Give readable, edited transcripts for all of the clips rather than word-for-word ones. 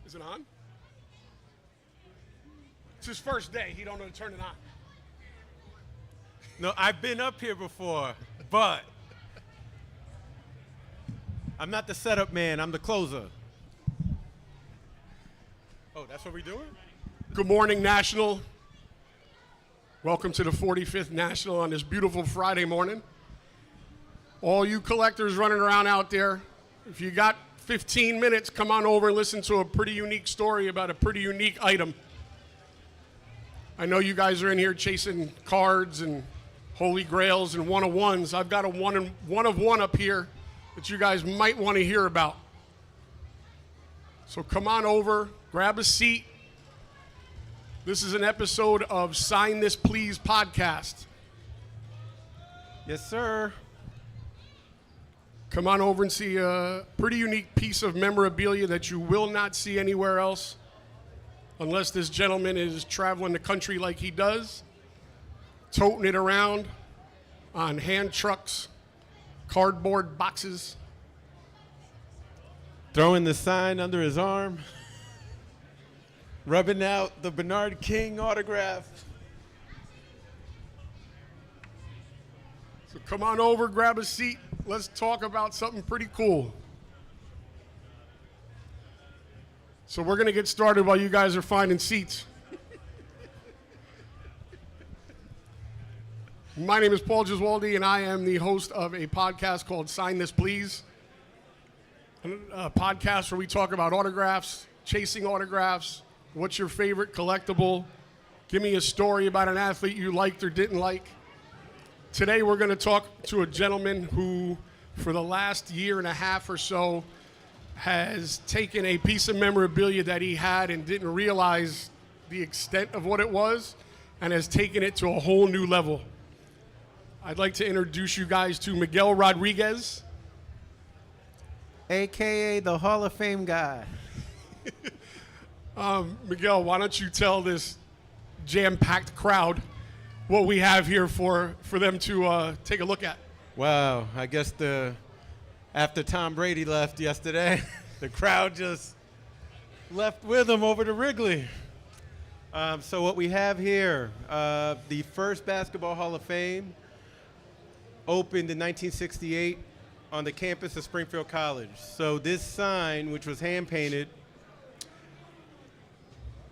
Is it on? It's his first day. He don't know to turn it on. No, I've been up here before, but I'm not the setup man. I'm the closer. Oh, that's what we're doing? Good morning, National. Welcome to the 45th National on this beautiful Friday morning. All you collectors running around out there, if you got 15 minutes, come on over and listen to a pretty unique story about a pretty unique item. I know you guys are in here chasing cards and holy grails and one-of-ones. I've got a one-of-one up here that you guys might want to hear about. So come on over, grab a seat. This is an episode of Sign This Please podcast. Yes, sir. Come on over and see a pretty unique piece of memorabilia that you will not see anywhere else unless this gentleman is traveling the country like he does, toting it around on hand trucks, cardboard boxes. Throwing the sign under his arm, rubbing out the Bernard King autograph. So come on over, grab a seat. Let's talk about something pretty cool. So we're going to get started while you guys are finding seats. My name is Paul Giswaldi, and I am the host of a podcast called Sign This Please, a podcast where we talk about autographs, chasing autographs, what's your favorite collectible, give me a story about an athlete you liked or didn't like. Today we're going to talk to a gentleman who, for the last year and a half or so, has taken a piece of memorabilia that he had and didn't realize the extent of what it was and has taken it to a whole new level. I'd like to introduce you guys to Miguel Rodriguez. AKA the Hall of Fame guy. Miguel, why don't you tell this jam-packed crowd what we have here for them to take a look at. Wow, I guess after Tom Brady left yesterday, the crowd just left with him over to Wrigley. So what we have here, the first Basketball Hall of Fame opened in 1968 on the campus of Springfield College. So this sign, which was hand-painted,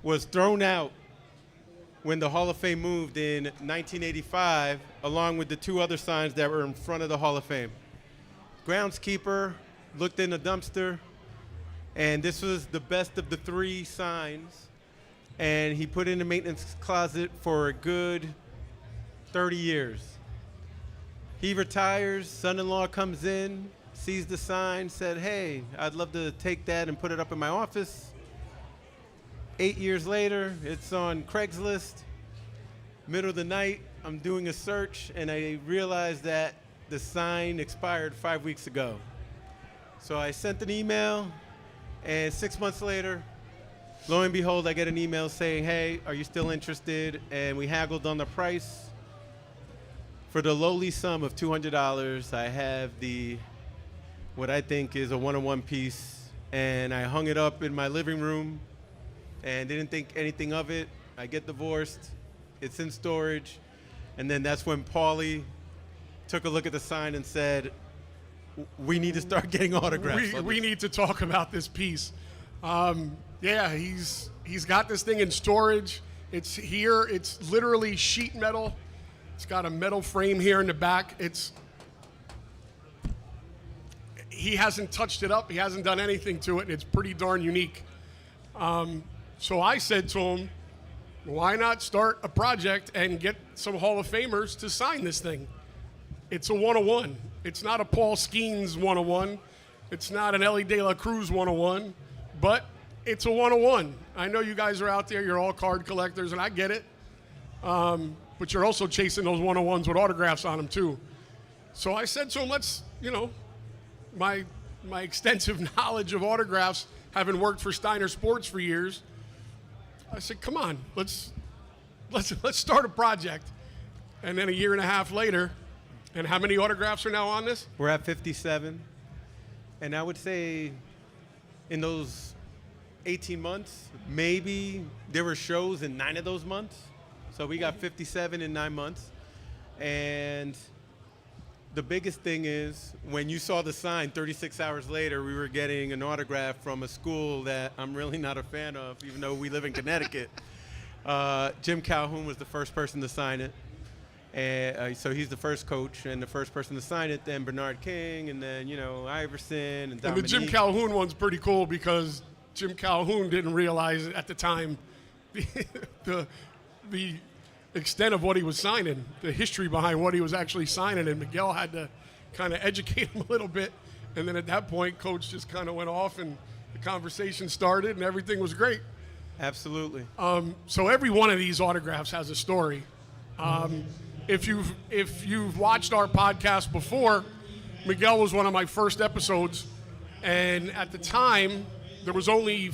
was thrown out when the Hall of Fame moved in 1985, along with the two other signs that were in front of the Hall of Fame. Groundskeeper looked in the dumpster, and this was the best of the three signs, and he put it in the maintenance closet for a good 30 years. He retires, son-in-law comes in, sees the sign, said, hey, I'd love to take that and put it up in my office. 8 years later, it's on Craigslist. Middle of the night, I'm doing a search, and I realized that the sign expired 5 weeks ago. So I sent an email, and 6 months later, lo and behold, I get an email saying, hey, are you still interested? And we haggled on the price. For the lowly sum of $200, I have what I think is a one-on-one piece, and I hung it up in my living room and didn't think anything of it. I get divorced, it's in storage, and then that's when Paulie took a look at the sign and said, we need to start getting autographs. We need to talk about this piece. Yeah, he's got this thing in storage. It's here, it's literally sheet metal. It's got a metal frame here in the back. He hasn't touched it up. He hasn't done anything to it, and it's pretty darn unique. So I said to him, why not start a project and get some Hall of Famers to sign this thing? It's a one-of-one. It's not a Paul Skeens one-of-one. It's not an Ellie De La Cruz one-of-one, but it's a one-of-one. I know you guys are out there. You're all card collectors, and I get it. But you're also chasing those one-on-ones with autographs on them too. So I said to him, my extensive knowledge of autographs, having worked for Steiner Sports for years, I said, come on, let's start a project. And then a year and a half later, and how many autographs are now on this? We're at 57. And I would say in those 18 months. Maybe there were shows in 9 of those months. So we got 57 in 9 months. And the biggest thing is when you saw the sign 36 hours later, we were getting an autograph from a school that I'm really not a fan of, even though we live in Connecticut. Jim Calhoun was the first person to sign it. And so he's the first coach and the first person to sign it. Then Bernard King, and then, Iverson and Dominique. And the Jim Calhoun one's pretty cool because Jim Calhoun didn't realize at the time the extent of what he was signing, the history behind what he was actually signing, and Miguel had to kind of educate him a little bit. And then at that point, Coach just kind of went off, and the conversation started, and everything was great. Absolutely. So every one of these autographs has a story. If you've watched our podcast before, Miguel was one of my first episodes, and at the time, there was only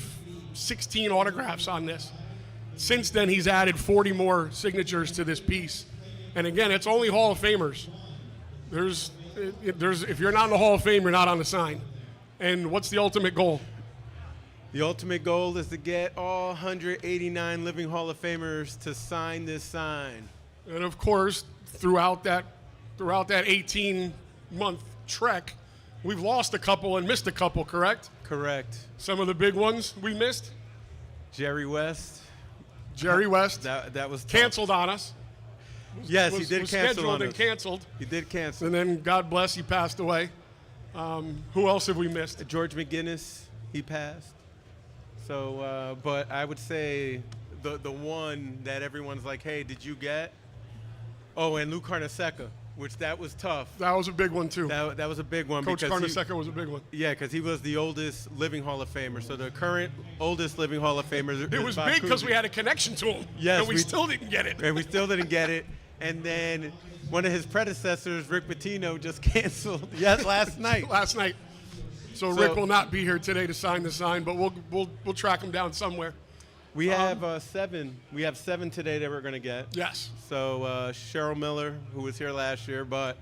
16 autographs on this. Since then, he's added 40 more signatures to this piece. And again, it's only Hall of Famers. If you're not in the Hall of Fame, you're not on the sign. And what's the ultimate goal? The ultimate goal is to get all 189 living Hall of Famers to sign this sign. And of course, throughout that 18-month trek, we've lost a couple and missed a couple, correct? Correct. Some of the big ones we missed. Jerry West. That was tough. Canceled on us. Yes, he did was cancel scheduled on and us. canceled. He did cancel. And then, God bless, he passed away. Who else have we missed? George McGinnis, he passed. So, but I would say the one that everyone's like, hey, did you get? Oh, and Lou Carnesecca, which that was tough. That was a big one, too. That was a big one. Coach because Carnesecca was a big one. Yeah, because he was the oldest living Hall of Famer. So the current oldest living Hall of Famer It is was Bob big because Cousy. we had a connection to him. Yes, and we still didn't get it. And we still didn't get it. And then one of his predecessors, Rick Pitino, just canceled last night. Last night. So Rick will not be here today to sign the sign, but we'll track him down somewhere. We have 7. We have 7 today that we're going to get. Yes. So Cheryl Miller, who was here last year, but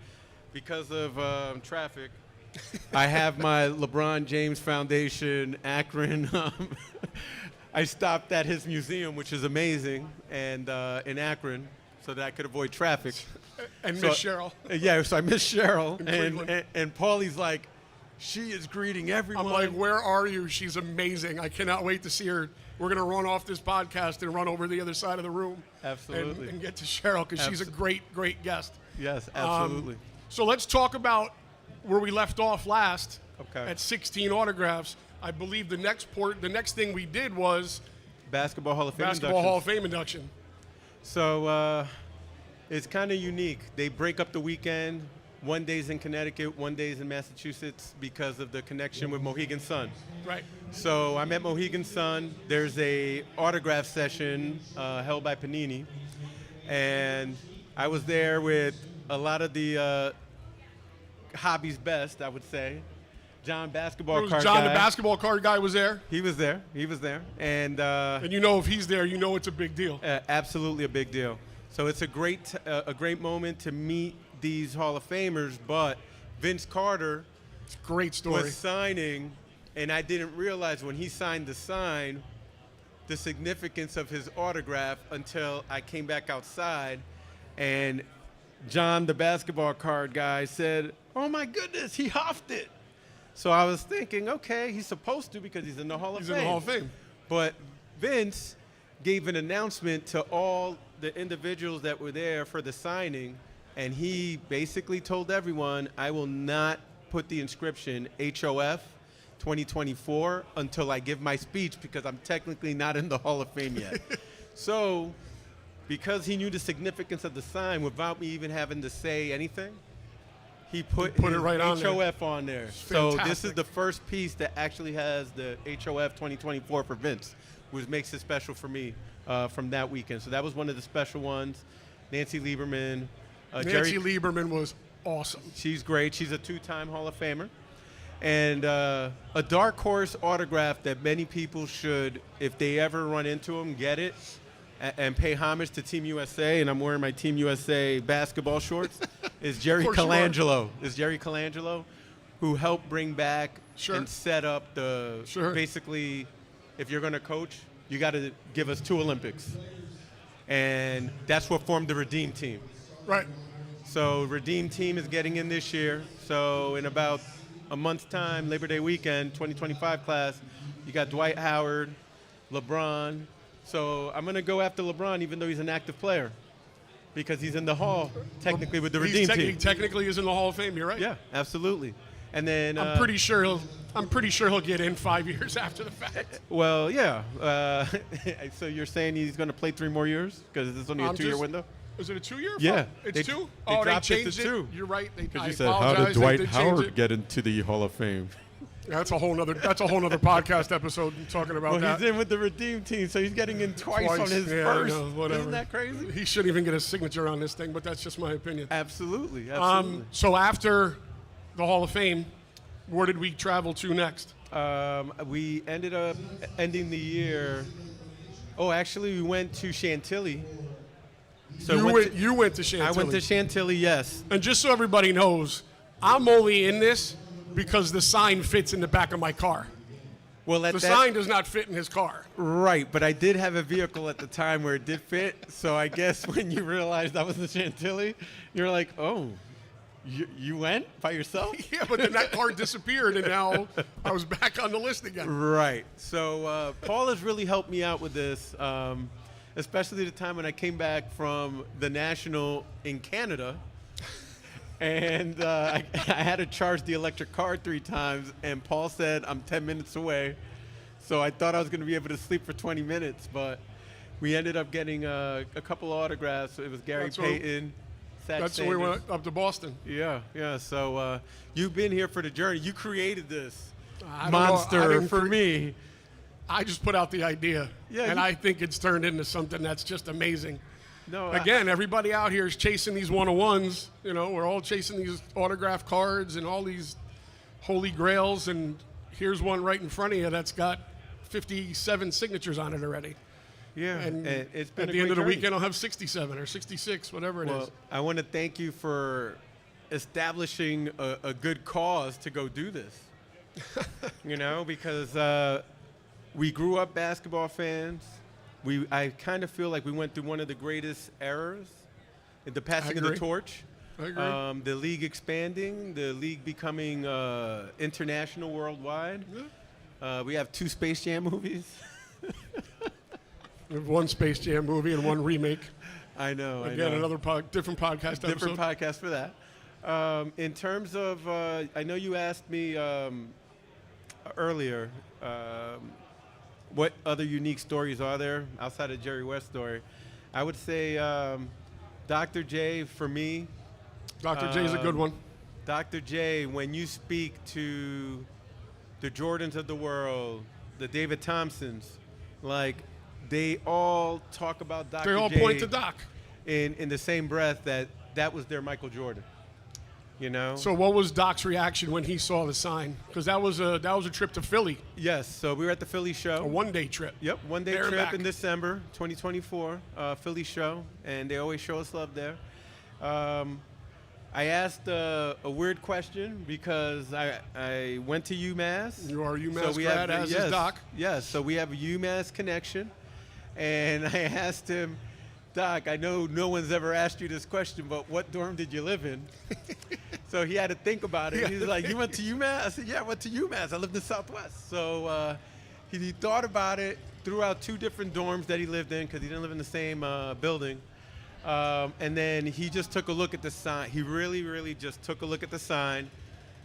because of traffic, I have my LeBron James Foundation Akron. I stopped at his museum, which is amazing, and in Akron, so that I could avoid traffic. And Miss Cheryl. Yeah, so I miss Cheryl, Cleveland. and Paulie's like, she is greeting everyone. I'm like, where are you? She's amazing. I cannot wait to see her. We're going to run off this podcast and run over the other side of the room. Absolutely. And get to Cheryl because she's a great, great guest. Yes, absolutely. So let's talk about where we left off last Okay. at 16 autographs. I believe the next thing we did was Basketball Hall of Fame Basketball inductions. Hall of Fame induction. So it's kind of unique. They break up the weekend. One day's in Connecticut, one day's in Massachusetts because of the connection with Mohegan Sun. Right. So I'm at Mohegan Sun. There's a autograph session held by Panini, and I was there with a lot of the hobby's best, I would say. John, basketball card John, guy. the basketball card guy, was there. He was there. And And you know if he's there, you know it's a big deal. absolutely a big deal. So it's a great moment to meet these Hall of Famers, but Vince Carter Great story. was signing, and I didn't realize when he signed the sign the significance of his autograph until I came back outside, and John, the basketball card guy, said, "Oh my goodness, he huffed it." So I was thinking, okay, he's supposed to because he's in the Hall of He's Fame. in the Hall of Fame. But Vince gave an announcement to all the individuals that were there for the signing, and he basically told everyone, I will not put the inscription HOF 2024 until I give my speech because I'm technically not in the Hall of Fame yet. So because he knew the significance of the sign without me even having to say anything, he put it his right on there. HOF on there. So this fantastic. is the first piece that actually has the HOF 2024 for Vince, which makes it special for me from that weekend. So that was one of the special ones. Nancy Lieberman. Nancy Lieberman was awesome. She's great. She's a 2-time Hall of Famer. And a dark horse autograph that many people should, if they ever run into him, get it and pay homage to Team USA. And I'm wearing my Team USA basketball shorts. Is Jerry Of course you are. Colangelo. Is Jerry Colangelo, who helped bring back Sure. and set up the Sure. basically if you're going to coach, you got to give us 2 Olympics. And that's what formed the Redeem team. Right. So Redeem team is getting in this year. So in about a month's time, Labor Day weekend, 2025 class, you got Dwight Howard, LeBron. So I'm going to go after LeBron even though he's an active player because he's in the Hall technically with the Redeem team. He technically is in the Hall of Fame. You're right. Yeah, absolutely. And then I'm pretty sure he'll get in 5 years after the fact. Well, yeah. So you're saying he's going to play 3 more years because it's only a 2-year window? Is it a 2-year? Yeah. It's 2? They They dropped it to changed it. 2. You're right. Because I you said, how did apologize. They Dwight did change Howard it. get into the Hall of Fame? That's a whole nother podcast episode talking about Well, that. he's in with the Redeem team, so he's getting in twice on his Yeah, first. I know, whatever. Isn't that crazy? He shouldn't even get a signature on this thing, but that's just my opinion. Absolutely. So after the Hall of Fame, where did we travel to next? We ended up ending the year. Oh, actually, we went to Chantilly. So You went to Chantilly. I went to Chantilly, yes. And just so everybody knows, I'm only in this because the sign fits in the back of my car. Well, The sign does not fit in his car. Right, but I did have a vehicle at the time where it did fit. So I guess when you realized I was in Chantilly, you're like, oh, you went by yourself? Yeah, but then that car disappeared, and now I was back on the list again. Right. So Paul has really helped me out with this, especially the time when I came back from the National in Canada. And I had to charge the electric car 3 times, and Paul said, I'm 10 minutes away. So I thought I was going to be able to sleep for 20 minutes, but we ended up getting a couple of autographs. It was Gary Payton, Zach That's Sanders. when we went up to Boston. Yeah. So you've been here for the journey. You created this I don't know. I monster didn't for me. I just put out the idea, and I think it's turned into something that's just amazing. No, Again, everybody out here is chasing these one-on-ones. You know, we're all chasing these autograph cards and all these holy grails, and here's one right in front of you that's got 57 signatures on it already. Yeah, And it's been at a the end great of the journey. weekend, I'll have 67 or 66, whatever it is. Well, I want to thank you for establishing a good cause to go do this. You know, because we grew up basketball fans. I kind of feel like we went through one of the greatest eras in the passing of the agree. torch. I agree. The league expanding, the league becoming international worldwide. We have 2 Space Jam movies. We have one Space Jam movie and one remake. I know. Again, another different podcast episode. Different podcast for that. In terms of, I know you asked me earlier, what other unique stories are there outside of Jerry West's story? I would say Dr. J for me. Dr. J's a good one. Dr. J, when you speak to the Jordans of the world, the David Thompsons, like they all talk about Dr. J. They all point to Doc. In the same breath that was their Michael Jordan. You know? So what was Doc's reaction when he saw the sign? Because that was a trip to Philly, Yes, so we were at the Philly show. a one-day trip. Yep, one-day There and trip back. in December 2024, Philly show, and they always show us love there. I asked a weird question because I went to UMass. You are a UMass grad, as is Doc. Yes, so we have a UMass connection, and I asked him, Doc, I know no one's ever asked you this question, but what dorm did you live in? So he had to think about it. He's like, you went to UMass? I said, yeah, I went to UMass. I lived in Southwest. So he thought about it, threw out 2 different dorms that he lived in because he didn't live in the same building. And then he just took a look at the sign. He really, really just took a look at the sign,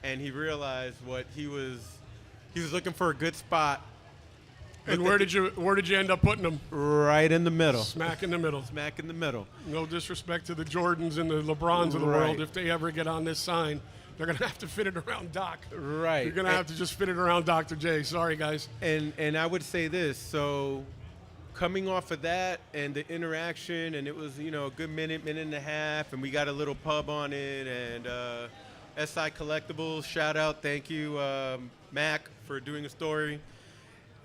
and he realized what he was looking for a good spot. And where did you end up putting them? Right in the middle. Smack in the middle. Smack in the middle. No disrespect to the Jordans and the LeBrons of the Right. world. If they ever get on this sign, they're going to have to fit it around Doc. Right. You're going to have to just fit it around Dr. J. Sorry, guys. And I would say this, so coming off of that and the interaction, and it was, a good minute and a half, and we got a little pub on it, and SI Collectibles, shout out, thank you, Mac, for doing a story,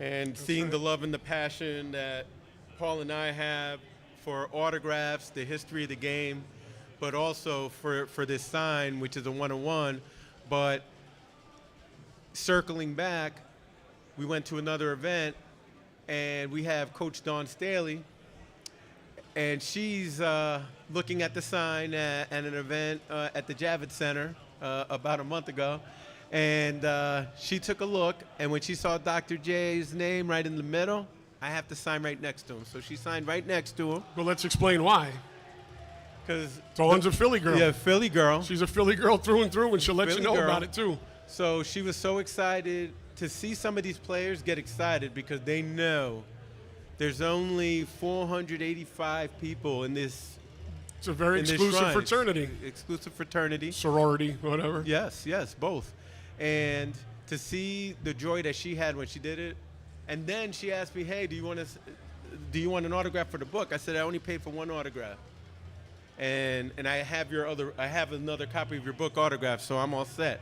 and seeing the love and the passion that Paul and I have for autographs, the history of the game, but also for this sign, which is a one-on-one, but circling back, we went to another event, and we have Coach Dawn Staley, and she's looking at the sign at an event at the Javits Center about a month ago, and she took a look, and when she saw Dr. J's name right in the middle, I have to sign right next to him. So she signed right next to him. Well, let's explain why. Because Dawn's a Philly girl. Yeah, Philly girl. She's a Philly girl through and through, and she'll let Philly you know girl. about it, too. So she was so excited to see some of these players get excited because they know there's only 485 people in this. It's a very in this exclusive shrine. fraternity. Exclusive fraternity. Sorority, whatever. Yes, both. And to see the joy that she had when she did it, and then she asked me, "Hey, do you want an autograph for the book?" I said, "I only paid for one autograph." And I have another copy of your book autograph, so I'm all set.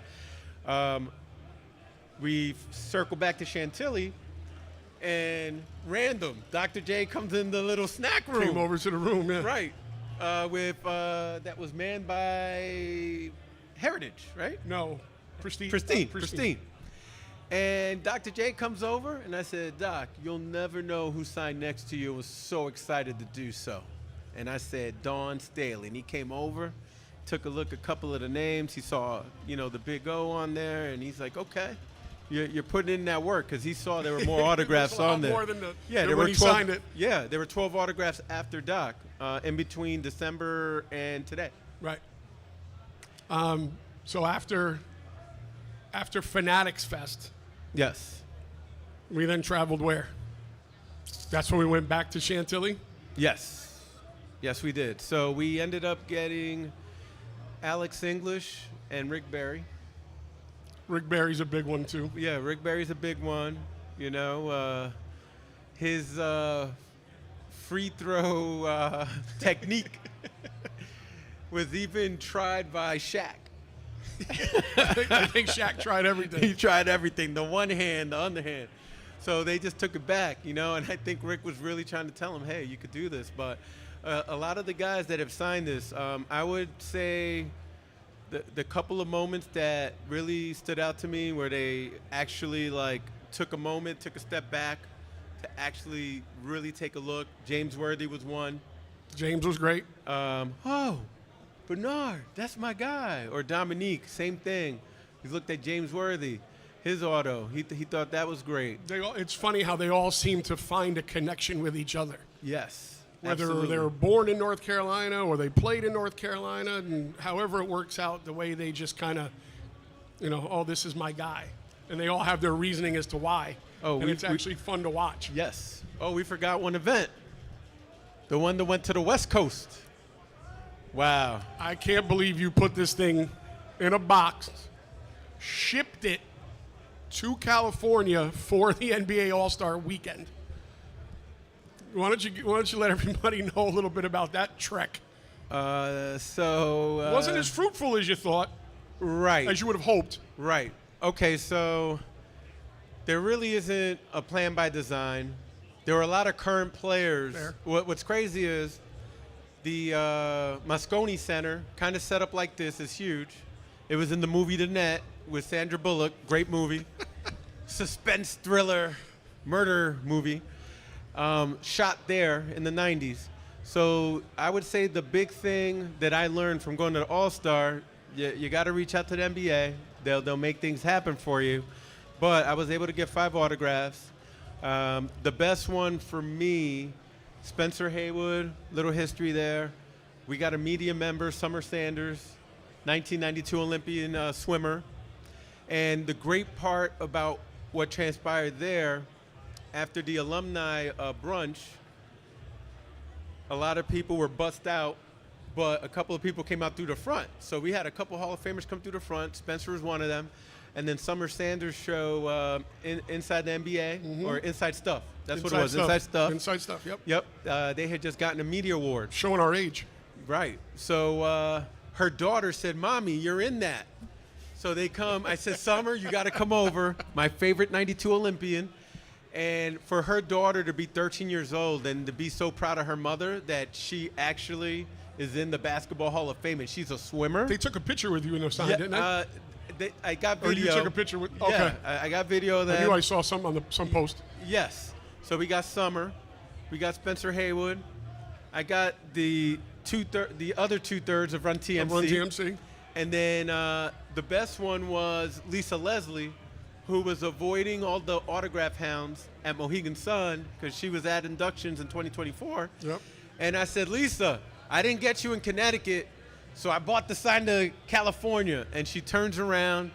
We circle back to Chantilly, and random, Dr. J comes in the little snack room. Came over to the room, yeah. Right, that was manned by Heritage, right? No, Pristine. Pristine. And Dr. J comes over, and I said, "Doc, you'll never know who signed next to you. I was so excited to do so." And I said, Dawn Staley. And he came over, took a look at a couple of the names. He saw, the big O on there, and he's like, "Okay, you're putting in that work," because he saw there were more autographs on there. More than there when were he 12, signed it. Yeah, there were 12 autographs after Doc in between December and today. Right. So after Fanatics Fest, Yes. we then traveled where? That's when we went back to Chantilly? Yes, we did. So we ended up getting Alex English and Rick Barry. Rick Barry's a big one, too. Yeah, Rick Barry's a big one. His free throw technique was even tried by Shaq. I think Shaq tried everything. He tried everything, the one hand, the underhand. So they just took it back, and I think Rick was really trying to tell him, hey, you could do this. But a lot of the guys that have signed this, I would say the couple of moments that really stood out to me where they actually took a step back to actually really take a look. James Worthy was one. James was great. Oh, Bernard, that's my guy. Or Dominique, same thing. He looked at James Worthy, his auto. He thought that was great. It's funny how they all seem to find a connection with each other. Yes. Whether absolutely. they were born in North Carolina or they played in North Carolina, and however it works out, the way they just kind of, oh, this is my guy. And they all have their reasoning as to why. Oh, and it's actually fun to watch. Yes. Oh, we forgot one event. The one that went to the West Coast. Wow. I can't believe you put this thing in a box, shipped it to California for the NBA All-Star Weekend. Why don't you let everybody know a little bit about that trek? Wasn't as fruitful as you thought, right? As you would have hoped. Right. Okay, so there really isn't a plan by design. There were a lot of current players. Fair. What's crazy is the Moscone Center, kind of set up like this, is huge. It was in the movie The Net with Sandra Bullock. Great movie. Suspense thriller, murder movie. Shot there in the 90s. So I would say the big thing that I learned from going to the All-Star, you got to reach out to the NBA. They'll make things happen for you. But I was able to get 5 autographs. The best one for me, Spencer Haywood, little history there. We got a media member, Summer Sanders, 1992 Olympian swimmer. And the great part about what transpired there, after the alumni brunch, a lot of people were bussed out, but a couple of people came out through the front. So we had a couple Hall of Famers come through the front. Spencer was one of them. And then Summer Sanders show Inside the NBA, or Inside Stuff. That's what it was, Inside Stuff. Inside Stuff, yep. Yep, they had just gotten a media award. Showing our age. Right. So her daughter said, "Mommy, you're in that." So they come. I said, "Summer, you got to come over." My favorite 92 Olympian. And for her daughter to be 13 years old and to be so proud of her mother that she actually is in the Basketball Hall of Fame, and she's a swimmer. They took a picture with you in the sign, didn't they? I got Or video. you took a picture with? Okay. Yeah, I got video of that. I knew I saw some on some post. Yes. So we got Summer, we got Spencer Haywood. I got the other 2/3 of Run TMC. Run TMC. And then the best one was Lisa Leslie, who was avoiding all the autograph hounds at Mohegan Sun because she was at inductions in 2024. Yep. And I said, Lisa, I didn't get you in Connecticut, so I bought the sign to California. And she turns around,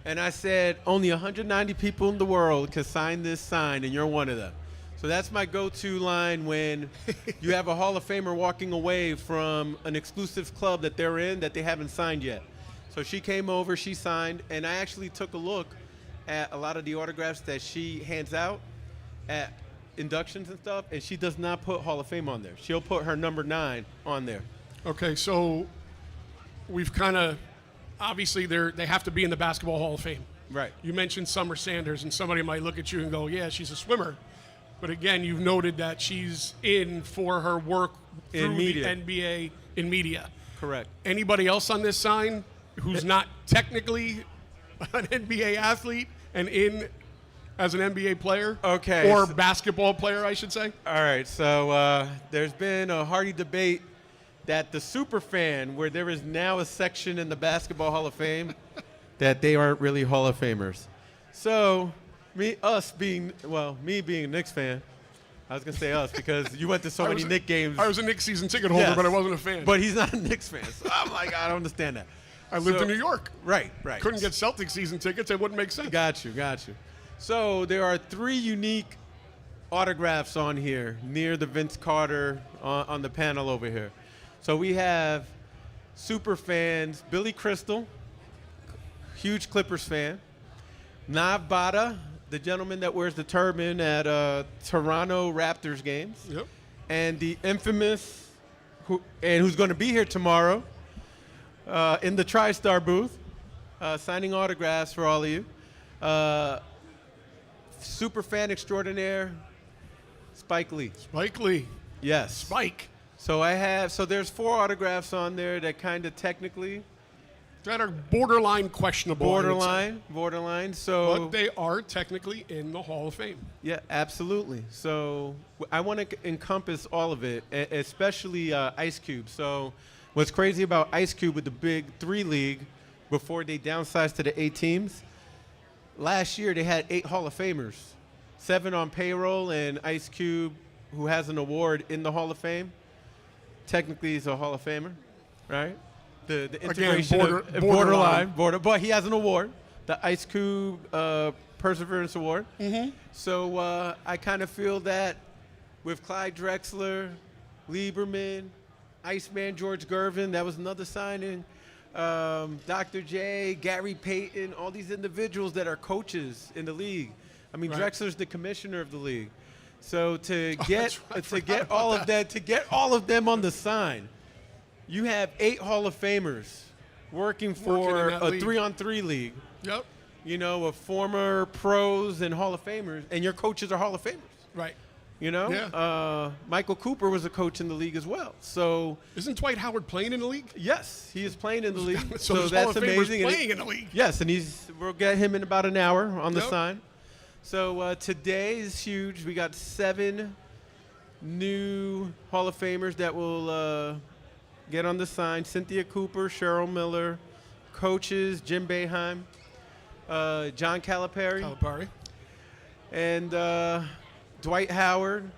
and I said, only 190 people in the world can sign this sign, and you're one of them. So that's my go-to line when you have a Hall of Famer walking away from an exclusive club that they're in that they haven't signed yet. So she came over, she signed, and I actually took a look at a lot of the autographs that she hands out at inductions and stuff, and she does not put Hall of Fame on there. She'll put her number 9 on there. Okay, so we've kind of, obviously they have to be in the Basketball Hall of Fame. Right. You mentioned Summer Sanders, and somebody might look at you and go, yeah, she's a swimmer. But again, you've noted that she's in for her work through In media. the NBA in media. Correct. Anybody else on this sign who's not technically an NBA athlete and in as an NBA player? Okay. Or basketball player, I should say? All right, so there's been a hearty debate that the super fan, where there is now a section in the Basketball Hall of Fame, that they aren't really Hall of Famers. So me being a Knicks fan, I was going to say us because you went to so many Knicks games. I was a Knicks season ticket holder, Yes. but I wasn't a fan. But he's not a Knicks fan, so I'm like, I don't understand that. I lived in New York. Right. Couldn't get Celtics season tickets. It wouldn't make sense. Got you. So there are 3 unique autographs on here near the Vince Carter on the panel over here. So we have super fans, Billy Crystal, huge Clippers fan, Nav Bata, the gentleman that wears the turban at Toronto Raptors games, Yep. and the infamous, who's going to be here tomorrow in the TriStar booth, signing autographs for all of you. Super fan extraordinaire, Spike Lee. Spike Lee. Yes. Spike. So there's 4 autographs on there that kind of technically That are borderline questionable. I would say. borderline. So But they are technically in the Hall of Fame. yeah, absolutely. So I want to encompass all of it, especially Ice Cube. So what's crazy about Ice Cube with the Big 3 league before they downsized to the 8 teams, last year they had 8 Hall of Famers, 7 on payroll, and Ice Cube, who has an award in the Hall of Fame, technically he's a Hall of Famer, right? The integration of borderline, but he has an award, the Ice Cube Perseverance Award. Mm-hmm. So I kind of feel that with Clyde Drexler, Lieberman, Iceman George Gervin, that was another signing, Dr. J, Gary Payton, all these individuals that are coaches in the league. I mean, Right. Drexler's the commissioner of the league. So to get that's right. to get all of that, to get all of them on the sign, you have 8 Hall of Famers working for that a league. 3-on-3 league. Yep. You know, of former pros and Hall of Famers, and your coaches are Hall of Famers. Right. You know, Yeah. Michael Cooper was a coach in the league as well. So Isn't Dwight Howard playing in the league? yes, he is playing in the league. So there's that's Hall of Famers amazing. And playing in the league. yes, and we'll get him in about an hour on the Yep. sign. So today is huge. We got 7 new Hall of Famers that will get on the sign. Cynthia Cooper, Cheryl Miller, coaches Jim Boeheim, John Calipari, Calipari. and Dwight Howard,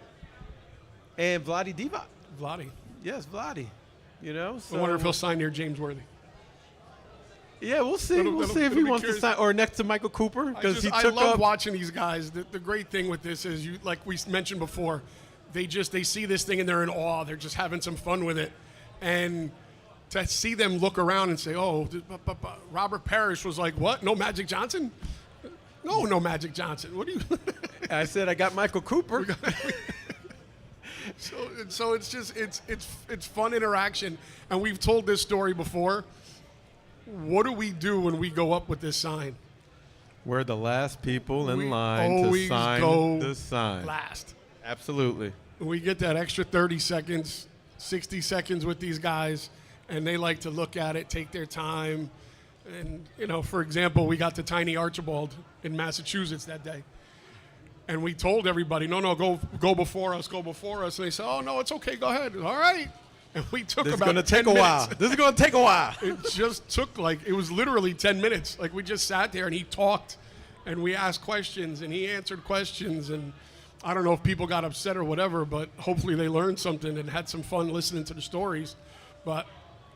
and Vlade Divac. Vlade. Yes, Vlade. You know, so I wonder if he'll sign near James Worthy. yeah, we'll see. It'll- We'll see if it'll he be wants curious. to sign or next to Michael Cooper because he I took love up. watching these guys. The great thing with this is, like we mentioned before, they see this thing and they're in awe. They're just having some fun with it, and to see them look around and say, "Oh, Robert Parrish was like, what? No Magic Johnson? No Magic Johnson. What do you?" I said I got Michael Cooper. So it's just it's fun interaction, and we've told this story before. What do we do when we go up with this sign? We're the last people in We line to always sign go the sign. Last. Absolutely. We get that extra 30 seconds, 60 seconds with these guys, and they like to look at it, take their time. And, you know, for example, we got to Tiny Archibald in Massachusetts that day. And we told everybody, no, go before us, go before us. And they said, oh, no, it's okay, go ahead. All right. And we took This is about going to 10 take a minutes. while. This is going to take a while. It just took it was literally 10 minutes. Like we just sat there and he talked and we asked questions and he answered questions. And I don't know if people got upset or whatever, but hopefully they learned something and had some fun listening to the stories. But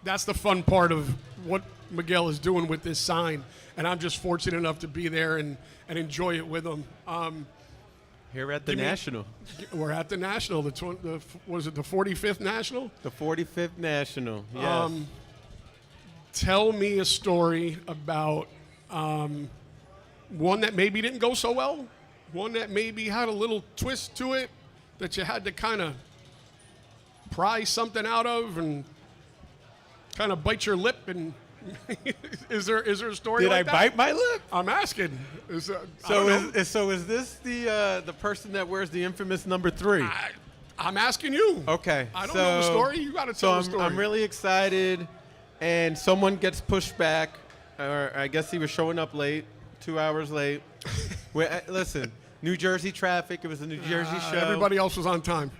that's the fun part of what Miguel is doing with this sign. And I'm just fortunate enough to be there and enjoy it with him. Here at the National. We're at the National. Was it the 45th National? The 45th National, yes. Tell me a story about one that maybe didn't go so well, one that maybe had a little twist to it that you had to kind of pry something out of and kind of bite your lip. And is there a story Did like I that? bite my lip? I'm asking. So is this the person that wears the infamous number 3? I'm asking you. Okay. I don't know the story. You got to tell the story. I'm really excited, and someone gets pushed back, or I guess he was showing up late, 2 hours late. Listen, New Jersey traffic. It was a New Jersey show. Everybody else was on time.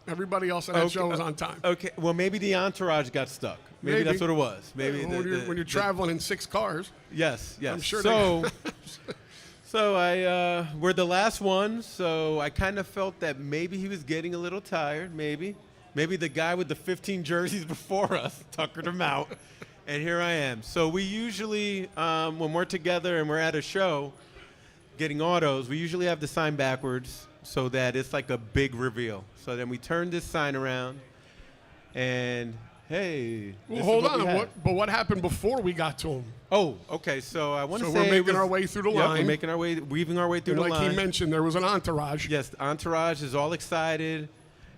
Everybody else on that show was on time. Okay. Well, maybe the entourage got stuck. Maybe that's what it was. Maybe when you're traveling in 6 cars. Yes. I'm sure. So we're the last one. So I kind of felt that maybe he was getting a little tired. Maybe the guy with the 15 jerseys before us tuckered him out, and here I am. So we usually, when we're together and we're at a show, getting autos, we usually have the sign backwards so that it's like a big reveal. So then we turn this sign around, and hey. Well, hold on. What happened before we got to him? Oh, okay. So I want to say we're making our way through the line. We're making our way, weaving our way through the line. Like he mentioned, there was an entourage. Yes, the entourage is all excited,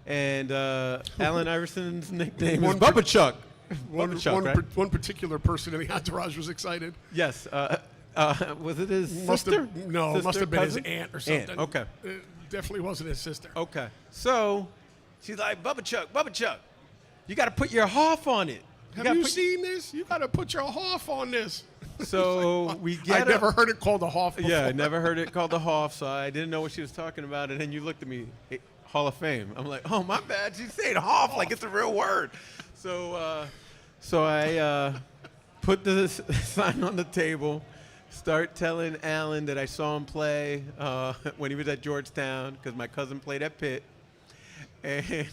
and Allen Iverson's nickname is Bubba Chuck. One particular person in the entourage was excited. Yes. Was it his sister? Must have been his aunt or something. Aunt. Okay. It definitely wasn't his sister. Okay. So she's like, Bubba Chuck, you got to put your hoff on it. Have you seen this? You got to put your hoff on this. So we get. I never heard it called a hoff before. Yeah, I never heard it called a hoff, so I didn't know what she was talking about. And then you looked at me, Hall of Fame. I'm like, oh, my bad. She's saying hoff like it's a real word. So I put the sign on the table, start telling Alan that I saw him play when he was at Georgetown because my cousin played at Pitt. And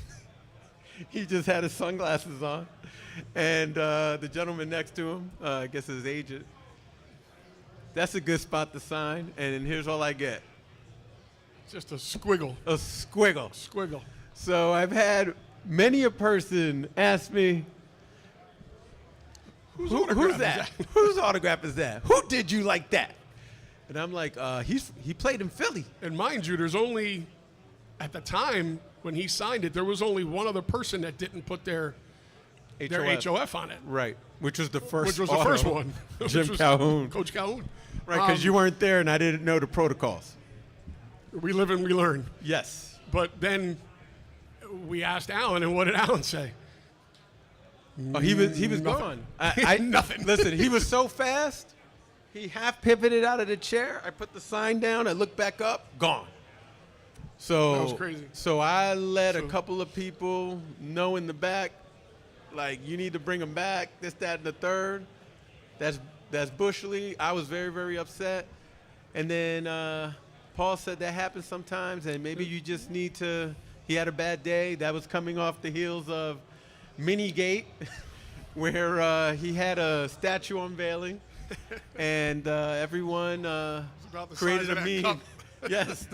he just had his sunglasses on. And the gentleman next to him, I guess his agent, that's a good spot to sign. And here's all I get. Just a squiggle. A squiggle. Squiggle. So I've had many a person ask me, who's that? Whose autograph is that? Who did you like that? And I'm like, he played in Philly. And mind you, there's only, at the time when he signed it, there was only one other person that didn't put their HOF on it. Right, which was the first one. Jim Calhoun. Coach Calhoun. Right, because you weren't there and I didn't know the protocols. We live and we learn. Yes. But then we asked Alan, and what did Alan say? Oh, he was gone. Nothing. Listen, he was so fast, he half pivoted out of the chair. I put the sign down. I looked back up, gone. So that was crazy. So I let a couple of people know in the back, like, you need to bring him back, this, that, and the third. That's Bush League. I was very, very upset. And then Paul said that happens sometimes, and maybe you just need to – he had a bad day. That was coming off the heels of Minigate, where he had a statue unveiling, and everyone created a meme. Yes,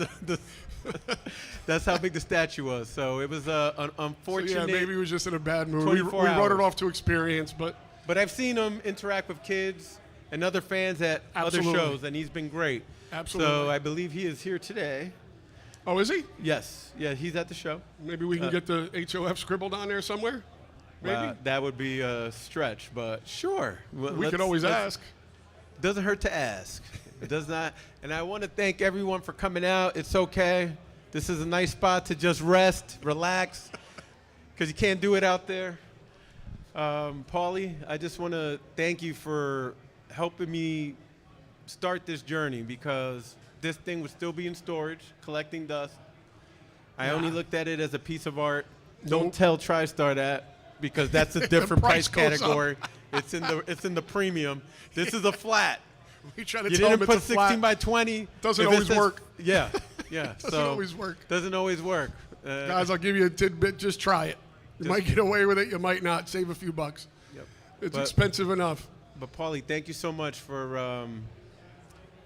that's how big the statue was. So it was an unfortunate. So yeah, maybe he was just in a bad mood. We wrote it off to experience, but I've seen him interact with kids and other fans at other shows, and he's been great. Absolutely. So I believe he is here today. Oh, is he? Yes. Yeah, he's at the show. Maybe we can get the HOF scribbled on there somewhere. Maybe that would be a stretch, but sure. We could always ask. Doesn't hurt to ask. It does not. And I want to thank everyone for coming out. It's okay. This is a nice spot to just rest, relax, because you can't do it out there. Paulie, I just want to thank you for helping me start this journey, because this thing would still be in storage, collecting dust. I only looked at it as a piece of art. Don't tell TriStar that, because that's a different price category. It's in the premium. This is a flat. We try to You tell didn't them put it's a 16 flat. by 20. Doesn't If it always says- work. Yeah. Doesn't So always work. Doesn't always work. Guys, I'll give you a tidbit. Just try it. You might get away with it. You might not. Save a few bucks. Yep. It's But- expensive enough. But Paulie, thank you so much for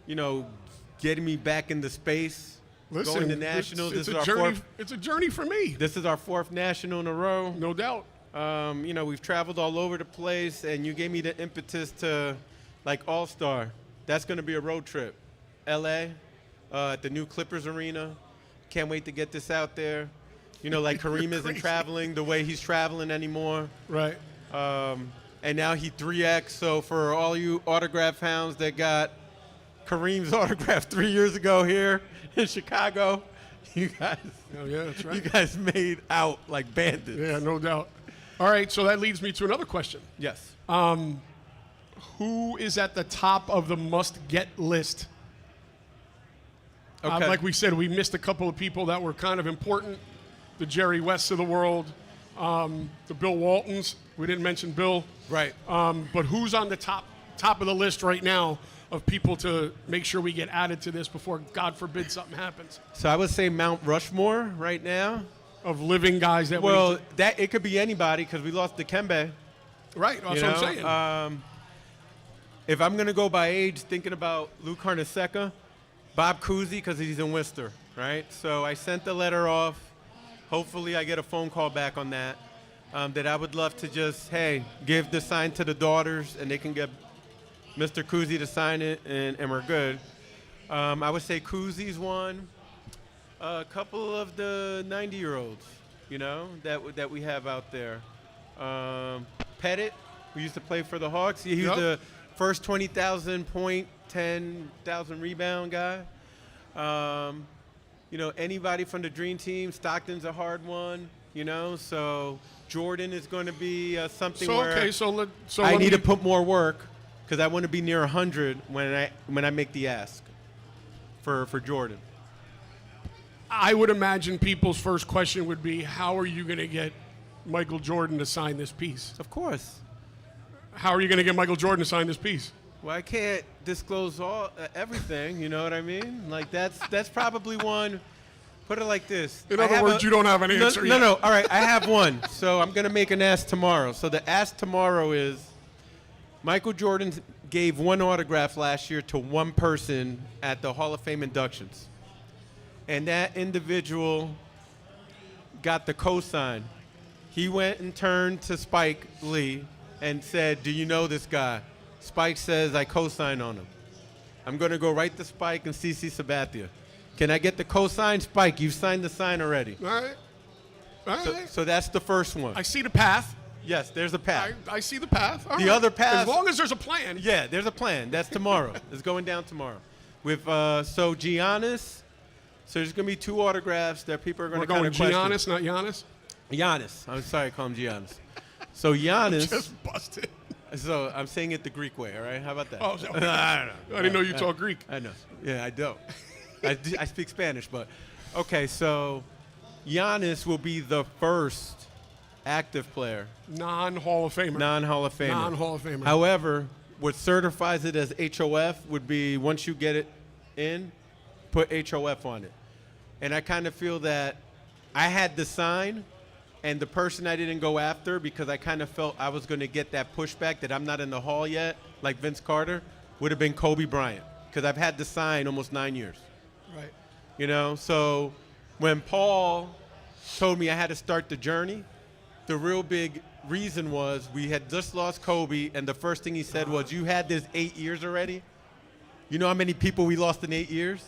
getting me back into space. Listen, going to nationals. It's This is a our journey. fourth. It's a journey for me. This is our fourth national in a row. No doubt. We've traveled all over the place, and you gave me the impetus to, like, All-Star. That's going to be a road trip. L.A., at the new Clippers Arena. Can't wait to get this out there. Like Kareem isn't Crazy. traveling the way he's traveling anymore. Right. And now he 3X. So for all you autograph hounds that got Kareem's autograph 3 years ago here in Chicago, you guys, Oh yeah, that's right. you guys made out like bandits. Yeah, no doubt. All right, so that leads me to another question. Yes. Who is at the top of the must-get list? Okay. Like we said, we missed a couple of people that were kind of important. The Jerry Wests of the world, the Bill Waltons. We didn't mention Bill. Right. But who's on the top of the list right now of people to make sure we get added to this before, God forbid, something happens? So I would say Mount Rushmore right now. Of living guys that Well, we... that it could be anybody because we lost Dikembe. Right, that's what I'm saying. If I'm going to go by age, thinking about Luke Harnaseka, Bob Cousy, because he's in Worcester, right? So I sent the letter off. Hopefully I get a phone call back on that. That I would love to just, give the sign to the daughters, and they can get Mr. Cousy to sign it, and we're good. I would say Cousy's one. A couple of the 90-year-olds, that we have out there. Pettit, who used to play for the Hawks. He was the first 20,000 point, 10,000 rebound guy. Anybody from the Dream Team. Stockton's a hard one, So Jordan is going to be something where I need to put more work because I want to be near 100 when I make the ask for Jordan. I would imagine people's first question would be, how are you going to get Michael Jordan to sign this piece? Of course. How are you going to get Michael Jordan to sign this piece? Well, I can't disclose everything, you know what I mean? Like, that's probably one. Put it like this. In other words, you don't have an answer yet. No. All right, I have one. So I'm going to make an ask tomorrow. So the ask tomorrow is Michael Jordan gave one autograph last year to one person at the Hall of Fame inductions. And that individual got the cosign. He went and turned to Spike Lee and said, "Do you know this guy?" Spike says, "I co-sign on him." I'm going to go right to Spike and CC Sabathia. Can I get the co-sign? Spike, you've signed the sign already. All right. All right. So that's the first one. I see the path. Yes, there's a path. I see the path. All The right. other path- As long as there's a plan. Yeah, there's a plan. That's tomorrow. It's going down tomorrow. With so Giannis. So there's going to be two autographs that people are going We're to kind going of question. Giannis, not Giannis. Giannis. I'm sorry, I call him Giannis. So Giannis. Just busted. So I'm saying it the Greek way, all right? How about that? Oh, is that what- I don't know. I didn't know you talk Greek. I know. Yeah, I don't. I speak Spanish, but okay. So Giannis will be the first active player, Non-Hall of Famer. non-Hall of Famer. Non-Hall of Famer. However, what certifies it as HOF would be once you get it in, put HOF on it. And I kind of feel that I had the sign, and the person I didn't go after because I kind of felt I was going to get that pushback that I'm not in the hall yet, like Vince Carter, would have been Kobe Bryant because I've had the sign almost 9 years. Right. So when Paul told me I had to start the journey, the real big reason was we had just lost Kobe, and the first thing he said was, "You had this 8 years already." You know how many people we lost in 8 years?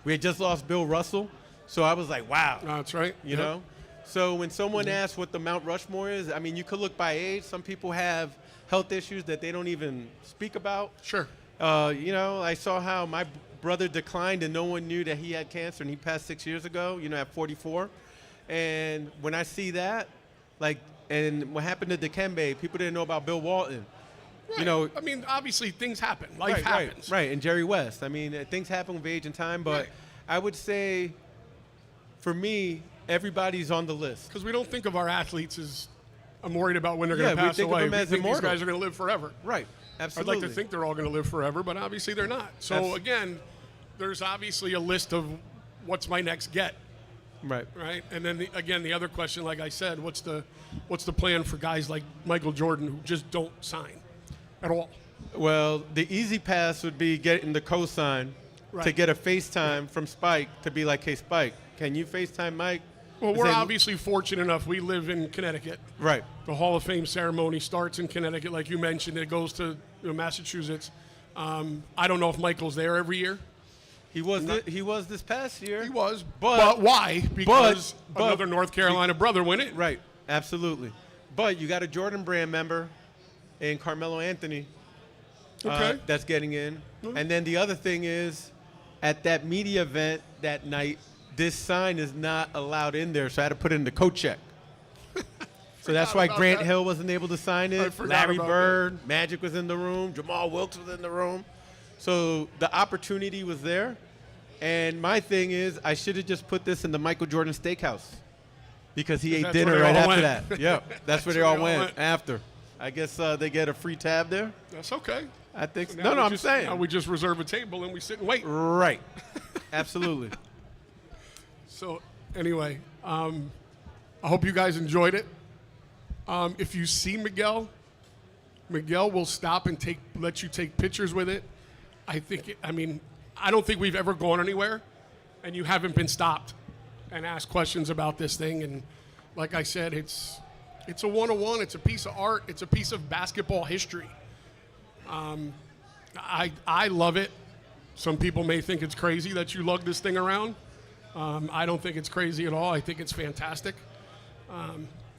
We had just lost Bill Russell. So I was like, wow. That's right. You know? So when someone asks what the Mount Rushmore is, I mean, you could look by age. Some people have health issues that they don't even speak about. Sure. I saw how my brother declined and no one knew that he had cancer, and he passed 6 years ago, at 44. And when I see that, and what happened to Dikembe, people didn't know about Bill Walton. You know, I mean, obviously things happen. Life happens. Right. And Jerry West. I mean, things happen with age and time, but Right. I would say, for me, everybody's on the list. Because we don't think of our athletes as I'm worried about when they're Yeah, going to we pass think of away. them We as think these immortal. guys are going to live forever. Right. I'd Absolutely. like to think they're all going to live forever, but obviously they're not. So again, there's obviously a list of what's my next get, Right. right? And then again, the other question, like I said, what's the plan for guys like Michael Jordan who just don't sign at all? Well, the easy pass would be getting the cosign to Right. get a FaceTime from Spike to be like, hey, Spike, can you FaceTime Mike? Well, we're Then- obviously fortunate enough. We live in Connecticut. Right. The Hall of Fame ceremony starts in Connecticut, like you mentioned. It goes to Massachusetts. I don't know if Michael's there every year. He was this past year. He was, But- but why? Because but- another North Carolina brother went in. Right. Absolutely. But you got a Jordan Brand member in Carmelo Anthony Okay. that's getting in. And then the other thing is, at that media event that night, this sign is not allowed in there, so I had to put it in the coat check. So that's why about Grant that. Hill wasn't able to sign I it. forgot Larry about Bird, Magic was in the room. Jamal Wilkes was in the room. So the opportunity was there. And my thing is, I should have just put this in the Michael Jordan Steakhouse because he ate that's dinner where they right all after went. that. Yeah, that's where they all went after. I guess they get a free tab there. That's okay. I think so. Now No, we I'm just- saying. now we just reserve a table and we sit and wait. Right. Absolutely. So anyway, I hope you guys enjoyed it. If you see Miguel will stop and let you take pictures with it. I don't think we've ever gone anywhere, and you haven't been stopped and asked questions about this thing. And like I said, it's a 101. It's a piece of art. It's a piece of basketball history. I love it. Some people may think it's crazy that you lug this thing around. I don't think it's crazy at all. I think it's fantastic.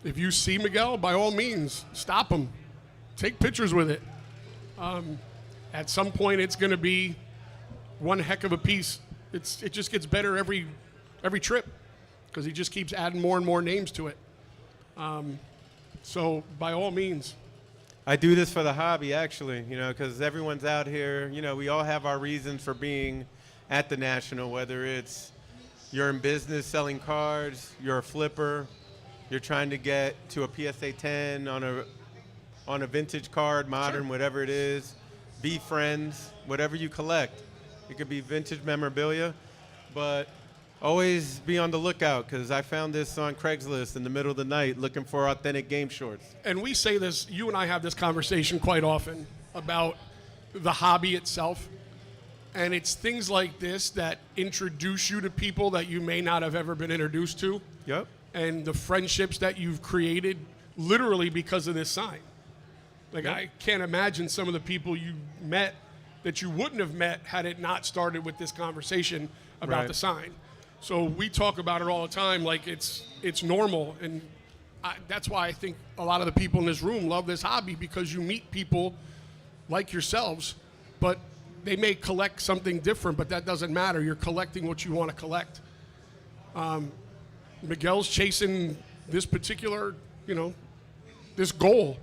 If you see Miguel, by all means, stop him. Take pictures with it. At some point, it's going to be one heck of a piece. It just gets better every trip because he just keeps adding more and more names to it. So by all means. I do this for the hobby, actually, because everyone's out here. We all have our reasons for being at the National, whether it's you're in business selling cards, you're a flipper, you're trying to get to a PSA 10 on a vintage card, modern, whatever it is, be friends, whatever you collect. It could be vintage memorabilia, but always be on the lookout because I found this on Craigslist in the middle of the night looking for authentic game shorts. And we say this, you and I have this conversation quite often about the hobby itself. And it's things like this that introduce you to people that you may not have ever been introduced to. Yep. And the friendships that you've created literally because of this sign. Like, Yep. I can't imagine some of the people you met that you wouldn't have met had it not started with this conversation about Right. the sign. So we talk about it all the time like it's normal. And that's why I think a lot of the people in this room love this hobby because you meet people like yourselves, but they may collect something different, but that doesn't matter. You're collecting what you want to collect. Miguel's chasing this particular, this goal.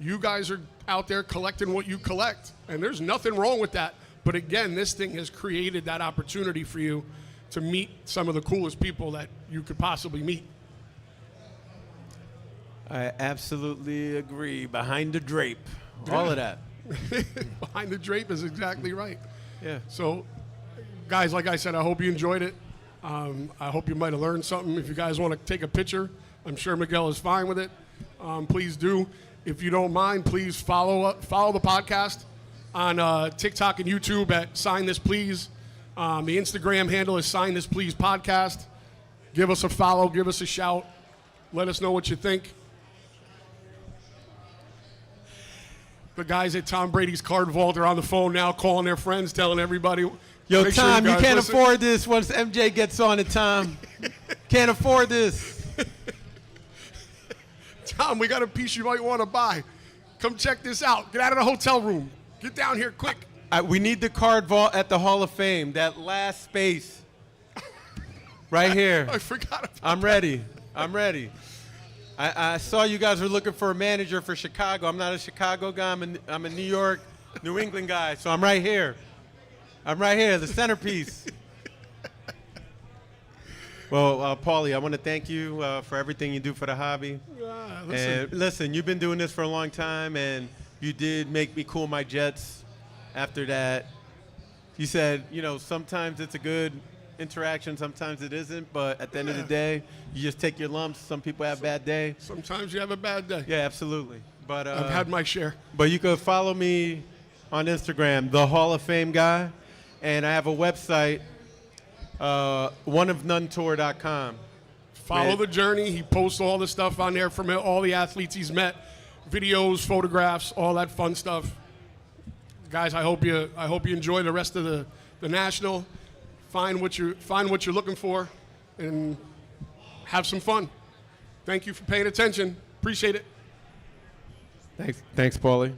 You guys are out there collecting what you collect, and there's nothing wrong with that. But again, this thing has created that opportunity for you to meet some of the coolest people that you could possibly meet. I absolutely agree. Behind the drape. All of that. Behind the drape is exactly right. Yeah. So, guys, like I said, I hope you enjoyed it. I hope you might have learned something. If you guys want to take a picture, I'm sure Miguel is fine with it. Please do. If you don't mind, please follow the podcast on TikTok and YouTube at Sign This Please. The Instagram handle is Sign This Please Podcast. Give us a follow. Give us a shout. Let us know what you think. The guys at Tom Brady's Card Vault are on the phone now, calling their friends, telling everybody. Yo, make sure Tom, you guys can't listen. afford this once MJ gets on it, Tom. Can't afford this. Tom, we got a piece you might want to buy. Come check this out. Get out of the hotel room. Get down here quick. We need the card vault at the Hall of Fame, that last space. Right here. I forgot about I'm ready. I'm ready. I saw you guys were looking for a manager for Chicago. I'm not a Chicago guy. I'm a New York, New England guy. So I'm right here. I'm right here, the centerpiece. Well, Paulie, I want to thank you for everything you do for the hobby. And listen, you've been doing this for a long time, and you did make me cool my jets after that. You said, sometimes it's a good interaction, sometimes it isn't, but at the end of the day, you just take your lumps. Some people have a bad day. Sometimes you have a bad day. Yeah, absolutely. But I've had my share. But you can follow me on Instagram, the Hall of Fame guy, and I have a website, oneofnunetour.com. Follow the journey. He posts all the stuff on there from all the athletes he's met, videos, photographs, all that fun stuff. Guys, I hope you enjoy the rest of the national. Find what you're looking for, and have some fun. Thank you for paying attention. Appreciate it. Thanks, Paulie.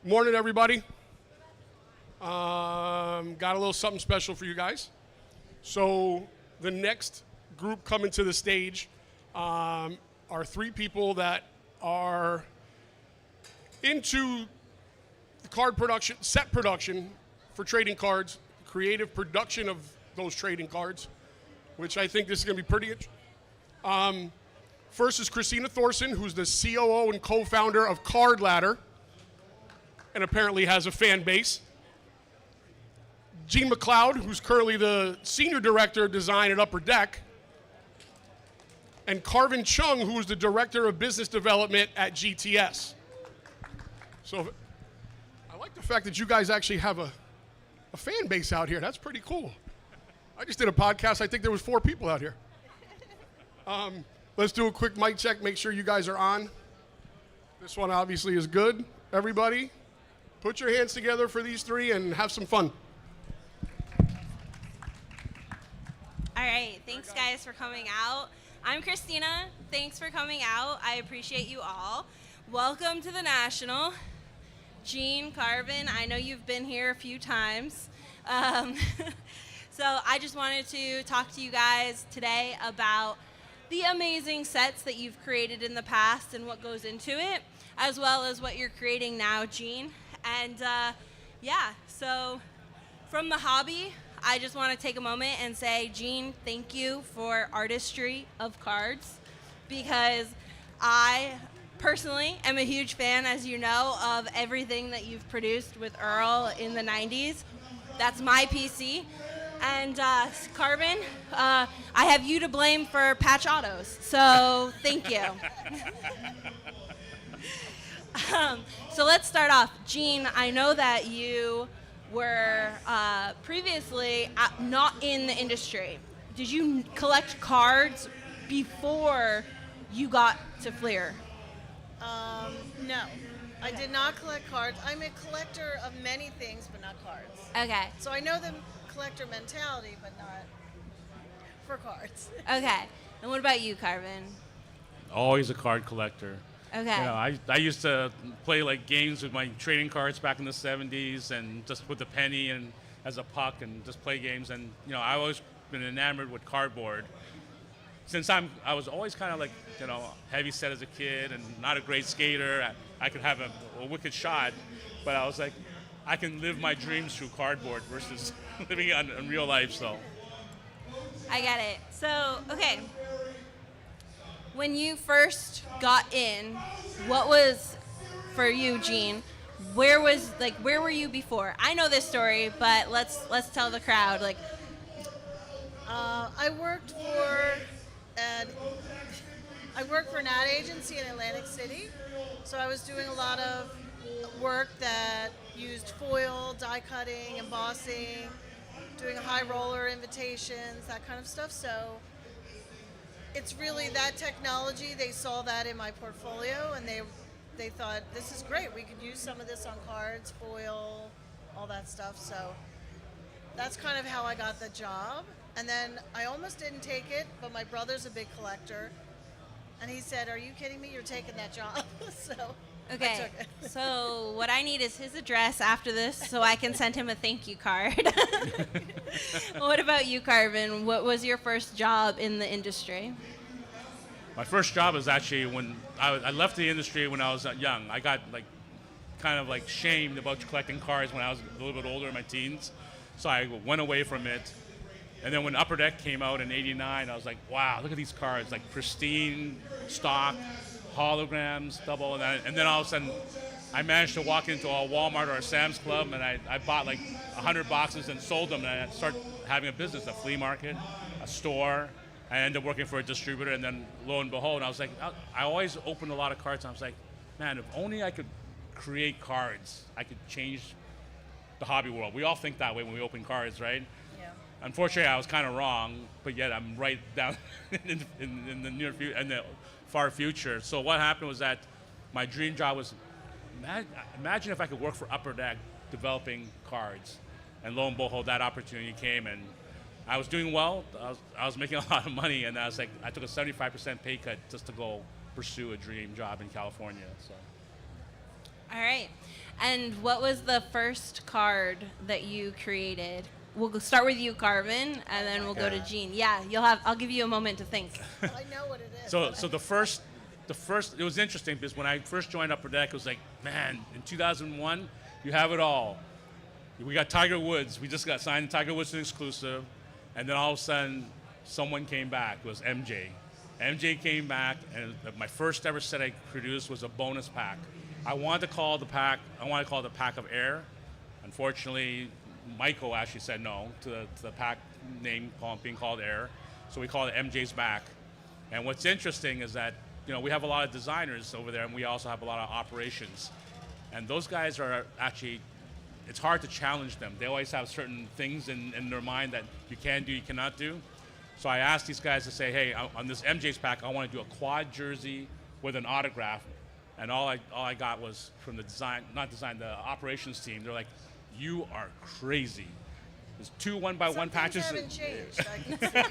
Morning, everybody. Got a little something special for you guys. So the next group coming to the stage are three people that are into the card production, set production for trading cards, creative production of those trading cards, which I think this is going to be pretty interesting. First is Christina Thorson, who's the COO and co-founder of Card Ladder, and apparently has a fan base. Gene McLeod, who's currently the Senior Director of Design at Upper Deck. And Carvin Chung, who is the Director of Business Development at GTS. So I like the fact that you guys actually have a fan base out here. That's pretty cool. I just did a podcast. I think there was 4 people out here. Let's do a quick mic check, make sure you guys are on. This one obviously is good. Everybody, put your hands together for these 3 and have some fun. All right, thanks guys for coming out. I'm Christina. Thanks for coming out. I appreciate you all. Welcome to the National. Gene, Carvin, I know you've been here a few times. So I just wanted to talk to you guys today about the amazing sets that you've created in the past and what goes into it, as well as what you're creating now, Gene. And so from the hobby, I just want to take a moment and say, Gene, thank you for artistry of cards, because I personally am a huge fan, as you know, of everything that you've produced with Earl in the 90s. That's my PC. And Carvin, I have you to blame for patch autos, so thank you. So let's start off. Gene, I know that you were previously not in the industry. Did you collect cards before you got to Fleer? No, I did not collect cards. I'm a collector of many things, but not cards. Okay. So I know the collector mentality, but not for cards. Okay. And what about you, Carvin? Always a card collector. Okay. You know, I used to play like games with my trading cards back in the 70s and just put the penny and as a puck and just play games. And you know, I've always been enamored with cardboard. Since I was always kind of like, you know, heavy set as a kid and not a great skater. I could have a wicked shot, but I was like, I can live my dreams through cardboard versus living in real life. So I get it. So, okay. When you first got in, what was, for you, Gene, where were you before? I know this story, but let's tell the crowd. I worked for an ad agency in Atlantic City, so I was doing a lot of work that used foil, die cutting, embossing, doing high roller invitations, that kind of stuff. So it's really that technology. They saw that in my portfolio, and they thought, this is great. We could use some of this on cards, foil, all that stuff. So that's kind of how I got the job. And then I almost didn't take it, but my brother's a big collector, and he said, "Are you kidding me? You're taking that job." So Okay. I took it. So what I need is his address after this so I can send him a thank you card. What about you, Carvin? What was your first job in the industry? my first job was actually when I left the industry when I was young. I got kind of shamed about collecting cards when I was a little bit older in my teens. So I went away from it. And then when Upper Deck came out in '89, I was like, wow, look at these cards, pristine, stock, holograms, double. And then all of a sudden, I managed to walk into a Walmart or a Sam's Club, and I bought 100 boxes and sold them. And I started having a business, a flea market, a store. I ended up working for a distributor, and then lo and behold, I was like, I always opened a lot of cards, and I was like, man, if only I could create cards, I could change the hobby world. We all think that way when we open cards, right? Yeah. Unfortunately, I was kind of wrong, but yet I'm right down in the near future, in the far future. So what happened was that my dream job was, imagine if I could work for Upper Deck developing cards. And lo and behold, that opportunity came, and I was doing well. I was making a lot of money, and I took a 75% pay cut just to go pursue a dream job in California. So. All right. And what was the first card that you created? We'll start with you, Carvin, and then we'll go to Gene. Yeah, I'll give you a moment to think. I know what it is. So the first, it was interesting because when I first joined Upper Deck, it was like, man, in 2001, you have it all. We got Tiger Woods. We just got signed Tiger Woods to exclusive, and then all of a sudden, someone came back. It was MJ. MJ came back, and my first ever set I produced was a bonus pack. I wanted to call the pack Pack of Air. Unfortunately, Michael actually said no to the pack name being called Air, so we called it MJ's Back. And what's interesting is that we have a lot of designers over there, and we also have a lot of operations. And those guys are actually, it's hard to challenge them. They always have certain things in their mind that you can do, you cannot do. So I asked these guys to say, hey, on this MJ's pack, I want to do a quad jersey with an autograph. And all I got was from the the operations team. They're like, you are crazy. There's 2 1x1 patches. Haven't changed, I can see.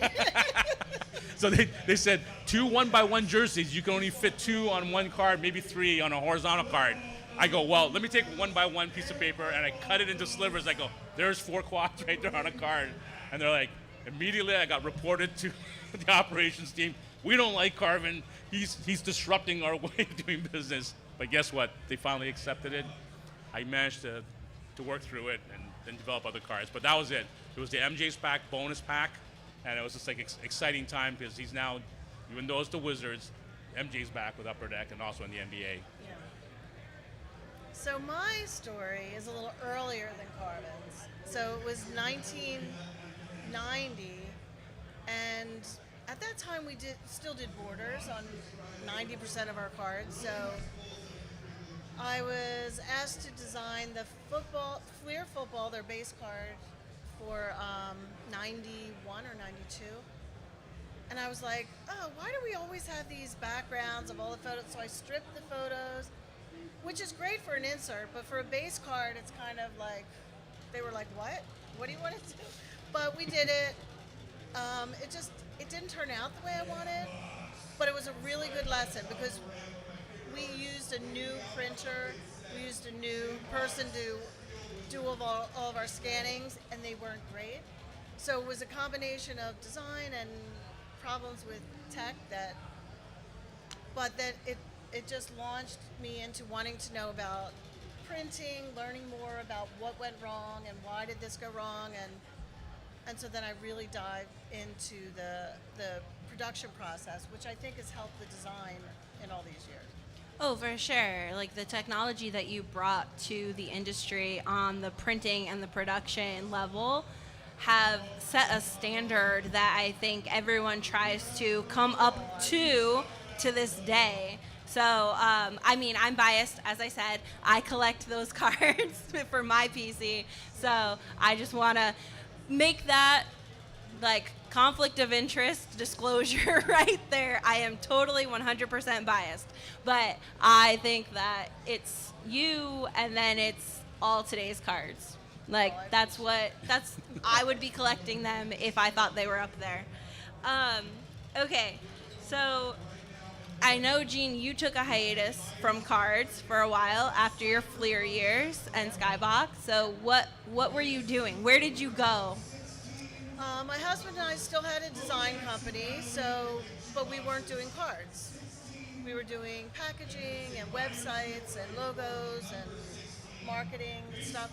So they said 2 1x1 jerseys, you can only fit 2 on one card, maybe 3 on a horizontal card. I go, well, let me take 1x1 piece of paper, and I cut it into slivers. I go, there's 4 quads right there on a card. And they're like, immediately I got reported to the operations team. We don't like Carvin. He's disrupting our way of doing business. But guess what? They finally accepted it. I managed to work through it and then develop other cards. But that was it. It was the MJ's pack, bonus pack. And it was just like exciting time because he's now, even though it's the Wizards, MJ's back with Upper Deck and also in the NBA. Yeah. So my story is a little earlier than Carvin's. So it was 1990, and at that time we still did borders on 90% of our cards. So I was asked to design the Fleer football, their base card, for 91 or 92. And I was like, oh, why do we always have these backgrounds of all the photos? So I stripped the photos, which is great for an insert, but for a base card, it's kind of like, they were like, what? What do you want to do? But we did it. It didn't turn out the way I wanted, but it was a really good lesson because we used a new printer, we used a new person to do all of our scannings, and they weren't great. So it was a combination of design and problems with tech but it just launched me into wanting to know about printing, learning more about what went wrong and why did this go wrong, and so then I really dived into the production process, which I think has helped the design in all these years. Oh, for sure. Like the technology that you brought to the industry on the printing and the production level have set a standard that I think everyone tries to come up to this day. So, I mean, I'm biased. As I said, I collect those cards for my PC. So I just want to make that like conflict of interest disclosure right there. I am totally 100% biased. But I think that it's you and then it's all today's cards. Like I would be collecting them if I thought they were up there. Okay, so I know, Gene, you took a hiatus from cards for a while after your Fleer years and Skybox. So what were you doing? Where did you go? My husband and I still had a design company, but we weren't doing cards. We were doing packaging and websites and logos and marketing and stuff.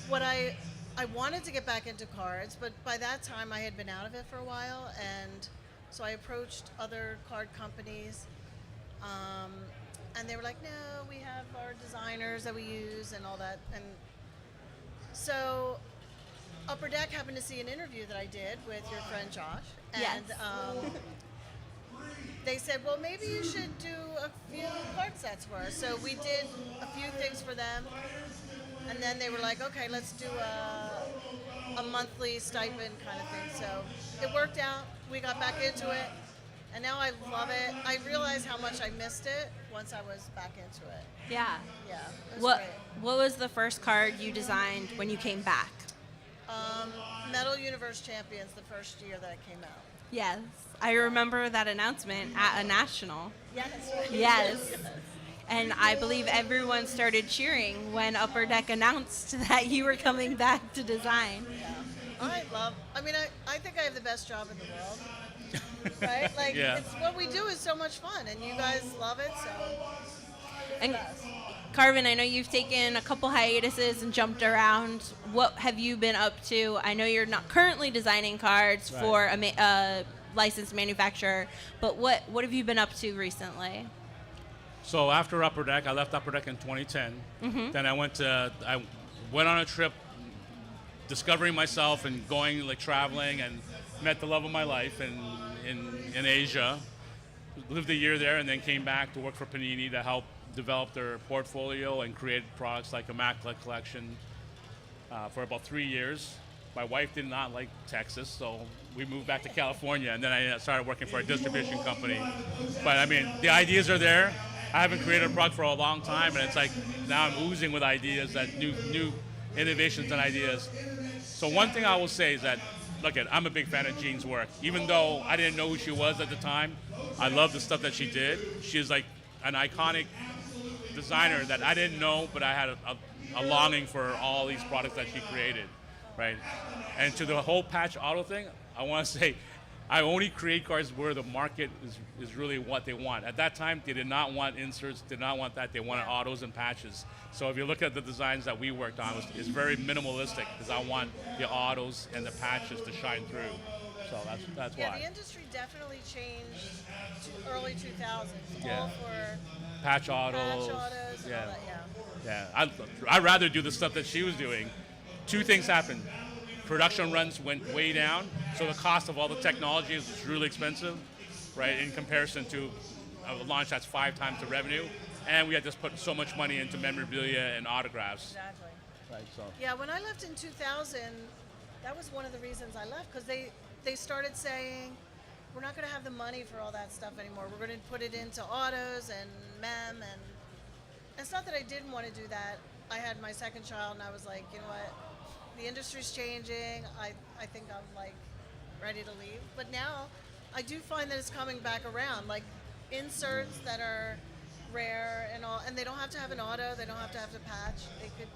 What I wanted to get back into cards, but by that time I had been out of it for a while, and so I approached other card companies, and they were like, no, we have our designers that we use and all that. And so Upper Deck happened to see an interview that I did with your friend Josh, and Yes. They said, well, maybe you should do a few card sets for us. So we did a few things for them, and then they were like, okay, let's do a monthly stipend kind of thing. So it worked out. We got back into it, and now I love it. I realized how much I missed it once I was back into it. Yeah. Yeah, it was great. What was the first card you designed when you came back? Metal Universe Champions, the first year that it came out. Yes. I remember that announcement at a national. Yes. Yes. And I believe everyone started cheering when Upper Deck announced that you were coming back to design. I think I have the best job in the world. Right? Like, Yeah. it's what we do is so much fun, and you guys love it, so. And Carvin, I know you've taken a couple hiatuses and jumped around. What have you been up to? I know you're not currently designing cards Right. for a licensed manufacturer, but what have you been up to recently? So after Upper Deck, I left Upper Deck in 2010. Then I went on a trip, discovering myself and going like traveling, and met the love of my life in Asia. Lived a year there, and then came back to work for Panini to help develop their portfolio and create products like Immaculate Collection for about 3 years. My wife did not like Texas, so we moved back to California, and then I started working for a distribution company. But I mean, the ideas are there. I haven't created a product for a long time, and it's like now I'm oozing with ideas, that new innovations and ideas. So one thing I will say is that, look, I'm a big fan of Jean's work. Even though I didn't know who she was at the time, I love the stuff that she did. She's like an iconic designer that I didn't know, but I had a longing for all these products that she created, right? And to the whole patch auto thing, I want to say, I only create cards where the market is really what they want. At that time, they did not want inserts, did not want that. They wanted autos and patches. So if you look at the designs that we worked on, it's very minimalistic, because I want the autos and the patches to shine through. So that's Yeah, why. the industry definitely changed to early 2000s. Yeah. All for Patch autos. patch autos and Yeah. all that, yeah. Yeah, I'd rather do the stuff that she was doing. Two things happened. Production runs went way down, so the cost of all the technology is really expensive, right, in comparison to a launch that's 5 times the revenue. And we had to put so much money into memorabilia and autographs. Exactly. Right, so. Yeah, when I left in 2000, that was one of the reasons I left, because they started saying, we're not going to have the money for all that stuff anymore. We're going to put it into autos and mem, and it's not that I didn't want to do that. I had my second child, and I was like, you know what, the industry's changing. I think I'm like ready to leave. But now I do find that it's coming back around, like inserts that are rare and all, and they don't have to have an auto, they don't have to have the patch. They could,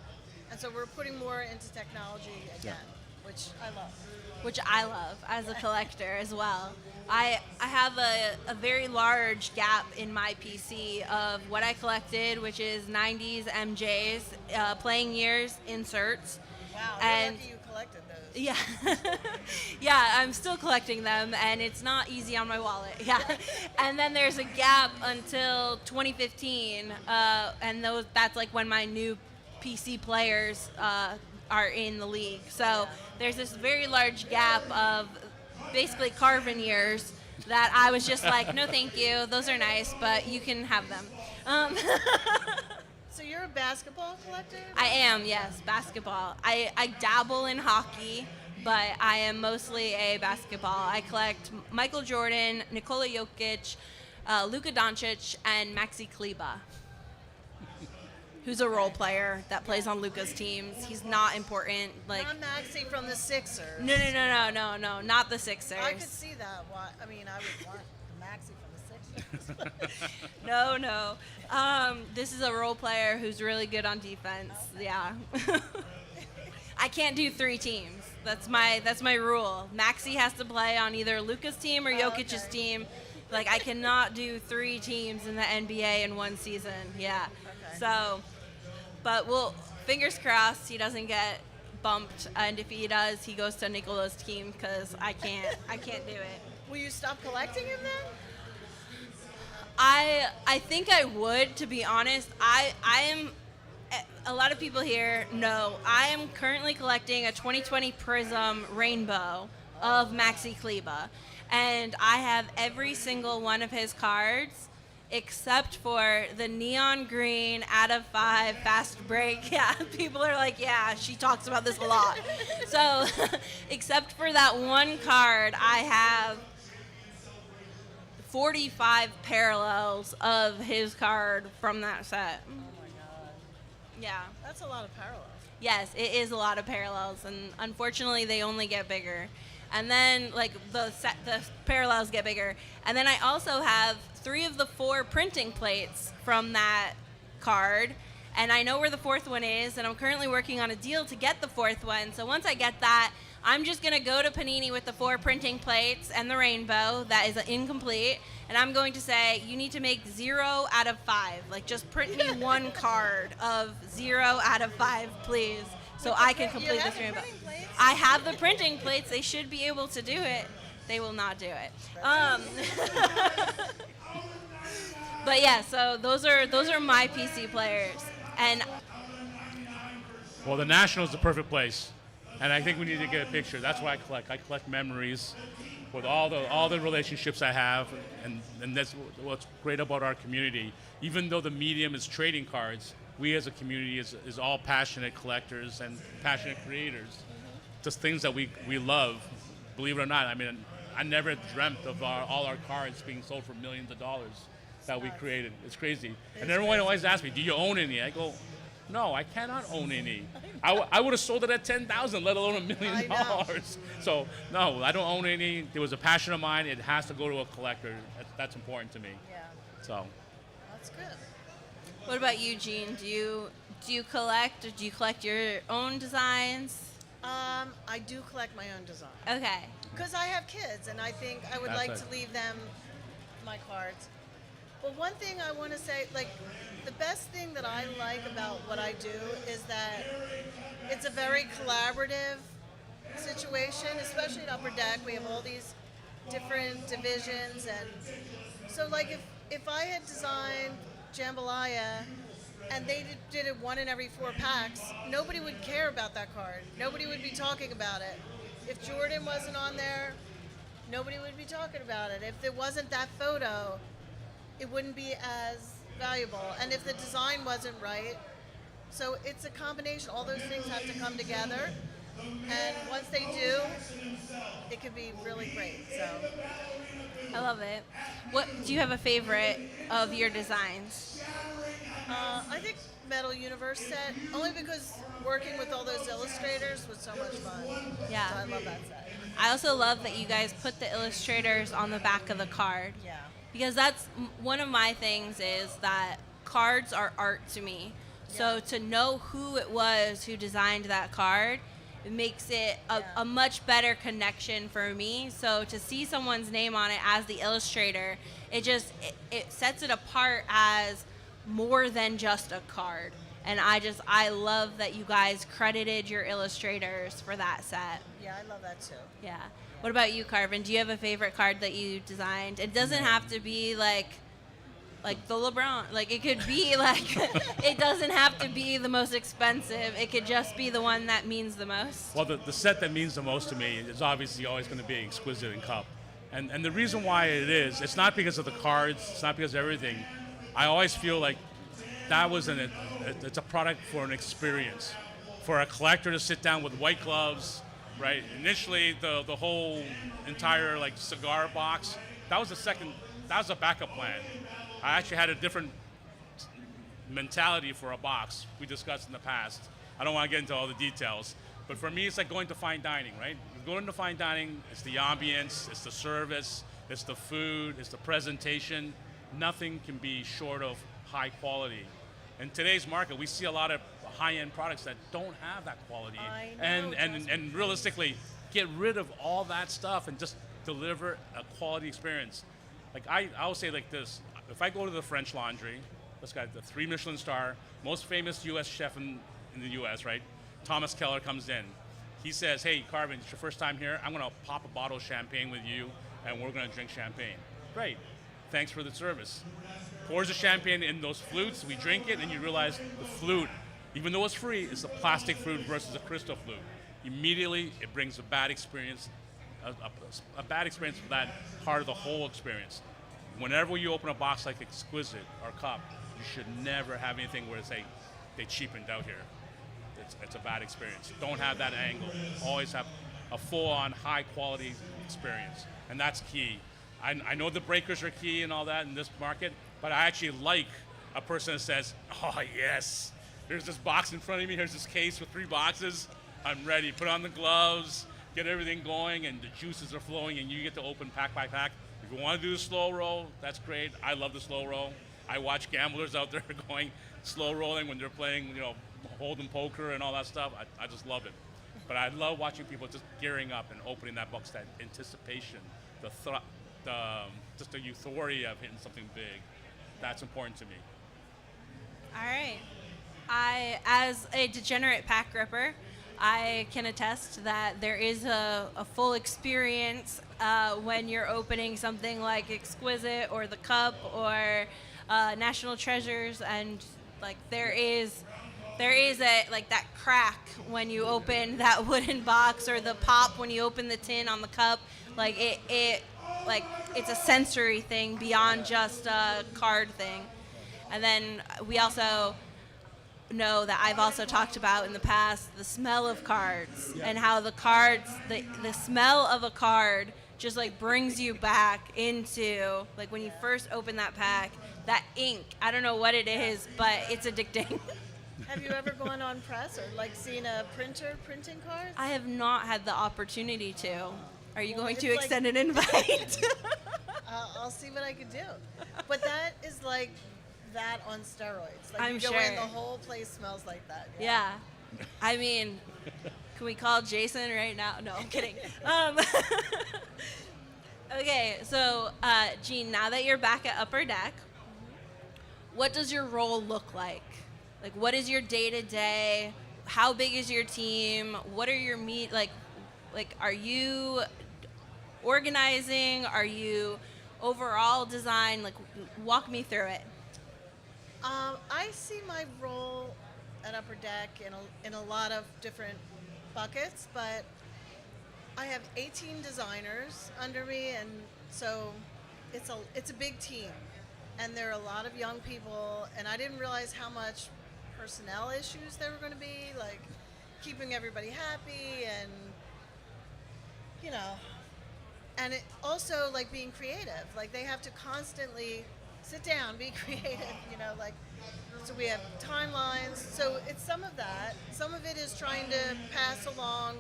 and so we're putting more into technology again, which I love. Which I love as a collector as well. I have a very large gap in my PC of what I collected, which is 90s MJs, playing years, inserts. Wow, And- you're lucky you collected those. Yeah, yeah, I'm still collecting them, and it's not easy on my wallet. Yeah, and then there's a gap until 2015, and that's like when my new PC players are in the league. So there's this very large gap of basically Carvin years that I was just like, no, thank you, those are nice, but you can have them. So you're a basketball collector? I am, yes, basketball. I dabble in hockey, but I am mostly a basketball. I collect Michael Jordan, Nikola Jokic, Luka Doncic, and Maxi Kleber, who's a role player that plays on Luka's teams. He's not important. Like, Not Maxi from the Sixers. no, not the Sixers. I could see that. Why? I mean, I would want the Maxi from the Sixers. No. This is a role player who's really good on defense. Yeah. I can't do 3 teams. That's my rule. Maxi has to play on either Luka's team or Jokic's okay. team. Like, I cannot do 3 teams in the NBA in one season. Yeah. Okay. So, but fingers crossed he doesn't get bumped, and if he does, he goes to Nicola's team, because I can't do it. Will you stop collecting him then? I think I would, to be honest. I am, a lot of people here know, I am currently collecting a 2020 Prism Rainbow of Maxi Kleber. And I have every single one of his cards except for the neon green out of 5 fast break. Yeah, people are like, yeah, she talks about this a lot. So, except for that one card, I have 45 parallels of his card from that set. Oh my God. Yeah. That's a lot of parallels. Yes, it is a lot of parallels, and unfortunately, they only get bigger. And then, like, the parallels get bigger. And then I also have 3 of the 4 printing plates from that card, and I know where the fourth one is, and I'm currently working on a deal to get the fourth one. So once I get that, I'm just going to go to Panini with the 4 printing plates and the rainbow that is incomplete, and I'm going to say, you need to make 0 out of 5. Like, just print me one card of 0 out of 5, please, so I can complete this rainbow. I have the printing plates. They should be able to do it. They will not do it. But yeah, so those are my PC players. And Well, the National is the perfect place, and I think we need to get a picture. That's what I collect. I collect memories with all the relationships I have, and that's what's great about our community. Even though the medium is trading cards, we as a community is all passionate collectors and passionate creators. Just things that we love, believe it or not. I mean, I never dreamt of all our cards being sold for millions of dollars that we created. It's crazy. And everyone always asks me, do you own any? I go, no, I cannot own any. I would have sold it at $10,000, let alone $1 million. So no, I don't own any. There was a passion of mine. It has to go to a collector. That's important to me. Yeah, So that's good. what about you, Jean? Do you collect? Or do you collect your own designs? I do collect my own design Okay. because I have kids, and I think I would That's like it. to leave them my cards. But one thing I want to say, like, the best thing that I like about what I do is that it's a very collaborative situation, especially at Upper Deck. We have all these different divisions, and so like if I had designed Jambalaya and they did it 1 in every 4 packs, nobody would care about that card. Nobody would be talking about it. If Jordan wasn't on there, nobody would be talking about it. If there wasn't that photo, it wouldn't be as valuable. And if the design wasn't right, so it's a combination. All those things have to come together. And once they do, it could be really great. So I love it. What do you have a favorite of your designs? I think Metal Universe set, only because working with all those illustrators was so much fun. Yeah. So I love that set. I also love that you guys put the illustrators on the back of the card. Yeah. Because that's one of my things is that cards are art to me. So to know who it was who designed that card, it makes it a much better connection for me. So to see someone's name on it as the illustrator, it sets it apart as more than just a card. And I love that you guys credited your illustrators for that set. Yeah, I love that too. Yeah. What about you, Carvin? Do you have a favorite card that you designed? It doesn't have to be like the LeBron. Like, it could be like, it doesn't have to be the most expensive. It could just be the one that means the most. Well, the set that means the most to me is obviously always going to be Exquisite and Cup. And the reason why it is, it's not because of the cards, it's not because of everything. I always feel like that was it's a product for an experience. For a collector to sit down with white gloves, right? Initially, the whole entire like cigar box, that was a backup plan. I actually had a different mentality for a box we discussed in the past. I don't want to get into all the details, but for me, it's like going to fine dining, right? You go into fine dining, it's the ambience, it's the service, it's the food, it's the presentation. Nothing can be short of high quality. In today's market, we see a lot of high-end products that don't have that quality. I know, And realistically, get rid of all that stuff and just deliver a quality experience. Like I will say like this, if I go to the French Laundry, this guy, the 3 Michelin star, most famous U.S. chef in the U.S., right? Thomas Keller comes in. He says, hey, Carvin, it's your first time here. I'm going to pop a bottle of champagne with you, and we're going to drink champagne. Great. Thanks for the service. Pours the champagne in those flutes. We drink it, and you realize the flute, even though it's free, is a plastic flute versus a crystal flute. Immediately, it brings a bad experience, a bad experience for that part of the whole experience. Whenever you open a box like Exquisite or Cup, you should never have anything where they cheapened out here. It's a bad experience. Don't have that angle. Always have a full-on, high-quality experience, and that's key. I know the breakers are key and all that in this market, but I actually like a person that says, oh, yes, there's this box in front of me, here's this case with 3 boxes, I'm ready. Put on the gloves, get everything going, and the juices are flowing, and you get to open pack by pack. If you want to do the slow roll, that's great. I love the slow roll. I watch gamblers out there going, slow rolling when they're playing, hold'em poker and all that stuff. I just love it. But I love watching people just gearing up and opening that box, that anticipation, just the euphoria of hitting something big. That's important to me. All right. As a degenerate pack gripper, I can attest that there is a full experience when you're opening something like Exquisite or the Cup or National Treasures, and like there is a like that crack when you open that wooden box, or the pop when you open the tin on the cup. Like it like it's a sensory thing beyond just a card thing. And then we also know that I've also talked about in the past the smell of cards, and how the cards, the smell of a card just like brings you back into like when you first open that pack, that ink. I don't know what it is, but it's addicting. Have you ever gone on press or like seen a printer printing cards? I have not had the opportunity to. Are you going to it's like- extend an invite? I'll see what I can do. But that is like that on steroids. Like I'm you go in, sure. the whole place smells like that. Yeah. I mean, can we call Jason right now? No, I'm kidding. Okay, so Jean, now that you're back at Upper Deck, what does your role look like? Like, what is your day-to-day? How big is your team? What are your like, are you organizing? Are you overall design? Like, walk me through it. I see my role at Upper Deck in a lot of different buckets, but I have 18 designers under me, and so it's a big team, and there are a lot of young people, and I didn't realize how much personnel issues there were going to be, like keeping everybody happy, and and it also like being creative. Like they have to constantly sit down, be creative, like, so we have timelines. So it's some of that. Some of it is trying to pass along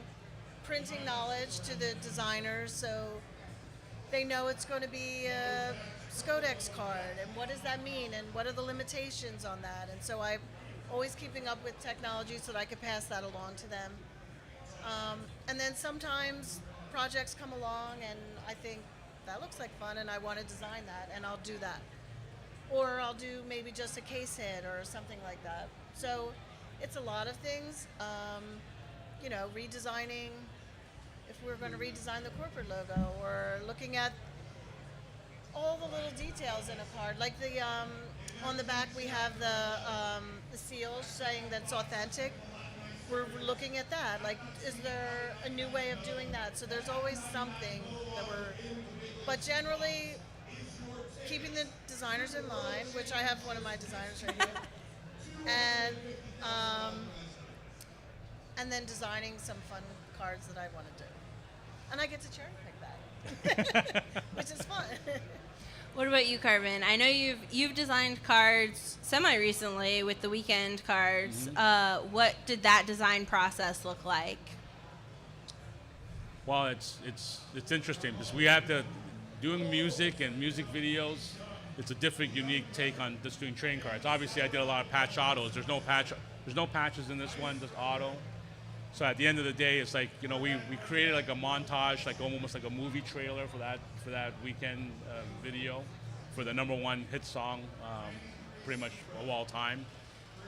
printing knowledge to the designers so they know it's going to be a Scodex card, and what does that mean, and what are the limitations on that. And so I'm always keeping up with technology so that I could pass that along to them. And then sometimes projects come along and I think that looks like fun and I want to design that, and I'll do that. Or I'll do maybe just a case hit or something like that. So it's a lot of things. Redesigning, if we're going to redesign the corporate logo, or looking at all the little details in a card. Like on the back we have the seals saying that it's authentic. We're looking at that. Like, is there a new way of doing that? So there's always something that but generally keeping the designers in mind, which I have one of my designers right here, and then designing some fun cards that I want to do. And I get to cherry pick that, which is fun. What about you, Carmen? I know you've designed cards semi-recently with the weekend cards. Mm-hmm. What did that design process look like? Well, it's interesting because we have to doing music and music videos. It's a different, unique take on just doing trading cards. Obviously, I did a lot of patch autos. There's no patches in this one, just auto. So at the end of the day, it's like we created like a montage, like almost like a movie trailer for that weekend video for the #1 hit song, pretty much of all time.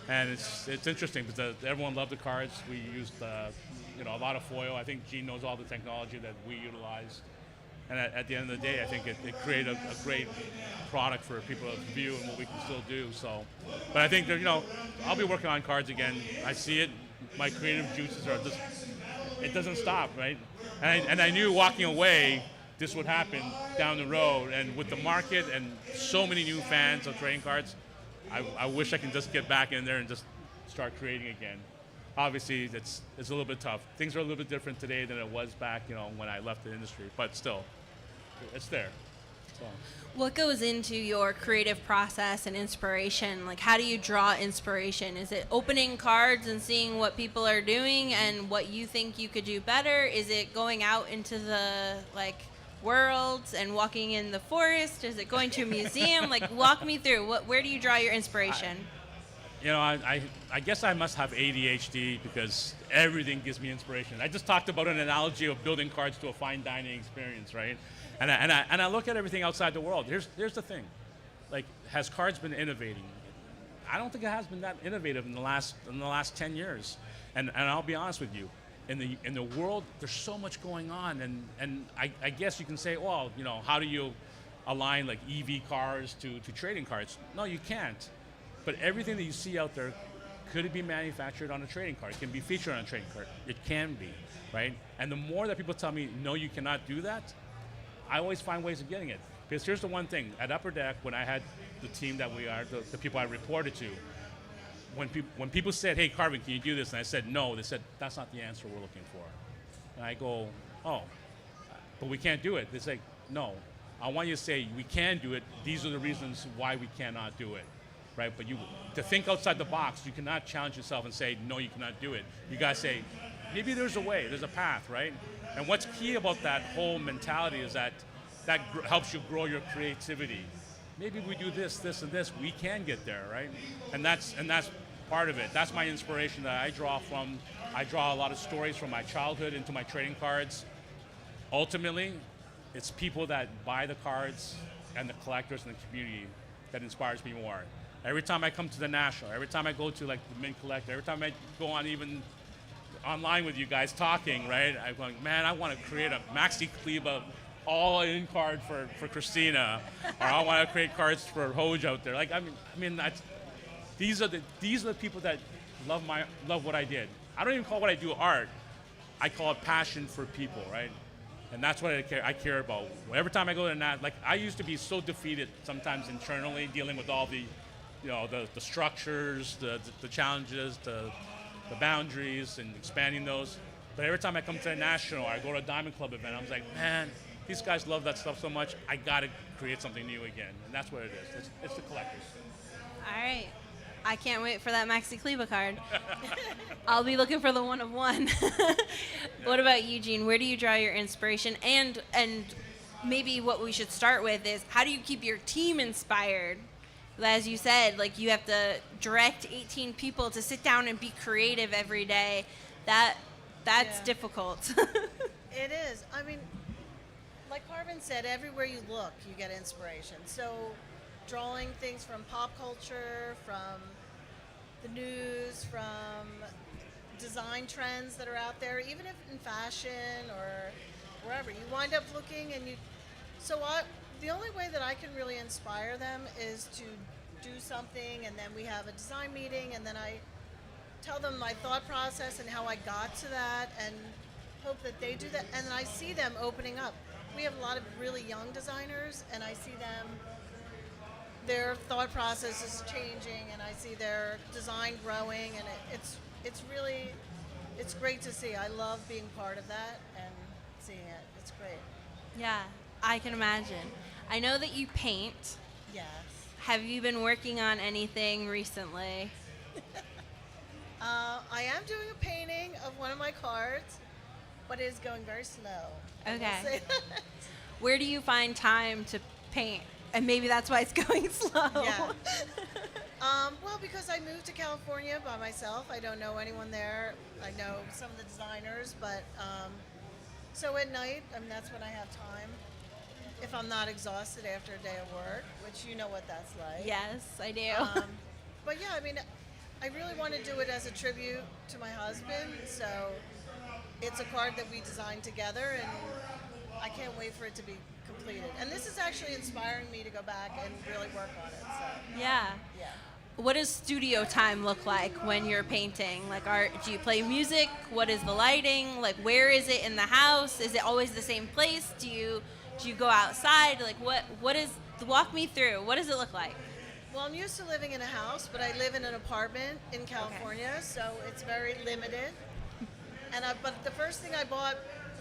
And it's interesting because everyone loved the cards. We used a lot of foil. I think Gene knows all the technology that we utilized. And at the end of the day, I think it created a great product for people to view and what we can still do. So, but I think I'll be working on cards again. I see it. My creative juices are just, it doesn't stop, right? And I knew walking away, this would happen down the road. And with the market and so many new fans of trading cards, I wish I can just get back in there and just start creating again. Obviously, it's a little bit tough. Things are a little bit different today than it was back, when I left the industry. But still, it's there. So. What goes into your creative process and inspiration? Like, how do you draw inspiration? Is it opening cards and seeing what people are doing and what you think you could do better? Is it going out into the worlds and walking in the forest? Is it going to a museum? Like, walk me through. Where do you draw your inspiration? You know, I guess I must have ADHD because everything gives me inspiration. I just talked about an analogy of building cards to a fine dining experience, right? And I look at everything outside the world. Here's the thing, like, has cards been innovating? I don't think it has been that innovative in the last 10 years. And I'll be honest with you, in the world, there's so much going on, and I guess you can say, well, you know, how do you align like EV cars to trading cards? No, you can't. But everything that you see out there, could it be manufactured on a trading card? It can be featured on a trading card. It can be, right? And the more that people tell me, no, you cannot do that, I always find ways of getting it. Because here's the one thing, at Upper Deck, when I had the team that we are, the people I reported to, when people said, hey, Carvin, can you do this? And I said, no, they said, that's not the answer we're looking for. And I go, oh, but we can't do it. They say, no, I want you to say, we can do it. These are the reasons why we cannot do it. Right, but to think outside the box, you cannot challenge yourself and say, no, you cannot do it. You gotta say, maybe there's a way, there's a path, right? And what's key about that whole mentality is that helps you grow your creativity. Maybe we do this, this, and this, we can get there, right? And that's part of it. That's my inspiration that I draw from. I draw a lot of stories from my childhood into my trading cards. Ultimately, it's people that buy the cards and the collectors in the community that inspires me more. Every time I come to the National, every time I go to like the Mint Collector, every time I go on even online with you guys talking, right? I'm going, man, I want to create a Maxi Kleba all-in card for Christina, or I want to create cards for Hoj out there. Like, I mean, these are the people that love what I did. I don't even call what I do art. I call it passion for people, right? And that's what I care about. Every time I go to that, like, I used to be so defeated sometimes internally, dealing with all the structures, the challenges, the boundaries, and expanding those. But every time I come to a National, or I go to a Diamond Club event, I'm like, man, these guys love that stuff so much, I gotta create something new again. And that's what it is. It's the collectors. All right. I can't wait for that Maxi Kleba card. I'll be looking for the one of one. What about you, Gene? Where do you draw your inspiration? And maybe what we should start with is, how do you keep your team inspired? As you said, like, you have to direct 18 people to sit down and be creative every day. That's difficult. It is. I mean, like Carvin said, everywhere you look, you get inspiration. So drawing things from pop culture, from the news, from design trends that are out there, even if in fashion or wherever, you wind up looking and the only way that I can really inspire them is to do something, and then we have a design meeting, and then I tell them my thought process and how I got to that, and hope that they do that, and then I see them opening up. We have a lot of really young designers, and I see their thought process is changing, and I see their design growing, and it's great to see. I love being part of that and seeing it. It's great. Yeah, I can imagine. I know that you paint. Yes. Have you been working on anything recently? I am doing a painting of one of my cards, but it is going very slow. I will Okay. say that. Where do you find time to paint? And maybe that's why it's going slow. Yeah. Well, because I moved to California by myself. I don't know anyone there. I know some of the designers, but so at night, that's when I have time. If I'm not exhausted after a day of work, which you know what that's like. Yes, I do. But yeah, I really want to do it as a tribute to my husband. So it's a card that we designed together, and I can't wait for it to be completed. And this is actually inspiring me to go back and really work on it. So Yeah. yeah. What does studio time look like when you're painting? Like, do you play music? What is the lighting? Like, where is it in the house? Is it always the same place? Do you go outside? Like, walk me through. What does it look like? Well, I'm used to living in a house, but I live in an apartment in California, so it's very limited. But the first thing I bought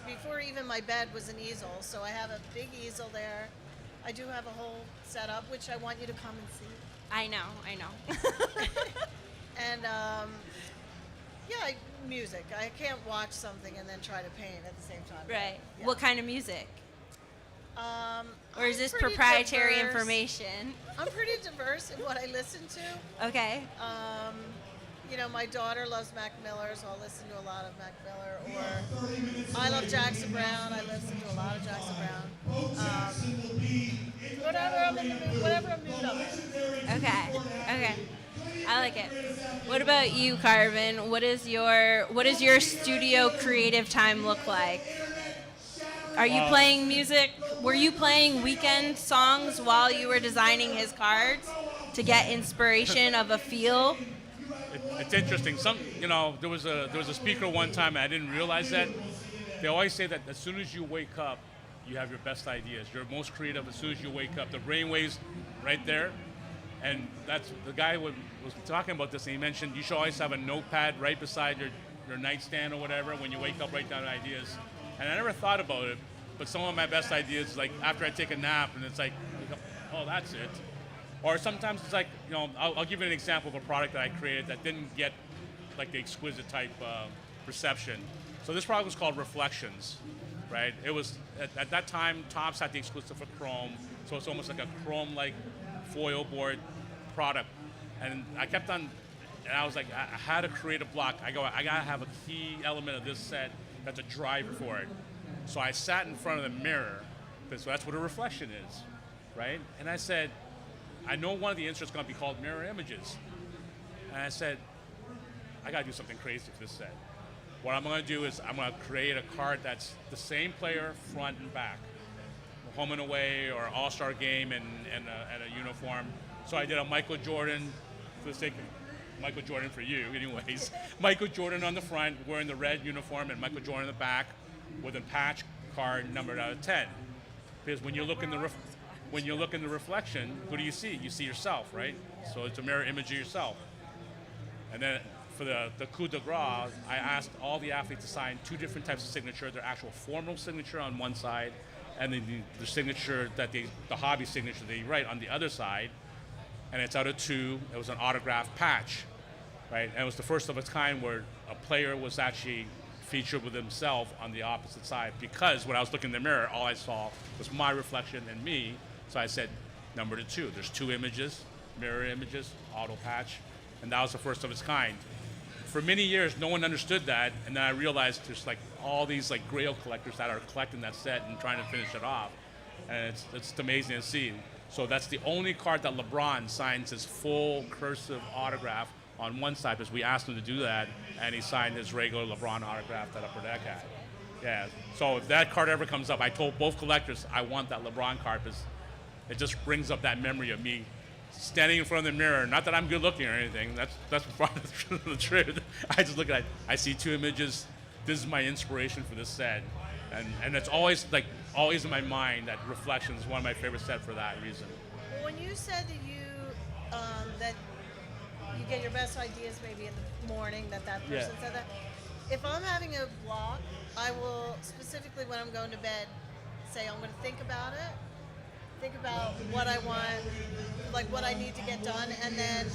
before even my bed was an easel, so I have a big easel there. I do have a whole setup, which I want you to come and see. I know. And music. I can't watch something and then try to paint at the same time. Right. Yeah. What kind of music? Or is I'm this pretty proprietary diverse. information? I'm pretty diverse in what I listen to. Okay. You know, my daughter loves Mac Miller, so I'll listen to a lot of Mac Miller. Or I love Jackson Brown. I listen to a lot of Jackson Brown. Whatever I'm mood I'm in. Okay. I like it. What about you, Carvin? What is your studio creative time look like? Are you playing music? Were you playing weekend songs while you were designing his cards to get inspiration of a feel? It's interesting. There was a speaker one time, and I didn't realize that. They always say that as soon as you wake up, you have your best ideas. You're most creative as soon as you wake up. The brainwaves right there. And that's the guy was talking about this, and he mentioned you should always have a notepad right beside your nightstand or whatever. When you wake up, write down ideas. And I never thought about it, but some of my best ideas, like after I take a nap, and it's like, oh, that's it. Or sometimes it's like, I'll give you an example of a product that I created that didn't get like the exquisite type reception. So this product was called Reflections, right? It was, at that time, Topps had the exclusive for Chrome, so it's almost like a Chrome-like foil board product. And I kept on, and I was like, I had to create a block. I gotta have a key element of this set that's a driver for it. So I sat in front of the mirror, so that's what a reflection is, right? And I said, I know one of the inserts is gonna be called mirror images. And I said, I gotta do something crazy for this set. What I'm gonna do is I'm gonna create a card that's the same player front and back. Home and away or all-star game and a uniform. So I did a Michael Jordan, for the sake of Michael Jordan for you anyways. Michael Jordan on the front wearing the red uniform and Michael Jordan in the back with a patch card numbered out of 10. Because when you look in the reflection, what do you see? You see yourself, right? So it's a mirror image of yourself. And then for the coup de grace, I asked all the athletes to sign two different types of signature, their actual formal signature on one side, and then the signature the hobby signature they write on the other side. And it's out of two. It was an autograph patch, right? And it was the first of its kind where a player was actually featured with himself on the opposite side, because when I was looking in the mirror, all I saw was my reflection and me. So I said, number 2. There's two images, mirror images, auto patch, and that was the first of its kind. For many years, no one understood that, and then I realized there's like all these like Grail collectors that are collecting that set and trying to finish it off, and it's amazing to see. So that's the only card that LeBron signs his full cursive autograph on one side, because we asked him to do that, and he signed his regular LeBron autograph that Upper Deck had. Yeah. So if that card ever comes up, I told both collectors I want that LeBron card, because it just brings up that memory of me standing in front of the mirror. Not that I'm good looking or anything. That's part of the truth. I just look at it. I see two images. This is my inspiration for this set, and it's always in my mind that Reflections is one of my favorite sets for that reason. Well, when you said that you get your best ideas maybe in the morning, that person said that. If I'm having a block, I will specifically when I'm going to bed say I'm going to think about it. Think about what I want, like what I need to get done, and then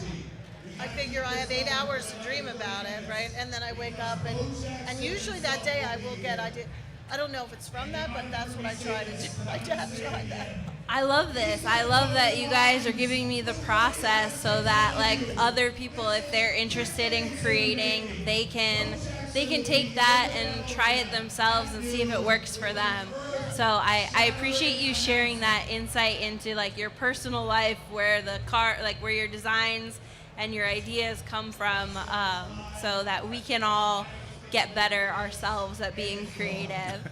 I figure I have 8 hours to dream about it, right? And then I wake up, and usually that day I will get idea. I don't know if it's from that, but that's what I try to do. I have tried that. I love this. I love that you guys are giving me the process so that like other people, if they're interested in creating, they can take that and try it themselves and see if it works for them. So I appreciate you sharing that insight into like your personal life, where where your designs and your ideas come from, so that we can all get better ourselves at being creative.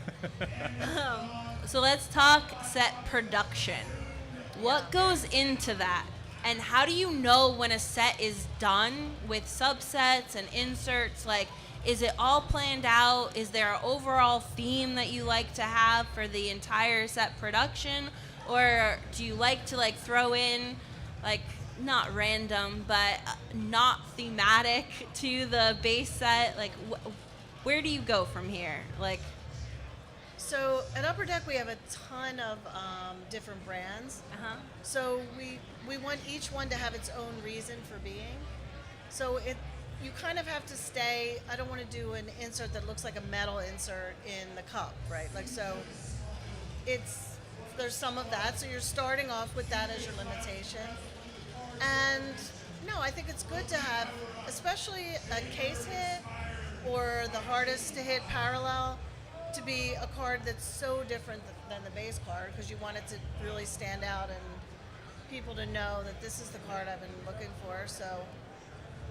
So let's talk set production. What goes into that? And how do you know when a set is done with subsets and inserts? Like, is it all planned out? Is there an overall theme that you like to have for the entire set production? Or do you like to like throw in like not random, but not thematic to the base set? Like, where do you go from here? Like, So at Upper Deck we have a ton of different brands. So we want each one to have its own reason for being. So you kind of have to stay. I don't want to do an insert that looks like a metal insert in the cup, right? Like, so it's there's some of that. So you're starting off with that as your limitation. And no, I think it's good to have, especially a case hit or the hardest to hit parallel, to be a card that's so different than the base card, because you want it to really stand out and people to know that this is the card I've been looking for. So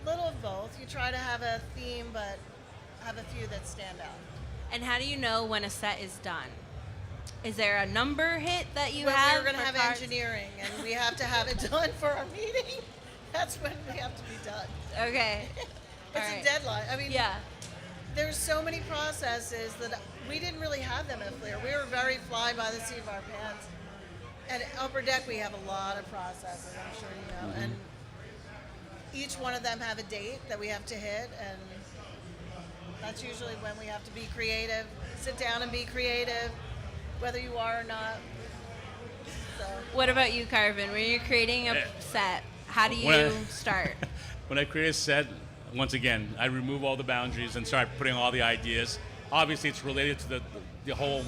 little of both. You try to have a theme, but have a few that stand out. And how do you know when a set is done? Is there a number hit that you When have? we're going to for have cards? engineering, and we have to have it done for our meeting. That's when we have to be done. Okay. It's All right. a deadline. I mean, Yeah. there's so many processes that we didn't really have them at Fleer. We were very fly by the seat of our pants. At Upper Deck, we have a lot of processes, I'm sure you know. And each one of them have a date that we have to hit, and that's usually when we have to be creative, sit down and be creative, whether you are or not. So. What about you, Carvin? When you're creating a set, how do you start? When I create a set, once again, I remove all the boundaries and start putting all the ideas. Obviously, it's related to the whole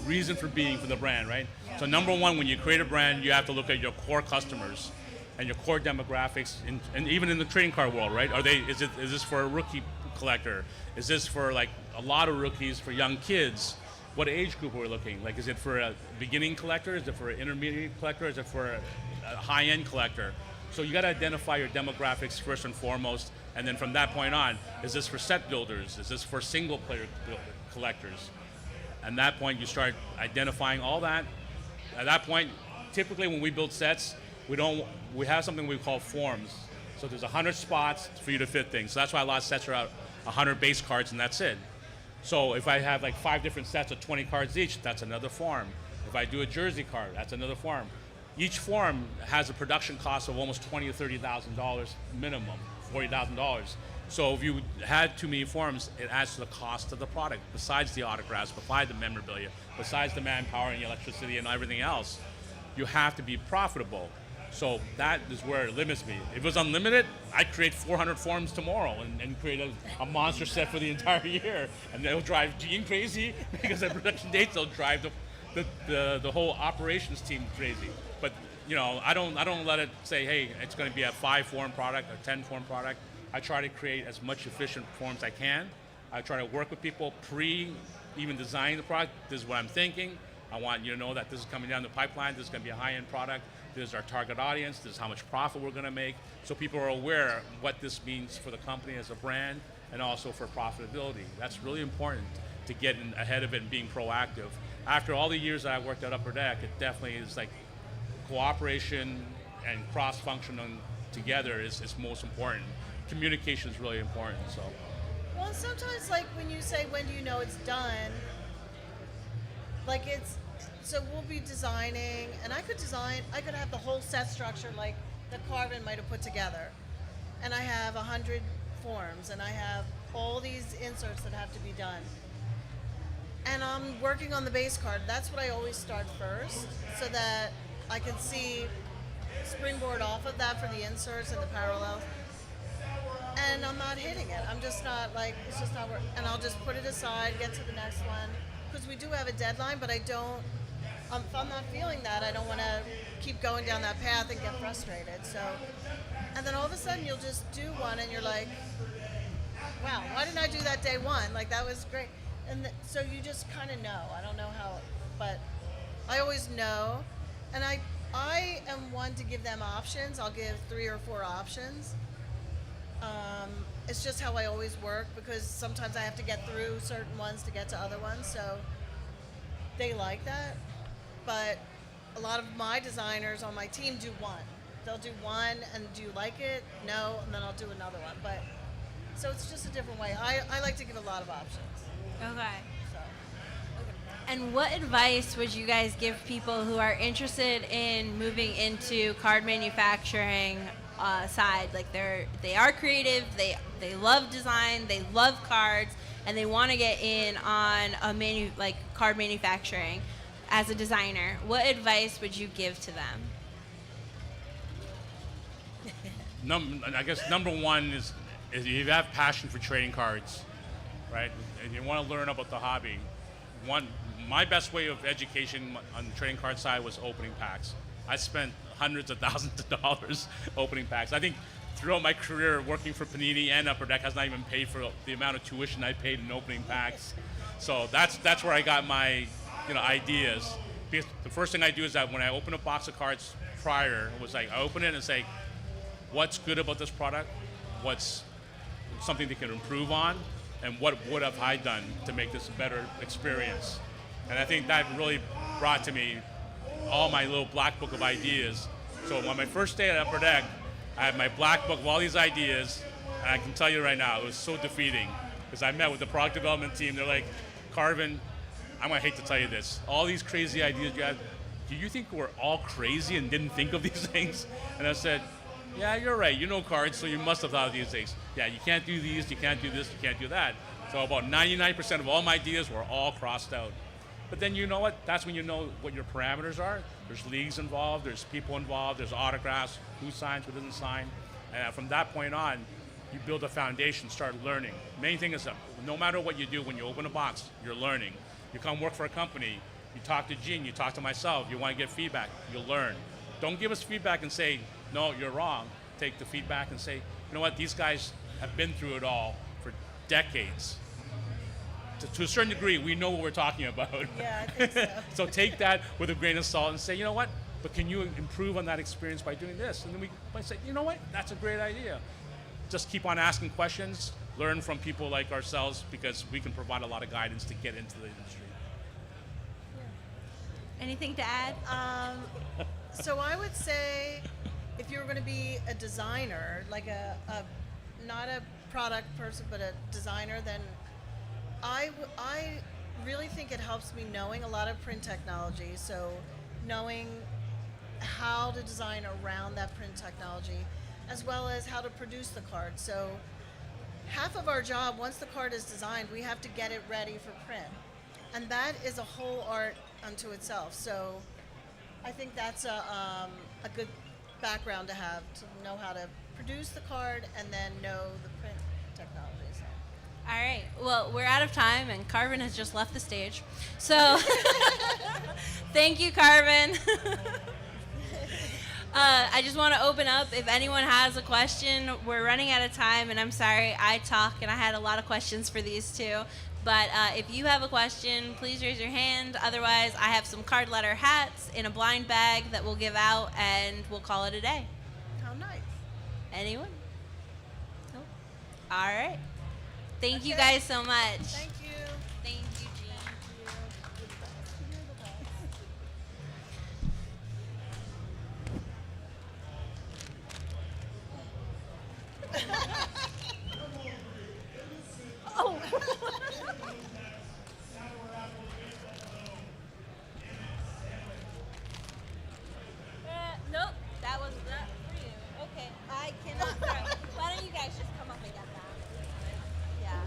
reason for being for the brand, right? So number one, when you create a brand, you have to look at your core customers and your core demographics, and even in the trading card world, right? Is this for a rookie collector? Is this for like a lot of rookies, for young kids? What age group are we looking? Like, is it for a beginning collector? Is it for an intermediate collector? Is it for a high-end collector? So you got to identify your demographics first and foremost, and then from that point on, is this for set builders? Is this for single-player collectors? At that point, you start identifying all that. At that point, typically when we build sets, we have something we call forms. So there's 100 spots for you to fit things. So that's why a lot of sets are out 100 base cards, and that's it. So if I have like 5 different sets of 20 cards each, that's another form. If I do a jersey card, that's another form. Each form has a production cost of almost $20,000 to $30,000 minimum, $40,000. So if you had too many forms, it adds to the cost of the product. Besides the autographs, besides the memorabilia, besides the manpower and the electricity and everything else, you have to be profitable. So that is where it limits me. If it was unlimited, I'd create 400 forms tomorrow and create a monster set for the entire year. And they'll drive Gene crazy because at production dates, they'll drive the whole operations team crazy. But you know, I don't let it say, hey, it's going to be a 5-form product or 10-form product. I try to create as much efficient forms I can. I try to work with people even designing the product. This is what I'm thinking. I want you to know that this is coming down the pipeline. This is going to be a high-end product. This is our target audience. This is how much profit we're going to make. So people are aware what this means for the company as a brand and also for profitability. That's really important to get ahead of it and being proactive. After all the years that I worked at Upper Deck, it definitely is like cooperation and cross-functioning together is most important. Communication is really important. So. Well, sometimes, like when you say, when do you know it's done? Like so we'll be designing, and I could have the whole set structure like that Carvin might have put together. And I have 100 forms, and I have all these inserts that have to be done. And I'm working on the base card. That's what I always start first, so that I can see springboard off of that for the inserts and the parallels. And I'm not hitting it. I'm just not it's just not working. And I'll just put it aside, get to the next one. Because we do have a deadline, but if I'm not feeling that, I don't want to keep going down that path and get frustrated. So, and then all of a sudden you'll just do one and you're like, wow, why didn't I do that day one? Like, that was great. And so you just kind of know. I don't know how, but I always know. And I am one to give them options. I'll give 3 or 4 options. It's just how I always work, because sometimes I have to get through certain ones to get to other ones, so they like that. But a lot of my designers on my team do one. They'll do one, and do you like it? No, and then I'll do another one. But so it's just a different way. I like to give a lot of options. Okay. So. And what advice would you guys give people who are interested in moving into card manufacturing side? Like they are creative, they love design, they love cards, and they want to get in on card manufacturing as a designer. What advice would you give to them? I guess number one is if you have passion for trading cards, right, and you want to learn about the hobby, my best way of education on the trading card side was opening packs. I spent hundreds of thousands of dollars opening packs. I think throughout my career working for Panini and Upper Deck has not even paid for the amount of tuition I paid in opening packs. So that's where I got my ideas. Because the first thing I do is that when I open a box of cards prior, it was like I open it and say, what's good about this product? What's something they can improve on? And what would have I done to make this a better experience? And I think that really brought to me all my little black book of ideas. So on my first day at Upper Deck, I had my black book of all these ideas, and I can tell you right now, it was so defeating because I met with the product development team. They're like, Carvin, I'm gonna hate to tell you this. All these crazy ideas you had, do you think we're all crazy and didn't think of these things? And I said, yeah, you're right. You know cards, so you must have thought of these things. Yeah, you can't do these, you can't do this, you can't do that. So about 99% of all my ideas were all crossed out. But then you know what? That's when you know what your parameters are. There's leagues involved, there's people involved, there's autographs, who signs, who doesn't sign. And from that point on, you build a foundation, start learning. Main thing is that no matter what you do, when you open a box, you're learning. You come work for a company, you talk to Gene, you talk to myself, you want to get feedback, you'll learn. Don't give us feedback and say, no, you're wrong. Take the feedback and say, you know what, these guys have been through it all for decades. To a certain degree, we know what we're talking about. Yeah, I think so. So take that with a grain of salt and say, you know what, but can you improve on that experience by doing this? And then we might say, you know what, that's a great idea. Just keep on asking questions, learn from people like ourselves because we can provide a lot of guidance to get into the industry. Anything to add? So I would say if you were going to be a designer, like not a product person, but a designer, then I really think it helps me knowing a lot of print technology. So knowing how to design around that print technology, as well as how to produce the card. So half of our job, once the card is designed, we have to get it ready for print. And that is a whole art unto itself. So I think that's a good background to have, to know how to produce the card and then know the print technology. So. All right. Well, we're out of time, and Carvin has just left the stage. So thank you, Carvin. I just want to open up. If anyone has a question, we're running out of time, and I'm sorry I talk, and I had a lot of questions for these two. But if you have a question, please raise your hand. Otherwise, I have some card letter hats in a blind bag that we'll give out, and we'll call it a day. How nice. Anyone? Nope. All right. Thank you guys so much. Thank you. Thank you, Jean. Oh. Nope, that was not for you. Okay, I cannot throw. Why don't you guys just come up and get that? Yeah.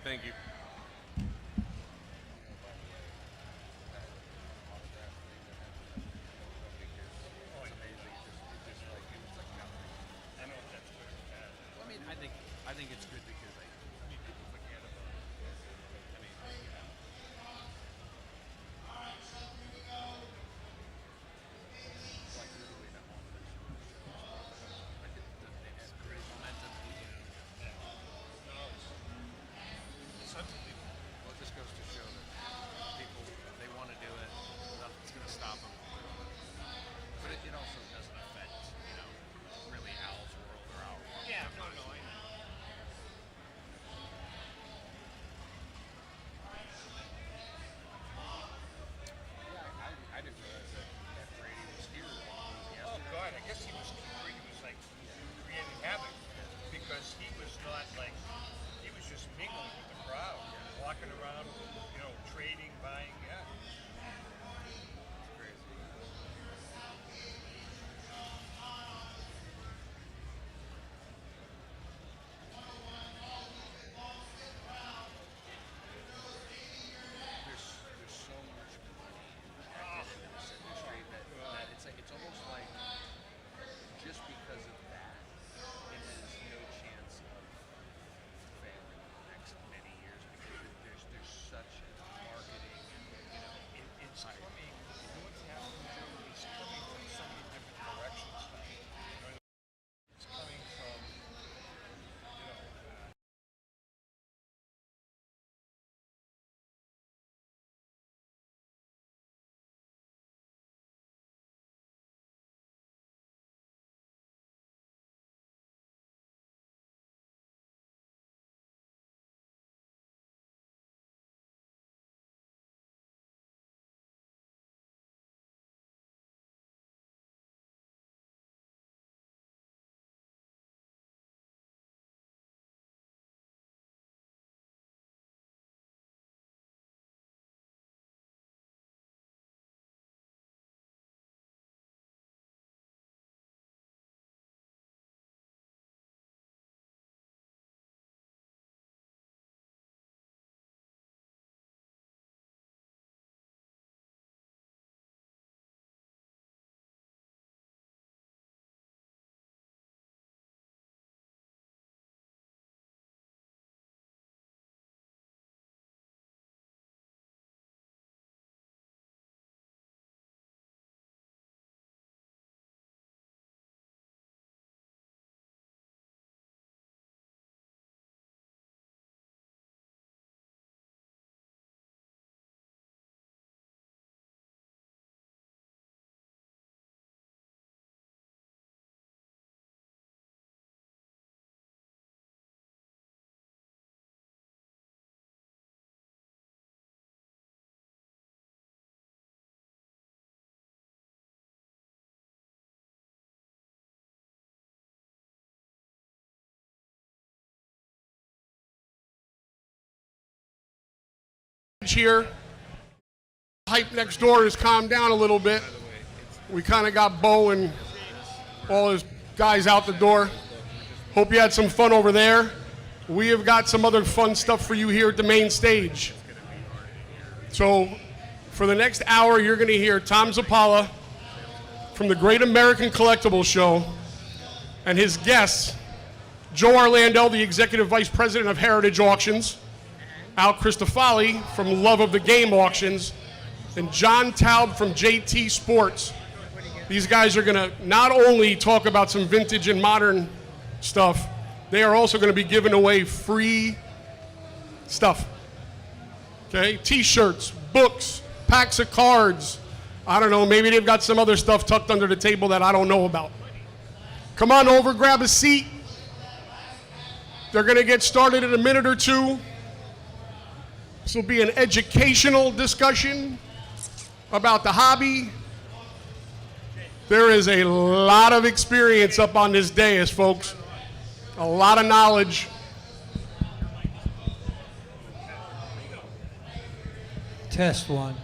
Thank you. I think it's good because people forget about it. I mean, like literally that one I think that they have great momentum. Well, it just goes to show that people, they want to do it, nothing's going to stop them. But it also doesn't affect, really Al's world or our world. Yeah, no, I know. I didn't realize that Brady was here yesterday. Oh God, I guess he was like creating havoc because he was not like he was just mingling with the crowd, walking around, trading, buying, yeah. It's crazy. There's so much money invested in this industry that it's almost like just because of that, it has no chance of failing in the next many years because there's such marketing and It's coming. What's happening now? It's coming from so many different directions. It's coming from here. Hype next door has calmed down a little bit. We kind of got Bo and all his guys out the door. Hope you had some fun over there. We have got some other fun stuff for you here at the main stage. So for the next hour, you're going to hear Tom Zappala from the Great American Collectibles Show and his guests, Joe Orlando, the Executive Vice President of Heritage Auctions, Al Cristofali from Love of the Game Auctions, and John Taub from JT Sports. These guys are going to not only talk about some vintage and modern stuff, they are also going to be giving away free stuff. Okay? T-shirts, books, packs of cards. I don't know, maybe they've got some other stuff tucked under the table that I don't know about. Come on over, grab a seat. They're going to get started in a minute or two. This will be an educational discussion about the hobby. There is a lot of experience up on this dais, folks. A lot of knowledge. Test one.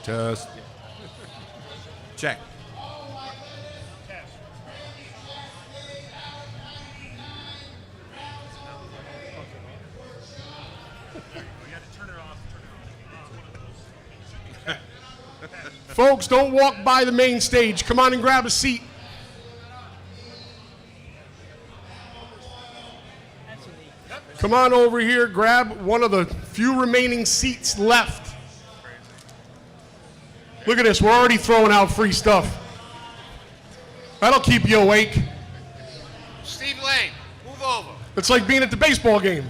Test. Check. Folks, don't walk by the main stage. Come on and grab a seat. Come on over here, grab one of the few remaining seats left. Look at this, we're already throwing out free stuff. That'll keep you awake. Steve Lane, move over. It's like being at the baseball game.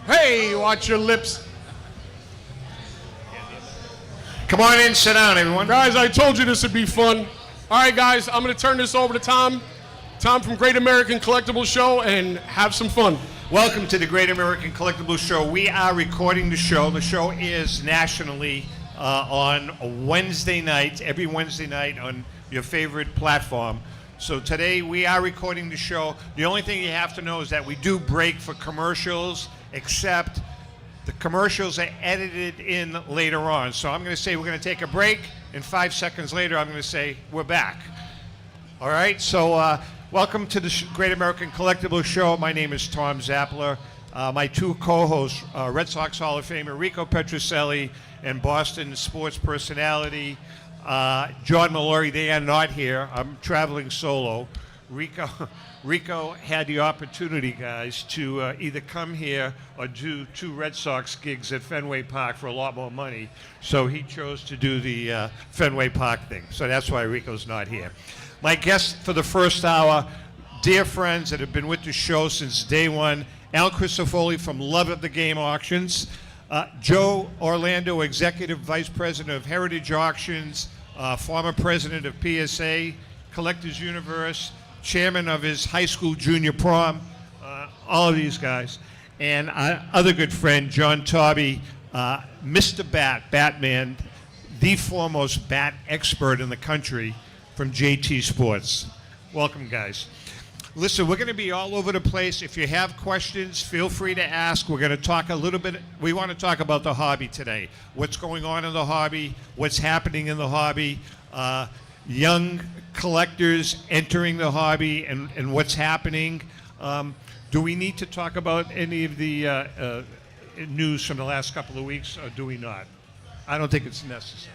Hey, watch your lips. Come on in, sit down, everyone. Guys, I told you this would be fun. All right, guys, I'm going to turn this over to Tom. Tom from Great American Collectibles Show, and have some fun. Welcome to the Great American Collectibles Show. We are recording the show. The show is nationally on Wednesday night, every Wednesday night on your favorite platform. So today we are recording the show. The only thing you have to know is that we do break for commercials, except the commercials are edited in later on. So I'm going to say we're going to take a break, and 5 seconds later I'm going to say we're back. All right, so welcome to the Great American Collectibles Show. My name is Tom Zappler. My two co-hosts, Red Sox Hall of Famer Rico Petrocelli and Boston sports personality John Mallory. They are not here. I'm traveling solo. Rico had the opportunity, guys, to either come here or do 2 Red Sox gigs at Fenway Park for a lot more money. So he chose to do the Fenway Park thing. So that's why Rico's not here. My guests for the first hour, dear friends that have been with the show since day one, Al Christofoli from Love of the Game Auctions, Joe Orlando, Executive Vice President of Heritage Auctions, former President of PSA, Collectors Universe, Chairman of his high school junior prom, all of these guys. And other good friend, John Tobby, Mr. Batman, the foremost bat expert in the country from JT Sports. Welcome, guys. Listen, we're going to be all over the place. If you have questions, feel free to ask. We're going to talk a little bit. We want to talk about the hobby today. What's going on in the hobby, what's happening in the hobby, young collectors entering the hobby, and what's happening. Do we need to talk about any of the news from the last couple of weeks, or do we not? I don't think it's necessary.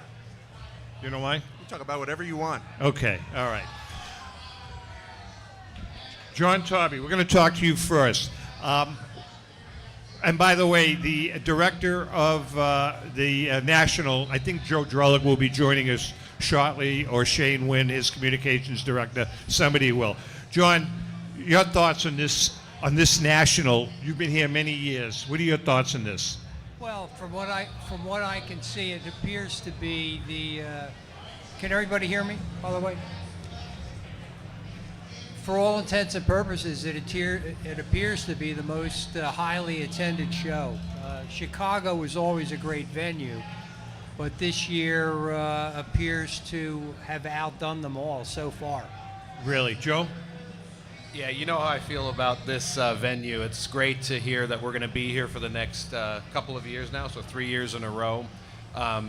You know why? You talk about whatever you want. Okay, all right. John Tobby, we're going to talk to you first. And by the way, the director of the National, I think Joe Drellick will be joining us shortly, or Shane Wynn, his communications director. Somebody will. John, your thoughts on this National? You've been here many years. What are your thoughts on this? Well, from what I can see, it appears to be the. Can everybody hear me? By the way. For all intents and purposes, it appears to be the most highly attended show. Chicago was always a great venue, but this year appears to have outdone them all so far. Really, Joe? Yeah, you know how I feel about this venue. It's great to hear that we're going to be here for the next couple of years now, so 3 years in a row. I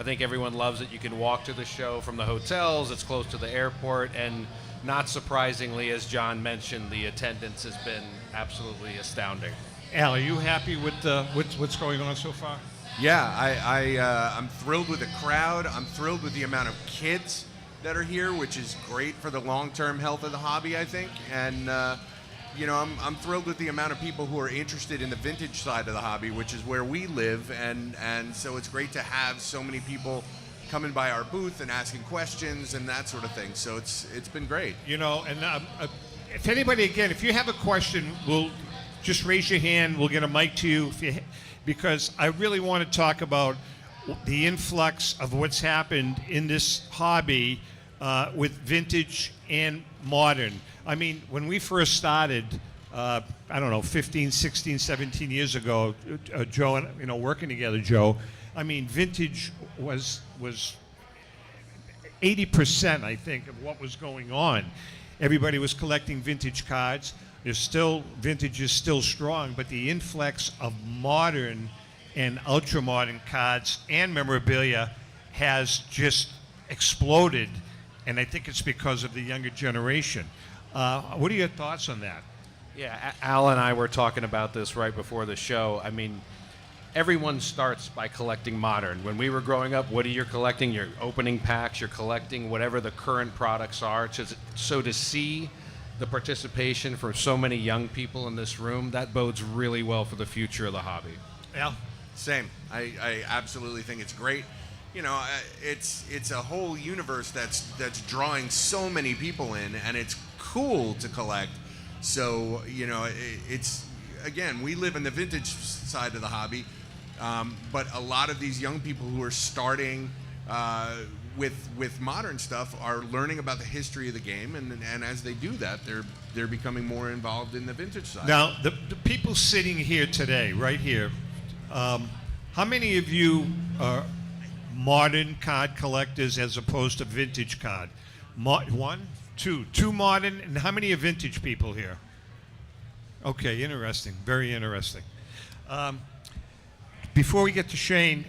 think everyone loves it. You can walk to the show from the hotels. It's close to the airport, and not surprisingly, as John mentioned, the attendance has been absolutely astounding. Al, are you happy with what's going on so far? Yeah, I'm thrilled with the crowd. I'm thrilled with the amount of kids that are here, which is great for the long-term health of the hobby, I think. And I'm thrilled with the amount of people who are interested in the vintage side of the hobby, which is where we live. And so it's great to have so many people coming by our booth and asking questions and that sort of thing. So it's been great. You know, and if anybody, again, if you have a question, we'll just raise your hand. We'll get a mic to you, because I really want to talk about the influx of what's happened in this hobby with vintage and modern. I mean, when we first started, I don't know, 15, 16, 17 years ago, Joe and, working together, Joe, I mean, vintage was 80%, I think, of what was going on. Everybody was collecting vintage cards. Vintage is still strong, but the influx of modern and ultra-modern cards and memorabilia has just exploded, and I think it's because of the younger generation. What are your thoughts on that? Yeah, Al and I were talking about this right before the show. I mean, everyone starts by collecting modern. When we were growing up, what are you collecting? You're opening packs, you're collecting whatever the current products are. So to see the participation from so many young people in this room, that bodes really well for the future of the hobby. Al? Same. I absolutely think it's great. You know, it's a whole universe that's drawing so many people in, and it's cool to collect. So, you know, it's, again, we live in the vintage side of the hobby, but a lot of these young people who are starting with modern stuff are learning about the history of the game, and as they do that, they're becoming more involved in the vintage side. Now, the people sitting here today, right here, how many of you are modern card collectors as opposed to vintage card? One, two modern, and how many are vintage people here? Okay, interesting, very interesting. Before we get to Shane,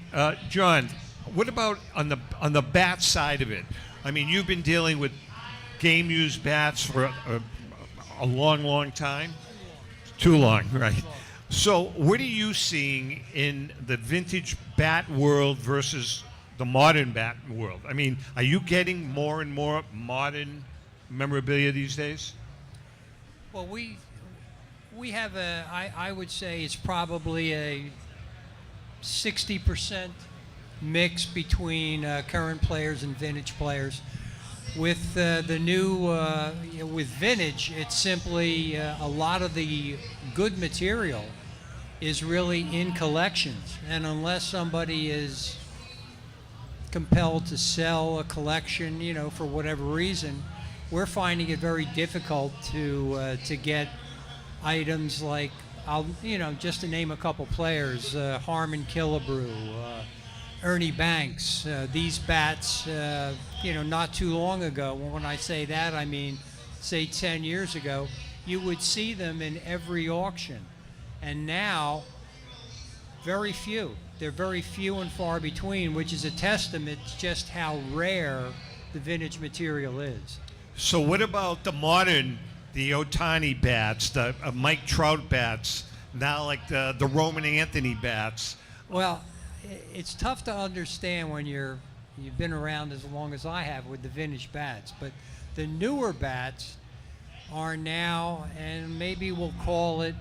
John, what about on the bat side of it? I mean, you've been dealing with game used bats for a long time. Too long, right? So, what are you seeing in the vintage bat world versus the modern bat world? I mean, are you getting more and more modern memorabilia these days? Well, we have I would say it's probably a 60% mix between current players and vintage players. With the new, with vintage, it's simply a lot of the good material is really in collections, and unless somebody is compelled to sell a collection, you know, for whatever reason, we're finding it very difficult to get items like, just to name a couple players, Harmon Killebrew, Ernie Banks, these bats, not too long ago. When I say that, I mean, say 10 years ago, you would see them in every auction. And now, very few. They're very few and far between, which is a testament to just how rare the vintage material is. So what about the modern, the Ohtani bats, the Mike Trout bats, now like the Roman Anthony bats? Well, it's tough to understand when you've been around as long as I have with the vintage bats, but the newer bats are now, and maybe we'll call it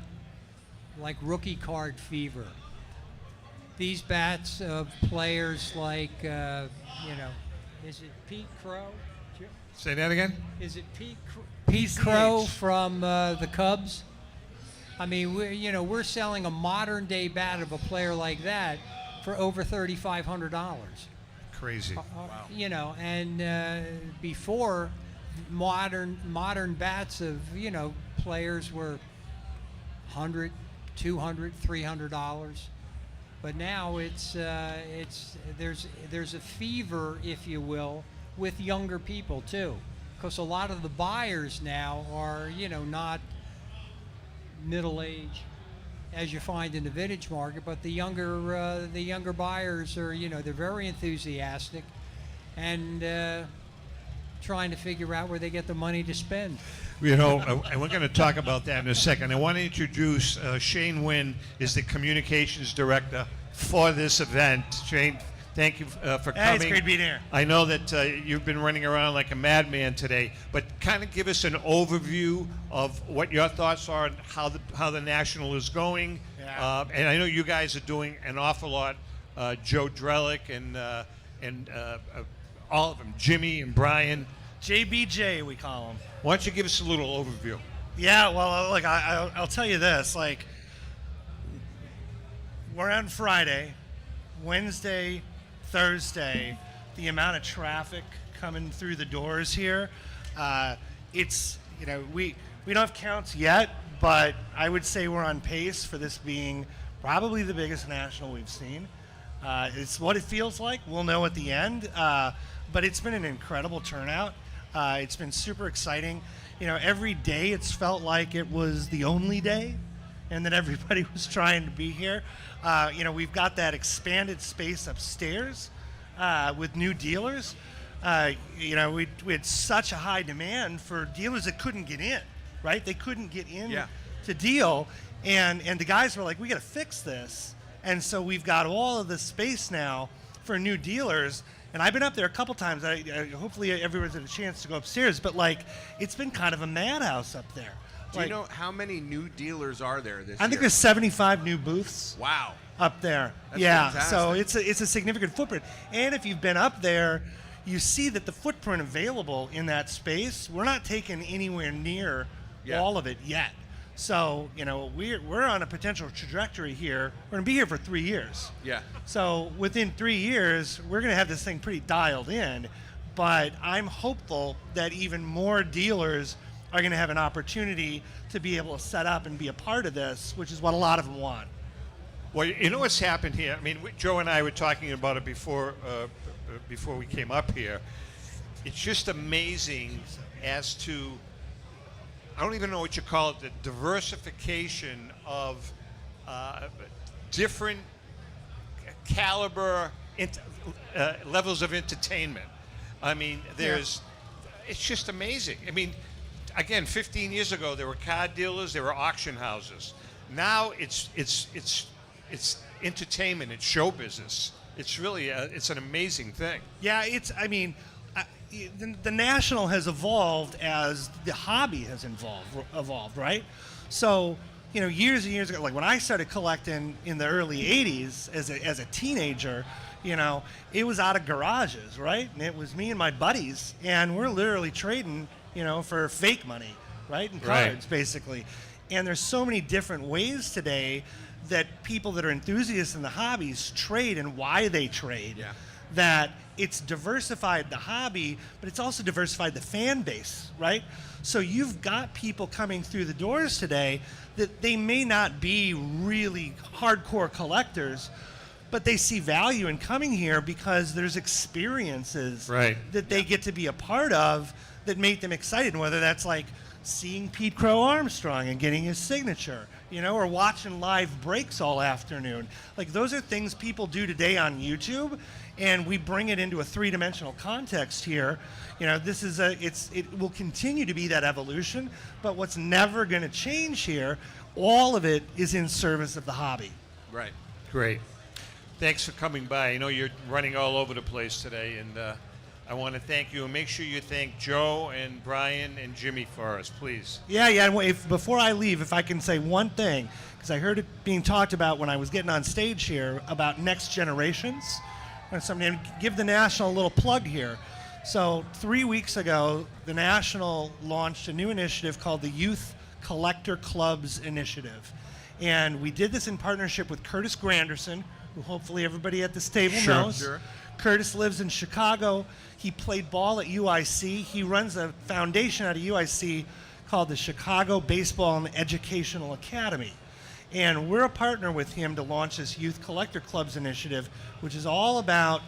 like rookie card fever. These bats of players like, is it Pete Crow? Say that again? Is it Pete Crow from the Cubs? I mean, we're selling a modern day bat of a player like that for over $3,500. Crazy. Wow. And before, modern bats of players were $100, $200, $300. But now there's a fever, if you will, with younger people too, because a lot of the buyers now are not middle age as you find in the vintage market, but the younger buyers are they're very enthusiastic and trying to figure out where they get the money to spend. And we're going to talk about that in a second. I want to introduce Shane Wynn, is the communications director for this event. Shane, thank you for coming. Hey, it's great being here. I know that you've been running around like a madman today, but kind of give us an overview of what your thoughts are on how the National is going. Yeah. And I know you guys are doing an awful lot. Joe Drellick and all of them, Jimmy and Brian. JBJ, we call him. Why don't you give us a little overview? Yeah, well, look, I'll tell you this. Like, we're on Friday, Wednesday, Thursday, the amount of traffic coming through the doors here, it's, we don't have counts yet, but I would say we're on pace for this being probably the biggest national we've seen. It's what it feels like. We'll know at the end, but it's been an incredible turnout. It's been super exciting. Every day it's felt like it was the only day and that everybody was trying to be here. We've got that expanded space upstairs with new dealers. We had such a high demand for dealers that couldn't get in, right? They couldn't get in to deal. And the guys were like, we got to fix this. And so we've got all of this space now for new dealers. And I've been up there a couple times. Hopefully everyone's had a chance to go upstairs. But, like, it's been kind of a madhouse up there. Do you know how many new dealers are there this year? I think there's 75 new booths. Wow. Up there. That's yeah, fantastic. so it's a significant footprint. And if you've been up there, you see that the footprint available in that space, we're not taking anywhere near all of it yet. So, you know, we're on a potential trajectory here. We're going to be here for 3 years. Yeah. So within 3 years, we're going to have this thing pretty dialed in. But I'm hopeful that even more dealers are going to have an opportunity to be able to set up and be a part of this, which is what a lot of them want. Well, you know what's happened here? I mean, Joe and I were talking about it before we came up here. It's just amazing as to, I don't even know what you call it, the diversification of different caliber levels of entertainment. I mean, it's just amazing. I mean, again, 15 years ago, there were car dealers, there were auction houses. Now it's entertainment, it's show business. It's really it's an amazing thing. Yeah, the National has evolved as the hobby has evolved, right? So, you know, years and years ago, like when I started collecting in the early 80s as a teenager, you know, it was out of garages, right? And it was me and my buddies, and we're literally trading, you know, for fake money, right? And cards, basically. And there's so many different ways today that people that are enthusiasts in the hobbies trade and why they trade, that it's diversified the hobby, but it's also diversified the fan base, right? So you've got people coming through the doors today that they may not be really hardcore collectors, but they see value in coming here because there's experiences that they get to be a part of that make them excited, whether that's like seeing Pete Crow Armstrong and getting his signature, you know, or watching live breaks all afternoon. Like, those are things people do today on YouTube, and we bring it into a three-dimensional context here. You know, this is it will continue to be that evolution, but what's never going to change here, all of it is in service of the hobby. Right. Great. Thanks for coming by. I know you're running all over the place today, and I want to thank you, and make sure you thank Joe and Brian and Jimmy for us, please. Yeah. Before I leave, if I can say one thing, because I heard it being talked about when I was getting on stage here about next generations. And give the National a little plug here. So 3 weeks ago, the National launched a new initiative called the Youth Collector Clubs Initiative. And we did this in partnership with Curtis Granderson, who hopefully everybody at this table knows. Sure. Curtis lives in Chicago. He played ball at UIC. He runs a foundation out of UIC called the Chicago Baseball and Educational Academy. And we're a partner with him to launch this Youth Collector Clubs initiative, which is all about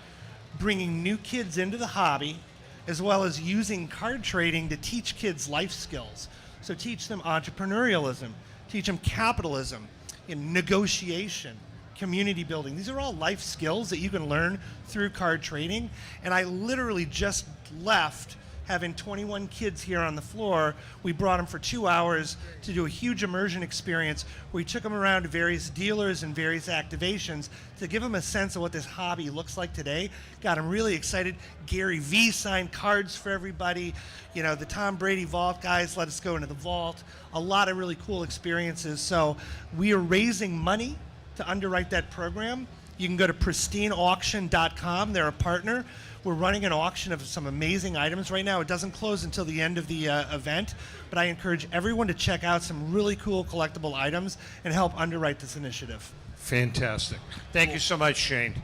bringing new kids into the hobby, as well as using card trading to teach kids life skills. So teach them entrepreneurialism, teach them capitalism, negotiation, community building. These are all life skills that you can learn through card trading. And I literally just left having 21 kids here on the floor. We brought them for 2 hours to do a huge immersion experience where we took them around to various dealers and various activations to give them a sense of what this hobby looks like today. Got them really excited. Gary Vee signed cards for everybody. You know, the Tom Brady vault guys let us go into the vault. A lot of really cool experiences. So we are raising money to underwrite that program. You can go to pristineauction.com. They're a partner. We're running an auction of some amazing items right now. It doesn't close until the end of the event, but I encourage everyone to check out some really cool collectible items and help underwrite this initiative. Fantastic. Thank you so much, Shane.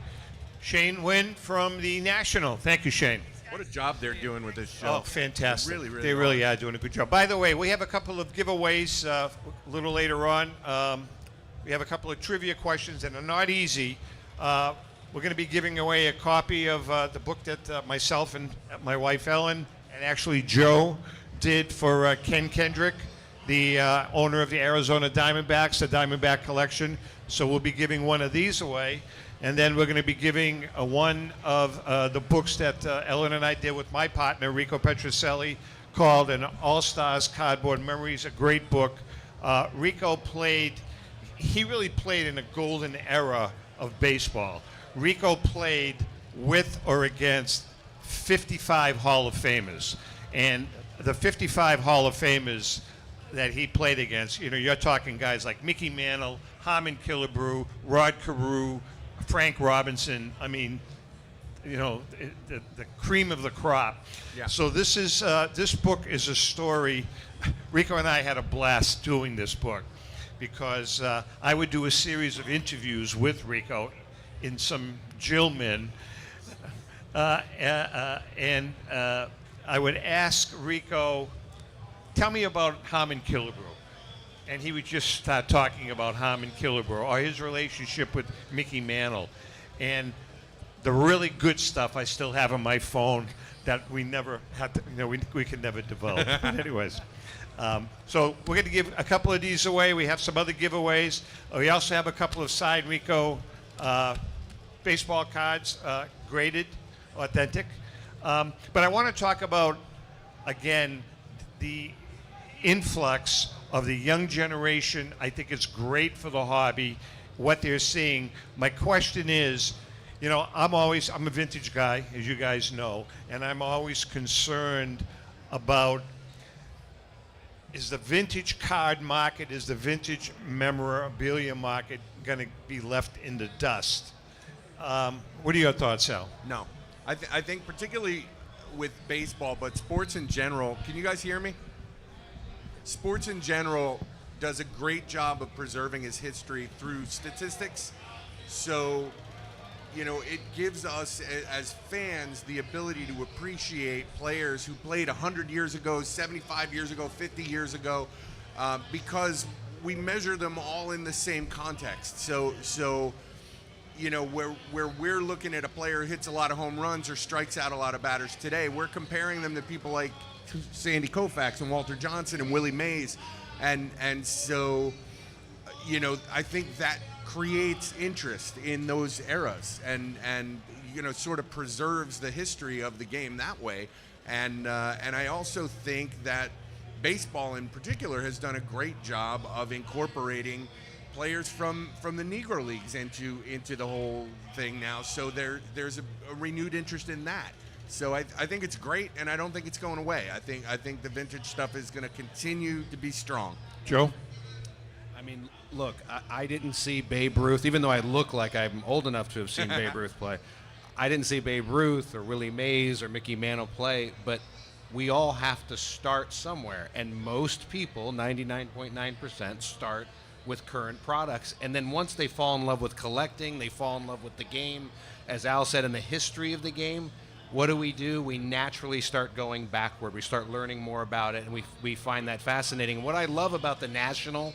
Shane Wynn from the National. Thank you, Shane. What a job they're doing with this show. Oh, fantastic. They really are doing a good job. By the way, we have a couple of giveaways a little later on. We have a couple of trivia questions that are not easy. We're going to be giving away a copy of the book that myself and my wife Ellen and actually Joe did for Ken Kendrick, the owner of the Arizona Diamondbacks, the Diamondback Collection. So we'll be giving one of these away. And then we're going to be giving one of the books that Ellen and I did with my partner, Rico Petrocelli, called An All-Stars Cardboard Memories, a great book. Rico he really played in a golden era of baseball. Rico played with or against 55 Hall of Famers. And the 55 Hall of Famers that he played against, you're talking guys like Mickey Mantle, Harmon Killebrew, Rod Carew, Frank Robinson. I mean, the cream of the crop. Yeah. So this book is a story. Rico and I had a blast doing this book because I would do a series of interviews with Rico in some Gilman, and I would ask Rico, tell me about Harmon Killebrew. And he would just start talking about Harmon Killebrew or his relationship with Mickey Mantle. And the really good stuff I still have on my phone that we never had to, we could never develop. But anyways, so we're going to give a couple of these away. We have some other giveaways. We also have a couple of signed Rico baseball cards, graded, authentic. But I want to talk about, again, the influx of the young generation. I think it's great for the hobby, what they're seeing. My question is, I'm a vintage guy, as you guys know, and I'm always concerned about, is the vintage card market, is the vintage memorabilia market going to be left in the dust? What are your thoughts, Al? No. I think particularly with baseball, but sports in general, can you guys hear me? Sports in general does a great job of preserving his history through statistics. So, it gives us as fans the ability to appreciate players who played 100 years ago, 75 years ago, 50 years ago, because we measure them all in the same context. So where we're looking at a player who hits a lot of home runs or strikes out a lot of batters today, we're comparing them to people like Sandy Koufax and Walter Johnson and Willie Mays. And so, I think that creates interest in those eras and sort of preserves the history of the game that way. And I also think that baseball in particular has done a great job of incorporating players from the Negro Leagues into the whole thing now. So there's a renewed interest in that. So I think it's great, and I don't think it's going away. I think the vintage stuff is going to continue to be strong. Joe? I mean, look, I didn't see Babe Ruth, even though I look like I'm old enough to have seen Babe Ruth play. I didn't see Babe Ruth or Willie Mays or Mickey Mantle play, but we all have to start somewhere. And most people, 99.9%, start with current products. And then once they fall in love with collecting, they fall in love with the game, as Al said, in the history of the game, what do? We naturally start going backward. We start learning more about it, and we find that fascinating. What I love about the National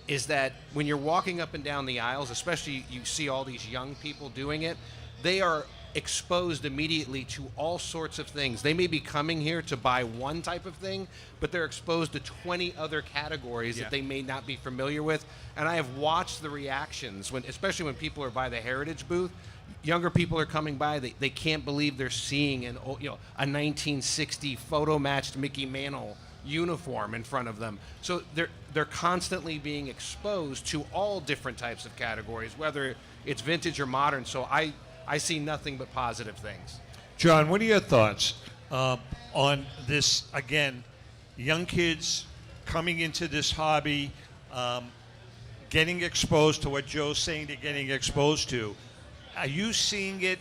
is that when you're walking up and down the aisles, especially you see all these young people doing it, they are exposed immediately to all sorts of things. They may be coming here to buy one type of thing, but they're exposed to 20 other categories that they may not be familiar with. And I have watched the reactions, especially when people are by the Heritage booth. Younger people are coming by, they can't believe they're seeing a 1960 photo-matched Mickey Mantle uniform in front of them. So they're constantly being exposed to all different types of categories, whether it's vintage or modern. So I see nothing but positive things. John, what are your thoughts on this, again, young kids coming into this hobby, getting exposed to what Joe's saying they're getting exposed to? Are you seeing it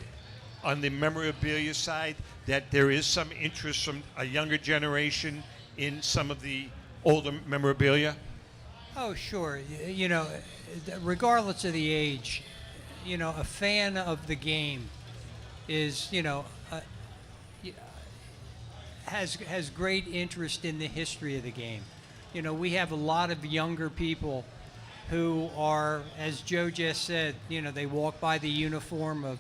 on the memorabilia side that there is some interest from a younger generation in some of the older memorabilia? Oh, sure. Regardless of the age, a fan of the game is, has great interest in the history of the game. We have a lot of younger people who are, as Joe just said, they walk by the uniform of,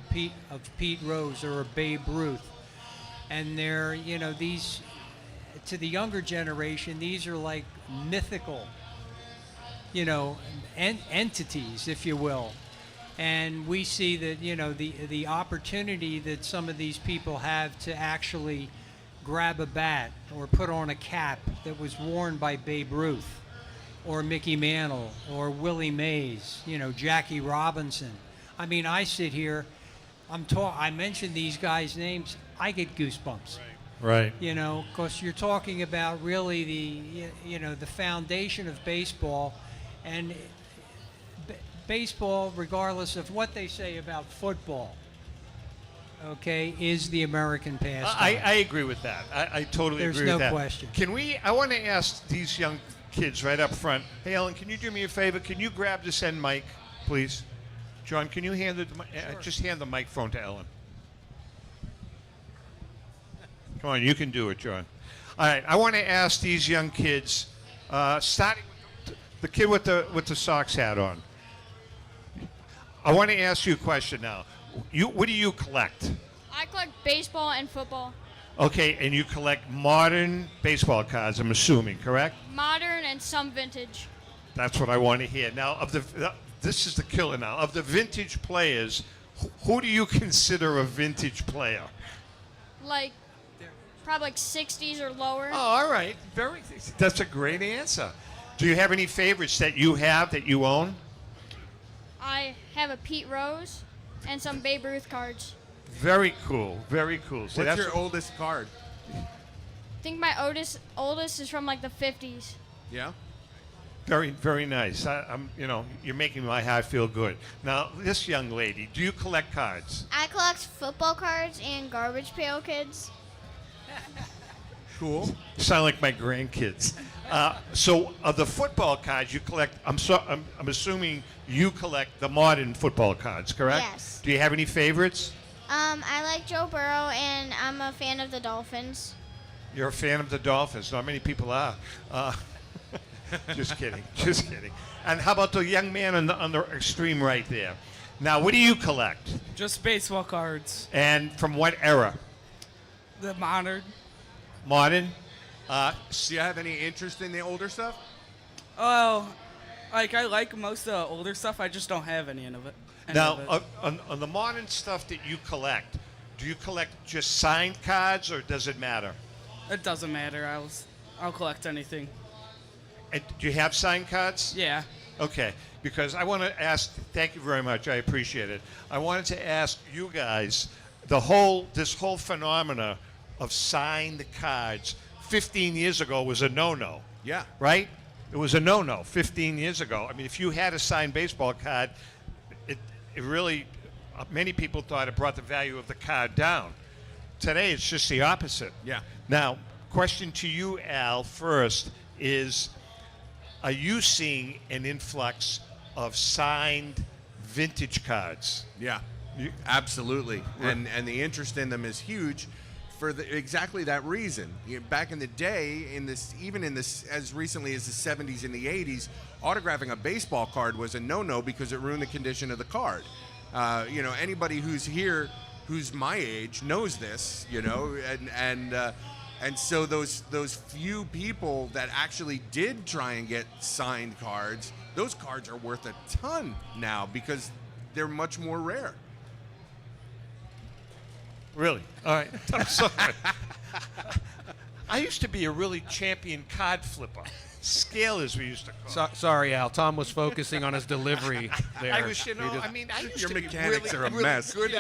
Pete Rose or a Babe Ruth, and they're, these, to the younger generation, these are like mythical, entities, if you will. And we see that, the opportunity that some of these people have to actually grab a bat or put on a cap that was worn by Babe Ruth or Mickey Mantle or Willie Mays, Jackie Robinson. I mean, I sit here, I mention these guys' names, I get goosebumps. Right. You know, because you're talking about really the foundation of baseball, and baseball, regardless of what they say about football, okay, is the American pastime. I agree with that. I totally There's agree with no that. question. I want to ask these young kids right up front. Hey, Ellen, can you do me a favor? Can you grab this end mic, please? John, can you hand it? Just hand the microphone to Ellen. Come on, you can do it, John. All right, I want to ask these young kids, starting with the kid with the Sox hat on. I want to ask you a question now. What do you collect? I collect baseball and football. Okay, and you collect modern baseball cards, I'm assuming, correct? Modern and some vintage. That's what I want to hear. Now, this is the killer now. Of the vintage players, who do you consider a vintage player? Like, probably like 60s or lower. Oh, all right. That's a great answer. Do you have any favorites that you own? I have a Pete Rose and some Babe Ruth cards. Very cool. Very cool. So What's your oldest card? I think my oldest is from like the 50s. Yeah. Very, very nice. You're making my heart feel good. Now, this young lady, do you collect cards? I collect football cards and Garbage Pail Kids. Cool. You sound like my grandkids. So, of the football cards you collect, I'm assuming you collect the modern football cards, correct? Yes. Do you have any favorites? I like Joe Burrow, and I'm a fan of the Dolphins. You're a fan of the Dolphins. Not many people are. Just kidding. Just kidding. And how about the young man on the extreme right there? Now, what do you collect? Just baseball cards. And from what era? The modern. Modern? Do you have any interest in the older stuff? Oh, like I like most of the older stuff. I just don't have any of it. Now, on the modern stuff that you collect, do you collect just signed cards, or does it matter? It doesn't matter. I'll collect anything. And do you have signed cards? Yeah. Okay, because I want to ask. Thank you very much. I appreciate it. I wanted to ask you guys this whole phenomena of signed cards. 15 years ago was a no-no. Yeah. Right? It was a no-no 15 years ago. I mean, if you had a signed baseball card, it really, many people thought it brought the value of the card down. Today, it's just the opposite. Yeah. Now, question to you, Al, first is, are you seeing an influx of signed vintage cards? Yeah. Absolutely. And the interest in them is huge for exactly that reason. Back in the day, even as recently as the 70s and the 80s, autographing a baseball card was a no-no because it ruined the condition of the card. Anybody who's here, who's my age, knows this. And so those few people that actually did try and get signed cards, those cards are worth a ton now because they're much more rare. Really? All right. I'm sorry. I used to be a really champion card flipper. Scale, as we used to call it. Sorry, Al. Tom was focusing on his delivery there. I used to Your be mechanics really, are a really mess. good.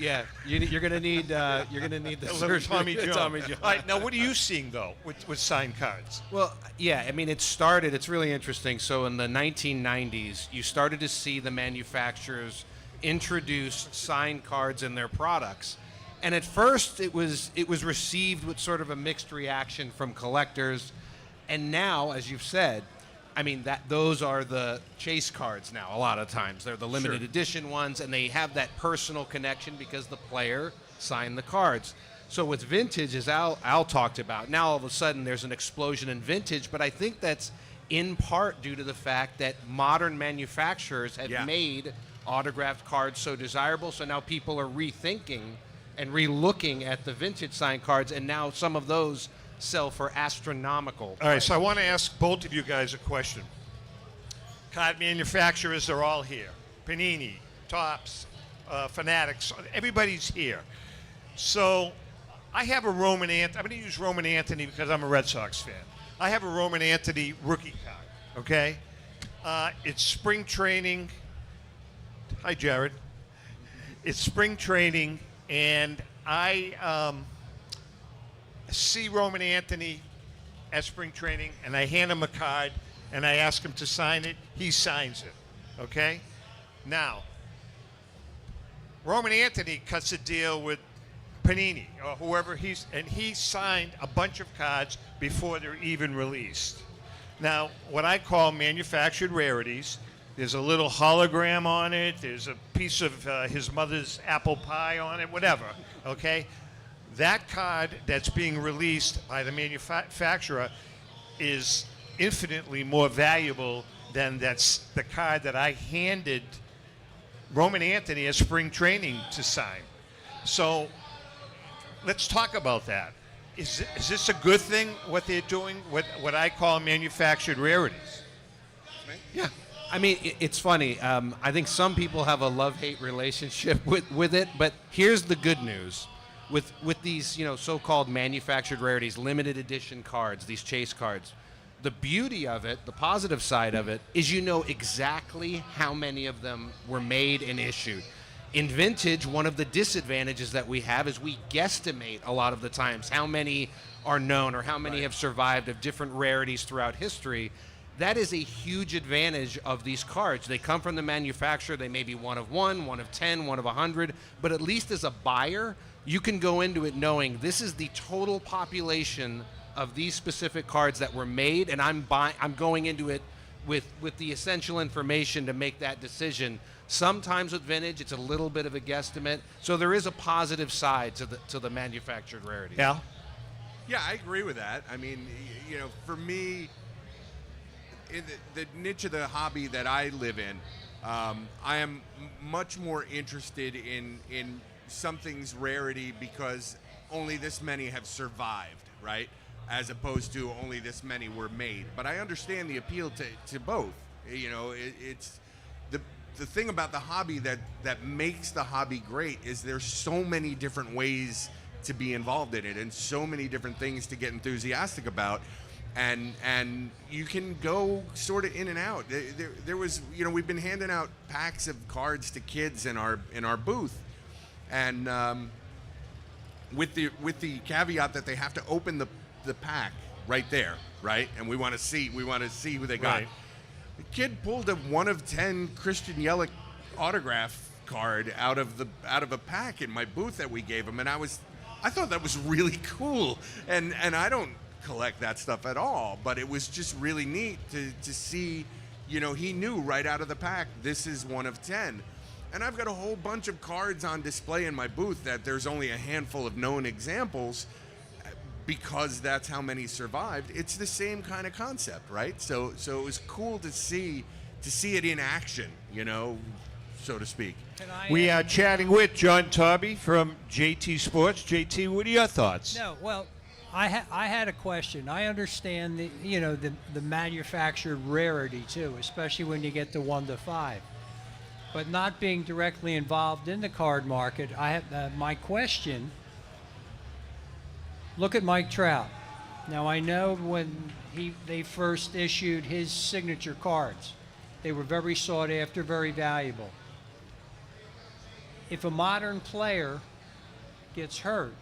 Yeah, you're gonna need the Little surgery. Tommy John. Tommy John. All right, now what are you seeing though with signed cards? Well, yeah, I mean, it's really interesting. So in the 1990s, you started to see the manufacturers introduce signed cards in their products. And at first, it was received with sort of a mixed reaction from collectors. And now, as you've said, I mean, those are the chase cards now a lot of times. They're the limited edition ones, and they have that personal connection because the player signed the cards. So with vintage, as Al talked about, now all of a sudden there's an explosion in vintage, but I think that's in part due to the fact that modern manufacturers have made autographed cards so desirable, so now people are rethinking and re-looking at the vintage signed cards, and now some of those sell for astronomical. All right, so I want to ask both of you guys a question. Card manufacturers are all here. Panini, Topps, Fanatics, everybody's here. So I have a Roman Anthony. I'm going to use Roman Anthony because I'm a Red Sox fan. I have a Roman Anthony rookie card, okay? It's spring training Hi, Jared. It's spring training, and I see Roman Anthony at spring training, and I hand him a card, and I ask him to sign it. He signs it, okay? Now, Roman Anthony cuts a deal with Panini or whoever and he signed a bunch of cards before they're even released. Now, what I call manufactured rarities, there's a little hologram on it, there's a piece of his mother's apple pie on it, whatever, okay? That card that's being released by the manufacturer is infinitely more valuable than the card that I handed Roman Anthony at spring training to sign. So let's talk about that. Is this a good thing, what they're doing, what I call manufactured rarities? Yeah. I mean, it's funny. I think some people have a love-hate relationship with it, but here's the good news. With these, so-called manufactured rarities, limited edition cards, these chase cards, the beauty of it, the positive side of it, is you know exactly how many of them were made and issued. In vintage, one of the disadvantages that we have is we guesstimate a lot of the times how many are known or how many have survived of different rarities throughout history. That is a huge advantage of these cards. They come from the manufacturer. They may be one of 1, 1 of 10, 1 of 100, but at least as a buyer, you can go into it knowing this is the total population of these specific cards that were made, and I'm going into it with the essential information to make that decision. Sometimes with vintage, it's a little bit of a guesstimate, so there is a positive side to the manufactured rarity. Yeah. Yeah, I agree with that. I mean, for me, in the niche of the hobby that I live in, I am much more interested in something's rarity because only this many have survived, right? As opposed to only this many were made. But I understand the appeal to both. It's the thing about the hobby that makes the hobby great is there's so many different ways to be involved in it and so many different things to get enthusiastic about. And you can go sort of in and out. There was, we've been handing out packs of cards to kids in our booth, and with the caveat that they have to open the pack right there, right? And we want to see who they got. Right. The kid pulled a 1 of 10 Christian Yelich autograph card out of a pack in my booth that we gave him, and I thought that was really cool. And I don't collect that stuff at all, but it was just really neat to see, he knew right out of the pack, this is 1 of 10. And I've got a whole bunch of cards on display in my booth that there's only a handful of known examples because that's how many survived. It's the same kind of concept, right? So it was cool to see it in action, so to speak. We are chatting with John Tobby from JT Sports. JT, what are your thoughts? No, well, I had a question. I understand the manufactured rarity too, especially when you get to 1 to 5. But not being directly involved in the card market, I have my question. Look at Mike Trout. Now I know when they first issued his signature cards, they were very sought after, very valuable. If a modern player gets hurt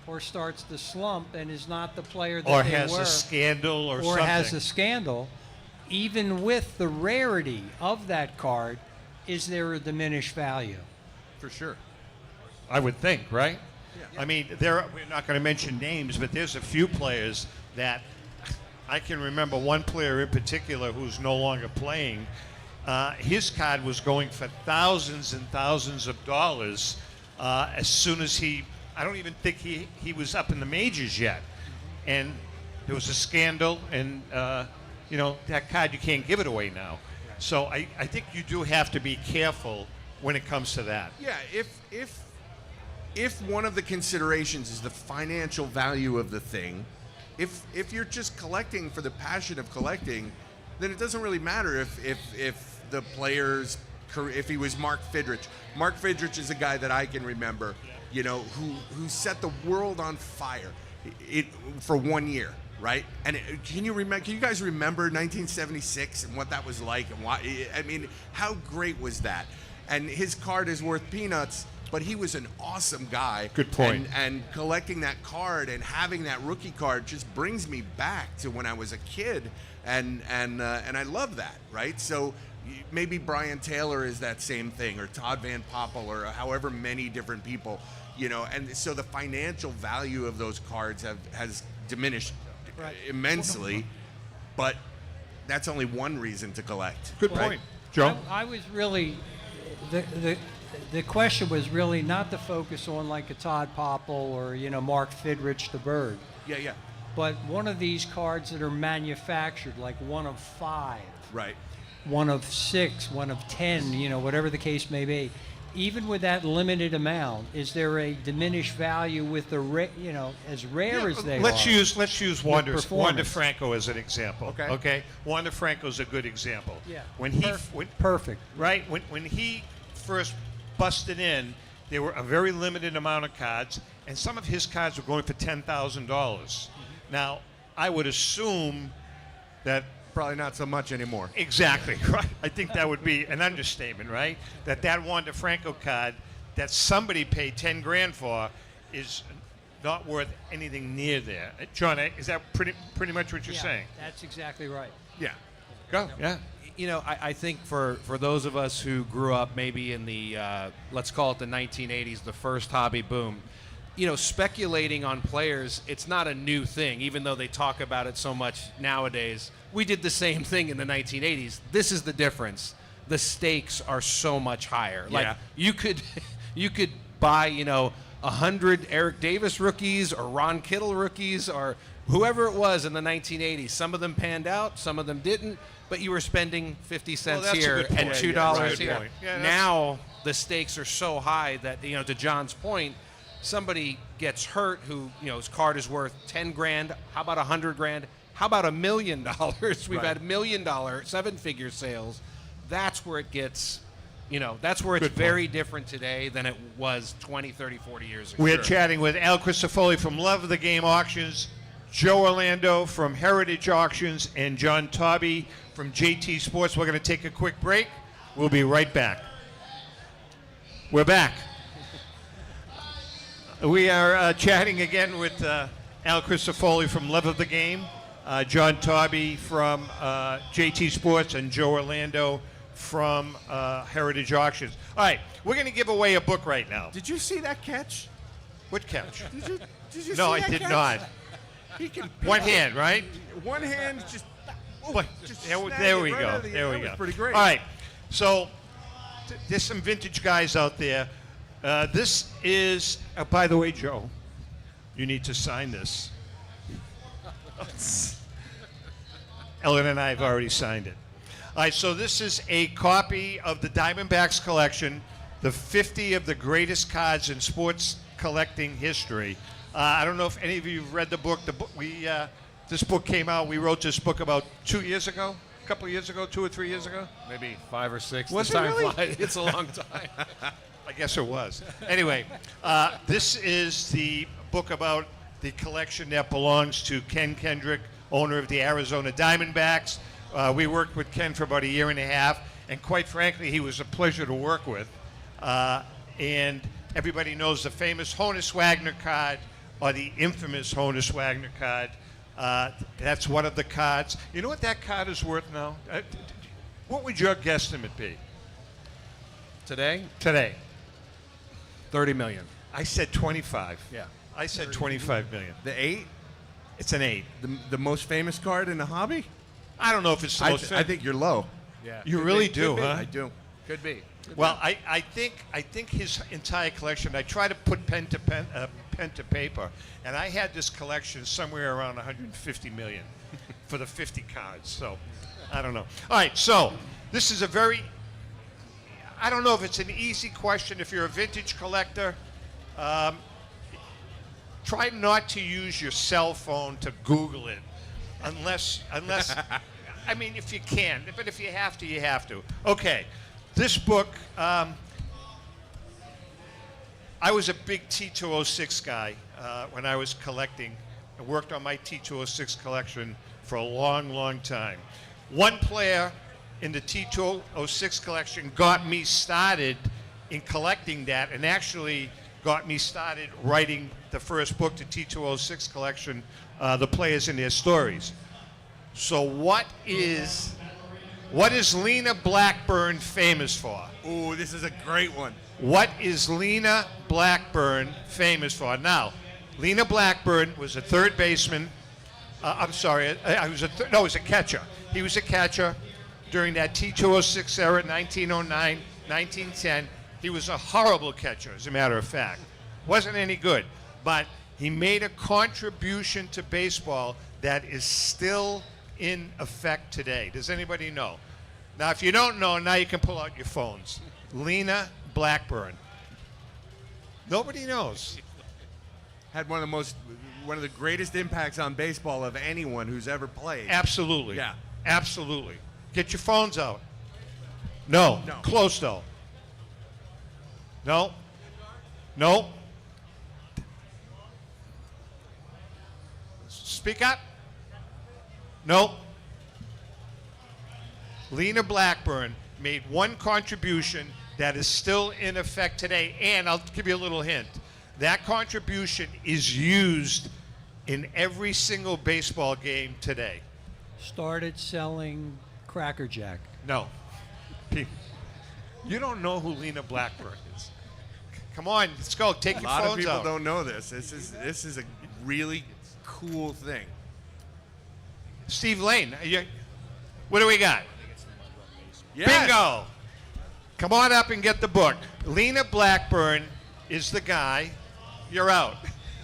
or starts to slump and is not the player that or they has were, a scandal or something, has a something. scandal, even with the rarity of that card, is there a diminished value? For sure. I would think, right? Yeah. I mean, we're not going to mention names, but there's a few players that I can remember. One player in particular who's no longer playing. His card was going for thousands and thousands of dollars as soon as I don't even think he was up in the majors yet. And there was a scandal, and that card, you can't give it away now. So I think you do have to be careful when it comes to that. Yeah, if one of the considerations is the financial value of the thing, if you're just collecting for the passion of collecting, then it doesn't really matter if the player's career, if he was Mark Fidrich. Mark Fidrich is a guy that I can remember, who set the world on fire for 1 year, right? And can you remember? Can you guys remember 1976 and what that was like? And why? I mean, how great was that? And his card is worth peanuts, but he was an awesome guy. Good point. And collecting that card and having that rookie card just brings me back to when I was a kid, and I love that, right? So maybe Brian Taylor is that same thing, or Todd Van Poppel, or however many different people, you know. And so the financial value of those cards has diminished immensely, but that's only one reason to collect. Good right? point. Joe? I was really the question was really not to focus on like a Todd Popple or Mark Fidrich the Bird, Yeah. but one of these cards that are manufactured, like one of 5, Right. one of 6, one of 10, whatever the case may be. Even with that limited amount, is there a diminished value with the as rare as they let's are? use Wander performance. Franco as an example. Okay. Wander Franco's a good example. Yeah. Perfect. Right. When he first busted in, there were a very limited amount of cards, and some of his cards were going for $10,000. Now, I would assume that probably not so much anymore. Exactly, right. I think that would be an understatement, right? That Wander Franco card that somebody paid 10 grand for is not worth anything near there. John, is that pretty much what you're saying? That's exactly right. Yeah. Go. Yeah. I think for those of us who grew up maybe in the, let's call it the 1980s, the first hobby boom, speculating on players, it's not a new thing, even though they talk about it so much nowadays. We did the same thing in the 1980s. This is the difference. The stakes are so much higher. Yeah. Like you could buy, 100 Eric Davis rookies or Ron Kittle rookies or whoever it was in the 1980s. Some of them panned out, some of them didn't, but you were spending 50 cents that's a here good point. and $2 Right, here. point. Yeah, Now the stakes are so high that, to John's point, somebody gets hurt who, his card is worth 10 grand. How about 100 grand? How about $1 million? We've had $1 million, 7-figure sales. That's where it gets, that's where it's very different today than it was 20, 30, 40 years ago. We're chatting with Al Christofoli from Love of the Game Auctions, Joe Orlando from Heritage Auctions, and John Tobby from JT Sports. We're going to take a quick break. We'll be right back. We're back. We are chatting again with Al Christofoli from Love of the Game, John Tobby from JT Sports, and Joe Orlando from Heritage Auctions. All right, we're going to give away a book right now. Did you see that catch? What catch? Did you No, see I that did catch? not. He can One hand, right? One hand just. Just There snag we it right go. out of the There air. we That was go. pretty great. All right. So there's some vintage guys out there. This is, by the way, Joe, you need to sign this. Ellen and I have already signed it. All right, so this is a copy of the Diamondbacks collection, the 50 of the greatest cards in sports collecting history. I don't know if any of you have read the book. This book came out. We wrote this book about 2 years ago, a couple of years ago, 2 or 3 years ago. Maybe 5 or 6. Was The it time really? flies. It's a long time. I guess it was. Anyway, this is the book about the collection that belongs to Ken Kendrick, owner of the Arizona Diamondbacks. We worked with Ken for about a year and a half, and quite frankly, he was a pleasure to work with. And everybody knows the famous Honus Wagner card, or the infamous Honus Wagner card. That's one of the cards. You know what that card is worth now? What would your guesstimate be? Today? Today. 30 million. I said 25. Yeah. I said 25 million. The 8? It's an 8. The most famous card in the hobby? I don't know if it's the most I think you're low. Yeah. You Could really be, do, could be. huh? I do. Could be. Well, I think his entire collection. I try to put pen to paper, and I had this collection somewhere around 150 million for the 50 cards. So I don't know. All right, so this is a very. I don't know if it's an easy question. If you're a vintage collector, try not to use your cell phone to Google it, unless. I mean, if you can, but if you have to, you have to. Okay. This book, I was a big T206 guy when I was collecting and worked on my T206 collection for a long, long time. One player in the T206 collection got me started in collecting that, and actually got me started writing the first book, the T206 collection, The Players and Their Stories. So what is Lena Blackburn famous for? Ooh, this is a great one. What is Lena Blackburn famous for? Now, Lena Blackburn was a third baseman. I'm sorry, he was a catcher. He was a catcher during that T206 era, 1909, 1910. He was a horrible catcher, as a matter of fact. Wasn't any good. But he made a contribution to baseball that is still in effect today. Does anybody know? Now, if you don't know, now you can pull out your phones. Lena Blackburn. Nobody knows. Had one of the greatest impacts on baseball of anyone who's ever played. Absolutely. Yeah. Absolutely. Get your phones out. No. Close though. No. No. Speak up. No. Lena Blackburn made one contribution that is still in effect today, and I'll give you a little hint. That contribution is used in every single baseball game today. Started selling Cracker Jack. No. You don't know who Lena Blackburn is. Come on, let's go. Take your A lot of phones people out. don't know this. This is a really cool thing. Steve Lane, what do we got? Yes. Bingo! Come on up and get the book. Lena Blackburn is the guy. You're out.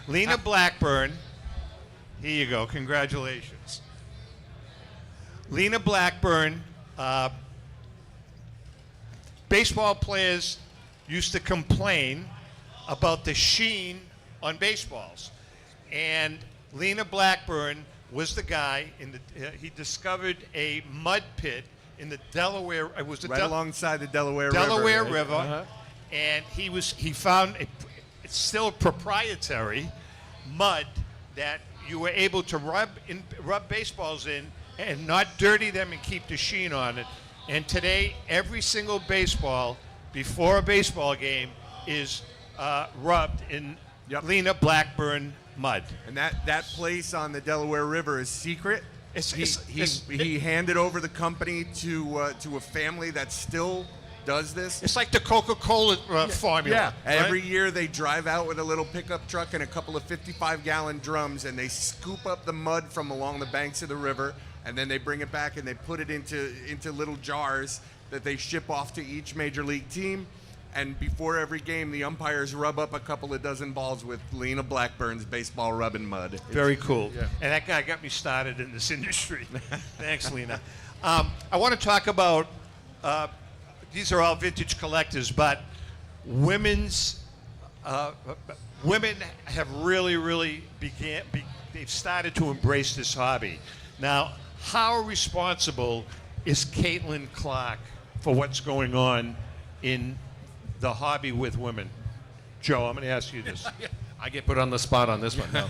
Lena Blackburn. Here you go. Congratulations. Lena Blackburn. Baseball players used to complain about the sheen on baseballs, and Lena Blackburn was the guy. He discovered a mud pit in the Delaware. It was the Right alongside the Delaware River. River. Right? And he found it's still proprietary mud that you were able to rub baseballs in and not dirty them and keep the sheen on it. And today, every single baseball before a baseball game is rubbed in Lena Blackburn mud. And that place on the Delaware River is secret. He handed over the company to a family that still does this. It's like the Coca-Cola formula. Yeah. Right? Every year they drive out with a little pickup truck and a couple of 55-gallon drums, and they scoop up the mud from along the banks of the river, and then they bring it back and they put it into little jars that they ship off to each major league team. And before every game, the umpires rub up a couple of dozen balls with Lena Blackburn's baseball rubbing mud. Very cool. Yeah. And that guy got me started in this industry. Thanks, Lena. I want to talk about, these are all vintage collectors, but women have really they've started to embrace this hobby. Now, how responsible is Caitlin Clark for what's going on in the hobby with women? Joe, I'm going to ask you this. I get put on the spot on this one. No.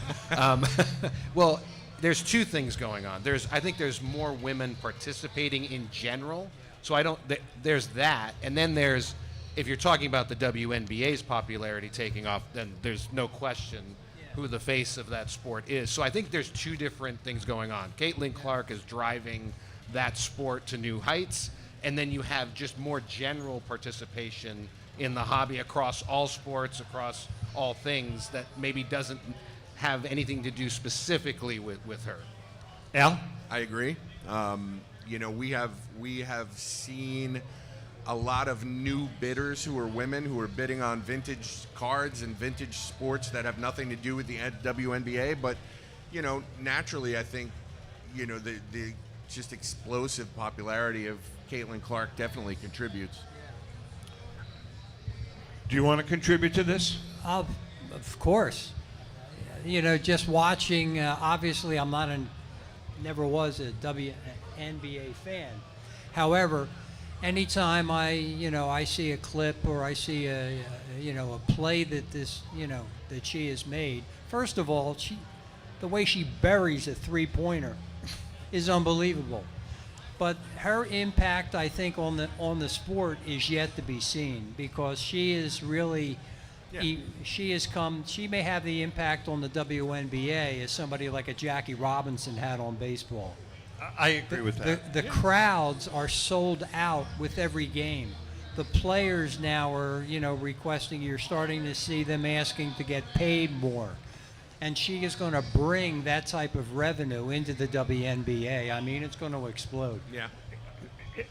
Well, there's two things going on. I think there's more women participating in general. So there's that, and then there's, if you're talking about the WNBA's popularity taking off, then there's no question who the face of that sport is. So I think there's two different things going on. Caitlin Clark is driving that sport to new heights, and then you have just more general participation in the hobby across all sports, across all things that maybe doesn't have anything to do specifically with her. Al? I agree. We have seen a lot of new bidders who are women who are bidding on vintage cards and vintage sports that have nothing to do with the WNBA. But, naturally, I think, the just explosive popularity of Caitlin Clark definitely contributes. Do you want to contribute to this? Of course. Just watching, obviously I'm never was a WNBA fan. However, anytime I see a clip or I see a play that that she has made, first of all, the way she buries a three-pointer is unbelievable. But her impact, I think, on the sport is yet to be seen, because she is really, she may have the impact on the WNBA as somebody like a Jackie Robinson had on baseball. I agree with that. The crowds are sold out with every game. The players now are, requesting, you're starting to see them asking to get paid more. And she is going to bring that type of revenue into the WNBA. I mean, it's going to explode. Yeah.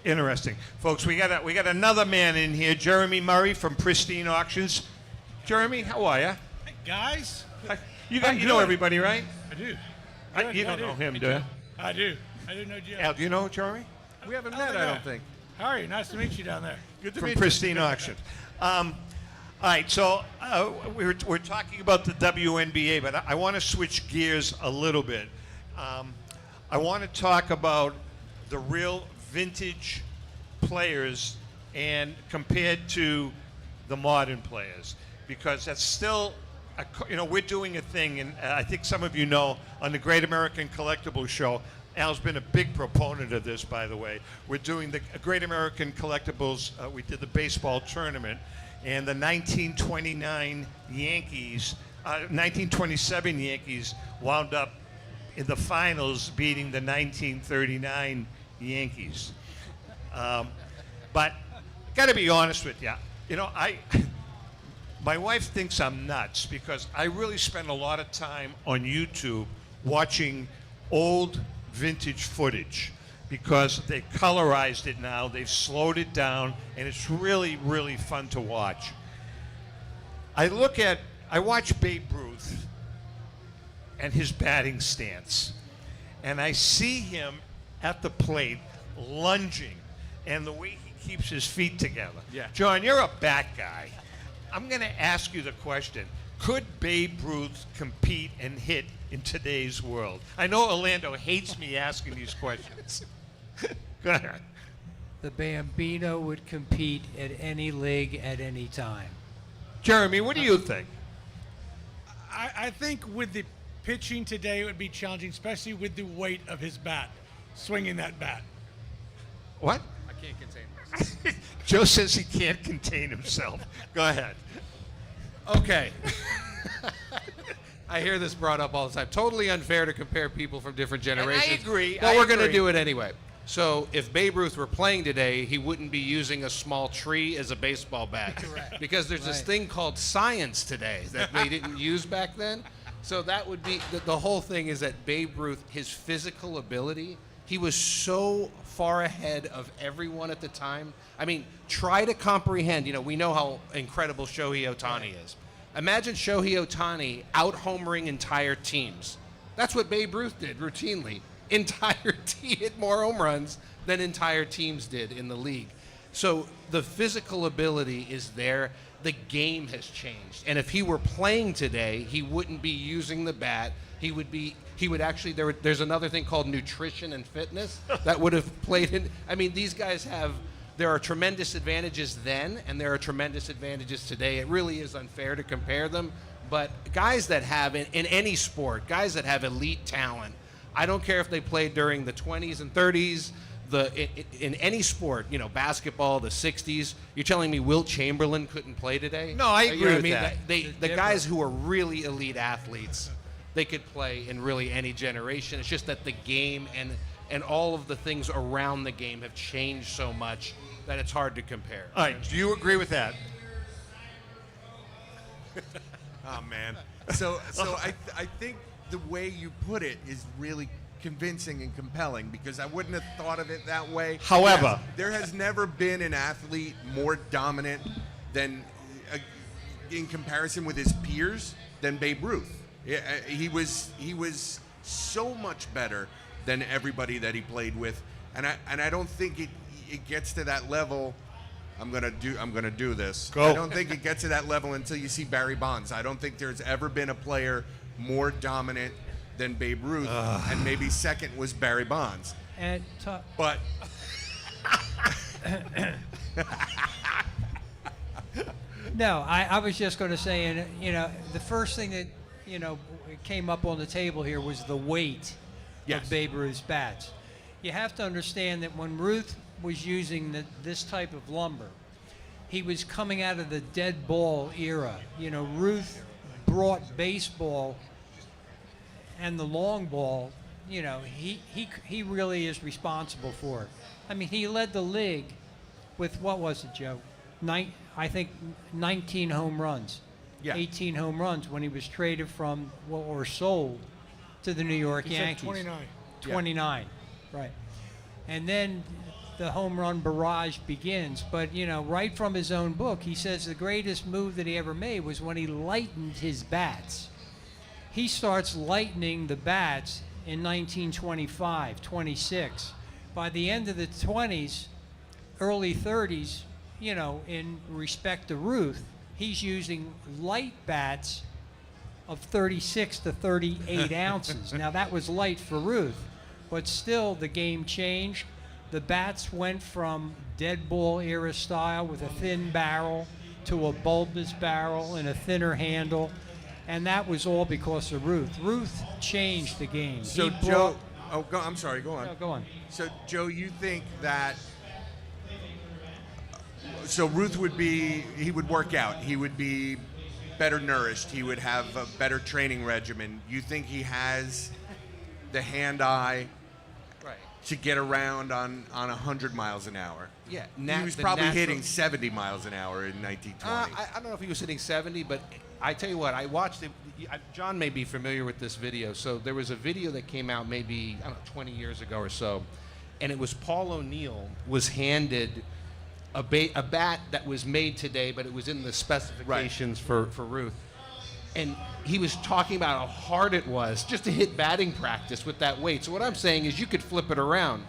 Interesting. Folks, we got another man in here, Jeremy Murray from Pristine Auctions. Jeremy, how are you? Hey, guys. You know everybody, right? I do. You don't know him, do you? I do. I do know Joe. Al, do you know Jeremy? We haven't met, I don't think. How are you? Nice to meet you down there. Good to From meet you. Pristine Auctions. All right, so we're talking about the WNBA, but I want to switch gears a little bit. I want to talk about the real vintage players and compared to the modern players, because that's still, we're doing a thing, and I think some of you know, on the Great American Collectibles Show. Al's been a big proponent of this, by the way. We're doing the Great American Collectibles. We did the baseball tournament, and the 1929 Yankees, 1927 Yankees wound up in the finals beating the 1939 Yankees. But got to be honest with you, my wife thinks I'm nuts because I really spend a lot of time on YouTube watching old vintage footage, because they've colorized it now, they've slowed it down, and it's really, really fun to watch. I watch Babe Ruth and his batting stance, and I see him at the plate lunging, and the way he keeps his feet together. Yeah. John, you're a bat guy. I'm going to ask you the question. Could Babe Ruth compete and hit in today's world? I know Orlando hates me asking these questions. Go ahead. The Bambino would compete at any league at any time. Jeremy, what do you think? I think with the pitching today, it would be challenging, especially with the weight of his bat, swinging that bat. What? I can't contain myself. Joe says he can't contain himself. Go ahead. Okay. I hear this brought up all the time. Totally unfair to compare people from different generations. agree, But I we're going to agree. do it anyway. So if Babe Ruth were playing today, he wouldn't be using a small tree as a baseball bat. Correct. Because there's this thing called science today that they didn't use back then. So that would be, the whole thing is that Babe Ruth, his physical ability, he was so far ahead of everyone at the time. I mean, try to comprehend, we know how incredible Shohei Ohtani is. Imagine Shohei Ohtani out-homering entire teams. That's what Babe Ruth did routinely. He hit more home runs than entire teams did in the league. So the physical ability is there. The game has changed. And if he were playing today, he wouldn't be using the bat. He would actually, there's another thing called nutrition and fitness that would have played in. I mean, these guys there are tremendous advantages then, and there are tremendous advantages today. It really is unfair to compare them. But guys that have, in any sport, guys that have elite talent, I don't care if they played during the 20s and 30s, in any sport, basketball, the 60s. You're telling me Wilt Chamberlain couldn't play today? No, I agree with that. The guys who are really elite athletes, they could play in really any generation. It's just that the game and all of the things around the game have changed so much that it's hard to compare. All right, do you agree with that? Oh man. So I think the way you put it is really convincing and compelling, because I wouldn't have thought of it that way. However, yes, there has never been an athlete more dominant than in comparison with his peers than Babe Ruth. He was so much better than everybody that he played with, and I don't think it gets to that level. I'm gonna do this. Go. I don't think it gets to that level until you see Barry Bonds. I don't think there's ever been a player more dominant than Babe Ruth, and maybe second was Barry Bonds. And But no, I was just going to say, and the first thing that came up on the table here was the weight Yes. of Babe Ruth's bats. You have to understand that when Ruth was using this type of lumber, he was coming out of the dead ball era. Ruth brought baseball and the long ball. He really is responsible for it. I mean, he led the league with, what was it, Joe? I think 19 home runs. Yeah. 18 home runs when he was traded from or sold to the New York He said Yankees. 29. 29, right. And then the home run barrage begins. But, right from his own book, he says the greatest move that he ever made was when he lightened his bats. He starts lightening the bats in 1925, 26. By the end of the 20s, early 30s, in respect to Ruth, he's using light bats of 36 to 38 ounces. Now, that was light for Ruth, but still the game changed. The bats went from dead ball era style with a thin barrel to a bulbous barrel and a thinner handle, and that was all because of Ruth. Ruth changed the game. So, He Joe, brought- I'm sorry, go on. No, go on. So, Joe, you think that so Ruth he would work out, he would be better nourished, he would have a better training regimen. You think he has the hand-eye to get around on 100 miles an hour? Yeah, He was the probably natural- hitting 70 miles an hour in 1920. I don't know if he was hitting 70, but I tell you what, I watched it. John may be familiar with this video. So there was a video that came out maybe, 20 years ago or so, and it was Paul O'Neill was handed a bat that was made today, but it was in the specifications for Ruth. And he was talking about how hard it was just to hit batting practice with that weight. So what I'm saying is you could flip it around.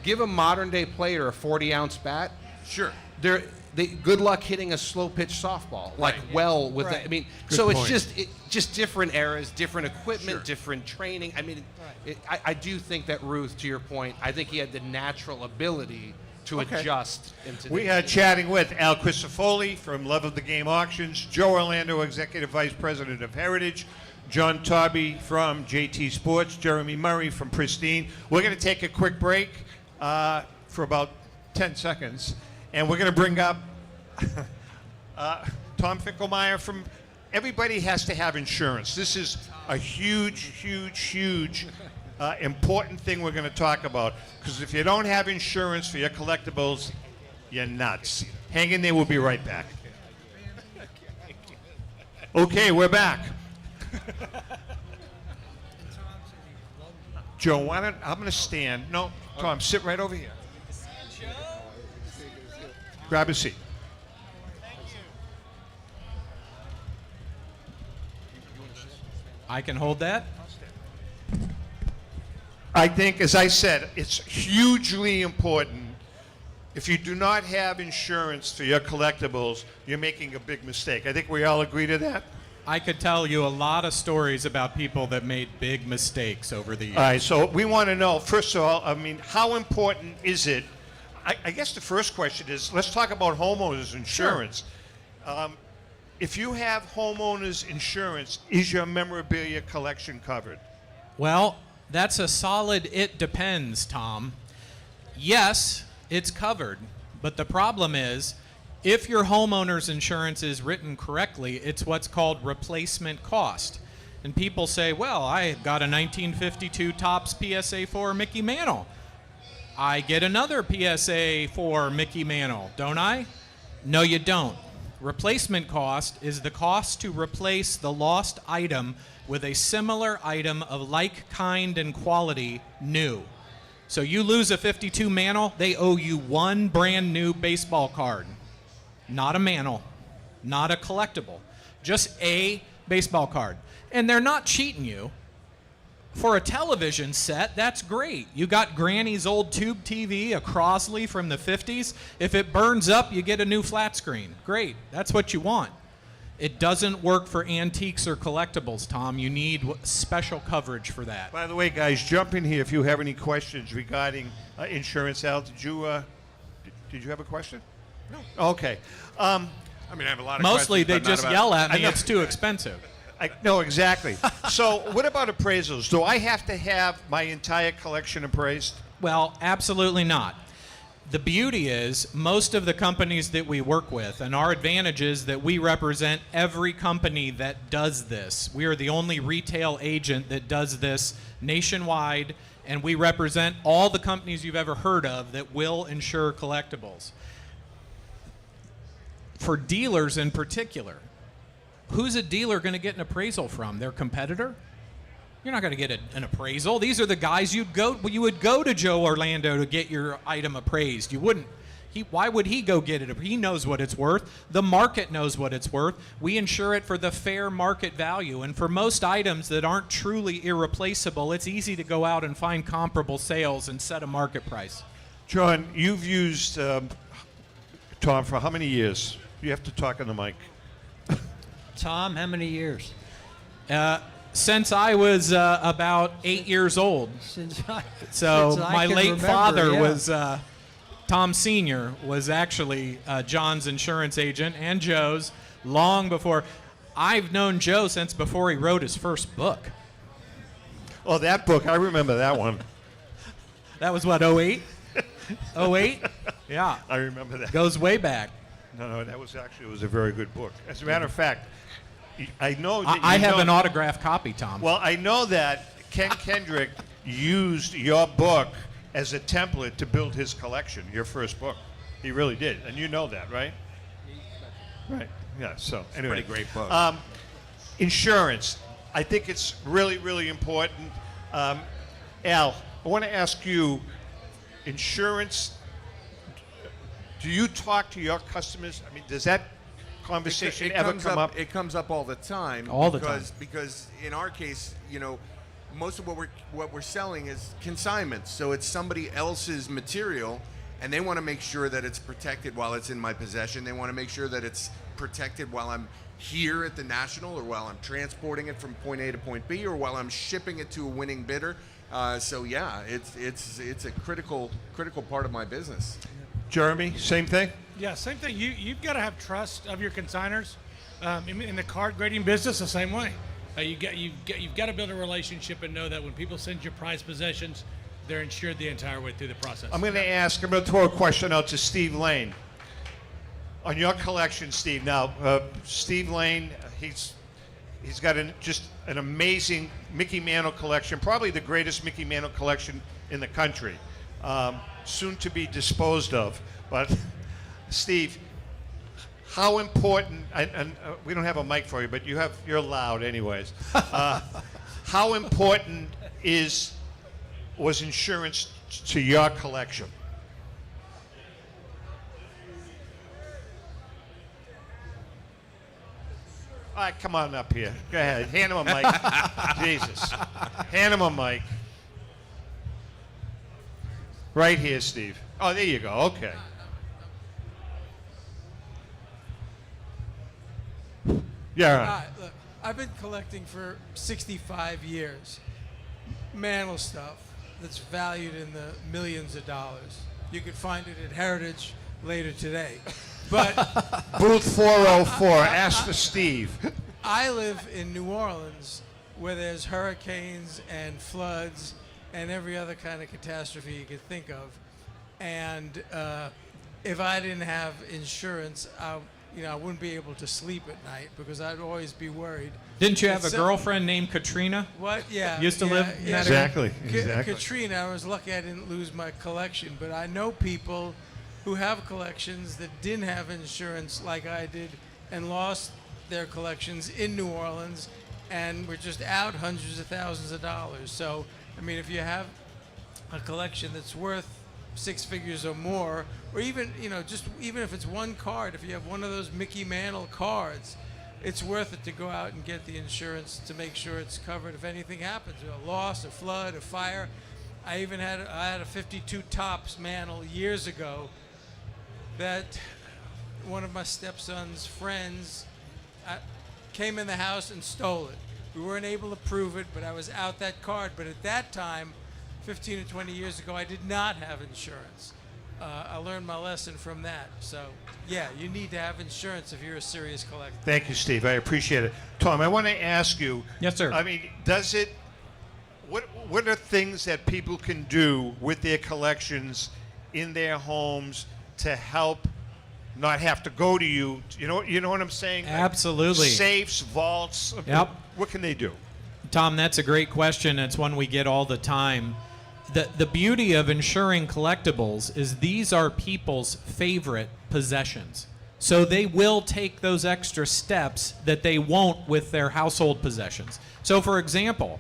Give a modern-day player a 40-ounce bat. Sure. Good luck hitting a slow-pitch softball. Right. With that. I mean, Good so point. it's just different eras, different equipment, Sure. different training. I mean, I do think that Ruth, to your point, I think he had the natural ability to Okay. adjust into We are chatting with Al Christofoli from Love of the Game Auctions, Joe Orlando, Executive Vice President of Heritage, John Tobby from JT Sports, Jeremy Murray from Pristine. We're going to take a quick break for about 10 seconds, and we're going to bring up Tom Finkelmeyer from Everybody Has to Have Insurance. This is a huge important thing we're going to talk about, because if you don't have insurance for your collectibles, you're nuts. Hang in there, we'll be right back. Okay, we're back. Joe, I'm going to stand. No, Tom, sit right over here. Grab a seat. I can hold that. I think, as I said, it's hugely important. If you do not have insurance for your collectibles, you're making a big mistake. I think we all agree to that. I could tell you a lot of stories about people that made big mistakes over the years. All right, so we want to know, first of all, I mean, how important is it? I guess the first question is, let's talk about homeowners insurance. If you have homeowners insurance, is your memorabilia collection covered? Well, that's a solid it depends, Tom. Yes, it's covered, but the problem is if your homeowner's insurance is written correctly, it's what's called replacement cost. And people say, well, I got a 1952 Topps PSA 4 Mickey Mantle. I get another PSA 4 Mickey Mantle, don't I? No, you don't. Replacement cost is the cost to replace the lost item with a similar item of like kind and quality new. So you lose a 52 Mantle, they owe you one brand new baseball card. Not a Mantle, not a collectible, just a baseball card. And they're not cheating you. For a television set, that's great. You got Granny's old tube TV, a Crosley from the 50s. If it burns up, you get a new flat screen. Great, that's what you want. It doesn't work for antiques or collectibles, Tom. You need special coverage for that. By the way, guys, jump in here if you have any questions regarding insurance. Al, did you have a question? No. Okay. I mean, I have a lot of Mostly questions, they but not just about- yell at I me, know. it's too expensive. No, exactly. So, what about appraisals? Do I have to have my entire collection appraised? Well, absolutely not. The beauty is most of the companies that we work with, and our advantage is that we represent every company that does this. We are the only retail agent that does this nationwide, and we represent all the companies you've ever heard of that will insure collectibles. For dealers in particular, who's a dealer going to get an appraisal from? Their competitor? You're not going to get an appraisal. These are the guys you would go to Joe Orlando to get your item appraised. You wouldn't. Why would he go get it? He knows what it's worth. The market knows what it's worth. We insure it for the fair market value. And for most items that aren't truly irreplaceable, it's easy to go out and find comparable sales and set a market price. John, you've used Tom for how many years? You have to talk in the mic. Tom, how many years? Since I was about 8 years old. Since I My can late remember, father yeah. was Tom Sr. was actually John's insurance agent and Joe's long before. I've known Joe since before he wrote his first book. Oh, that book, I remember that one. That was what, 08? 08? Yeah. I remember that. Goes way back. No, that was actually, it was a very good book. As a matter of fact, I know that I have know, an autographed copy, Tom. Well, I know that Ken Kendrick used your book as a template to build his collection, your first book. He really did. And you know that, right? Right. Yeah, so anyway. Pretty great book. Insurance. I think it's really, really important. Al, I want to ask you, insurance, do you talk to your customers? I mean, does that conversation ever come up? It comes up all the time. All the time. Because in our case, most of what we're selling is consignments. So it's somebody else's material, and they want to make sure that it's protected while it's in my possession. They want to make sure that it's protected while I'm here at the National, or while I'm transporting it from point A to point B, or while I'm shipping it to a winning bidder. So yeah, it's a critical part of my business. Jeremy, same thing? Yeah, same thing. You've got to have trust of your consigners. In the card grading business, the same way. You've got to build a relationship and know that when people send you prized possessions, they're insured the entire way through the process. I'm going to throw a question out to Steve Lane. On your collection, Steve, now, Steve Lane, he's got just an amazing Mickey Mantle collection, probably the greatest Mickey Mantle collection in the country, soon to be disposed of. But Steve, how important, and we don't have a mic for you, but you're loud anyways. How important was insurance to your collection? All right, come on up here. Go ahead. Hand him a mic. Jesus. Hand him a mic. Right here, Steve. Oh, there you go. Okay. Yeah. All right. Look, I've been collecting for 65 years. Mantle stuff that's valued in the millions of dollars. You could find it at Heritage later today. But Booth 404. Ask for Steve. I live in New Orleans, where there's hurricanes and floods and every other kind of catastrophe you could think of. And if I didn't have insurance, I wouldn't be able to sleep at night because I'd always be worried. Didn't you have a girlfriend named Katrina? What? Yeah. Used to live in that Exactly. area? Exactly. Katrina, I was lucky I didn't lose my collection, but I know people who have collections that didn't have insurance like I did and lost their collections in New Orleans and were just out hundreds of thousands of dollars. So, I mean, if you have a collection that's worth six figures or more, or even, even if it's one card, if you have one of those Mickey Mantle cards, it's worth it to go out and get the insurance to make sure it's covered if anything happens, a loss, a flood, a fire. I had a 52 Topps Mantle years ago that one of my stepson's friends came in the house and stole it. We weren't able to prove it, but I was out that card. But at that time, 15 or 20 years ago, I did not have insurance. I learned my lesson from that. So, yeah, you need to have insurance if you're a serious collector. Thank you, Steve. I appreciate it. Tom, I want to ask you. Yes, sir. I mean, what are things that people can do with their collections in their homes to help not have to go to you? You know what I'm saying? Like Absolutely. safes, vaults. Yep. What can they do? Tom, that's a great question. It's one we get all the time. The beauty of insuring collectibles is these are people's favorite possessions. So they will take those extra steps that they won't with their household possessions. So, for example,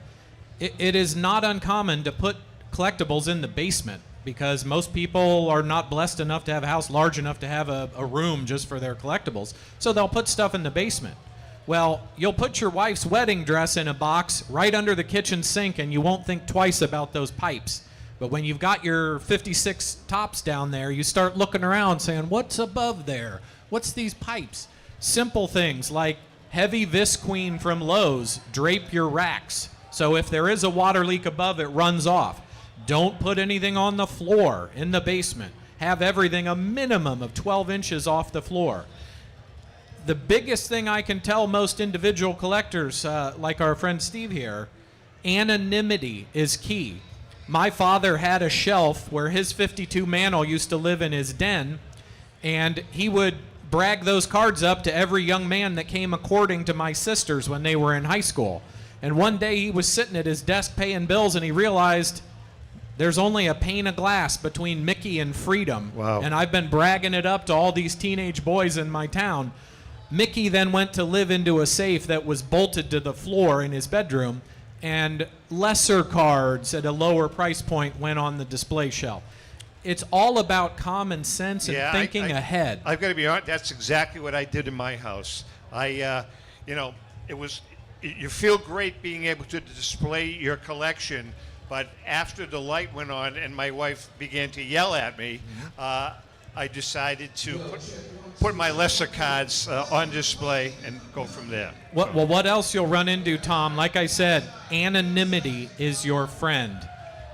it is not uncommon to put collectibles in the basement because most people are not blessed enough to have a house large enough to have a room just for their collectibles. So they'll put stuff in the basement. Well, you'll put your wife's wedding dress in a box right under the kitchen sink and you won't think twice about those pipes. But when you've got your 56 tops down there, you start looking around saying, what's above there? What's these pipes? Simple things like heavy visqueen from Lowe's, drape your racks. So if there is a water leak above, it runs off. Don't put anything on the floor in the basement. Have everything a minimum of 12 inches off the floor. The biggest thing I can tell most individual collectors, like our friend Steve here, anonymity is key. My father had a shelf where his 52 Mantle used to live in his den, and he would brag those cards up to every young man that came a courting to my sisters when they were in high school. And one day he was sitting at his desk paying bills, and he realized there's only a pane of glass between Mickey and Freedom. Wow. And I've been bragging it up to all these teenage boys in my town. Mickey then went to live into a safe that was bolted to the floor in his bedroom, and lesser cards at a lower price point went on the display shelf. It's all about common sense and thinking ahead. I've got to be honest, that's exactly what I did in my house. You feel great being able to display your collection, but after the light went on and my wife began to yell at me, I decided to put my lesser cards on display and go from there. Well, what else you'll run into, Tom? Like I said, anonymity is your friend.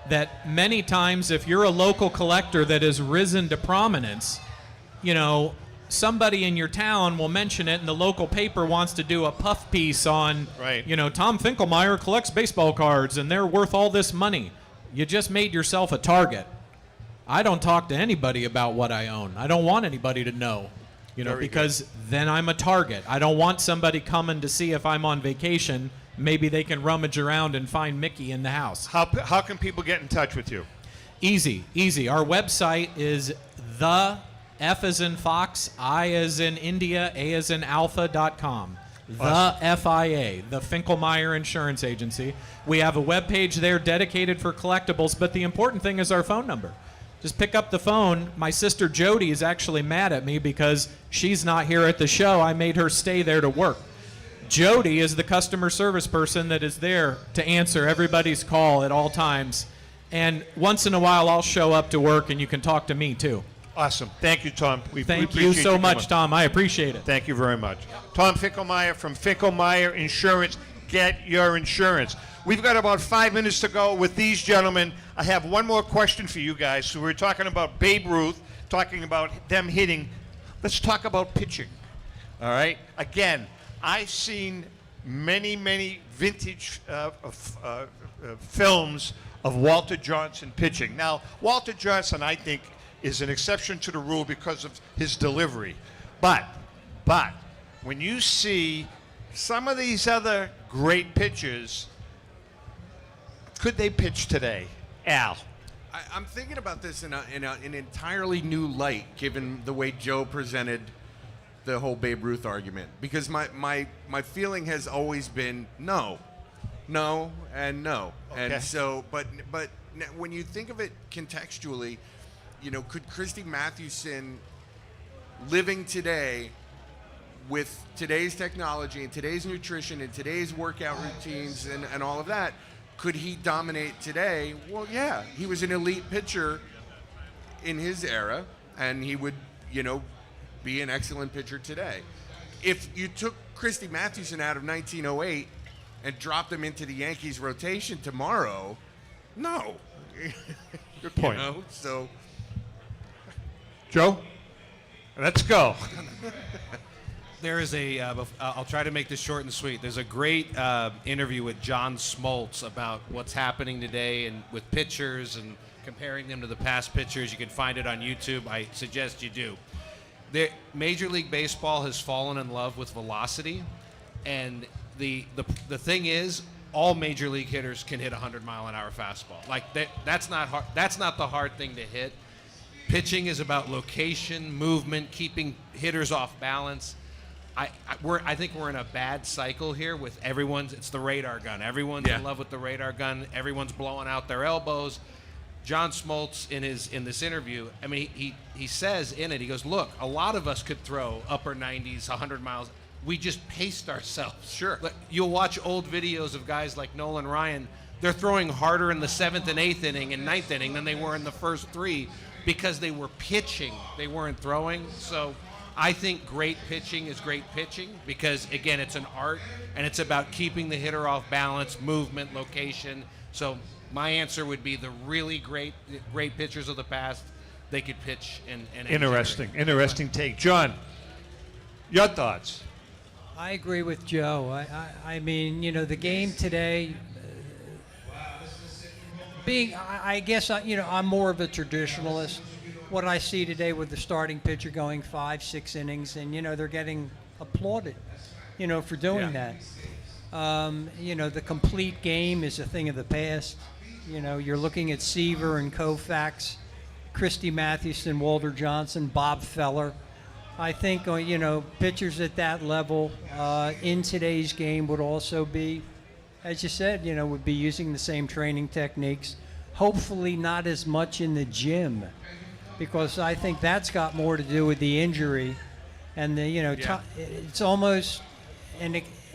That many times, if you're a local collector that has risen to prominence, somebody in your town will mention it, and the local paper wants to do a puff piece on, Tom Finkelmeyer collects baseball cards, and they're worth all this money. You just made yourself a target. I don't talk to anybody about what I own. I don't want anybody to know, because then I'm a target. I don't want somebody coming to see if I'm on vacation. Maybe they can rummage around and find Mickey in the house. How can people get in touch with you? Easy. Our website is the F as in Fox, I as in India, A as in Alpha.com. The FIA, the Finkelmeyer Insurance Agency. We have a webpage there dedicated for collectibles, but the important thing is our phone number. Just pick up the phone. My sister Jody is actually mad at me because she's not here at the show. I made her stay there to work. Jody is the customer service person that is there to answer everybody's call at all times. And once in a while, I'll show up to work, and you can talk to me, too. Awesome. Thank you, Tom. Thank you so much, Tom. I appreciate it. Thank you very much. Tom Finkelmeyer from Finkelmeyer Insurance. Get your insurance. We've got about 5 minutes to go with these gentlemen. I have one more question for you guys. So we're talking about Babe Ruth, talking about them hitting. Let's talk about pitching. All right? Again, I've seen many vintage films of Walter Johnson pitching. Now, Walter Johnson, I think, is an exception to the rule because of his delivery. But when you see some of these other great pitchers, could they pitch today? Al. I'm thinking about this in an entirely new light, given the way Joe presented the whole Babe Ruth argument. Because my feeling has always been no, and no. Okay. And so, but when you think of it contextually, could Christy Mathewson, living today with today's technology and today's nutrition and today's workout routines and all of that, could he dominate today? Well, yeah. He was an elite pitcher in his era, and he would, be an excellent pitcher today. If you took Christy Mathewson out of 1908 and dropped him into the Yankees rotation tomorrow, no. Good point. So Joe, let's go. There is I'll try to make this short and sweet. There's a great interview with John Smoltz about what's happening today and with pitchers and comparing them to the past pitchers. You can find it on YouTube. I suggest you do. Major League Baseball has fallen in love with velocity, and the thing is, all major league hitters can hit a 100-mile-an-hour fastball. Like that's not hard. That's not the hard thing to hit. Pitching is about location, movement, keeping hitters off balance. I think we're in a bad cycle here with everyone's. It's the radar gun. Everyone's in love with the radar gun. Everyone's blowing out their elbows. John Smoltz in this interview, I mean, he says in it, he goes, look, a lot of us could throw upper 90s, 100 miles. We just paced ourselves. Sure. You'll watch old videos of guys like Nolan Ryan. They're throwing harder in the 7th and 8th inning and 9th inning than they were in the first 3 because they were pitching. They weren't throwing. So I think great pitching is great pitching because, again, it's an art, and it's about keeping the hitter off balance, movement, location. So my answer would be the really great pitchers of the past, they could pitch in Interesting take. John, your thoughts? I agree with Joe. I mean, you know, the game today, I guess, I'm more of a traditionalist. What I see today with the starting pitcher going 5-6 innings, and, you know, they're getting applauded, you know, for doing that. You know, the complete game is a thing of the past. You know, you're looking at Seaver and Koufax, Christy Mathewson, Walter Johnson, Bob Feller. I think, you know, pitchers at that level in today's game would also be, as you said, you know, would be using the same training techniques. Hopefully not as much in the gym, because I think that's got more to do with the injury. And, it's almost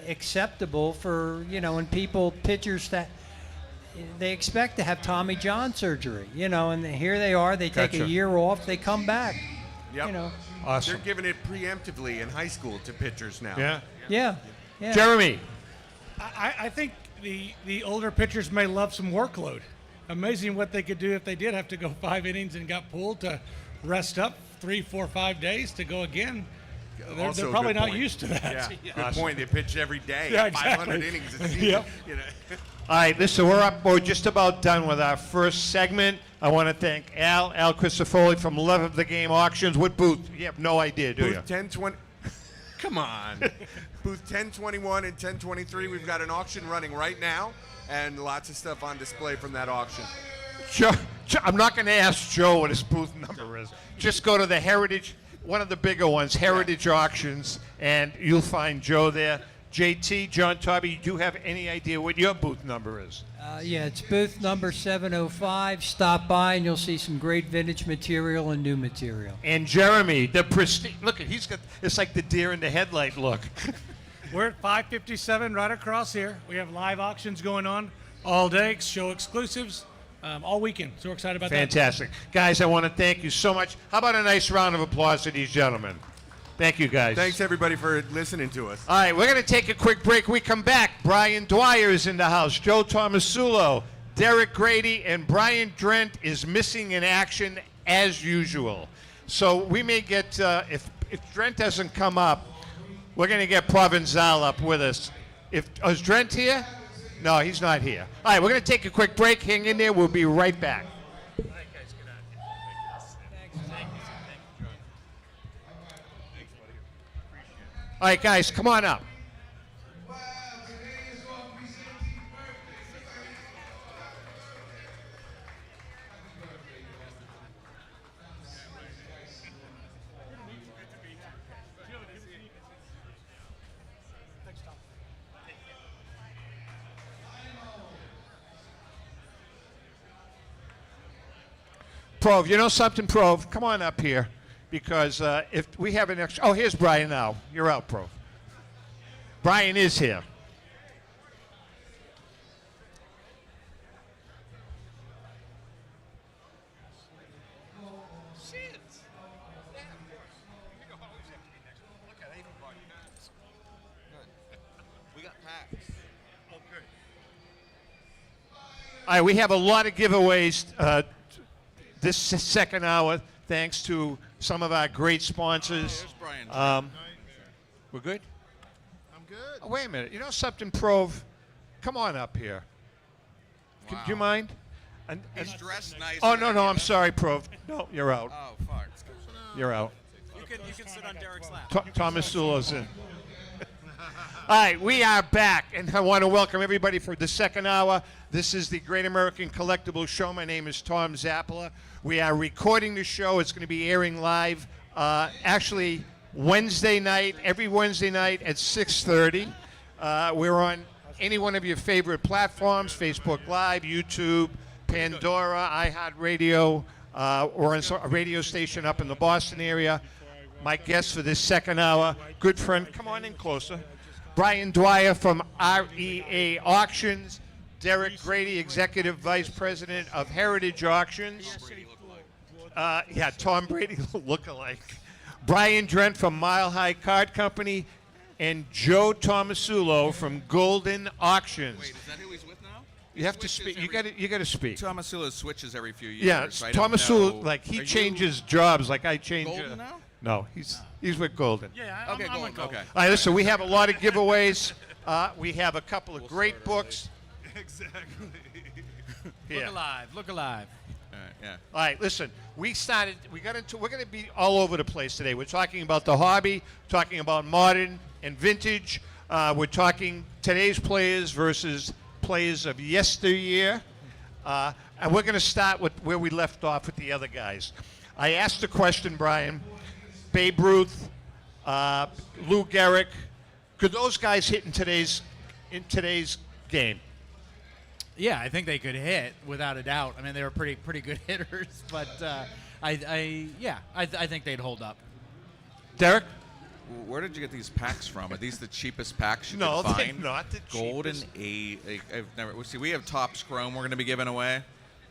acceptable for, you know, when pitchers that they expect to have Tommy John surgery, you know, and here they are, they take a year off, they come back. Yep. You know. Awesome. They're giving it preemptively in high school to pitchers now. Yeah. Jeremy. I think the older pitchers may love some workload. Amazing what they could do if they did have to go 5 innings and got pulled to rest up 3, 4, 5 days to go again. They're probably not used to that. Yeah, good point. They pitch every day, 500 innings a season. Yep. You know. All right, listen, we're just about done with our first segment. I want to thank Al Christofoli from Love of the Game Auctions. What booth? You have no idea, do you? Booth 1020. Come on. Booth 1021 and 1023. We've got an auction running right now, and lots of stuff on display from that auction. Joe, I'm not going to ask Joe what his booth number is. Just go to the Heritage, one of the bigger ones, Heritage Auctions, and you'll find Joe there. JT, John Tobby, do you have any idea what your booth number is? Yeah, it's booth number 705. Stop by and you'll see some great vintage material and new material. And Jeremy, the prestige. Look, he's got. It's like the deer in the headlight look. We're at 557 right across here. We have live auctions going on all day, show exclusives all weekend. So we're excited about that. Fantastic. Guys, I want to thank you so much. How about a nice round of applause to these gentlemen? Thank you, guys. Thanks, everybody, for listening to us. All right, we're going to take a quick break. We come back. Brian Dwyer is in the house. Joe Tomasulo, Derek Grady, and Brian Drent is missing in action as usual. So we may get, if Drent doesn't come up, we're going to get Provenzal up with us. Is Drent here? No, he's not here. All right, we're going to take a quick break. Hang in there. We'll be right back. All right, guys, come on up. Prov, you know something, Prov? Come on up here. Because if we have an extra... Oh, here's Brian now. You're out, Prov. Brian is here. All right, we have a lot of giveaways this second hour, thanks to some of our great sponsors. We're good? I'm good. Oh, wait a minute. You know something, Prove? Come on up here. Do you mind? He's dressed nice. Oh, no, I'm sorry, Prove. No, you're out. Oh, fuck. You're out. You can sit on Derek's lap. Thomas Sulo's in. All right, we are back, and I want to welcome everybody for the second hour. This is the Great American Collectible Show. My name is Tom Zappala. We are recording the show. It's going to be airing live, actually Wednesday night, every Wednesday night at 6:30. We're on any one of your favorite platforms: Facebook Live, YouTube, Pandora, iHeartRadio. We're on a radio station up in the Boston area. My guest for this second hour, good friend, come on in closer, Brian Dwyer from REA Auctions, Derek Grady, Executive Vice President of Heritage Auctions. Yeah, Tom Brady lookalike. Brian Drent from Mile High Card Company, and Joe Tomasulo from Golden Auctions. Wait, is that who he's with now? You have to speak. You got to speak. Tomasulo switches every few years. Yeah, I don't Tomasulo, know. like he Are changes jobs, like I change. Golden now? No, he's with Golden. Yeah, okay, Golden. Okay. All right, listen, we have a lot of giveaways. We have a couple of great books. Exactly. Yeah. Look alive. Look alive. Yeah. All right, listen. We're going to be all over the place today. We're talking about the hobby, talking about modern and vintage. We're talking today's players versus players of yesteryear. And we're going to start with where we left off with the other guys. I asked the question, Brian, Babe Ruth, Lou Gehrig, could those guys hit in today's game? Yeah, I think they could hit without a doubt. I mean, they were pretty good hitters, but I think they'd hold up. Derek? Where did you get these packs from? Are these the cheapest packs you No, can they're find? not the Golden cheapest. I've never. Well, see, we have Topps Chrome. We're going to be giving away.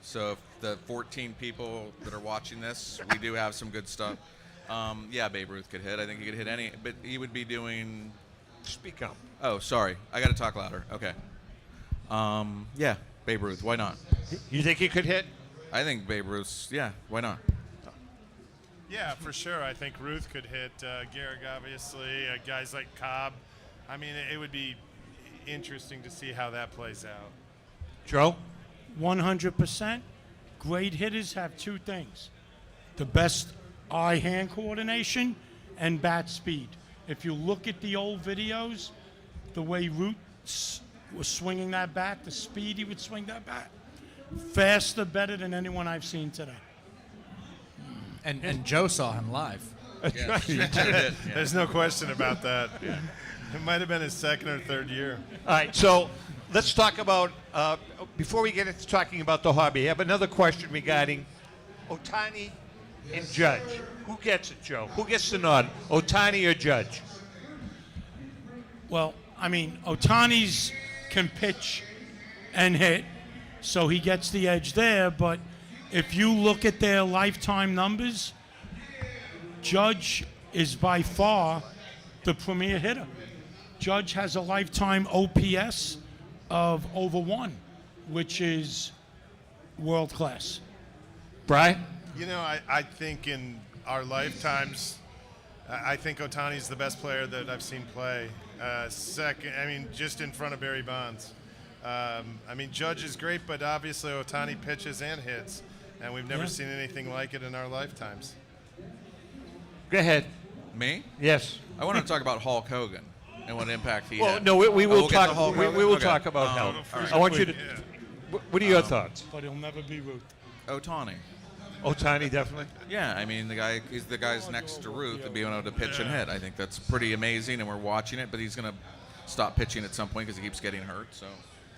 So if the 14 people that are watching this, we do have some good stuff. Yeah, Babe Ruth could hit. I think he could hit any, but he would be doing. Speak up. Oh, sorry. I got to talk louder. Okay. Yeah, Babe Ruth. Why not? You think he could hit? I think Babe Ruth's. Yeah, why not? Yeah, for sure. I think Ruth could hit Gehrig, obviously. Guys like Cobb. I mean, it would be interesting to see how that plays out. Joe? 100%. Great hitters have two things: the best eye-hand coordination and bat speed. If you look at the old videos, the way Root was swinging that bat, the speed he would swing that bat, faster, better than anyone I've seen today. And Joe saw him live. There's no question about that. It might have been his second or third year. All right, so let's talk about, before we get into talking about the hobby, I have another question regarding Ohtani and Judge. Who gets it, Joe? Who gets the nod, Ohtani or Judge? Well, I mean, Ohtani's can pitch and hit, so he gets the edge there, but if you look at their lifetime numbers, Judge is by far the premier hitter. Judge has a lifetime OPS of over 1, which is world class. Brian? You know, I think in our lifetimes, I think Ohtani's the best player that I've seen play. Second, I mean, just in front of Barry Bonds. I mean, Judge is great, but obviously Ohtani pitches and hits, and we've never seen anything like it in our lifetimes. Go ahead. Me? Yes. I want to talk about Hulk Hogan and what impact he Well, had. no, we we'll will get to talk. Hulk We Hogan? will Okay. talk about Hulk. all right. I want you to. What are your thoughts? But he'll never be Ruth. Ohtani. Ohtani, definitely. Yeah, I mean, he's the guy's next to Ruth to be able to pitch and hit. I think that's pretty amazing, and we're watching it, but he's going to stop pitching at some point because he keeps getting hurt. So,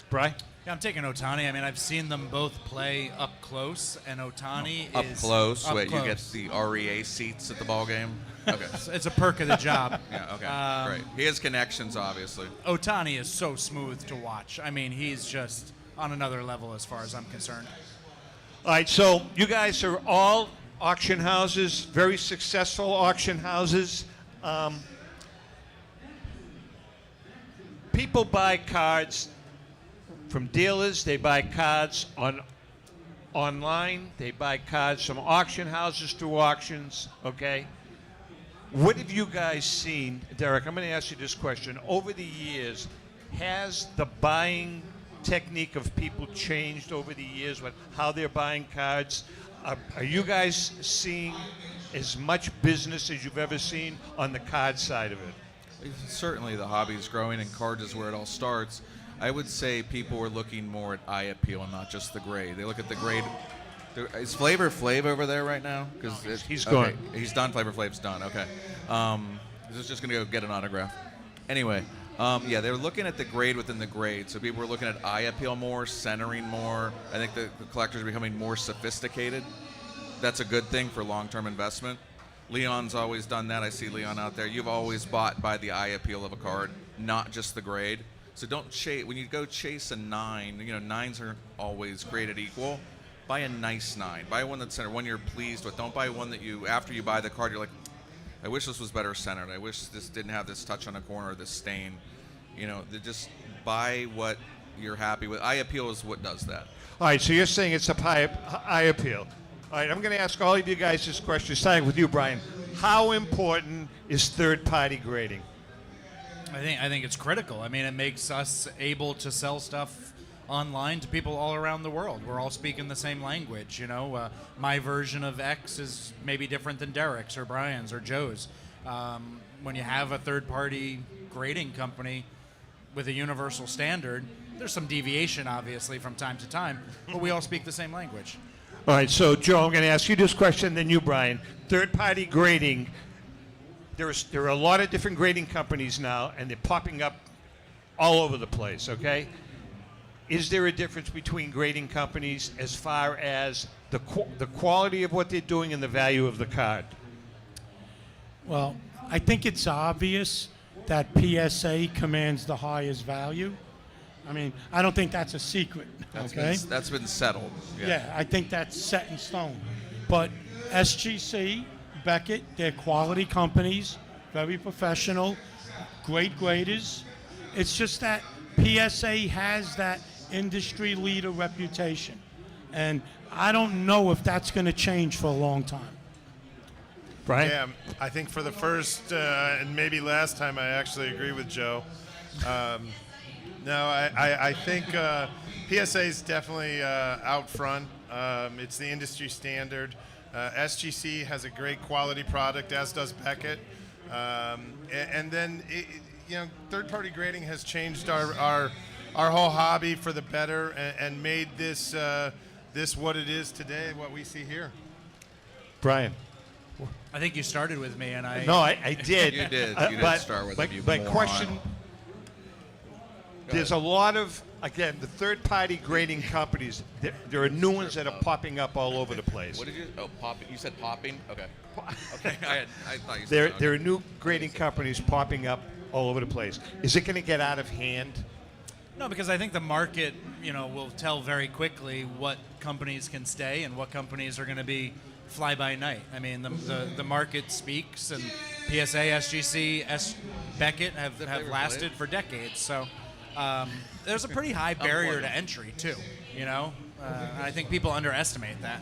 Brian? Yeah, I'm taking Ohtani. I mean, I've seen them both play up close, and Ohtani up is close. Up Wait, close. you get the REA seats at the ball game? Okay. It's a perk of the job. Yeah, okay, great. He has connections, obviously. Ohtani is so smooth to watch. I mean, he's just on another level as far as I'm concerned. All right, so you guys are all auction houses, very successful auction houses. People buy cards from dealers. They buy cards on online. They buy cards from auction houses through auctions, okay? What have you guys seen, Derek? I'm going to ask you this question. Over the years, has the buying technique of people changed over the years with how they're buying cards? Are you guys seeing as much business as you've ever seen on the card side of it? Certainly the hobby is growing, and cards is where it all starts. I would say people are looking more at eye appeal and not just the grade. They look at the grade. Is Flavor Flav over there right now? Because he's gone. He's done. Flavor Flav's done. Okay. He's just gonna go get an autograph. Anyway, yeah, they're looking at the grade within the grade. So people are looking at eye appeal more, centering more. I think the collectors are becoming more sophisticated. That's a good thing for long-term investment. Leon's always done that. I see Leon out there. You've always bought by the eye appeal of a card, not just the grade. So don't chase. When you go chase a 9, nines aren't always graded equal. Buy a nice 9. Buy one that's centered, one you're pleased with. Don't buy one that after you buy the card, you're like, I wish this was better centered. I wish this didn't have this touch on a corner or this stain. Just buy what you're happy with. Eye appeal is what does that. All right, so you're saying it's a eye appeal. All right, I'm going to ask all of you guys this question, starting with you, Brian. How important is third-party grading? I think it's critical. I mean, it makes us able to sell stuff online to people all around the world. We're all speaking the same language. My version of X is maybe different than Derek's or Brian's or Joe's. When you have a third-party grading company with a universal standard, there's some deviation, obviously, from time to time, but we all speak the same language. All right, so Joe, I'm going to ask you this question, then you, Brian. Third-party grading. There are a lot of different grading companies now, and they're popping up all over the place, okay? Is there a difference between grading companies as far as the quality of what they're doing and the value of the card? Well, I think it's obvious that PSA commands the highest value. I mean, I don't think that's a secret, okay? That's been settled. Yeah, I think that's set in stone. But SGC, Beckett, they're quality companies, very professional, great graders. It's just that PSA has that industry leader reputation. And I don't know if that's going to change for a long time. Brian? Yeah, I think for the first and maybe last time, I actually agree with Joe. No, I think PSA is definitely out front. It's the industry standard. SGC has a great quality product, as does Beckett. And then, third-party grading has changed our whole hobby for the better and made this what it is today, what we see here. Brian? I think you started with me, and I... No, I did. You did. You did start with you my moron. question... There's a lot of, again, the third-party grading companies. There are new ones that are popping up all over the place. What did you? Oh, popping. You said popping. Okay. Okay. I thought you said. There are new grading companies popping up all over the place. Is it going to get out of hand? No, because I think the market, will tell very quickly what companies can stay and what companies are going to be fly-by-night. I mean, the market speaks, and PSA, SGC, Beckett have lasted for decades. So. There's a pretty high barrier to entry, too, and I think people underestimate that.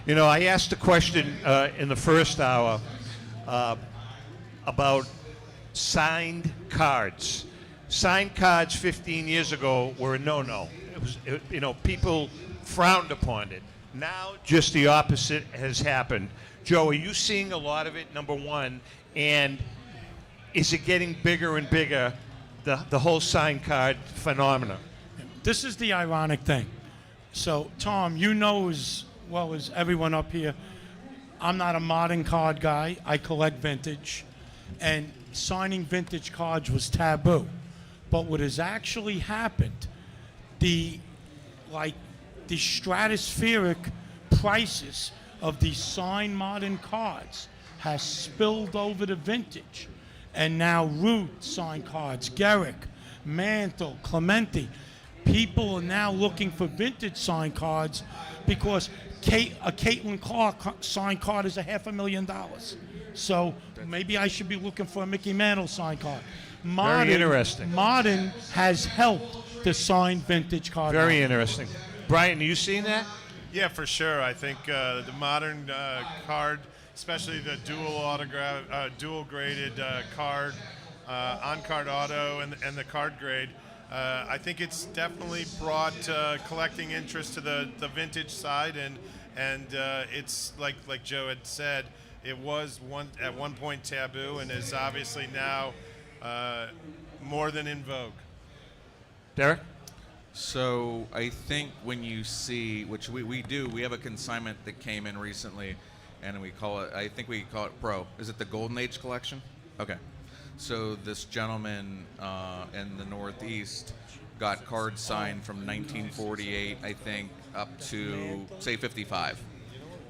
I asked a question in the first hour about signed cards. Signed cards 15 years ago were a no-no. People frowned upon it. Now, just the opposite has happened. Joe, are you seeing a lot of it, number one? And is it getting bigger and bigger? The whole signed card phenomenon. This is the ironic thing. So, Tom, you know as well as everyone up here, I'm not a modern card guy. I collect vintage. And signing vintage cards was taboo. But what has actually happened, the stratospheric prices of these signed modern cards has spilled over to vintage. And now Root signed cards, Garrick, Mantle, Clementi. People are now looking for vintage signed cards because a Caitlin Clark signed card is $500,000. So maybe I should be looking for a Mickey Mantle signed card. Very interesting. Modern has helped the signed vintage card. Very interesting. Brian, are you seeing that? Yeah, for sure. I think the modern card, especially the dual autograph, dual graded card, on-card auto, and the card grade, I think it's definitely brought collecting interest to the vintage side, and it's like Joe had said, it was at one point taboo, and is obviously now more than in vogue. Derek? So I think when you see, which we do, we have a consignment that came in recently, and we call it, I think we call it Pro. Is it the Golden Age collection? Okay. So this gentleman in the Northeast got cards signed from 1948, I think, up to, say, 55.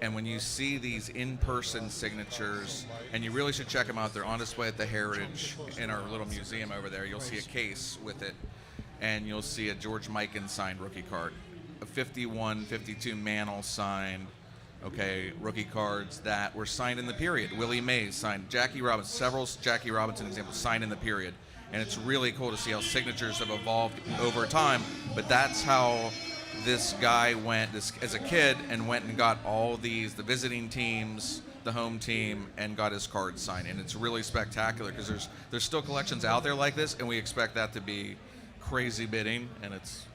And when you see these in-person signatures, and you really should check them out, they're on display at the Heritage in our little museum over there. You'll see a case with it, and you'll see a George Mikan signed rookie card, a 51, 52 Mantle signed, okay, rookie cards that were signed in the period. Willie Mays signed, Jackie Robinson, several Jackie Robinson examples signed in the period. And it's really cool to see how signatures have evolved over time, but that's how this guy went as a kid and went and got all these, the visiting teams, the home team, and got his cards signed. And it's really spectacular because there's still collections out there like this, and we expect that to be crazy bidding, and it's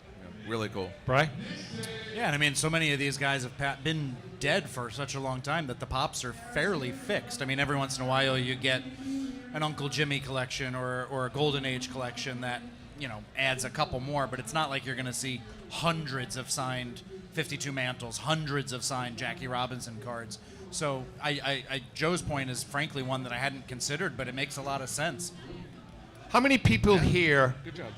really cool. Brian? Yeah, and I mean, so many of these guys have been dead for such a long time that the pops are fairly fixed. I mean, every once in a while you get an Uncle Jimmy collection or a Golden Age collection that, adds a couple more, but it's not like you're going to see hundreds of signed 52 Mantles, hundreds of signed Jackie Robinson cards. So Joe's point is frankly one that I hadn't considered, but it makes a lot of sense. How many people here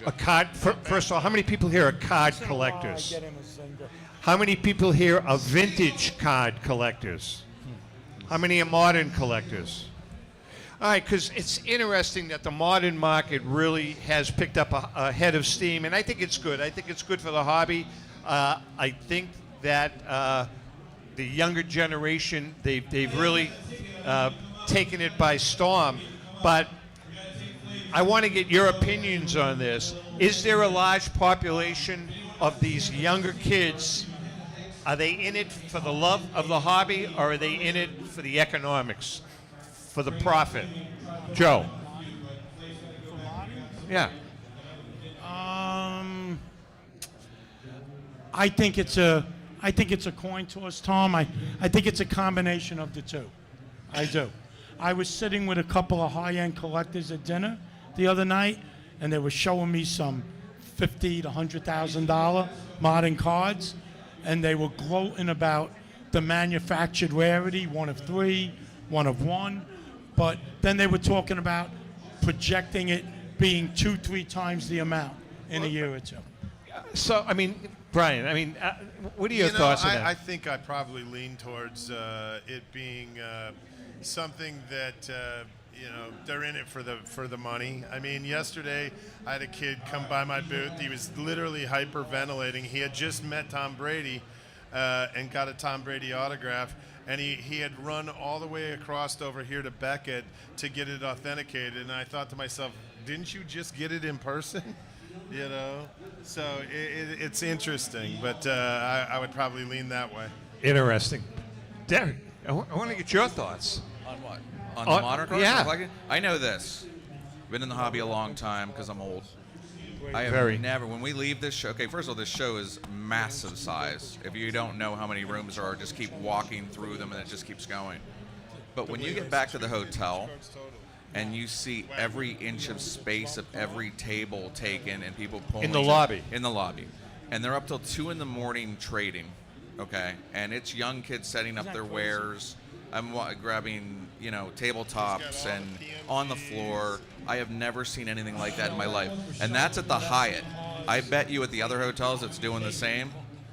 are card? First of all, how many people here are card collectors? How many people here are vintage card collectors? How many are modern collectors? All right, because it's interesting that the modern market really has picked up a head of steam, and I think it's good. I think it's good for the hobby. I think that the younger generation, they've really taken it by storm. But I want to get your opinions on this. Is there a large population of these younger kids? Are they in it for the love of the hobby, or are they in it for the economics, for the profit? Joe? Yeah. I think it's a coin toss, Tom. I think it's a combination of the two. I do. I was sitting with a couple of high-end collectors at dinner the other night, and they were showing me some $50,000 to $100,000 modern cards, and they were gloating about the manufactured rarity, one of three, one of one, but then they were talking about projecting it being 2-3 times the amount in a year or two. So, I mean, Brian, what are your thoughts on that? I think I probably lean towards it being something that they're in it for the money. I mean, yesterday I had a kid come by my booth. He was literally hyperventilating. He had just met Tom Brady and got a Tom Brady autograph, and he had run all the way across over here to Beckett to get it authenticated. And I thought to myself, didn't you just get it in person? So it's interesting, but I would probably lean that way. Interesting. Derek, I want to get your thoughts. On what? On the modern cards? Yeah. I know this. Been in the hobby a long time because I'm old. I have Very. never, when we leave this show, okay, first of all, this show is massive size. If you don't know how many rooms there are, just keep walking through them and it just keeps going. But when you get back to the hotel and you see every inch of space of every table taken and people pulling. In the lobby. In the lobby. And they're up till 2 in the morning trading, okay? And it's young kids setting up their wares. I'm grabbing, tabletops and on the floor. I have never seen anything like that in my life. And that's at the Hyatt. I bet you at the other hotels it's doing the same.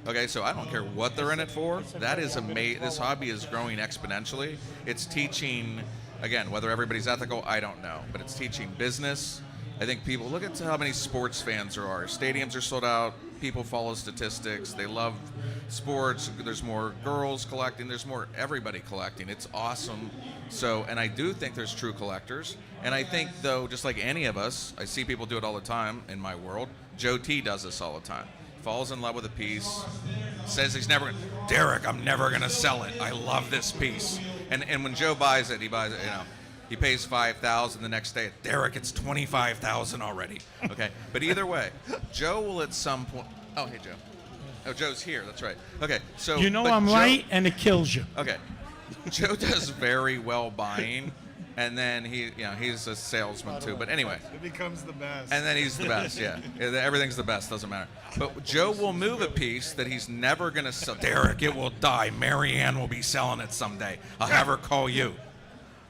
Okay, so I don't care what they're in it for. That is amazing. This hobby is growing exponentially. It's teaching, again, whether everybody's ethical, I don't know. But it's teaching business. I think people, look at how many sports fans there are. Stadiums are sold out. People follow statistics. They love sports. There's more girls collecting. There's more everybody collecting. It's awesome. So, and I do think there's true collectors. And I think, though, just like any of us, I see people do it all the time in my world. Joe T does this all the time. falls in love with a piece, says he's never gonna, Derek, I'm never gonna sell it. I love this piece. And when Joe buys it, he pays $5,000 the next day. Derek, it's $25,000 already. Okay, but either way, Joe will at some point. Oh, hey Joe. Oh, Joe's here. That's right. Okay, so You know but I'm Joe- right, and it kills you. Okay, Joe does very well buying, and then he's a salesman too. But anyway, It becomes the best. and then he's the best. Yeah, everything's the best. Doesn't matter. But Joe will move a piece that he's never gonna sell. Derek, it will die. Marianne will be selling it someday. I'll have her call you.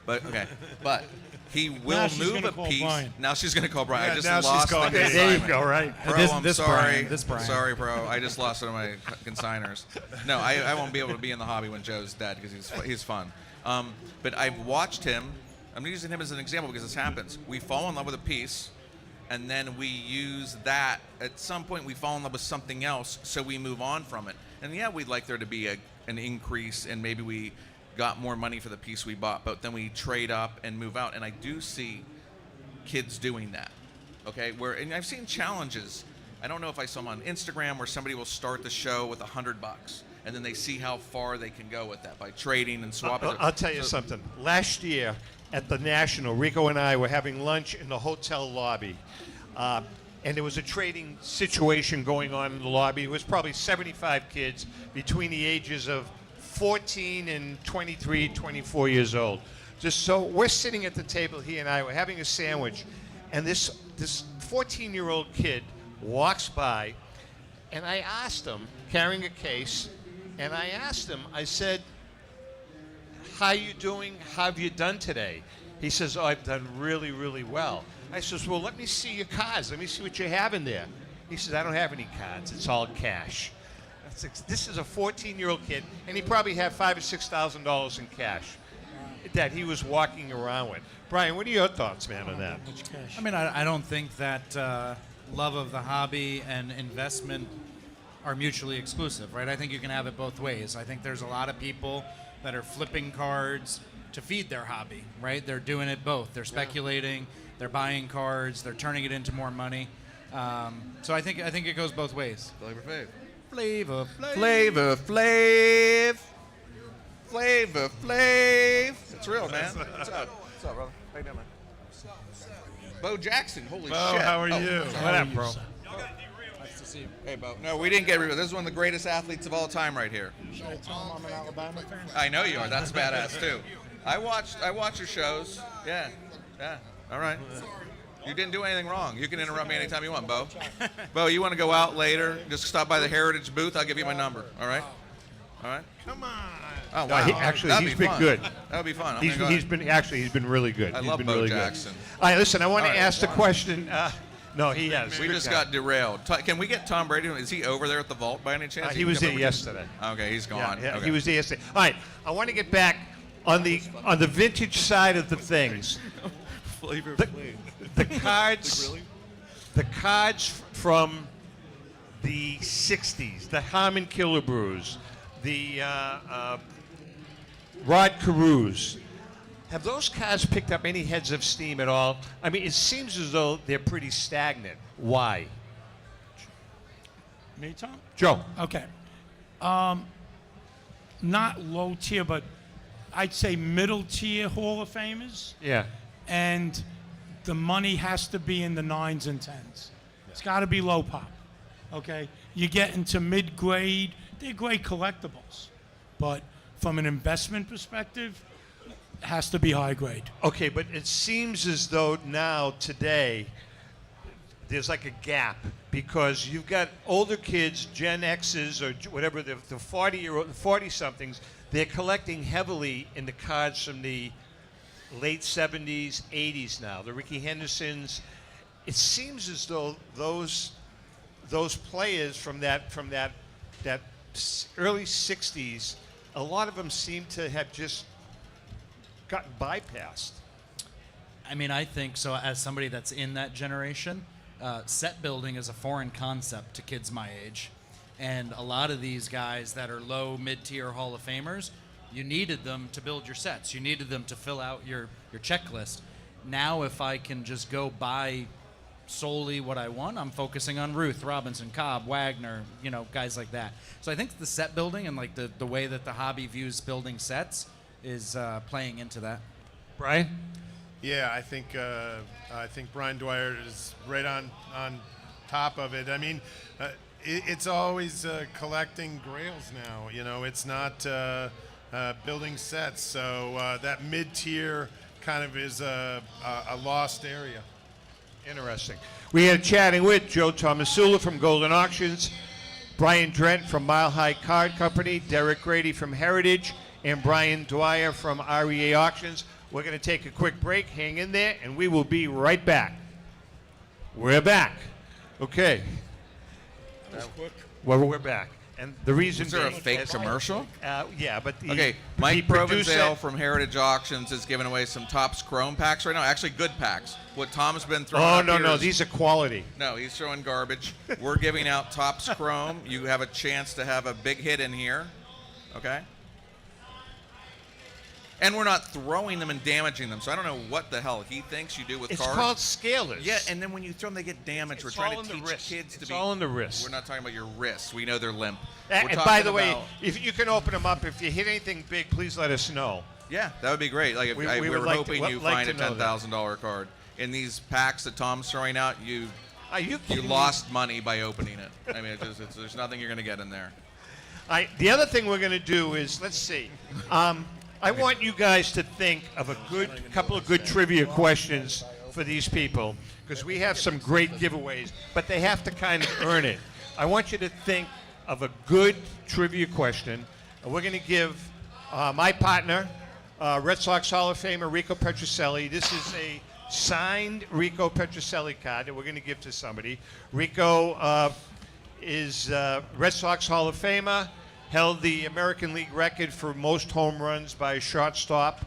But he will Now she's move gonna a call piece. Brian. Now she's gonna call Brian. Yeah, I just now she's lost calling the me. consignment. There you go, right? Bro, This- I'm this sorry. Brian, this Brian. Sorry, bro. I just lost one of my consigners. No, I won't be able to be in the hobby when Joe's dead because he's fun. But I've watched him. I'm using him as an example because this happens. We fall in love with a piece, and then we use that. At some point, we fall in love with something else, so we move on from it. And yeah, we'd like there to be an increase, and maybe we got more money for the piece we bought, but then we trade up and move out. And I do see kids doing that. Okay, and I've seen challenges. I don't know if I saw them on Instagram where somebody will start the show with $100, and then they see how far they can go with that by trading and swapping. I'll tell you something. Last year at the National, Rico and I were having lunch in the hotel lobby. And there was a trading situation going on in the lobby. It was probably 75 kids between the ages of 14 and 23, 24 years old. Just so we're sitting at the table, he and I, we're having a sandwich, and this 14-year-old kid walks by, and I asked him, carrying a case, and I asked him, I said, how you doing? How have you done today? He says, oh, I've done really, really well. I says, well, let me see your cards. Let me see what you have in there. He says, I don't have any cards. It's all cash. This is a 14-year-old kid, and he probably had $5,000 or $6,000 in cash that he was walking around with. Brian, what are your thoughts, man, on that? I mean, I don't think that love of the hobby and investment are mutually exclusive, right? I think you can have it both ways. I think there's a lot of people that are flipping cards to feed their hobby, right? They're doing it both. They're speculating, they're buying cards, they're turning it into more money. So I think it goes both ways. Flavor Flav. Flavor Flav. Flavor Flav. Flavor Flav. It's real, man. What's up? What's up, brother? How you doing, man? Bo Jackson. Holy Bo, shit. how are you? What up, bro? Nice to see you. Hey, Bo. No, we didn't get rid of this is one of the greatest athletes of all time right here. Should I tell him I'm an Alabama fan? I know you are. That's badass too. I watch your shows. Yeah. All right. You didn't do anything wrong. You can interrupt me anytime you want, Bo. Bo, you want to go out later? Just stop by the Heritage booth. I'll give you my number. All right. All right. Come on. Oh No, wow. he's be been fun. good. That would be fun. I'm He's gonna go been really good. I He's love been Bo really Jackson. Good. All right, listen, I want All to right. ask the question. No, he has. We Good just guy. got derailed. Can we get Tom Brady? Is he over there at the vault by any chance? He can was come there over yesterday. Okay, he's gone. Yeah, Okay. he was there yesterday. All right, I want to get back on the vintage side of the things. Flavor The cards, the cards from the '60s, the Harmon Killebrews, the Rod Carews. Have those cards picked up any heads of steam at all? I mean, it seems as though they're pretty stagnant. Why? Me, Tom? Joe. Okay. Not low tier, but I'd say middle tier Hall of Famers. Yeah. And the money has to be in the 9s and 10s. It's got to be low pop. Okay? You get into mid grade, they're great collectibles. But from an investment perspective, it has to be high grade. Okay, but it seems as though now, today, there's like a gap because you've got older kids, Gen X's or whatever, the 40-somethings, they're collecting heavily in the cards from the late 70s, 80s now, the Ricky Hendersons. It seems as though those players from that early 60s, a lot of them seem to have just gotten bypassed. I mean, I think so. As somebody that's in that generation, set building is a foreign concept to kids my age. And a lot of these guys that are low, mid-tier Hall of Famers, you needed them to build your sets. You needed them to fill out your checklist. Now, if I can just go buy solely what I want. I'm focusing on Ruth, Robinson, Cobb, Wagner, guys like that. So I think the set building and like the way that the hobby views building sets is playing into that. Brian? Yeah, I think Brian Dwyer is right on top of it. I mean, it's always collecting grails now. It's not building sets. So that mid-tier kind of is a lost area. Interesting. We are chatting with Joe Tomasula from Golden Auctions, Brian Drent from Mile High Card Company, Derek Grady from Heritage, and Brian Dwyer from REA Auctions. We're going to take a quick break. Hang in there, and we will be right back. We're back. Okay. That was quick. Well, we're back. And the reason Is there a being fake is- commercial? Yeah, but Okay, Mike Provenzale from Heritage Auctions is giving away some Topps Chrome packs right now. Actually, good packs. What Tom's been throwing. Oh, up no, here no, is- these are quality. No, he's throwing garbage. We're giving out Topps Chrome. You have a chance to have a big hit in here. Okay? And we're not throwing them and damaging them, so I don't know what the hell he thinks you do with It's cards. called scalers. Yeah, and then when you throw them, they get damaged. We're It's trying all to in the teach wrist. kids to It's be. all in the wrist. We're not talking about your wrists. We know they're limp. And We're by talking the way, about- if you can open them up, if you hit anything big, please let us know. Yeah, that would be great. Like if We- we we were would like to- hoping would you like find to a know that. $10,000 card. In these packs that Tom's throwing out, you kidding me? lost money by opening it. I mean, there's nothing you're going to get in there. The other thing we're going to do is, let's see. I want you guys to think of a couple of good trivia questions for these people, because we have some great giveaways, but they have to kind of earn it. I want you to think of a good trivia question, and we're going to give my partner, Red Sox Hall of Famer Rico Petrocelli. This is a signed Rico Petrocelli card that we're going to give to somebody. Rico is Red Sox Hall of Famer, held the American League record for most home runs by a shortstop,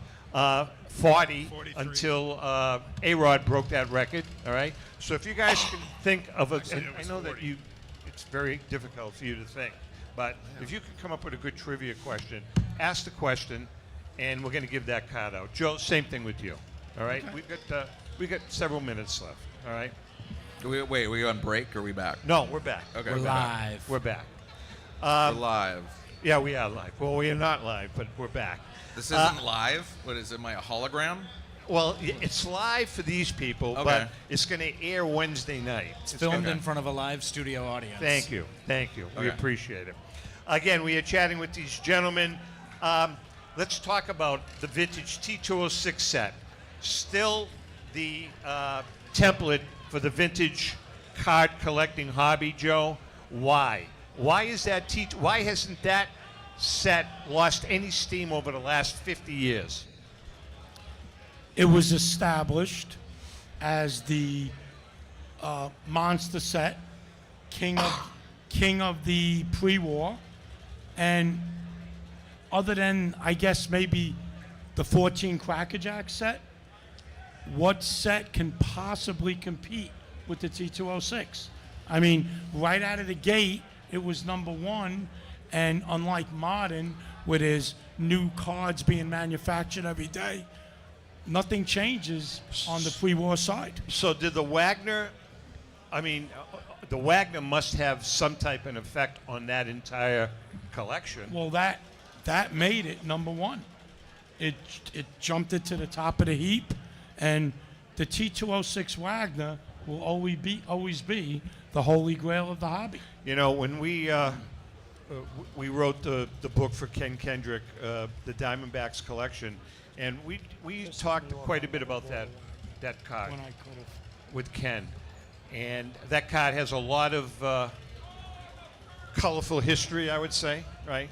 40, until A-Rod broke that record, all right? So if you guys can think of a, and I know that it's very difficult for you to think, but if you can come up with a good trivia question, ask the question, and we're going to give that card out. Joe, same thing with you, all right? Okay. We've got several minutes left, all right? Wait, are we on break or are we back? No, we're back. Okay. We're back. We're back. We're live. Yeah, we are live. Well, we are not live, but we're back. This isn't live? What is it, a hologram? Well, it's live for these people, Okay. but it's going to air Wednesday night. It's filmed in front of a live studio audience. Thank you. Thank you. We Okay. appreciate it. Again, we are chatting with these gentlemen. Let's talk about the vintage T206 set. Still the template for the vintage card collecting hobby, Joe. Why? Why hasn't that set lost any steam over the last 50 years? It was established as the monster set, king of the pre-war, and other than I guess maybe the 14 Crackerjack set, what set can possibly compete with the T206? I mean, right out of the gate, it was number one, and unlike modern, where there's new cards being manufactured every day, nothing changes on the pre-war side. So did the Wagner, the Wagner must have some type of effect on that entire collection. Well, that made it number one. It jumped it to the top of the heap, and the T206 Wagner will always be the holy grail of the hobby. You know, when we wrote the book for Ken Kendrick, the Diamondbacks collection, and we talked quite a bit about that card When I could've. with Ken, and that card has a lot of colorful history, I would say, right?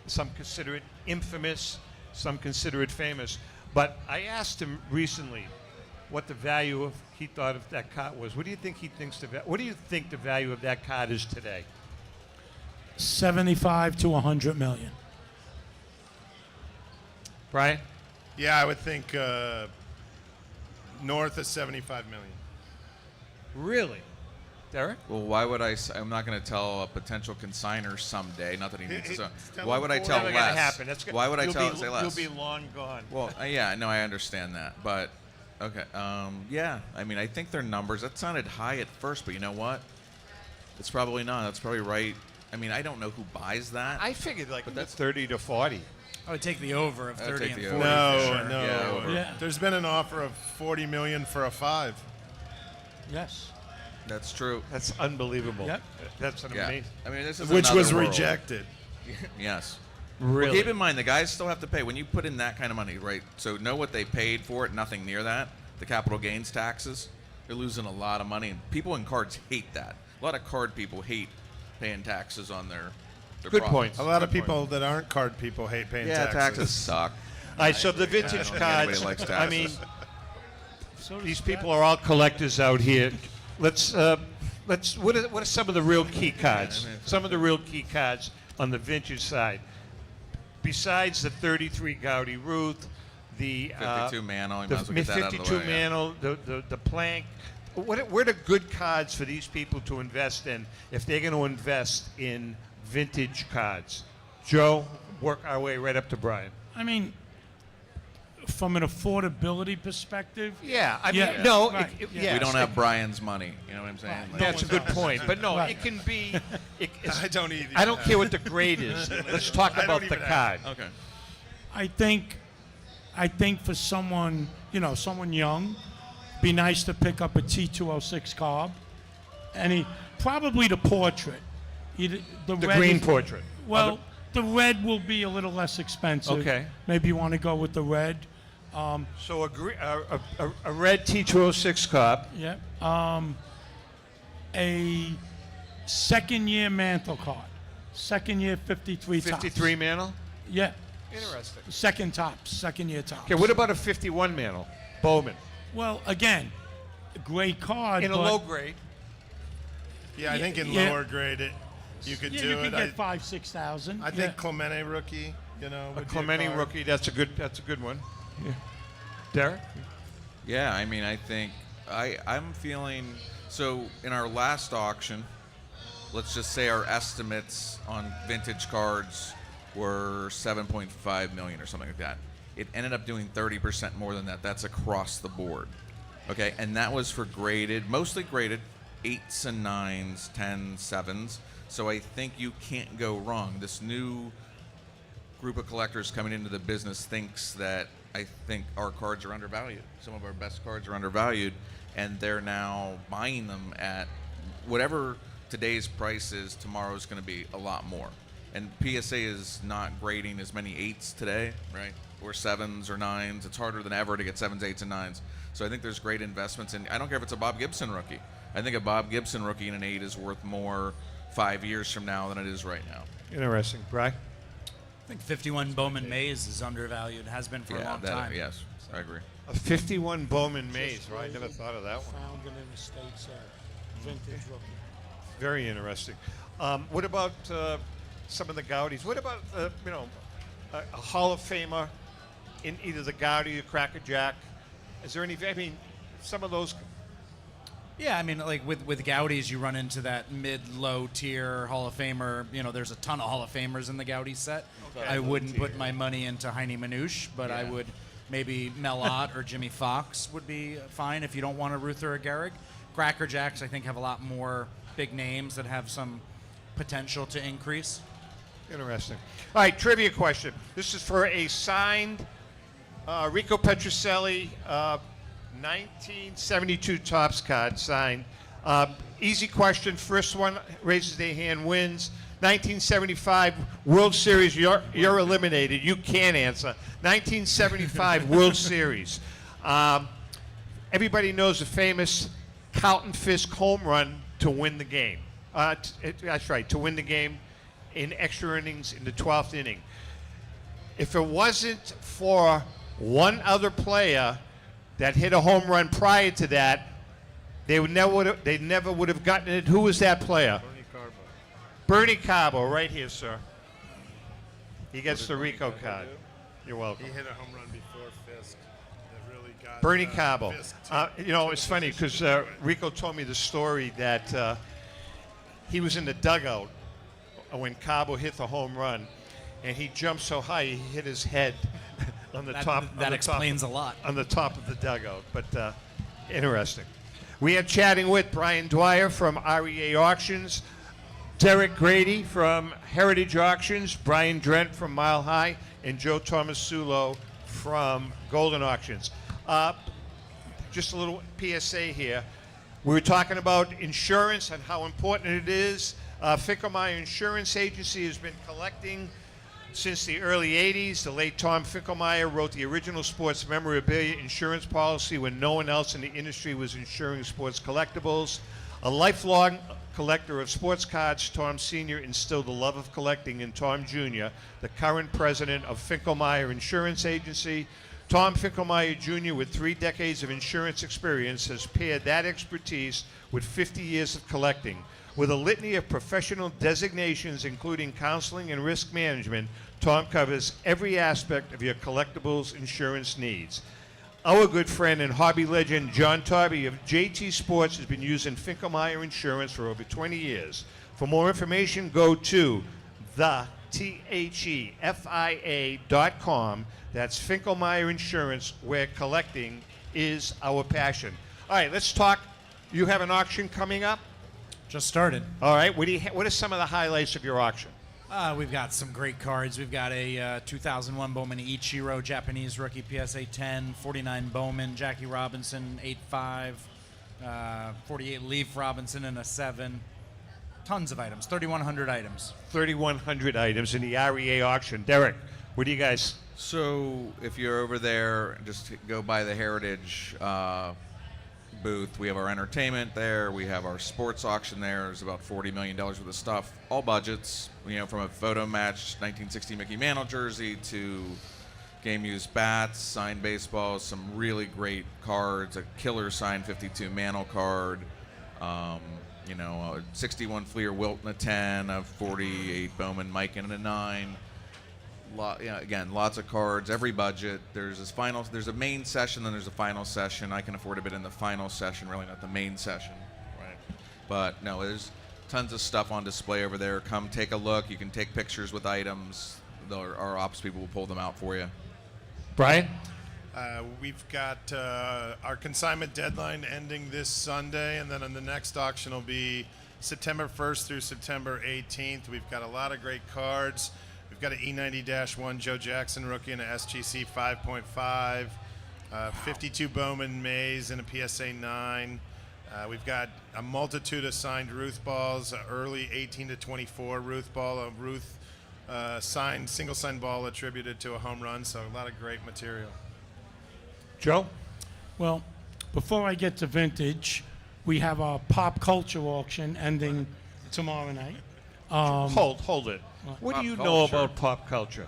Some consider it infamous, some consider it famous. But I asked him recently what the value he thought of that card was. What do you think he thinks what do you think the value of that card is today? 75 to 100 million. Brian? Yeah, I would think north of 75 million. Really? Derek? Well, why would I'm not going to tell a potential consigner someday. Not that he needs to. tell Why him would I for- tell Never gonna less? happen. Why would I you'll tell be, say less? You'll be long gone. Well, yeah, no, I understand that, but Okay. Yeah. I mean, I think their numbers. That sounded high at first, but you know what? It's probably not. That's probably right. I mean, I don't know who buys that. I figured like But that's 30 to 40. I would take the over of I'd 30 take and the 40. over. No, for sure. no. Yeah, over. Yeah. There's been an offer of $40 million for a 5. Yes. That's true. That's unbelievable. Yep. That's an Yeah. amazing. I mean, this is Which another was world. rejected. Yes. Really? Well, keep in mind, the guys still have to pay. When you put in that kind of money, right? So know what they paid for it, nothing near that. The capital gains taxes, they're losing a lot of money. And people in cards hate that. A lot of card people hate paying taxes on their Good profits. points. A lot of people that aren't card people hate paying Yeah, taxes. taxes suck. All right, so the vintage I don't think cards. anybody likes I mean, taxes. these people are all collectors out here. Let's. What are some of the real key cards? Some of the real key cards on the vintage side. Besides the 33 Gaudy Ruth, the 52 Mantle, you the might as well get that out of the 52 way, yeah. Mantle, the Plank. What are the good cards for these people to invest in if they're going to invest in vintage cards? Joe, work our way right up to Brian. I mean, from an affordability perspective. Yeah, I mean, Yeah, no, right, yes. We don't have Brian's money. You know what I'm saying? Right. Like- That's a good point, but no, Right. it can be. I don't either. I don't care what the grade is. Let's talk I don't about the even card. Okay. I think for someone, someone young, be nice to pick up a T206 carb, and probably the portrait. The red green is- portrait. Well, the red will be a little less expensive. Okay. Maybe you want to go with the red. So a red T206 carb. Yeah. A second-year mantle card. Second-year 53 tops. 53 mantle. Yeah. Interesting. Second-year tops. Okay, what about a 51 mantle? Bowman. Well, again, a great card. In a but low grade. Yeah, I think in Yeah. lower grade you could yeah, do you it. could get 5,000-6,000. I think Clemente rookie, A would be a Clemente card. rookie. That's a good one. Yeah. Derek. Yeah, I mean, I think I'm feeling so in our last auction, let's just say our estimates on vintage cards were 7.5 million or something like that. It ended up doing 30% more than that. That's across the board. Okay, and that was for mostly graded 8s and 9s, 10s, 7s. So I think you can't go wrong. This new group of collectors coming into the business thinks that I think our cards are undervalued. Some of our best cards are undervalued, and they're now buying them at whatever today's price is. Tomorrow's going to be a lot more. And PSA is not grading as many 8s today, right? Or 7s or 9s. It's harder than ever to get 7s, 8s, and 9s. So I think there's great investments in. I don't care if it's a Bob Gibson rookie. I think a Bob Gibson rookie in an 8 is worth more 5 years from now than it is right now. Interesting. Brian. I think 51 Bowman Mays is undervalued. Has been for a long time. Yes, I agree. A 51 Bowman Mays. Right? I never thought of that one. Found in the States, vintage rookie. Very interesting. What about some of the Gaudis? What about a Hall of Famer in either the Gaudi or Cracker Jack? Is there any? I mean, some of those. Yeah, I mean, like with Gaudis, you run into that mid-low tier Hall of Famer. There's a ton of Hall of Famers in the Gaudi set. Okay. I wouldn't put my money into Heine Manouche, but I Yeah. would maybe Melot or Jimmy Fox would be fine if you don't want a Ruth or a Gehrig. Cracker Jacks, I think, have a lot more big names that have some potential to increase. Interesting. All right, trivia question. This is for a signed Rico Petrocelli 1972 Topps card signed. Easy question. First one raises their hand wins. 1975 World Series. You're eliminated. You can't answer. 1975 World Series. Everybody knows the famous Carlton Fisk home run to win the game. That's right, to win the game in extra innings in the 12th inning. If it wasn't for one other player that hit a home run prior to that, they never would have gotten it. Who was that player? Bernie Carbo, right here, sir. He gets the Rico card. You're welcome. He hit a home run before Fisk. That really got Bernie Carbo. Fisk It's funny because Rico told me the story that he was in the dugout when Carbo hit the home run, and he jumped so high he hit his head on the That- top. that on the explains top, a lot. on the top of the dugout. But interesting. We are chatting with Brian Dwyer from REA Auctions, Derek Grady from Heritage Auctions, Brian Drent from Mile High, and Joe Tomasulo from Golden Auctions. Just a little PSA here. We were talking about insurance and how important it is. Finkelmeyer Insurance Agency has been collecting since the early 80s. The late Tom Finkelmeyer wrote the original sports memorabilia insurance policy when no one else in the industry was insuring sports collectibles. A lifelong collector of sports cards, Tom Sr. instilled the love of collecting in Tom Jr., the current president of Finkelmeyer Insurance Agency. Tom Finkelmeyer Jr., with 3 decades of insurance experience, has paired that expertise with 50 years of collecting. With a litany of professional designations, including counseling and risk management, Tom covers every aspect of your collectibles insurance needs. Our good friend and hobby legend, John Tobby of JT Sports, has been using Finkelmeyer Insurance for over 20 years. For more information, go to thefia.com. That's Finkelmeyer Insurance, where collecting is our passion. All right, let's talk. You have an auction coming up? Just started. All right. What are some of the highlights of your auction? We've got some great cards. We've got a 2001 Bowman Ichiro, Japanese rookie, PSA 10, 49 Bowman, Jackie Robinson, 8.5, 48 Leaf Robinson, and a 7. Tons of items, 3,100 items. 3,100 items in the REA auction. Derek, what do you guys? So if you're over there, just go by the Heritage booth. We have our entertainment there. We have our sports auction there. There's about $40 million worth of stuff. All budgets, from a photo match 1960 Mickey Mantle jersey to game used bats, signed baseballs, some really great cards, a killer signed 52 Mantle card, a 61 Fleer Wilton, a 10, a 48 Bowman Mike, and a 9. Again, lots of cards, every budget. There's a main session, then there's a final session. I can afford a bit in the final session, really not the main session. Right. But no, there's tons of stuff on display over there. Come take a look. You can take pictures with items. Our ops people will pull them out for you. Brian? We've got our consignment deadline ending this Sunday, and then on the next auction will be September 1st through September 18th. We've got a lot of great cards. We've got an E90-1 Joe Jackson rookie and a SGC 5.5, 52 Bowman Mays and a PSA 9. We've got a multitude of signed Ruth balls, early 18 to 24 Ruth ball, a Ruth single signed ball attributed to a home run, so a lot of great material. Joe? Well, before I get to vintage, we have our pop culture auction ending tomorrow night. Hold it. What do you know about pop culture?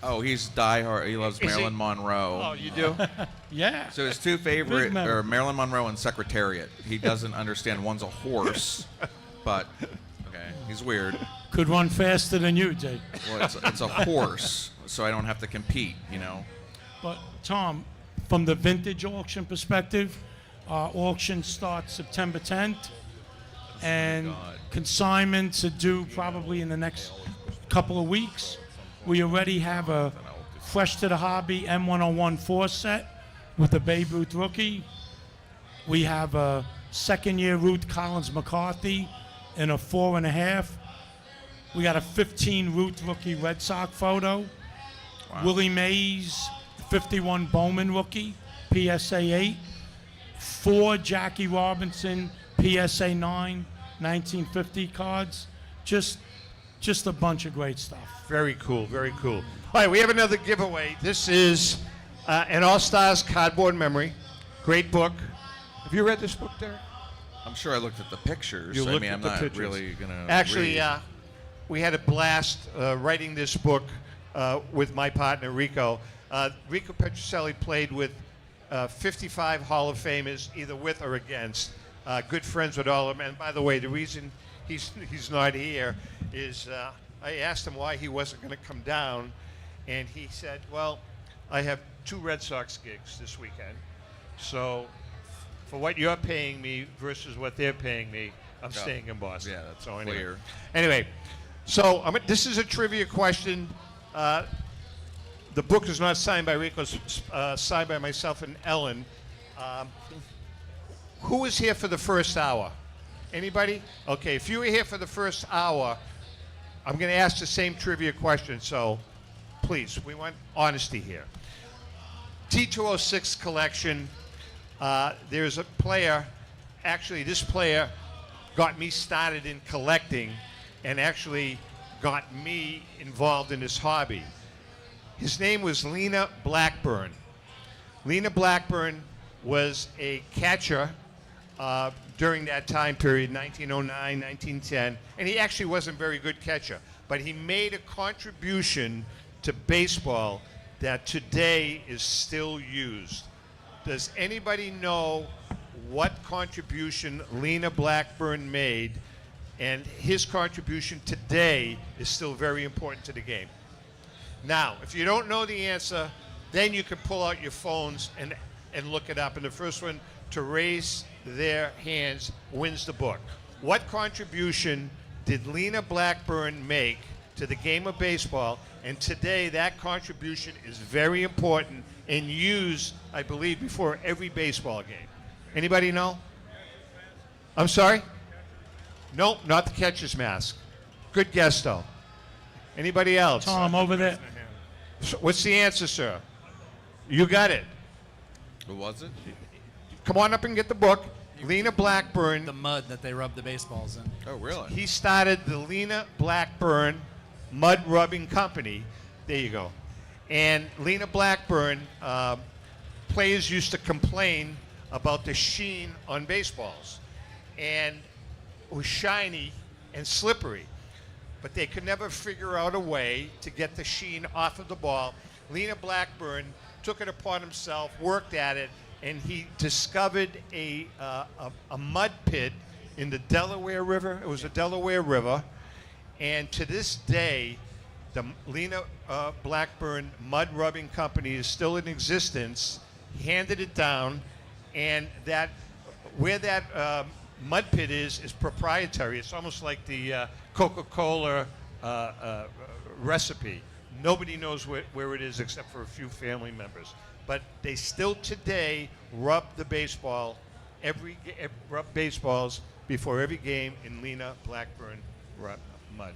Oh, he's diehard. He loves Is he- Marilyn Monroe. Oh, you do? Yeah. So his two favorite memory. are Marilyn Monroe and Secretariat. He doesn't understand one's a horse, but okay, he's weird. Could run faster than you, Jake. Well, it's a horse, so I don't have to compete, But Tom, from the vintage auction perspective, our auction starts September 10th, and consignments are due probably in the next couple of weeks. We already have a fresh to the hobby M101 4 set with the Babe Ruth rookie. We have a second-year Ruth Collins McCarthy in a 4.5. We got a 15 Ruth rookie Red Sox photo. Willie Mays, 51 Bowman rookie, PSA 8. 4 Jackie Robinson, PSA 9, 1950 cards. Just a bunch of great stuff. Very cool, very cool. All right, we have another giveaway. This is an All-Stars cardboard memory. Great book. Have you read this book, Derek? I'm sure I looked at the pictures. You looked I'm at the not pictures. really gonna. Actually, read. we had a blast writing this book with my partner Rico. Rico Petrocelli played with 55 Hall of Famers, either with or against. Good friends with all of them. And by the way, the reason he's not here is I asked him why he wasn't going to come down, and he said, "Well, I have 2 Red Sox gigs this weekend, so for what you're paying me versus what they're paying me, I'm staying in Boston." Yeah, that's so clear. Anyway, so this is a trivia question. the book is not signed by Rico, it's signed by myself and Ellen. Who was here for the first hour? Anybody? Okay, if you were here for the first hour, I'm going to ask the same trivia question, so please, we want honesty here. T206 collection, there's a player, actually this player got me started in collecting and actually got me involved in this hobby. His name was Lena Blackburn. Lena Blackburn was a catcher during that time period, 1909, 1910, and he actually wasn't a very good catcher, but he made a contribution to baseball that today is still used. Does anybody know what contribution Lena Blackburn made, and his contribution today is still very important to the game? Now, if you don't know the answer, then you can pull out your phones and look it up, and the first one to raise their hands wins the book. What contribution did Lena Blackburn make to the game of baseball? And today that contribution is very important and used, I believe, before every baseball game. Anybody know? I'm sorry? Nope, not the catcher's mask. Good guess, though. Anybody else? Tom, over there. So what's the answer, sir? You got it. Who was it? Come on up and get the book. Lena Blackburn. The mud that they rub the baseballs in. Oh, really? He started the Lena Blackburn Mud Rubbing Company. There you go. And Lena Blackburn, players used to complain about the sheen on baseballs. And it was shiny and slippery. But they could never figure out a way to get the sheen off of the ball. Lena Blackburn took it upon himself, worked at it, and he discovered a mud pit in the Delaware River. It was a Delaware River. And to this day, the Lena Blackburn Mud Rubbing Company is still in existence. He handed it down, and that where that mud pit is proprietary. It's almost like the Coca-Cola recipe. Nobody knows where it is except for a few family members. But they still today rub the baseball, rub baseballs before every game in Lena Blackburn mud.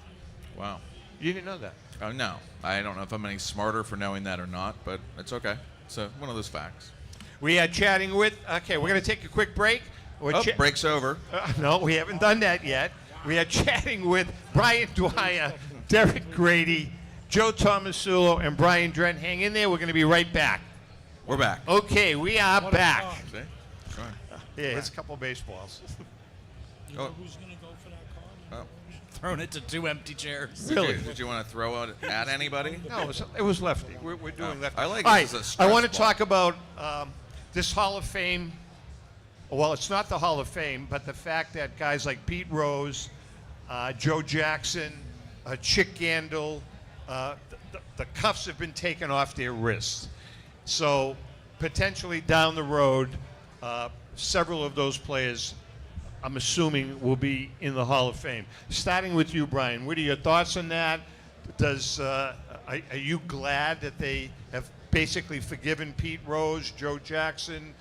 Wow. You didn't know that? Oh, no. I don't know if I'm any smarter for knowing that or not, but it's okay. So one of those facts. We are chatting with, okay, we're going to take a quick break. Break's over. No, we haven't done that yet. We are chatting with Brian Dwyer, Derek Grady, Joe Tomasulo, and Brian Drent. Hang in there. We're going to be right back. We're back. Okay, we are back. See? Go ahead. Yeah, it's a couple baseballs. You know who's going to go for that card? Oh. Thrown it to two empty chairs. Really? Did you want to throw it at anybody? No, it was lefty. We're doing lefty. I like All it right, as a stress I want to ball. talk about this Hall of Fame. Well, it's not the Hall of Fame, but the fact that guys like Pete Rose, Joe Jackson, Chick Gandil, the cuffs have been taken off their wrists. So potentially down the road, several of those players, I'm assuming, will be in the Hall of Fame. Starting with you, Brian, what are your thoughts on that? Are you glad that they have basically forgiven Pete Rose, Joe Jackson,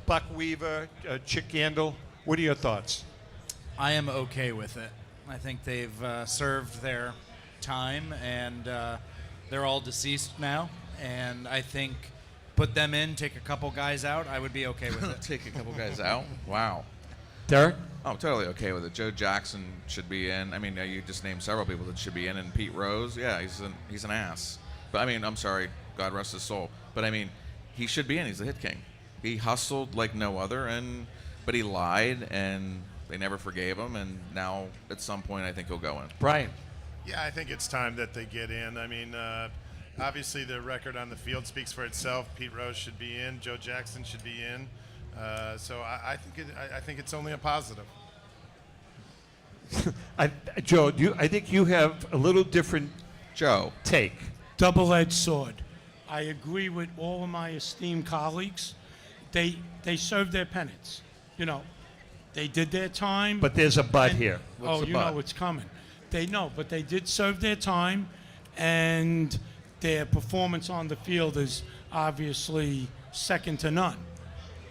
Buck Weaver, Chick Gandil? What are your thoughts? I am okay with it. I think they've served their time, and they're all deceased now. And I think put them in, take a couple guys out, I would be okay with it. Take a couple guys out? Wow. Derek? I'm totally okay with it. Joe Jackson should be in. I mean, you just named several people that should be in, and Pete Rose, yeah, he's an ass. But I mean, I'm sorry, God rest his soul. But I mean, he should be in. He's the hit king. He hustled like no other, but he lied, and they never forgave him. And now, at some point, I think he'll go in. Brian? Yeah, I think it's time that they get in. I mean, obviously the record on the field speaks for itself. Pete Rose should be in. Joe Jackson should be in. So I think it's only a positive. Joe, I think you have a little different take. Double-edged sword. I agree with all of my esteemed colleagues. They served their penance. You know, they did their time. But there's a but here. What's the but? Know it's coming. They know, but they did serve their time, and their performance on the field is obviously second to none.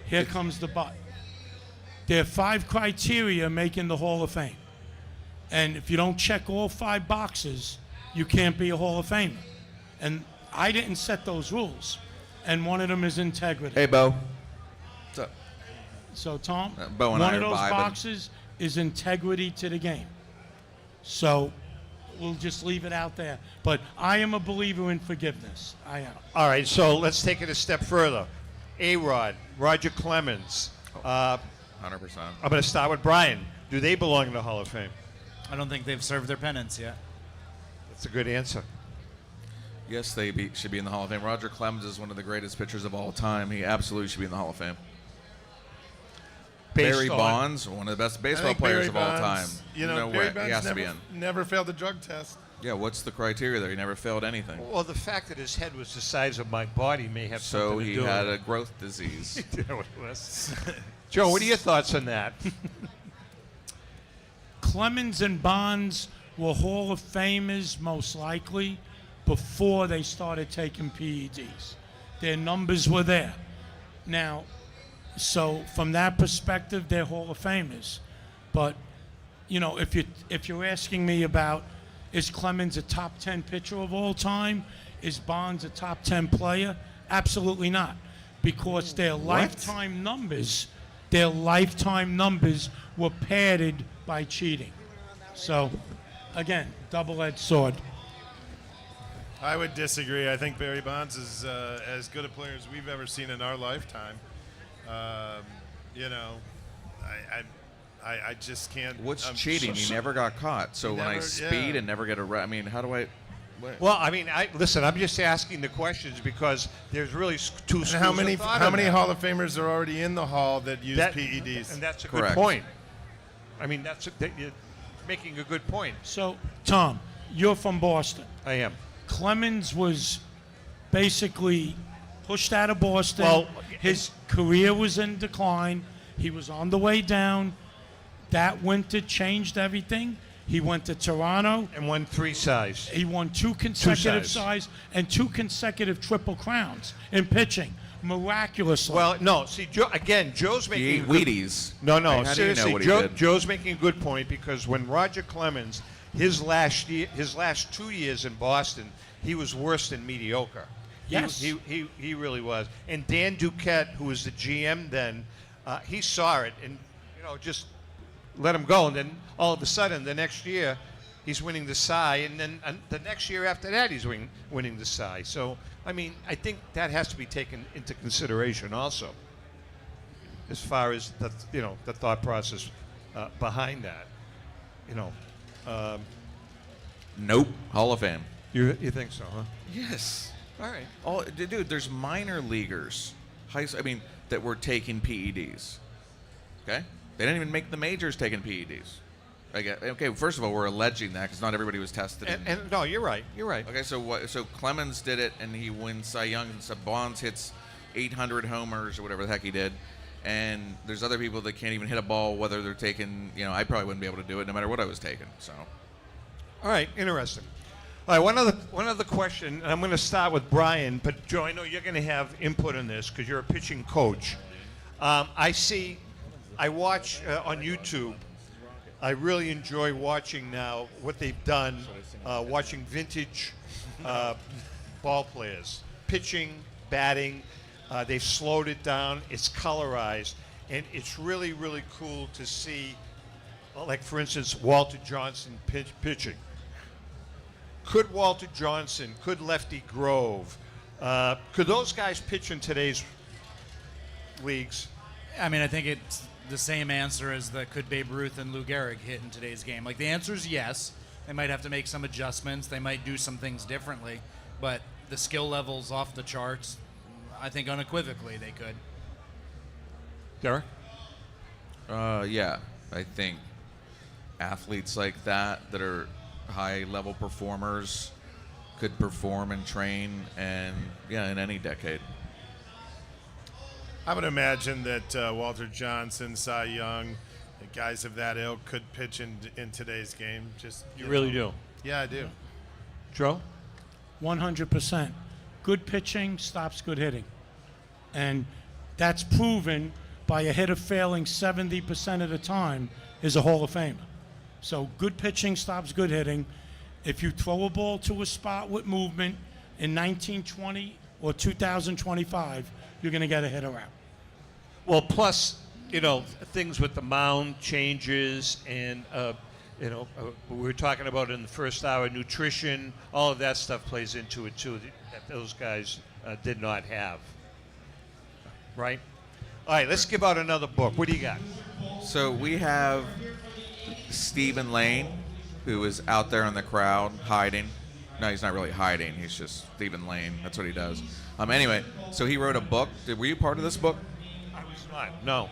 Here comes the but. There are 5 criteria making the Hall of Fame. And if you don't check all 5 boxes, you can't be a Hall of Famer. And I didn't set those rules. And one of them is integrity. Hey, Bo. What's up? So, Tom, Bo and one I of are those vibing. boxes is integrity to the game. So we'll just leave it out there. But I am a believer in forgiveness. I am. All right, so let's take it a step further. A-Rod, Roger Clemens. 100%. I'm going to start with Brian. Do they belong in the Hall of Fame? I don't think they've served their penance yet. That's a good answer. Yes, should be in the Hall of Fame. Roger Clemens is one of the greatest pitchers of all time. He absolutely should be in the Hall of Fame. Based Barry on- Bonds, one of the best I baseball think players Barry of all time. Bonds, You know, no Barry way. Bonds He has never, to be in. never failed the drug test. Yeah, what's the criteria there? He never failed anything. Well, the fact that his head was the size of my body may have So something to he do had with a growth disease. it. Yeah, what it was. Joe, what are your thoughts on that? Clemens and Bonds were Hall of Famers most likely before they started taking PEDs. Their numbers were there. Now, so from that perspective, they're Hall of Famers. But, you know, if you're asking me about is Clemens a top 10 pitcher of all time? Is Bonds a top 10 player? Absolutely not. Because their lifetime numbers were padded by cheating. So, again, double-edged sword. I would disagree. I think Barry Bonds is as good a player as we've ever seen in our lifetime. You know, I just can't. What's cheating? He never got caught. So when I speed and never get I mean, how do I? Well, I mean, listen. I'm just asking the questions because there's really two schools. And how many of thought how on many that. Hall of Famers are already in the Hall that use That- PEDs? And that's a Correct. good point. I mean, you're making a good point. So, Tom, you're from Boston. I am. Clemens was basically pushed out of Boston. Well, his career was in decline. He was on the way down. That winter changed everything. He went to Toronto. And won 3 sides. He won 2 consecutive sides. sides and 2 consecutive triple crowns in pitching. Miraculously. Well, no. See, Joe's making. He ate a good- Wheaties. No, Like, how do you know seriously, what he did? Joe's making a good point because when Roger Clemens, his last 2 years in Boston, he was worse than mediocre. Yes. He really was. And Dan Duquette, who was the GM then, he saw it and just let him go. And then all of a sudden, the next year, he's winning the Cy, and then the next year after that, he's winning the Cy. So, I mean, I think that has to be taken into consideration also, as far as the thought process behind that. Nope. Hall of Fame. You think so, huh? Yes. All right. Dude, there's minor leaguers, that were taking PEDs. Okay, they didn't even make the majors taking PEDs. Okay, first of all, we're alleging that because not everybody was tested. And no, you're right. You're right. Okay, so Clemens did it, and he wins Cy Young, and so Bonds hits 800 homers or whatever the heck he did. And there's other people that can't even hit a ball, whether they're taking. I probably wouldn't be able to do it no matter what I was taking. So. All right, interesting. All right, one other question, and I'm going to start with Brian, but Joe, I know you're going to have input on this because you're a pitching coach. I watch on YouTube. I really enjoy watching now what they've done, watching vintage ball players, pitching, batting. They've slowed it down. It's colorized, and it's really, really cool to see, like, for instance, Walter Johnson pitching. Could Walter Johnson, could Lefty Grove, could those guys pitch in today's leagues? I mean, I think it's the same answer as the could Babe Ruth and Lou Gehrig hit in today's game. Like, the answer is yes. They might have to make some adjustments. They might do some things differently. But the skill level's off the charts. I think unequivocally they could. Derek? Yeah, I think athletes like that are high-level performers could perform and train, and in any decade. I would imagine that Walter Johnson, Cy Young, the guys of that ilk could pitch in today's game. You really do? Yeah, I do. Joe? 100%. Good pitching stops good hitting. And that's proven by a hitter failing 70% of the time is a Hall of Famer. So good pitching stops good hitting. If you throw a ball to a spot with movement in 1920 or 2025, you're going to get a hitter out. Well, plus, things with the mound changes and, we were talking about in the first hour, nutrition, all of that stuff plays into it too, that those guys did not have. Right? All right, let's give out another book. What do you got? So we have Stephen Lane, who is out there in the crowd hiding. No, he's not really hiding. He's just Stephen Lane. That's what he does. Anyway, so he wrote a book. Were you part of this book? I was not. No.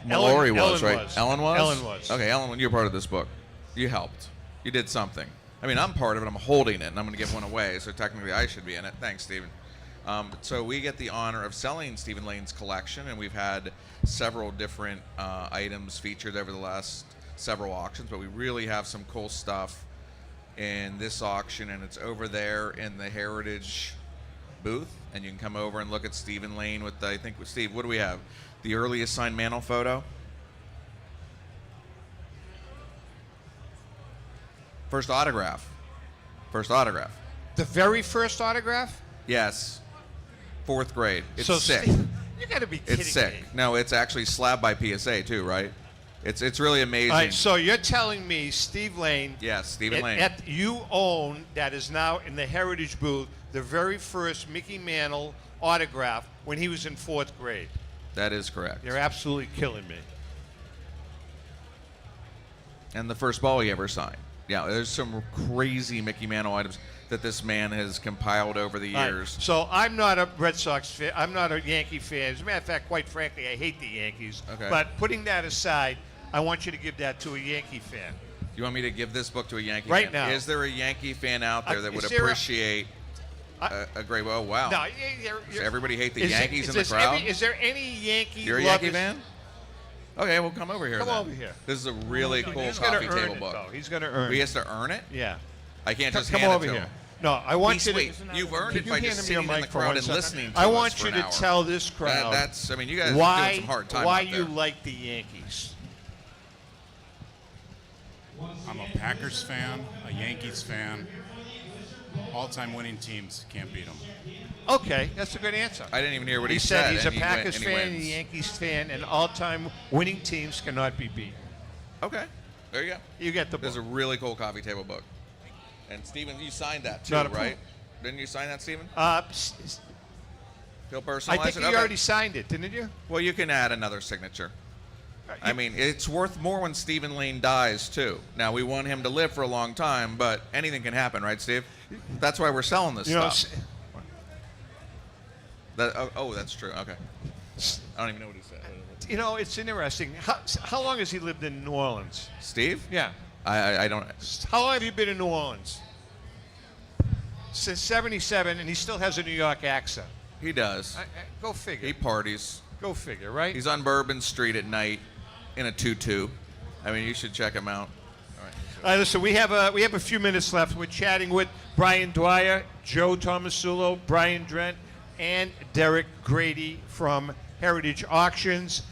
Lori was, Ellen right? was. Ellen was? Ellen was. Okay, Ellen, you're part of this book. You helped. You did something. I mean, I'm part of it. I'm holding it, and I'm going to give one away, so technically I should be in it. Thanks, Stephen. So we get the honor of selling Stephen Lane's collection, and we've had several different items featured over the last several auctions, but we really have some cool stuff in this auction, and it's over there in the Heritage booth, and you can come over and look at Stephen Lane with Steve, what do we have? The earliest signed Mantle photo? First autograph. The very first autograph? Yes. 4th grade. It's So sick. You got to be kidding It's sick. me. No, it's actually slabbed by PSA too, right? It's really amazing. All right, so you're telling me Steve Lane. Yes, Stephen Lane. You own, that is now in the Heritage booth, the very first Mickey Mantle autograph when he was in 4th grade. That is correct. You're absolutely killing me. And the first ball he ever signed. Yeah, there's some crazy Mickey Mantle items that this man has compiled over the All right, years. so I'm not a Red Sox fan. I'm not a Yankee fan. As a matter of fact, quite frankly, I hate the Yankees. Okay. But putting that aside, I want you to give that to a Yankee fan. You want me to give this book to a Yankee Right fan? now. Is there a Yankee fan out there that would is there a- appreciate a great... Oh, wow. No, Does everybody hate the is there- Yankees is in the this crowd? is there any Yankee You're a lovers- Yankee fan? Okay, well, come over here Come then. over here. This is a really cool He's gonna coffee earn table it, book. though. He's going to earn He it. has to earn it? Yeah. I can't just Come hand over it to here. him. No, I want He's you to. sweet. You've earned Could it you by hand just him your sitting in the mic for crowd one and second? listening to I us want for you an to hour. tell this crowd. That's, I mean, you guys are why, doing some hard time why out there. you like the Yankees. I'm a Packers fan, a Yankees fan. All-time winning teams, can't beat them. Okay, that's a good answer. I didn't even hear what he said. said, He's a and he went- Packers and he fan, and a wins. Yankees fan, and all-time winning teams cannot be beat. Okay, there you go. You get the There's a book. really cool coffee table book. And Steven, you signed that too, Not a right? Didn't you sign that, Steven? He'll personalize I think it? you Okay. already signed it, didn't you? Well, you can add another signature. I mean, it's worth more when Stephen Lane dies, too. Now, we want him to live for a long time, but anything can happen, right, Steve? That's why we're selling this You know, stuff. That's true. Okay. I don't even know what he said. You know, it's interesting. How long has he lived in New Orleans? Steve? Yeah. I don't... How long have you been in New Orleans? Since 77, and he still has a New York accent. He does. Go figure. He parties. Go figure, right? He's on Bourbon Street at night in a tutu. I mean, you should check him out. All right. All right, listen, we have a few minutes left. We're chatting with Brian Dwyer, Joe Tomasulo, Brian Drent, and Derek Grady from Heritage Auctions.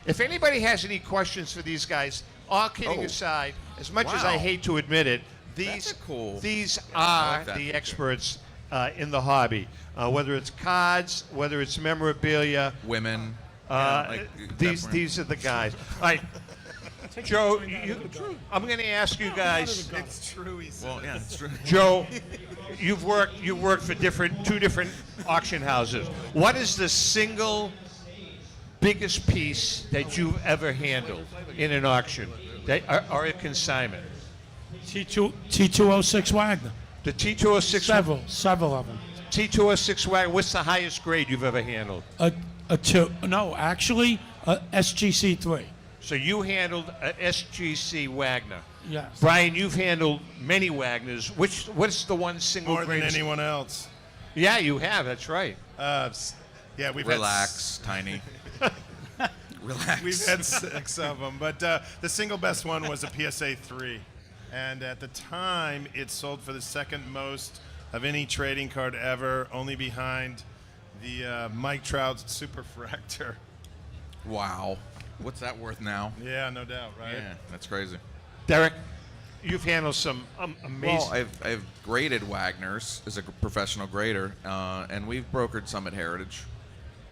If anybody has any questions for these guys, all kidding aside, as much as I Wow. hate to admit it, That's a cool- these I are like that the picture. experts in the hobby. Whether it's cards, whether it's memorabilia, Women. these are the guys. All right, Joe, I'm going to ask you guys. It's true, he said. Well, yeah, it's true. Joe, you've worked for two different auction houses. What is the single biggest piece that you've ever handled in an auction, or a consignment? T206 Wagner. The T206. Several of them. T206 Wagner. What's the highest grade you've ever handled? A two. No, actually, a SGC3. So you handled a SGC Wagner. Yes. Brian, you've handled many Wagners. What's the one single More than greatest? anyone else. Yeah, you have. That's right. Yeah, we've Relax, Tiny. Relax. We've had 6 of them, but the single best one was a PSA 3, and at the time it sold for the second most of any trading card ever, only behind the Mike Trout Superfractor. Wow. What's that worth now? Yeah, no doubt, right? Yeah, that's crazy. Derek, you've handled some amazing. Well, I've graded Wagner's as a professional grader, and we've brokered some at Heritage.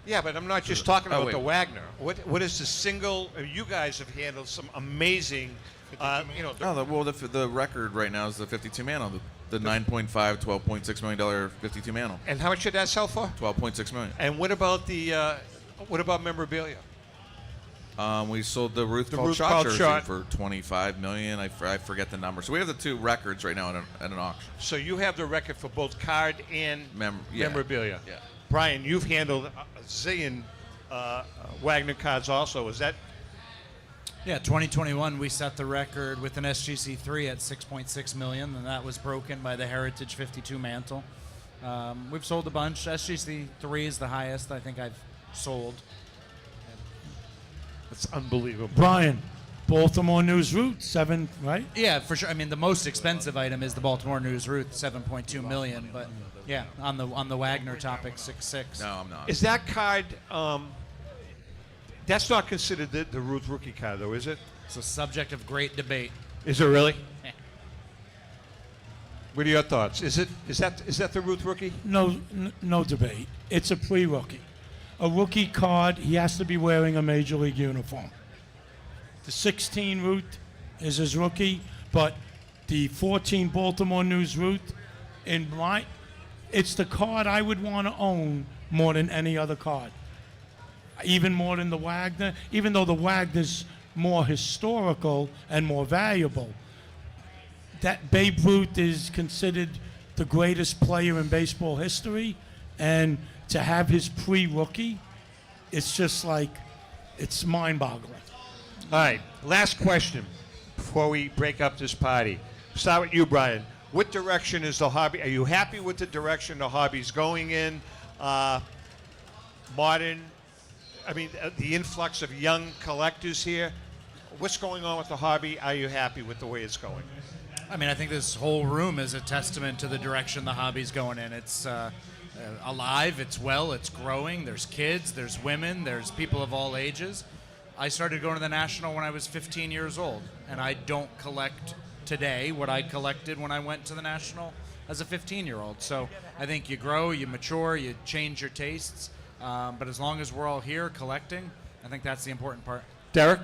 Yeah, but I'm not just talking Oh, about wait. the Wagner. What is the single? You guys have handled some amazing. The record right now is the 52 mantle, the 9.5, $12.6 million 52 mantle. And how much did that sell for? $12.6 million. And what about memorabilia? We sold the Ruth The Called Ruth Shot Called jersey Shot. for $25 million. I forget the number. So we have the two records right now at an auction. So you have the record for both card and yeah. memorabilia. Yeah. Brian, you've handled a zillion Wagner cards also. Is that? Yeah, 2021 we set the record with an SGC3 at 6.6 million, and that was broken by the Heritage 52 mantle. We've sold a bunch. SGC3 is the highest I think I've sold. That's unbelievable. Brian, Baltimore News Route, 7, right? Yeah, for sure. I mean, the most expensive item is the Baltimore News Ruth, 7.2 million. But yeah, on the Wagner topic, 6.6. No, I'm not. Is that card? That's not considered the Ruth rookie card, though, is it? It's a subject of great debate. Is it really? Yeah. What are your thoughts? Is that the Ruth rookie? No debate. It's a pre-rookie. A rookie card, he has to be wearing a major league uniform. The 16 route is his rookie, but the 14 Baltimore News route, it's the card I would want to own more than any other card. Even more than the Wagner, even though the Wagner's more historical and more valuable. That Babe Ruth is considered the greatest player in baseball history, and to have his pre-rookie, it's just like, it's mind-boggling. All right, last question before we break up this party. Start with you, Brian. What direction is the hobby? Are you happy with the direction the hobby's going in? Modern, the influx of young collectors here. What's going on with the hobby? Are you happy with the way it's going? I mean, I think this whole room is a testament to the direction the hobby's going in. It's alive, it's growing. There's kids, there's women, there's people of all ages. I started going to the National when I was 15 years old, and I don't collect today what I collected when I went to the National as a 15-year-old. So I think you grow, you mature, you change your tastes. But as long as we're all here collecting, I think that's the important part. Derek?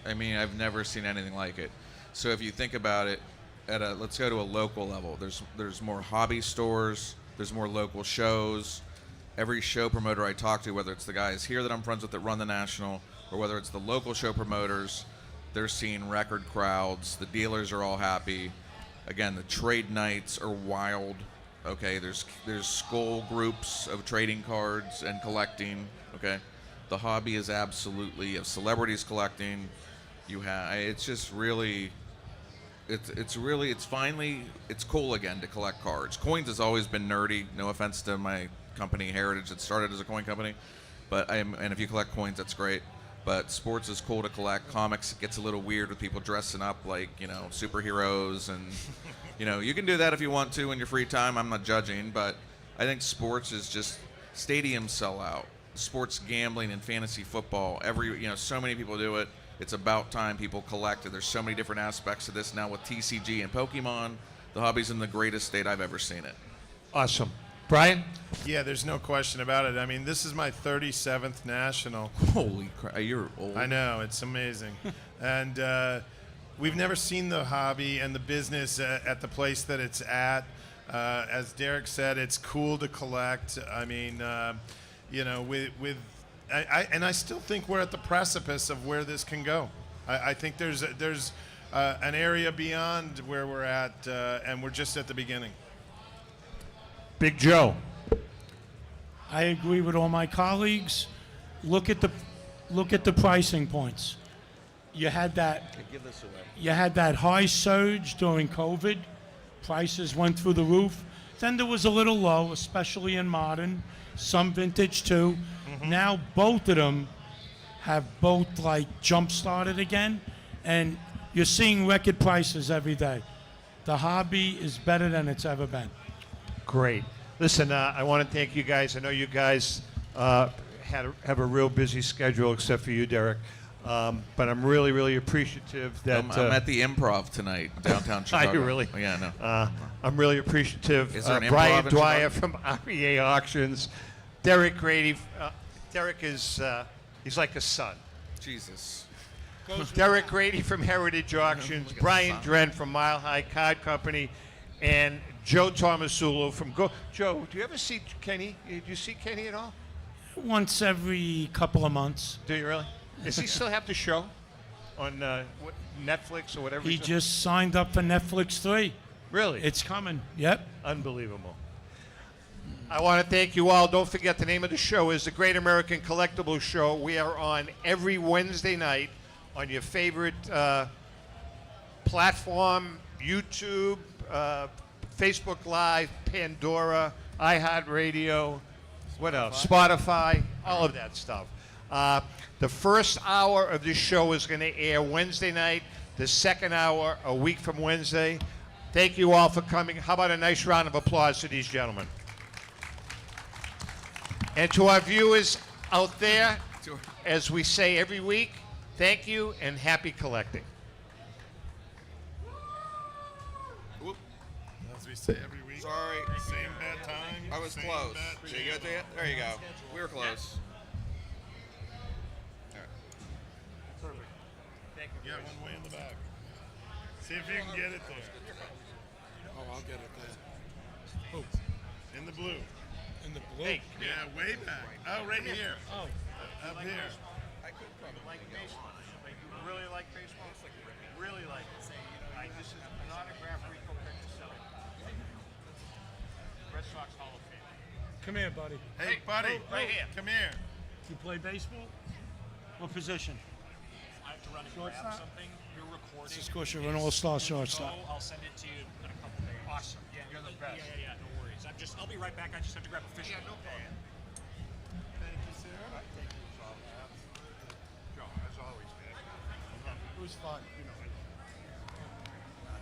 I mean, I've never seen anything like it. So if you think about it, let's go to a local level. There's more hobby stores. There's more local shows. Every show promoter I talk to, whether it's the guys here that I'm friends with that run the National, or whether it's the local show promoters, they're seeing record crowds. The dealers are all happy. Again, the trade nights are wild. Okay, there's school groups of trading cards and collecting. Okay, the hobby is absolutely, you have celebrities collecting. You have, it's just really, it's finally, it's cool again to collect cards. Coins has always been nerdy. No offense to my company Heritage that started as a coin company, and if you collect coins, that's great. But sports is cool to collect. Comics gets a little weird with people dressing up like, superheroes, and you can do that if you want to in your free time. I'm not judging, but I think sports is just stadiums sell out. Sports gambling and fantasy football, so many people do it. It's about time people collect it. There's so many different aspects to this now with TCG and Pokemon. The hobby's in the greatest state I've ever seen it. Awesome. Brian? Yeah, there's no question about it. I mean, this is my 37th National. Holy crap, you're old. I know, it's amazing. And we've never seen the hobby and the business at the place that it's at. As Derek said, it's cool to collect. I mean, I still think we're at the precipice of where this can go. I think there's an area beyond where we're at, and we're just at the beginning. Big Joe. I agree with all my colleagues. Look at the pricing points. You had that. Give this away. You had that high surge during COVID. Prices went through the roof. Then there was a little low, especially in modern, some vintage too. Now both of them have jump started again, and you're seeing record prices every day. The hobby is better than it's ever been. Great. Listen, I want to thank you guys. I know you guys have a real busy schedule, except for you, Derek. But I'm really, really appreciative that I'm at the Improv tonight, downtown Chicago. Are you really? Oh, yeah, no. I'm really appreciative. Is there an Brian Improv in Dwyer Chicago? from REA Auctions, Derek Grady. Derek is he's like a son. Jesus. Derek Grady from Heritage Auctions, Look at Brian the Dren from Mile High Card Company, and Joe Tomasulo from Go. Joe, do you ever see Kenny? Do you see Kenny at all? Once every couple of months. Do you really? Does he still have the show on what, Netflix or whatever? He it's on? just signed up for Netflix 3. Really? It's coming. Yep. Unbelievable. I want to thank you all. Don't forget the name of the show is the Great American Collectibles Show. We are on every Wednesday night on your favorite platform, YouTube, Facebook Live, Pandora, iHeartRadio, what else? Spotify, all of that stuff. The first hour of this show is going to air Wednesday night. The second hour, a week from Wednesday. Thank you all for coming. How about a nice round of applause to these gentlemen? And to our viewers out there, as we say every week, thank you and happy collecting. As we say every week. Sorry. Same bad time. I was same close. bad Did you get there? There you go. We were close. Perfect. Yeah, one way in the back. See if you can get it there. Oh, I'll get it there. Oh, in the blue. In the blue? Hey, yeah, way back. Oh, right here. Oh. Up here. I could probably like baseball. Really like baseball? Really like it. This is an autograph Rico Petrocelli. Red Sox Hall of Fame. Come here, buddy. Hey, buddy. right here. Come here. You play baseball? What position? I have to run and grab something. You're recording. This is of course you're an all-star shortstop. I'll send it to you in a couple days. Awesome. Yeah, You're the best. Yeah, no worries. I'll be right back. I just have to grab a fish. Yeah, no problem. Thank you, sir. Thank you, Joe, as always, man. It was fun, you know.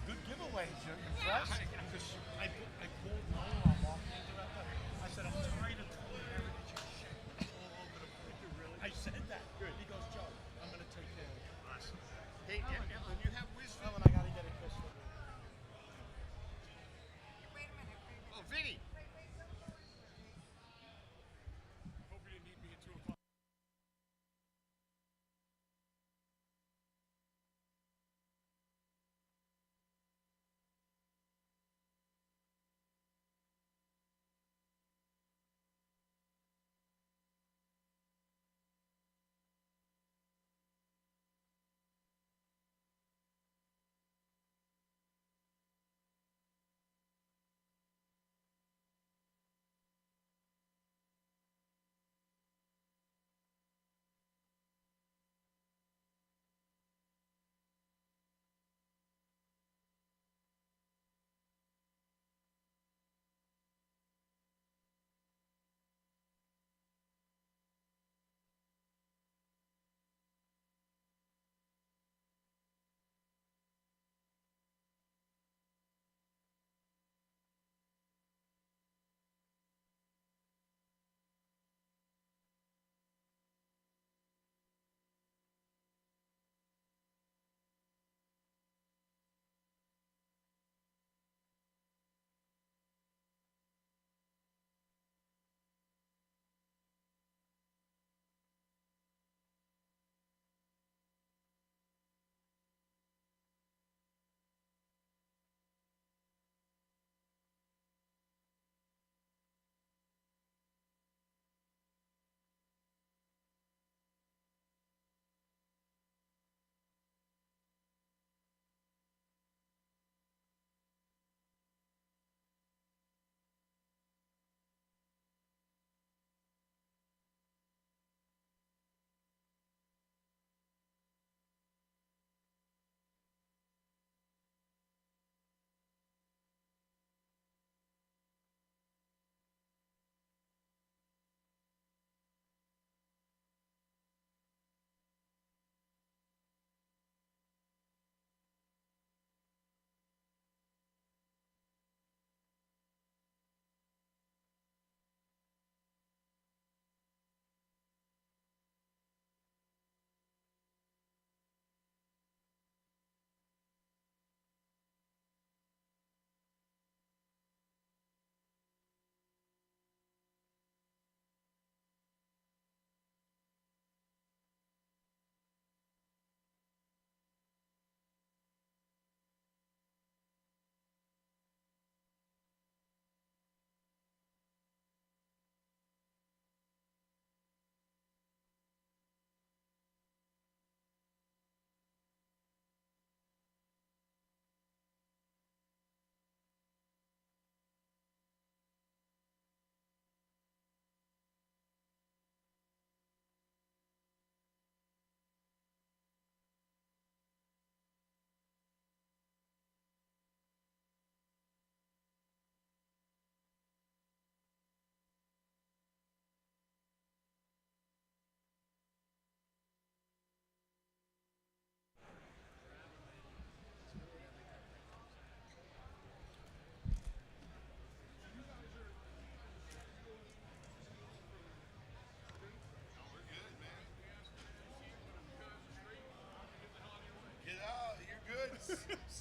Good giveaways. You're impressed? I pulled my arm off the interrupter. I said, I'm tired of telling Heritage shit all over the place. I said that. Good. He goes, Joe, I'm going to take care of it. Awesome. Hey, and you have wisdom. And I got to get a kiss from you. Wait a minute. Oh, Vinny.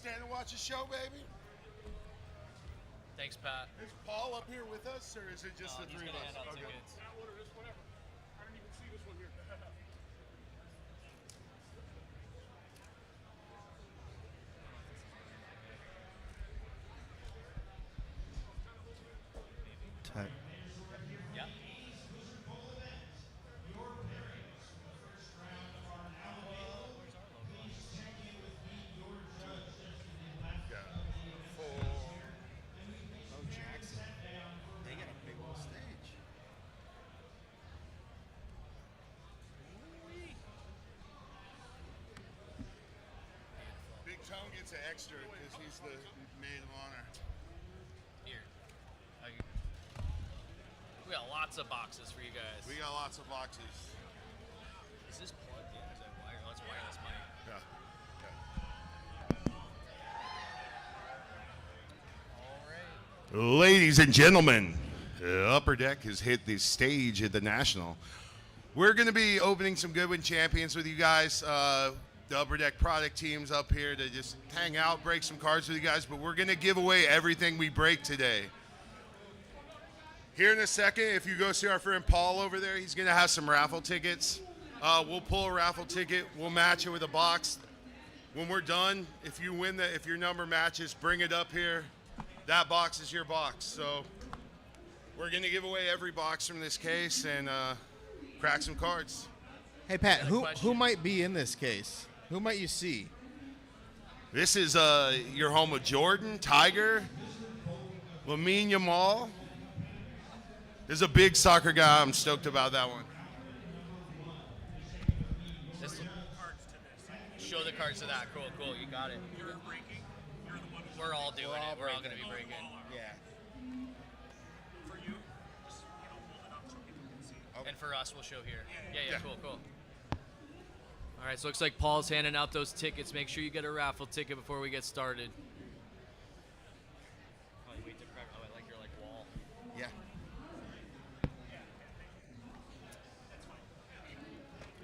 stand and watch the show, baby? Thanks, Pat. Is Paul up here with us, or is it just the He's three of gonna us? hand out Okay. tickets. I didn't even see this one here. Yeah. Oh, Jackson. They got a big old stage. Big Tone gets an extra because he's the maid of honor. Here. We got lots of boxes for you guys. We got lots of boxes. Is this plugged in? Is that wire? Oh, it's wireless mic. Yeah. Ladies and gentlemen, Upper Deck has hit the stage at the National. We're going to be opening some Goodwin Champions with you guys. The Upper Deck product team's up here to just hang out, break some cards with you guys, but we're going to give away everything we break today. Here in a second, if you go see our friend Paul over there, he's going to have some raffle tickets. We'll pull a raffle ticket. We'll match it with a box. When we're done, if you win if your number matches, bring it up here. That box is your box. So we're going to give away every box from this case and crack some cards. Hey Pat, who might be in this case? Who might you see? This is your home of Jordan, Tiger, Lamine Yamal. This is a big soccer guy. I'm stoked about that one. Show the cards to that. Cool, cool. You got it. You're breaking. You're the one. We're all doing it. We're all going to be breaking. Yeah. For you, just hold it up so people can see. And for us, we'll show here. Yeah, cool, cool. All right, so looks like Paul's handing out those tickets. Make sure you get a raffle ticket before we get started. Oh, you wait to crack. Oh, I like your wall. Yeah.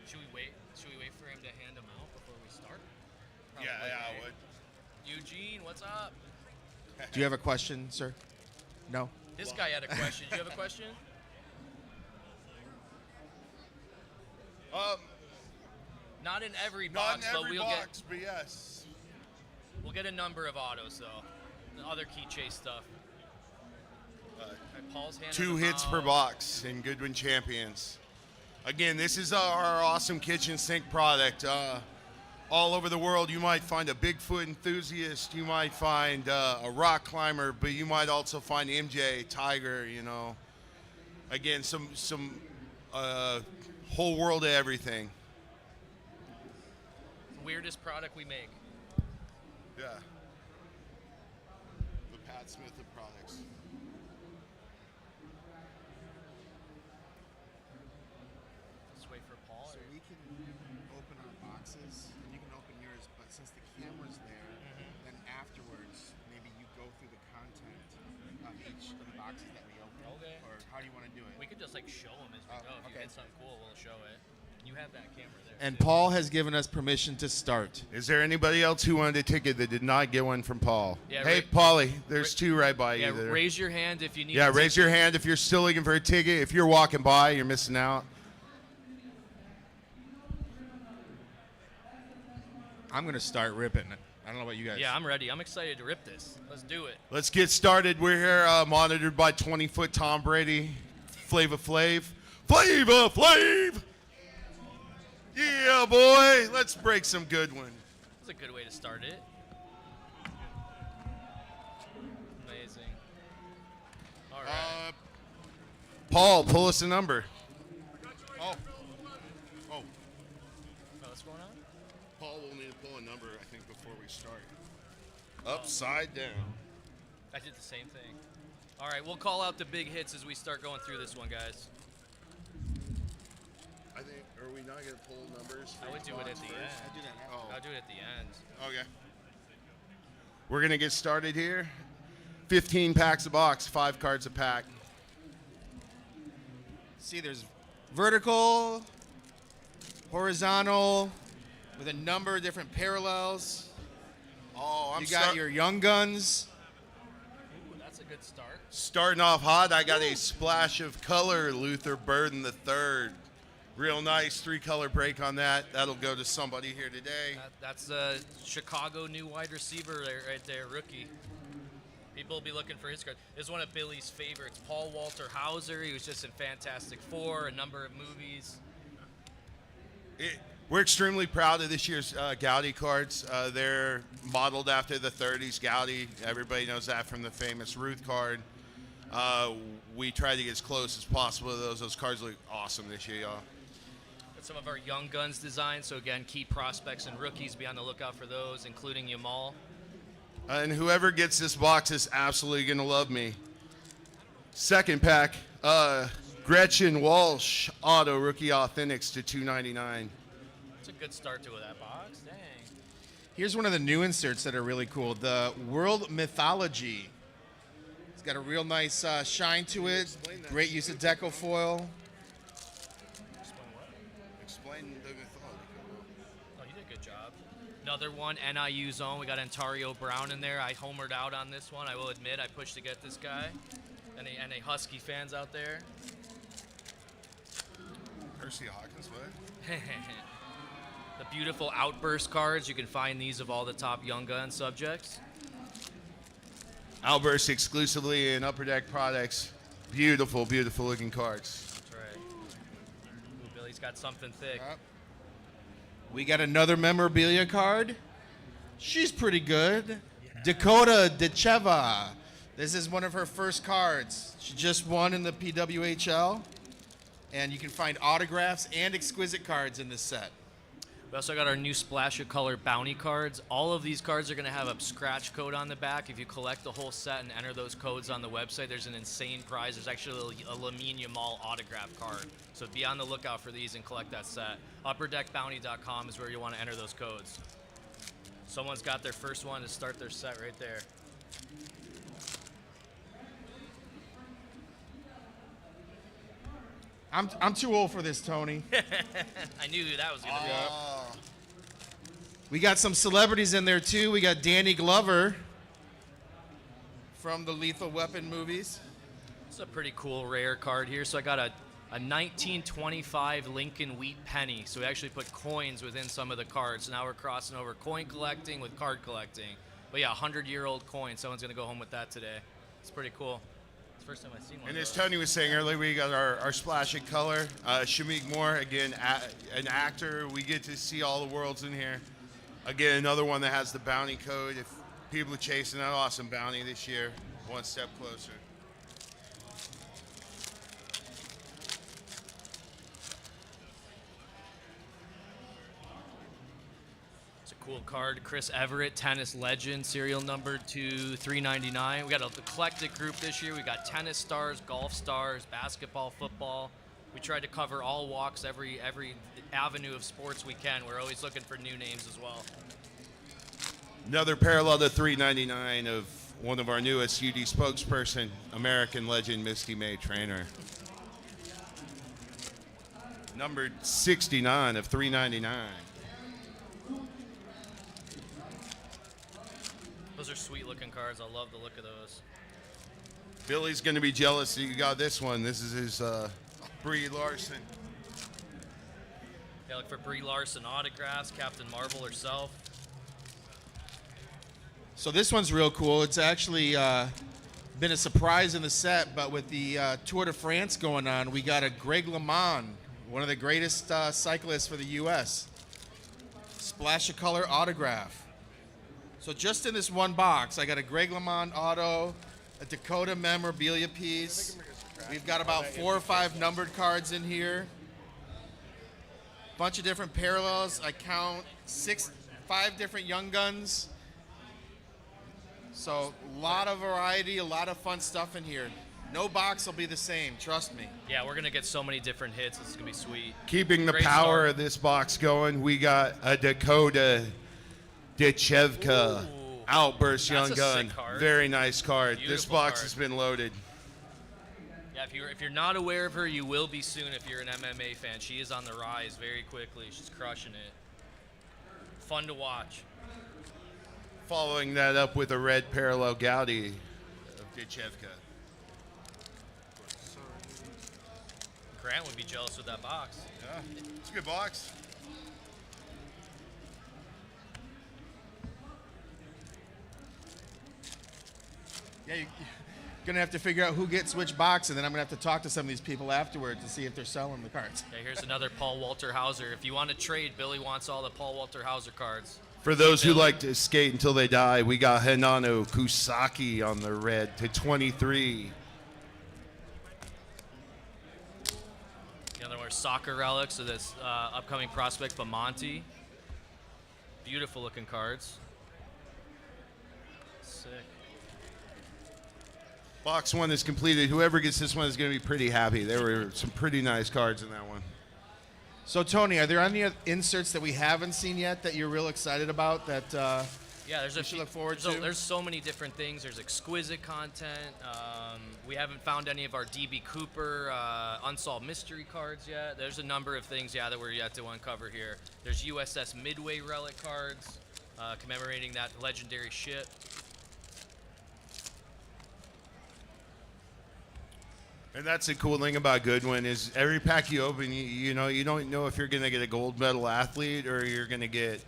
Should we wait? Should we wait for him to hand them out before we start? Yeah, Probably. I would. Eugene, what's up? Do you have a question, sir? No? This guy had a question. Do you have a question? Not in every box, Not in every but box, but yes. We'll get a number of autos though. The other key chase stuff. All right, Paul's handing 2 them hits per out. box in Goodwin Champions. Again, this is our awesome kitchen sink product. All over the world, you might find a Bigfoot enthusiast, you might find a rock climber, but you might also find MJ, Tiger, you know. Again, some whole world of everything. Weirdest product we make. Yeah. The Pat Smith of products. Let's wait for Paul. So we can open our boxes, and you can open yours, but since the camera's there, then afterwards, maybe you go through the content of each of the boxes that we open. Okay. Or how do you want to do it? We could just show them as we go. If you okay. get something cool, we'll show it. You have that camera there. And Paul has given us permission to start. Is there anybody else who wanted a ticket that did not get one from Paul? Yeah, hey, Paulie, there's 2 right by Yeah, you there. raise your hand if you need. Yeah, a raise ticket. your hand if you're still looking for a ticket. If you're walking by, you're missing out. I'm going to start ripping. I don't know about you guys. Yeah, I'm ready. I'm excited to rip this. Let's do it. Let's get started. We're here monitored by 20-foot Tom Brady, Flava Flav. Flava Flav! Yeah, boy. Let's break some Goodwin. That's a good way to start it. Amazing. All right. Paul, pull us a number. Oh, what's going on? Paul will need to pull a number, I think, before we start. Upside down. I did the same thing. All right, we'll call out the big hits as we start going through this one, guys. I think, are we not going to pull numbers? I would do it at the end. I do that Oh. I'll do it at the end. Okay. We're going to get started here. 15 packs a box, 5 cards a pack. See, there's vertical, horizontal, with a number of different parallels, Oh, I'm You got your Young Guns. Ooh, that's a good start. Starting off hot, I got a splash of color, Luther Burden III. Real nice 3-color break on that. That'll go to somebody here today. That's a Chicago new wide receiver right there, rookie. People will be looking for his card. This is one of Billy's favorites, Paul Walter Hauser. He was just in Fantastic Four, a number of movies. We're extremely proud of this year's Gaudi cards. They're modeled after the 30s Gaudi. Everybody knows that from the famous Ruth card. We try to get as close as possible to those. Those cards look awesome this year, y'all. Some of our Young Guns designs. So again, key prospects and rookies, be on the lookout for those, including Yamal. And whoever gets this box is absolutely going to love me. Second pack, Gretchen Walsh Auto Rookie Authentics to $2.99. It's a good start to that box. Dang. Here's one of the new inserts that are really cool. The World Mythology. It's got a real nice shine to it. Great use of deco foil. Explain the mythology. Oh, you did a good job. Another one, NIU zone. We got Ontario Brown in there. I homered out on this one. I will admit, I pushed to get this guy. Any Husky fans out there? Percy Hawkins, what? The beautiful Outburst cards. You can find these of all the top Young Gun subjects. Outburst exclusively in Upper Deck products. Beautiful, beautiful looking cards. That's right. Ooh, Billy's got something thick. We got another memorabilia card. She's pretty good. Dakota Decheva. This is one of her first cards. She just won in the PWHL. And you can find autographs and exquisite cards in this set. We also got our new Splash of Color bounty cards. All of these cards are going to have a scratch code on the back. If you collect the whole set and enter those codes on the website, there's an insane prize. There's actually a Lamine Yamal autograph card. So be on the lookout for these and collect that set. UpperDeckBounty.com is where you want to enter those codes. Someone's got their first one to start their set right there. I'm too old for this, Tony. I knew that was going to be. We got some celebrities in there too. We got Danny Glover from the Lethal Weapon movies. It's a pretty cool rare card here. So I got a 1925 Lincoln Wheat penny. So we actually put coins within some of the cards. So now we're crossing over coin collecting with card collecting. But yeah, 100-year-old coin. Someone's going to go home with that today. It's pretty cool. It's the first time I've seen one. And as Tony was saying earlier, we got our Splash of Color. Shamik Moore, again, an actor. We get to see all the worlds in here. Again, another one that has the bounty code. If people are chasing that awesome bounty this year, one step closer. It's a cool card. Chris Everett, tennis legend, serial number to 399. We got an eclectic group this year. We got tennis stars, golf stars, basketball, football. We tried to cover all walks, every avenue of sports we can. We're always looking for new names as well. Another parallel to 399 of one of our newest UD spokesperson, American legend Misty May Trainer. Numbered 69 of 399. Those are sweet looking cards. I love the look of those. Billy's going to be jealous that you got this one. This is his Brie Larson. Yeah, look for Brie Larson autographs, Captain Marvel herself. So this one's real cool. It's actually been a surprise in the set, but with the Tour de France going on, we got a Greg LeMond, one of the greatest cyclists for the U.S. Splash of Color autograph. So just in this one box, I got a Greg LeMond auto, a Dakota memorabilia piece. We've got about 4 or 5 numbered cards in here. Bunch of different parallels. I count 5 different Young Guns. So a lot of variety, a lot of fun stuff in here. No box will be the same, trust me. Yeah, we're going to get so many different hits. It's going to be sweet. Keeping the Great power start. of this box going, we got a Dakota Dechevka Outburst That's Young a Gun. sick card. Very nice card. This Beautiful box card. has been loaded. Yeah, if you're not aware of her, you will be soon if you're an MMA fan. She is on the rise very quickly. She's crushing it. Fun to watch. Following that up with a red parallel Gaudi of Ditchevka. Grant would be jealous with that box. Yeah, it's a good box. Yeah, you're gonna have to figure out who gets which box, and then I'm gonna have to talk to some of these people afterward to see if they're selling the cards. Okay, here's another Paul Walter Hauser. If you want to trade, Billy wants all the Paul Walter Hauser cards. For those who like to skate until they die, we got Hinano Kusaki on the red to 23. Another more soccer relics of this upcoming prospect, Bamonti. Beautiful looking cards. Sick. Box one is completed. Whoever gets this one is going to be pretty happy. There were some pretty nice cards in that one. So Tony, are there any inserts that we haven't seen yet that you're real excited about that Yeah, there's we a should few, look forward there's to? there's so many different things. There's exquisite content. We haven't found any of our DB Cooper unsolved mystery cards yet. There's a number of things, yeah, that we're yet to uncover here. There's USS Midway relic cards commemorating that legendary ship. And that's the cool thing about Goodwin is every pack you open, you know, you don't know if you're going to get a gold medal athlete or you're going to get.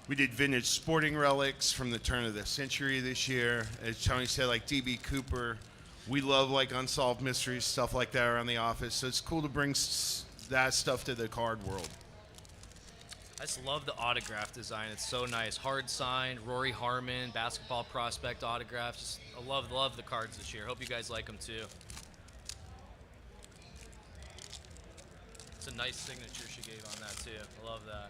We did vintage sporting relics from the turn of the century this year. As Tony said, like DB Cooper. We love like unsolved mysteries, stuff like that around the office. So it's cool to bring that stuff to the card world. I just love the autograph design. It's so nice. Hard signed, Rory Harmon, basketball prospect autographs. Just, I love the cards this year. Hope you guys like them too. It's a nice signature she gave on that too. I love that.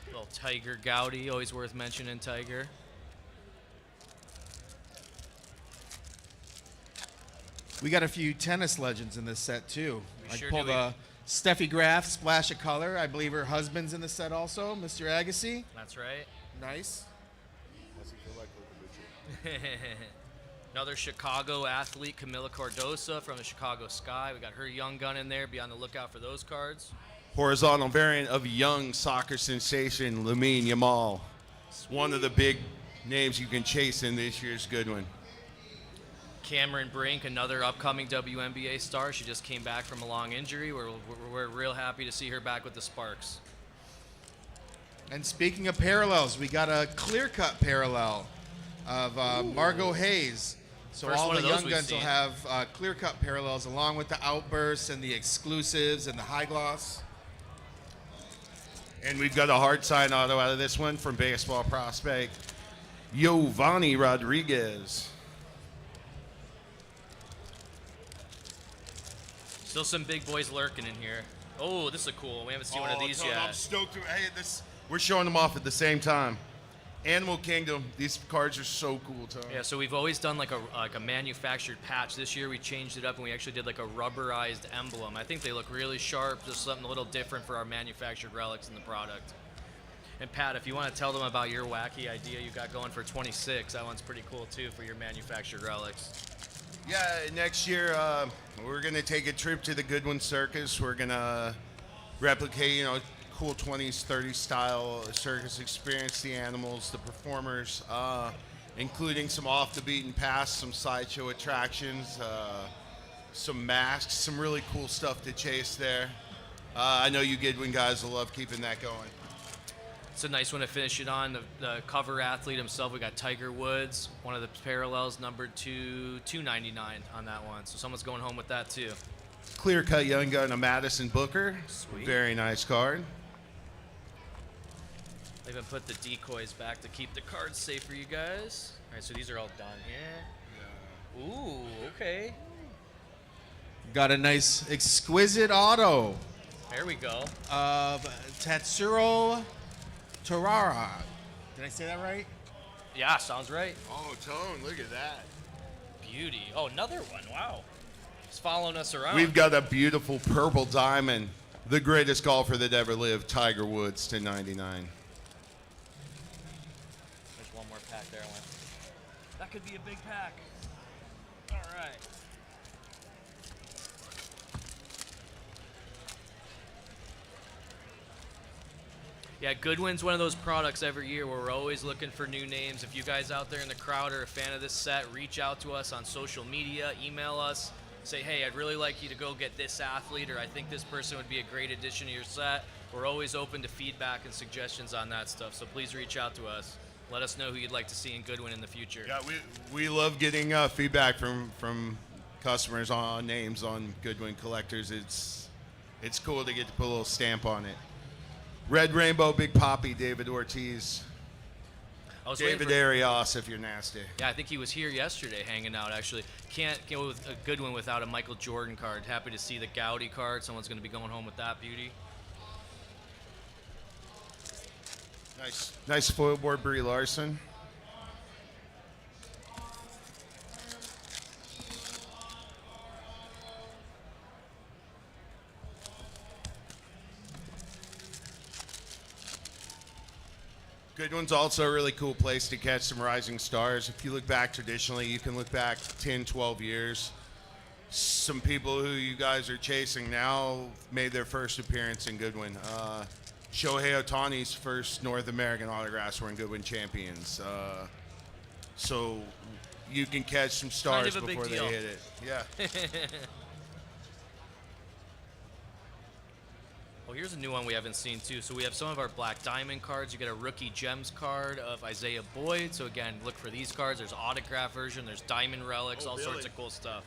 Little Tiger Gowdy, always worth mentioning Tiger. We got a few tennis legends in this set too. We I sure pulled do. a Steffi Graf Splash of Color. I believe her husband's in the set also, Mr. Agassi. That's right. Nice. Another Chicago athlete, Camila Cardosa from the Chicago Sky. We got her young gun in there. Be on the lookout for those cards. Horizontal variant of young soccer sensation Lamine Yamal. It's one of the big names you can chase in this year's Goodwin. Cameron Brink, another upcoming WNBA star. She just came back from a long injury. We're real happy to see her back with the Sparks. And speaking of parallels, we got a clear-cut parallel of Margot Hayes. So First all one the of those young we've guns will seen. have clear-cut parallels along with the outbursts and the exclusives and the high gloss. And we've got a hard sign auto out of this one from baseball prospect Giovanni Rodriguez. Still some big boys lurking in here. Oh, this is a cool one. We haven't seen one of these Tony, yet. I'm stoked. Hey, we're showing them off at the same time. Animal Kingdom. These cards are so cool, Tony. Yeah, so we've always done like a manufactured patch. This year we changed it up and we actually did like a rubberized emblem. I think they look really sharp, just something a little different for our manufactured relics in the product. And Pat, if you want to tell them about your wacky idea you got going for 26, that one's pretty cool too for your manufactured relics. Yeah, next year we're gonna take a trip to the Goodwin Circus. We're gonna replicate, cool 20s, 30s style circus experience, the animals, the performers, including some off the beaten path, some sideshow attractions, some masks, some really cool stuff to chase there. I know you Goodwin guys will love keeping that going. It's a nice one to finish it on. The cover athlete himself, we got Tiger Woods, one of the parallels, numbered to 299 on that one. So someone's going home with that too. Clear cut young gun of Madison Booker. Sweet. Very nice card. They even put the decoys back to keep the cards safe for you guys. All right, so these are all done here. Ooh, okay. Got a nice exquisite auto There we go. of Tatsuro Torara. Did I say that right? Yeah, sounds right. Oh, Tone, look at that. Beauty. Oh, another one. Wow. He's following us around. We've got a beautiful purple diamond. The greatest golfer that ever lived, Tiger Woods, to 99. There's one more pack there. That could be a big pack. All right. Yeah, Goodwin's one of those products every year where we're always looking for new names. If you guys out there in the crowd are a fan of this set, reach out to us on social media, email us, say, hey, I'd really like you to go get this athlete, or I think this person would be a great addition to your set. We're always open to feedback and suggestions on that stuff, so please reach out to us. Let us know who you'd like to see in Goodwin in the future. Yeah, we love getting feedback from customers on names on Goodwin collectors. It's cool to get to put a little stamp on it. Red Rainbow, Big Poppy, David Ortiz. David Arias, if you're nasty. Yeah, I think he was here yesterday hanging out, actually. Can't go with a good one without a Michael Jordan card. Happy to see the Gowdy card. Someone's going to be going home with that beauty. Nice footboard, Brie Larson. Goodwin's also a really cool place to catch some rising stars. If you look back traditionally, you can look back 10, 12 years. Some people who you guys are chasing now made their first appearance in Goodwin. Shohei Ohtani's first North American autographs were in Goodwin Champions. So you can catch some stars Kind of a before big they deal. hit it. Yeah. Well, here's a new one we haven't seen too. So we have some of our Black Diamond cards. You get a Rookie Gems card of Isaiah Boyd. So again, look for these cards. There's autograph version. There's Diamond Relics. All sorts of cool stuff.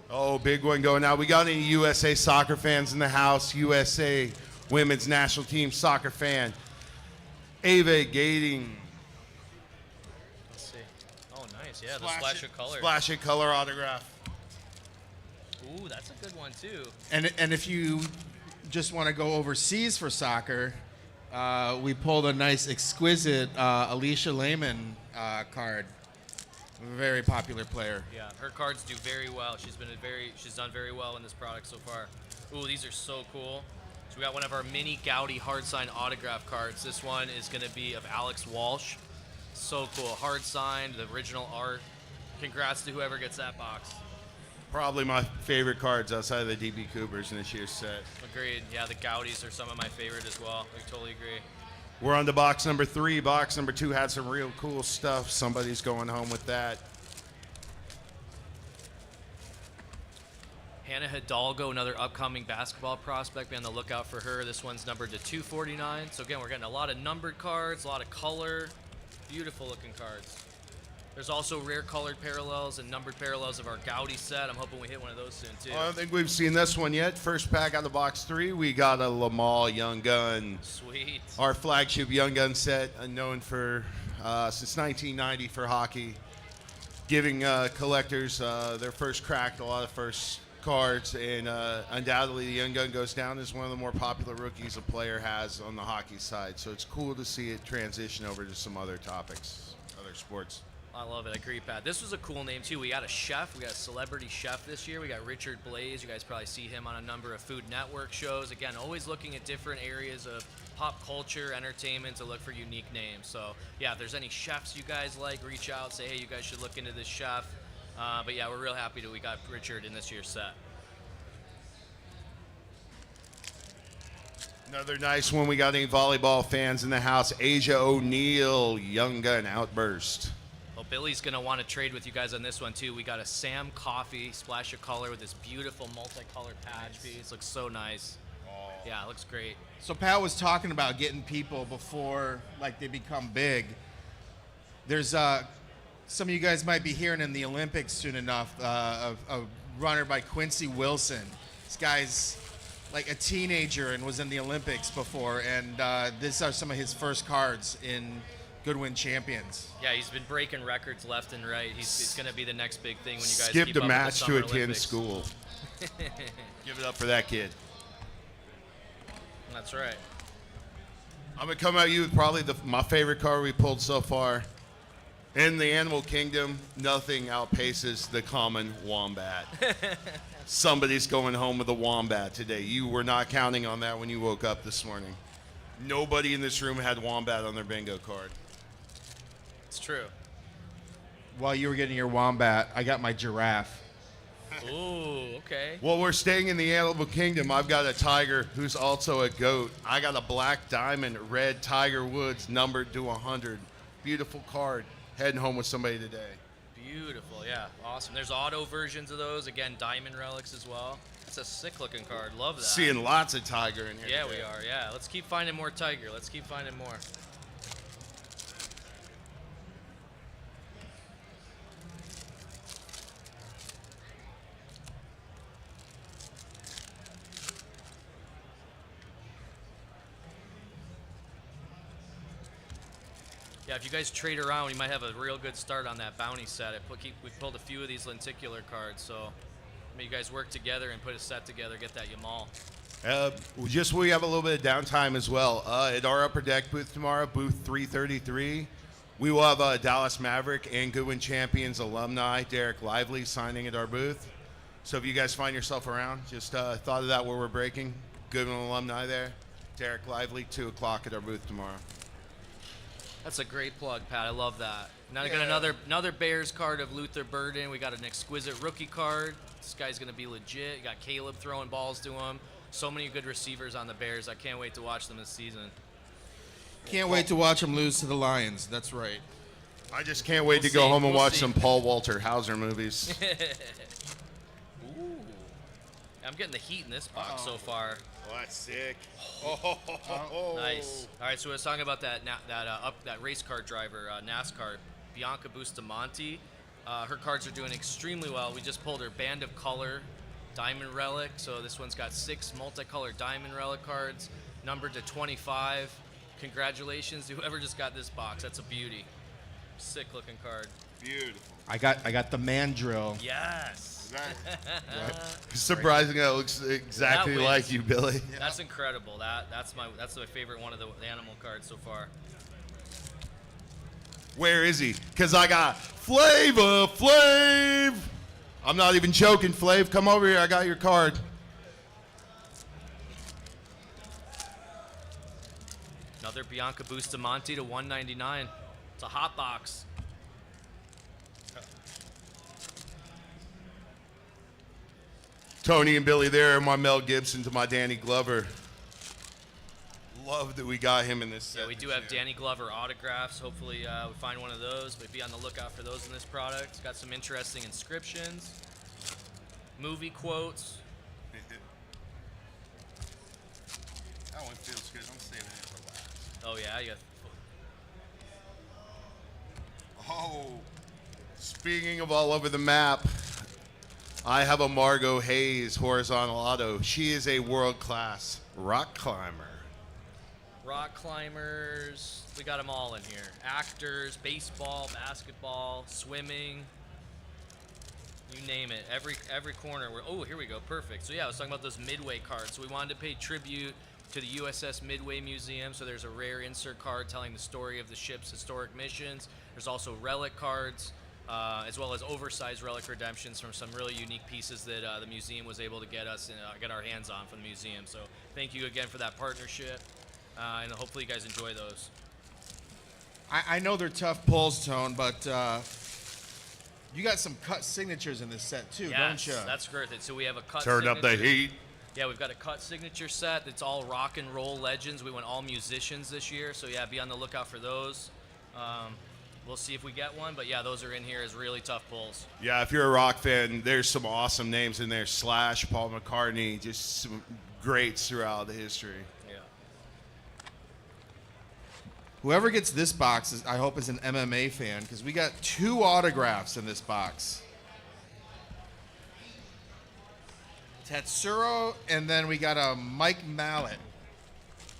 Oh, big one going out. We got any USA soccer fans in the house? USA women's national team soccer fan. Ava Gating. Let's see. Oh, nice. Yeah, the splash of color. Splash of color autograph. Ooh, that's a good one too. And if you just want to go overseas for soccer, we pulled a nice, exquisite Alicia Lehman card. Very popular player. Yeah, her cards do very well. She's done very well in this product so far. Ooh, these are so cool. So we got one of our mini Gowdy hard sign autograph cards. This one is going to be of Alex Walsh. So cool, hard signed, the original art. Congrats to whoever gets that box. Probably my favorite cards outside of the DB Coopers in this year's set. Agreed. Yeah, the Gowdies are some of my favorite as well. I totally agree. We're on to box number 3. Box number 2 had some real cool stuff. Somebody's going home with that. Hannah Hidalgo, another upcoming basketball prospect. Be on the lookout for her. This one's numbered to 249. So again, we're getting a lot of numbered cards, a lot of color. Beautiful looking cards. There's also rare colored parallels and numbered parallels of our Gowdy set. I'm hoping we hit one of those soon too. I don't think we've seen this one yet. First pack out of box 3, we got a Lamal Young Gun. Sweet. Our flagship Young Gun set, known for since 1990 for hockey, giving collectors their first crack at a lot of first cards, and undoubtedly the Young Gun goes down as one of the more popular rookies a player has on the hockey side. So it's cool to see it transition over to some other topics, other sports. I love it. I agree, Pat. This was a cool name, too. We got a chef. We got a celebrity chef this year. We got Richard Blaze. You guys probably see him on a number of Food Network shows. Again, always looking at different areas of pop culture, entertainment to look for unique names. So, yeah, if there's any chefs you guys like, reach out. Say, hey, you guys should look into this chef. But, yeah, we're real happy that we got Richard in this year's set. Another nice one. We got any volleyball fans in the house? Asia O'Neal, Young Gun Outburst. Well, Billy's going to want to trade with you guys on this one, too. We got a Sam Coffee splash of color with this beautiful multicolored patch piece. Looks so nice. Yeah, it looks great. So Pat was talking about getting people before like they become big. There's some of you guys might be hearing in the Olympics soon enough a runner by Quincy Wilson. This guy's like a teenager and was in the Olympics before, and these are some of his first cards in Goodwin Champions. Yeah, he's been breaking records left and right. He's going to be the next big thing when you guys Skipped keep a up with match the to Summer attend Olympics. school. Give it up for that kid. That's right. I'm going to come at you with probably my favorite card we pulled so far. In the animal kingdom, nothing outpaces the common wombat. Somebody's going home with a wombat today. You were not counting on that when you woke up this morning. Nobody in this room had wombat on their bingo card. It's true. While you were getting your wombat, I got my giraffe. Ooh, okay. Well, we're staying in the Animal Kingdom. I've got a tiger who's also a goat. I got a black diamond, red Tiger Woods, numbered to 100. Beautiful card. Heading home with somebody today. Beautiful, yeah, awesome. There's auto versions of those. Again, diamond relics as well. It's a sick looking card. Love that. Seeing lots of tiger in here. Yeah, today. we are. Yeah, let's keep finding more tiger. Let's keep finding more. Yeah, if you guys trade around, you might have a real good start on that bounty set. We pulled a few of these lenticular cards, so maybe you guys work together and put a set together, get that Yamal. We have a little bit of downtime as well. At our Upper Deck booth tomorrow, booth 333, we will have Dallas Maverick and Goodwin Champions alumni Derek Lively signing at our booth. So if you guys find yourself around, just thought of that where we're breaking. Goodwin alumni there. Derek Lively, 2 o'clock at our booth tomorrow. That's a great plug, Pat. I love that. Now we got another Bears card of Luther Burden. We got an exquisite rookie card. This guy's going to be legit. You got Caleb throwing balls to him. So many good receivers on the Bears. I can't wait to watch them this season. Can't wait to watch them lose to the Lions. That's right. I just can't wait to go home and watch some Paul Walter Hauser movies. Ooh. I'm getting the heat in this box so far. Oh, that's sick. Nice. All right, so I was talking about that race car driver, NASCAR, Bianca Bustamante. Her cards are doing extremely well. We just pulled her Band of Color Diamond Relic. So this one's got 6 multicolored Diamond Relic cards, numbered to 25. Congratulations to whoever just got this box. That's a beauty. Sick looking card. Beautiful. I got the mandrill. Yes. Surprising that it looks exactly That like wins. you, Billy. That's incredible. That's my favorite one of the animal cards so far. Where is he? Because I got Flav. I'm not even joking, Flav. Come over here. I got your card. Another Bianca Bustamante to 199. It's a hot box. Tony and Billy there, my Mel Gibson to my Danny Glover. Love that we got him in this set. Yeah, we do have Danny Glover autographs. Hopefully we find one of those, but be on the lookout for those in this product. It's got some interesting inscriptions, movie quotes. That one feels good. I'm saving it for last. Oh yeah, you got Oh, speaking of all over the map, I have a Margot Hayes horizontal auto. She is a world-class rock climber. rock climbers. We got them all in here. Actors, baseball, basketball, swimming. You name it. Every corner. Oh, here we go. Perfect. So yeah, I was talking about those Midway cards. So we wanted to pay tribute to the USS Midway Museum. So there's a rare insert card telling the story of the ship's historic missions. There's also relic cards, as well as oversized relic redemptions from some really unique pieces that the museum was able to get us and get our hands on from the museum. So thank you again for that partnership, and hopefully you guys enjoy those. I know they're tough pulls, Tone, but you got some cut signatures in this set too, don't you? That's great. So we have a cut. Turn up the signature. heat. Yeah, we've got a cut signature set. It's all rock and roll legends. We went all musicians this year, so yeah, be on the lookout for those. We'll see if we get one, but yeah, those are in here as really tough pulls. Yeah, if you're a rock fan, there's some awesome names in there. Slash, Paul McCartney, just some greats throughout the history. Yeah. Whoever gets this box, I hope, is an MMA fan, because we got 2 autographs in this box. Tatsuro, and then we got a Mike Mallet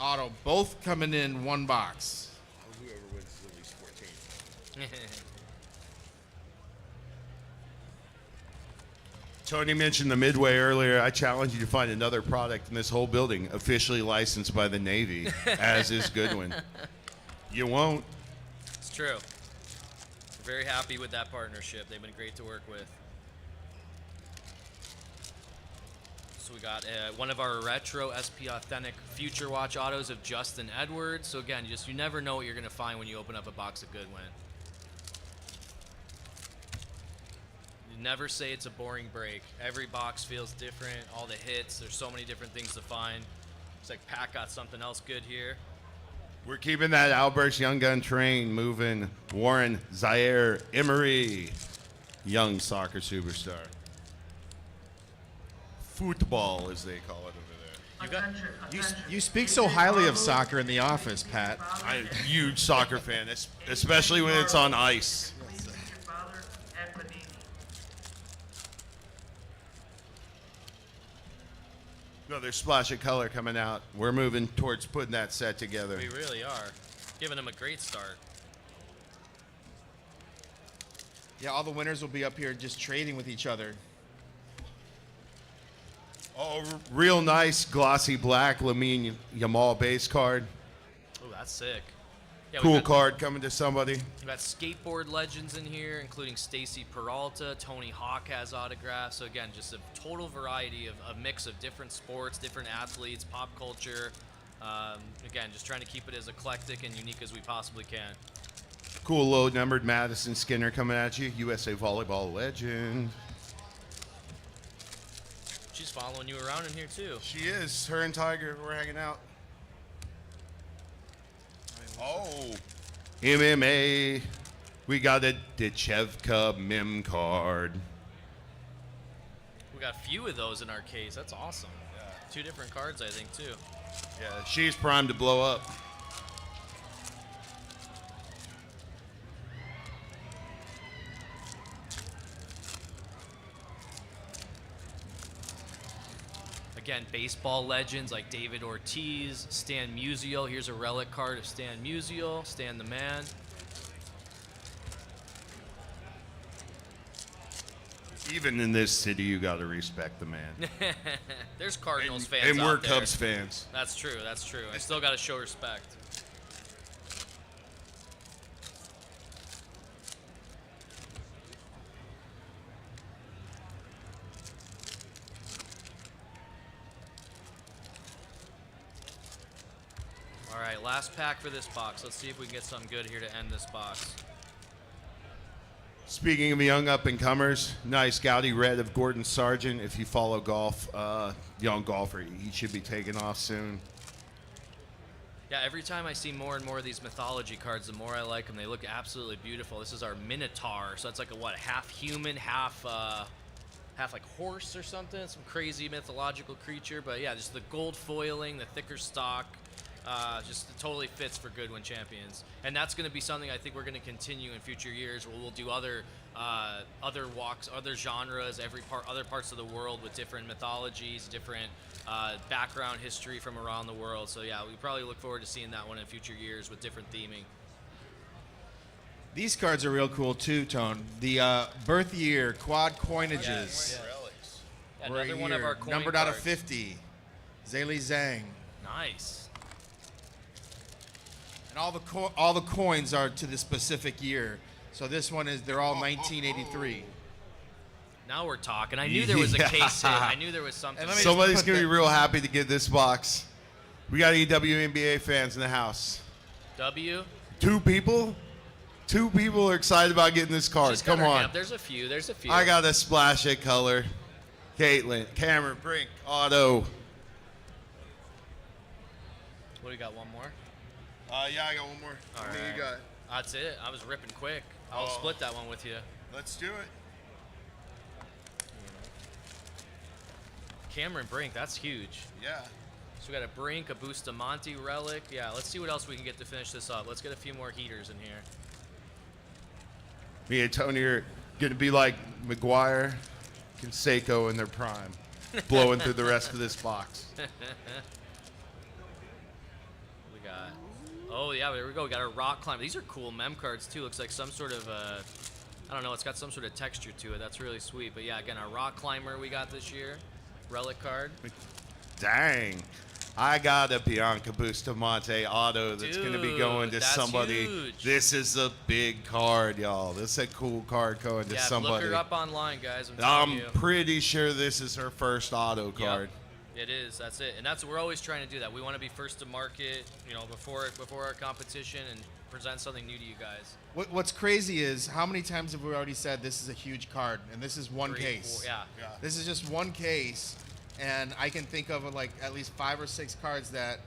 auto, both coming in one box. Whoever wins is at least 14. Tony mentioned the Midway earlier. I challenge you to find another product in this whole building officially licensed by the Navy, as is Goodwin. You won't. It's true. We're very happy with that partnership. They've been great to work with. So we got one of our retro SP Authentic Future Watch autos of Justin Edwards. So again, you never know what you're going to find when you open up a box of Goodwin. You never say it's a boring break. Every box feels different. All the hits. There's so many different things to find. Looks like Pat got something else good here. We're keeping that Albert's Young Gun train moving. Warren Zaire Emery, young soccer superstar. Football, as they call it over there. You speak so highly of soccer in the office, Pat. I'm a huge soccer fan, especially when it's on ice. Another splash of color coming out. We're moving towards putting that set together. We really are. Giving him a great start. Yeah, all the winners will be up here just trading with each other. Oh, real nice glossy black Lamine Yamal base card. Oh, that's sick. Yeah, Cool card coming to somebody. We've got skateboard legends in here, including Stacy Peralta. Tony Hawk has autographs. So again, just a total variety of a mix of different sports, different athletes, pop culture. Again, just trying to keep it as eclectic and unique as we possibly can. Cool low numbered Madison Skinner coming at you. USA volleyball legend. She's following you around in here too. She is. Her and Tiger were hanging out. Oh, MMA. We got a Dichevka Mim card. We got a few of those in our case. That's awesome. Yeah. 2 different cards, I think, too. Yeah, she's primed to blow up. Again, baseball legends like David Ortiz, Stan Musial. Here's a relic card of Stan Musial, Stan the Man. Even in this city, you got to respect the man. There's Cardinals And- fans and out we're there. Cubs fans. That's true. That's true. I still got to show respect. All right, last pack for this box. Let's see if we can get something good here to end this box. Speaking of young up-and-comers, nice gaudy red of Gordon Sargent. If you follow golf, young golfer, he should be taking off soon. Yeah, every time I see more and more of these mythology cards, the more I like them. They look absolutely beautiful. This is our Minotaur, so that's like a half human, half like horse or something. Some crazy mythological creature. But yeah, just the gold foiling, the thicker stock, just totally fits for Goodwin Champions. And that's going to be something I think we're going to continue in future years. We'll do other walks, other genres, other parts of the world with different mythologies, different background history from around the world. So yeah, we probably look forward to seeing that one in future years with different theming. These cards are real cool too, Tone. The birth year quad coinages. Yeah, We're another one of here, our coin numbered out of cards. 50. Zayli Zhang. Nice. And all the coins are to the specific year. So this one they're all 1983. Now we're talking. I knew there was a case hit. I knew there was something. Somebody's going to be real happy to get this box. We got any WNBA fans in the house? W? 2 people? 2 people are excited about getting this card. She's got Come her on. hand up. There's a few. There's a few. I got a splash of color. Caitlin, Cameron, Brink, Otto. What do we got? One more? Yeah, I got one more. All What right. do you got? That's it. I was ripping quick. I'll Oh. split that one with you. Let's do it. Cameron Brink, that's huge. Yeah. So we got a Brink, a Bustamante relic. Yeah, let's see what else we can get to finish this up. Let's get a few more heaters in here. Me and Tony are going to be like McGuire, Canseco in their prime, blowing through the rest of this box. We got. Oh yeah, there we go. We got a rock climber. These are cool mem cards too. Looks like some sort of I don't know. It's got some sort of texture to it. That's really sweet. But yeah, again, our rock climber we got this year, relic card. Dang. I got a Bianca Bustamante auto that's going to be going to Dude, that's somebody. huge. This is a big card, y'all. This is a cool card going to Yeah, somebody. look her up online, guys. I'm telling I'm you. pretty sure this is her first auto card. It is. That's it. And we're always trying to do that. We want to be first to market, before our competition and present something new to you guys. What's crazy is how many times have we already said this is a huge card, and this is one 3, case. 4, yeah. This is just one case, and I can think of like at least 5 or 6 cards that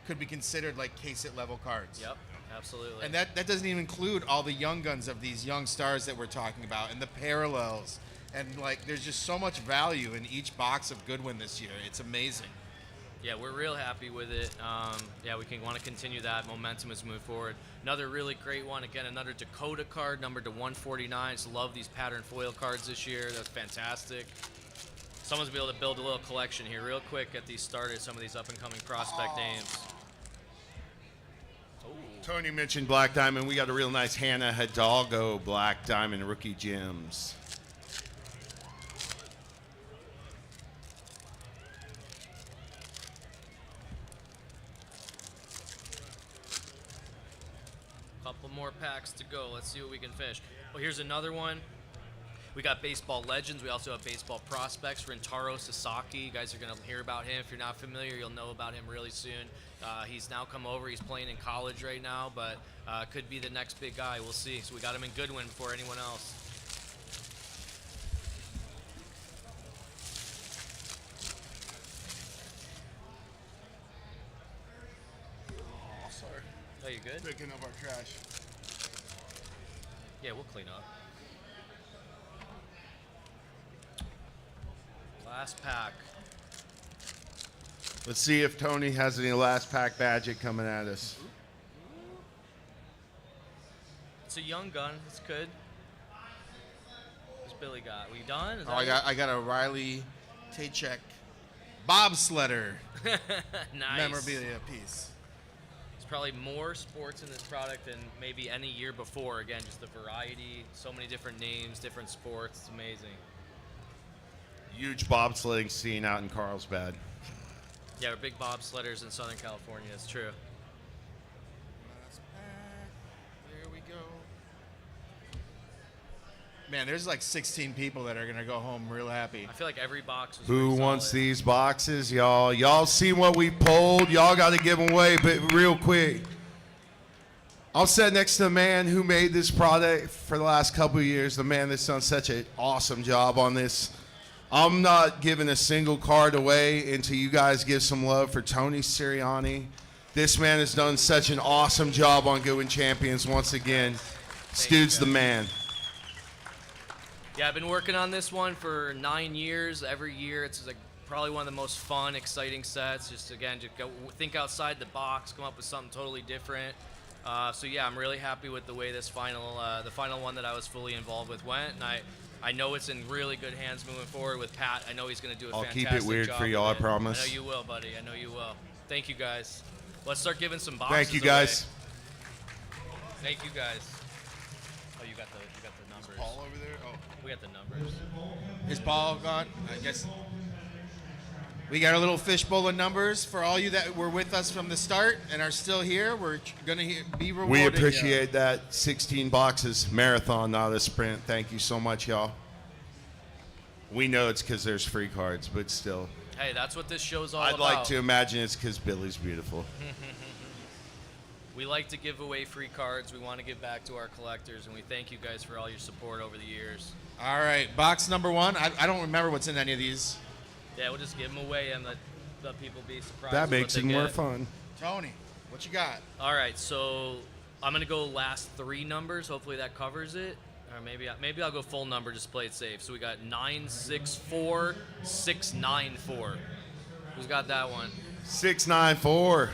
could be considered like case-it level cards. Yep, absolutely. And that doesn't even include all the young guns of these young stars that we're talking about, and the parallels, and like there's just so much value in each box of Goodwin this year. It's amazing. Yeah, we're real happy with it. Yeah, we want to continue that momentum as we move forward. Another really great one, again, another Dakota card, numbered to 149. So love these pattern foil cards this year. That's fantastic. Someone's be able to build a little collection here real quick, get these started, some of these up-and-coming prospect names. Tony mentioned Black Diamond. We got a real nice Hannah Hidalgo Black Diamond rookie gems. Couple more packs to go. Let's see what we can finish. Well, here's another one. We got baseball legends. We also have baseball prospects. Rintaro Sasaki. You guys are going to hear about him. If you're not familiar, you'll know about him really soon. He's now come over. He's playing in college right now, but could be the next big guy. We'll see. So we got him in Goodwin before anyone else. Oh, sorry. Oh, you good? Picking up our trash. Yeah, we'll clean up. Last pack. Let's see if Tony has any last pack magic coming at us. It's a young gun. It's good. What's Billy got? We done? Is Oh, I got a Riley Tachek bobsledder nice. memorabilia piece. There's probably more sports in this product than maybe any year before. Again, just the variety, so many different names, different sports. It's amazing. Huge bobsledding scene out in Carlsbad. Yeah, we're big bobsledders in Southern California. It's true. There we go. Man, there's like 16 people that are gonna go home real happy. I feel like every box was Who pretty wants solid. these boxes, y'all? Y'all seen what we pulled? Y'all got to give them away, but real quick. I'll sit next to the man who made this product for the last couple of years, the man that's done such an awesome job on this. I'm not giving a single card away until you guys give some love for Tony Sirianni. This man has done such an awesome job on Goodwin Champions once again. This dude's the man. Yeah, I've been working on this one for 9 years. Every year, it's like probably one of the most fun, exciting sets. Just again, just go think outside the box, come up with something totally different. So yeah, I'm really happy with the way this the final one that I was fully involved with went, and I know it's in really good hands moving forward with Pat. I know he's going to do a I'll fantastic keep it weird job for with y'all, I it. promise. I know you will, buddy. I know you will. Thank you, guys. Let's start giving some boxes Thank you, guys. away. Thank you, guys. Oh, you got the numbers. Paul over there? Oh. We got the numbers. Is Paul gone? I guess. We got a little fishbowl of numbers for all you that were with us from the start and are still here. We're going to be rewarded. We appreciate that. 16 boxes, marathon, not a sprint. Thank you so much, y'all. We know it's because there's free cards, but still. Hey, that's what this show's all I'd about. like to imagine it's because Billy's beautiful. We like to give away free cards. We want to give back to our collectors, and we thank you guys for all your support over the years. All right, box number 1. I don't remember what's in any of these. Yeah, we'll just give them away and let people be surprised. That with makes what it they more get. fun. Tony, what you got? All right, so I'm gonna go last 3 numbers. Hopefully that covers it, or maybe I'll go full number just to play it safe. So we got 964694. Who's got that one? 694.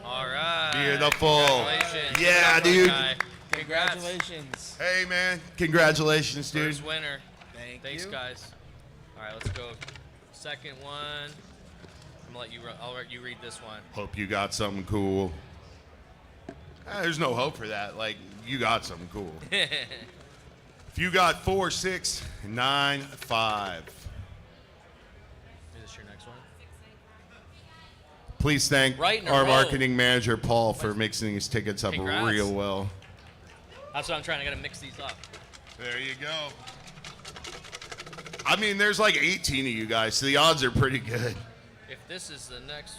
All right. Beautiful. Congratulations. Yeah, Good dude. guy. Congratulations. Hey, man. Congratulations, dude. First winner. Thanks, you. guys. All right, let's go. Second one. I'm gonna let you. I'll let you read this one. Hope you got something cool. There's no hope for that. Like, you got something cool. If you got 4695. Is this your next one? Please thank Right in a our row. marketing manager, Paul, for mixing these tickets up Congrats. real well. That's what I'm trying. I gotta mix these up. There you go. I mean, there's like 18 of you guys, so the odds are pretty good. If this is the next.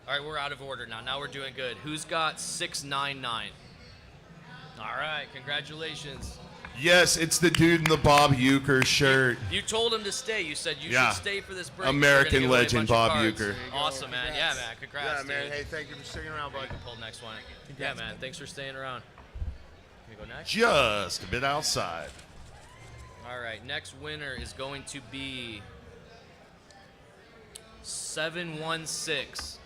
All right, we're out of order now. Now we're doing good. Who's got 699? All right, congratulations. Yes, it's the dude in the Bob Uecker shirt. You told him to stay. You said you Yeah. should stay for this break. American We're gonna give away a legend bunch of Bob cards. Uecker. Awesome, man. Congrats. Yeah, man. Congrats, Yeah, man. dude. Hey, thank you for sticking around, bud. You can pull the next one. Congrats, Yeah, man. Thanks for staying around. Can we go next? Just a bit outside. All right, next winner is going to be 716.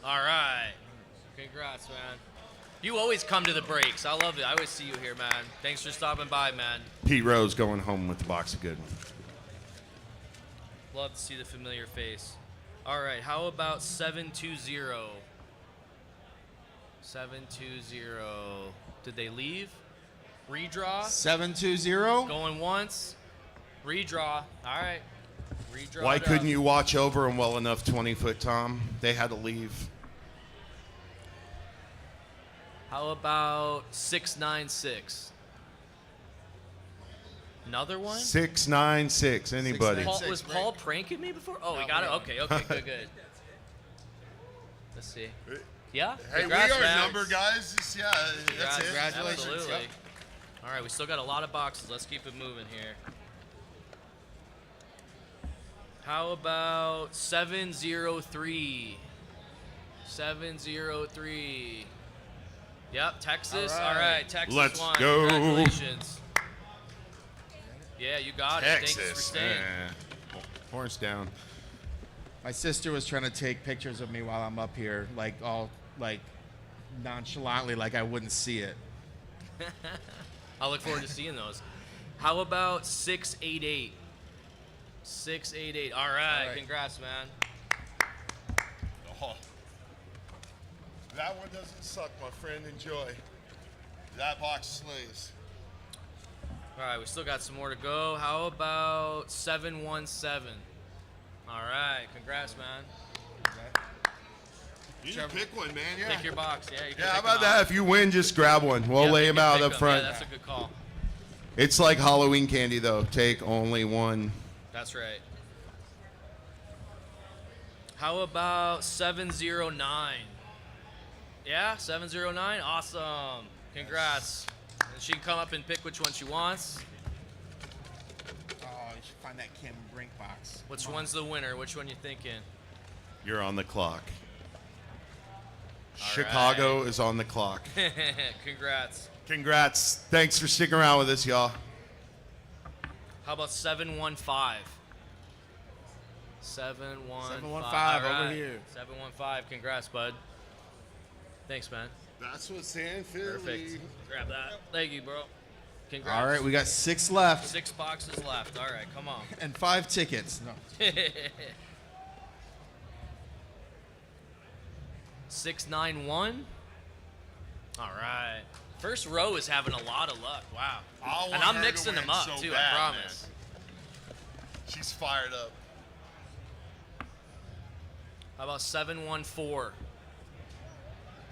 All right. Congrats, man. You always come to the breaks. I love it. I always see you here, man. Thanks for stopping by, man. Pete Rose going home with the box of good. Love to see the familiar face. All right, how about 720? 720. Did they leave? Redraw? 720. Going once. Redraw. All right. Redraw. Why it up. couldn't you watch over him well enough, 20-foot Tom? They had to leave. How about 696? Another one? 696. Anybody? Was Paul pranking me before? Oh, we got it. Okay, good, good. Let's see. Yeah. Hey, Congrats, we are Max. number guys. Just, yeah, that's it. Congratulations. Absolutely. Yep. All right, we still got a lot of boxes. Let's keep it moving here. How about 703? 703. Yep, Texas. All right, Texas Let's won. go. Congratulations. Yeah, you got it. Thanks for Texas. staying. Horns down. My sister was trying to take pictures of me while I'm up here, like all like nonchalantly, like I wouldn't see it. I look forward to seeing those. How about 688? 688. All right, congrats, man. Oh. That one doesn't suck, my friend. Enjoy. That box slays. All right, we still got some more to go. How about 717? All right, congrats, man. You can pick one, man. Yeah. Pick your box. Yeah, you can Yeah, how pick about them out. that? If you win, just grab one. We'll Yeah, lay you them can out pick up them. front. Yeah, that's a good call. It's like Halloween candy, though. Take only one. That's right. How about 709? Yeah, 709. Awesome. Congrats. And she can come up and pick which one she wants. Oh, you should find that Kim Brink box. Which one's the winner? Which one you thinking? You're on the clock. All Chicago is on the clock. Congrats. Congrats. Thanks for sticking around with us, y'all. How about 715? 715. 715 All over right. here. 715. Congrats, bud. Thanks, man. That's what's saying, Philly. Perfect. Grab that. Thank you, bro. Congrats. All right, we got 6 left 6 boxes left. All right, come on. and 5 tickets. No. 691. All right. First row is having a lot of luck. Wow. I want And I'm her to mixing them win up so too. bad, I promise. man. She's fired up. How about 714?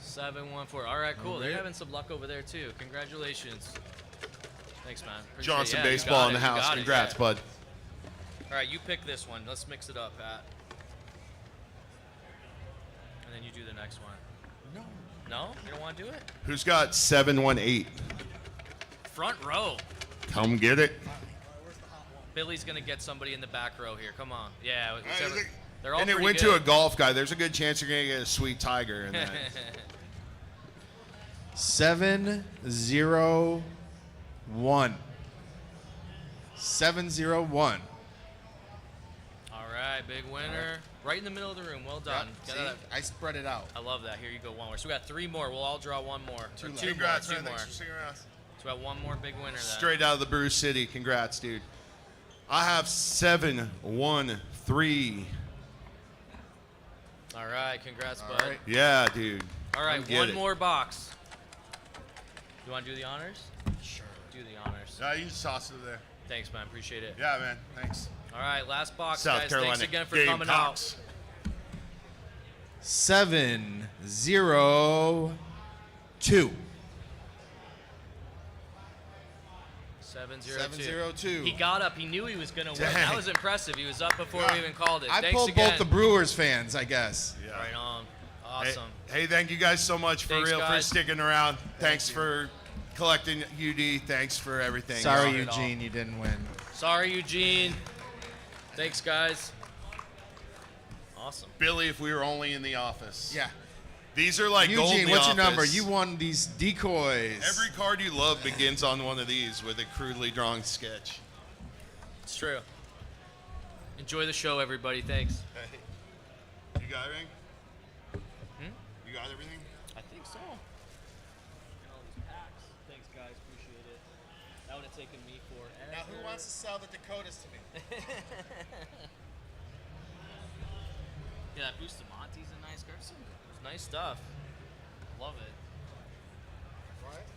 714. All right, cool. They're Alright. having some luck over there too. Congratulations. Thanks, man. Appreciate it. Johnson Yeah, you baseball got in the it. You house. got it, Congrats, yeah. bud. All right, you pick this one. Let's mix it up, Pat. And then you do the next one. No. No? You don't want to do it? Who's got 718? Front row. Come get it. Billy's going to get somebody in the back row here. Come on. Yeah. whichever- They're all And it pretty went good. to a golf guy. There's a good chance you're going to get a sweet tiger in that. 701. 701. All right, big winner. Right in the middle of the room. Well done. Yep, Get see? that- I spread it out. I love that. Here you go, one more. So we got 3 more. We'll all draw 1 more. Two Or left. 2 Congrats, more. man. 2 more. Thanks for sticking around. So we got 1 more big winner then. Straight out of the Brew City. Congrats, dude. I have 713. All right, congrats, bud. right. Yeah, dude. All right, Come get 1 it. more box. You want to do the honors? Sure. Do the honors. No, you just toss it there. Thanks, man. Appreciate it. Yeah, man. Thanks. All right, last box, South guys. Carolina Thanks again for Gamecocks. coming out. 702. 702. 702. He got up. He knew he was going to win. Dang. That was impressive. He was up before we even called it. I Thanks pulled again. both the Brewers fans, I guess. Right on. Awesome. Hey, thank you guys so much for Thanks, real for guys. sticking around. Thanks for collecting UD. Thanks for everything. Sorry, y'all. Eugene, you didn't win. Sorry, Eugene. Thanks, guys. Awesome. Billy, if we were only in the office. Yeah. These are like gold in Eugene, the what's your number? office. You won these decoys. Every card you love begins on one of these with a crudely drawn sketch. It's true. Enjoy the show, everybody. Thanks. You got everything? You got everything? I think so. Thanks, guys. Appreciate it. That would have taken me forever. Now, who wants to sell the Dakotas to me? Yeah, that Bustamonte's a nice card. It's nice stuff. Love it. Right?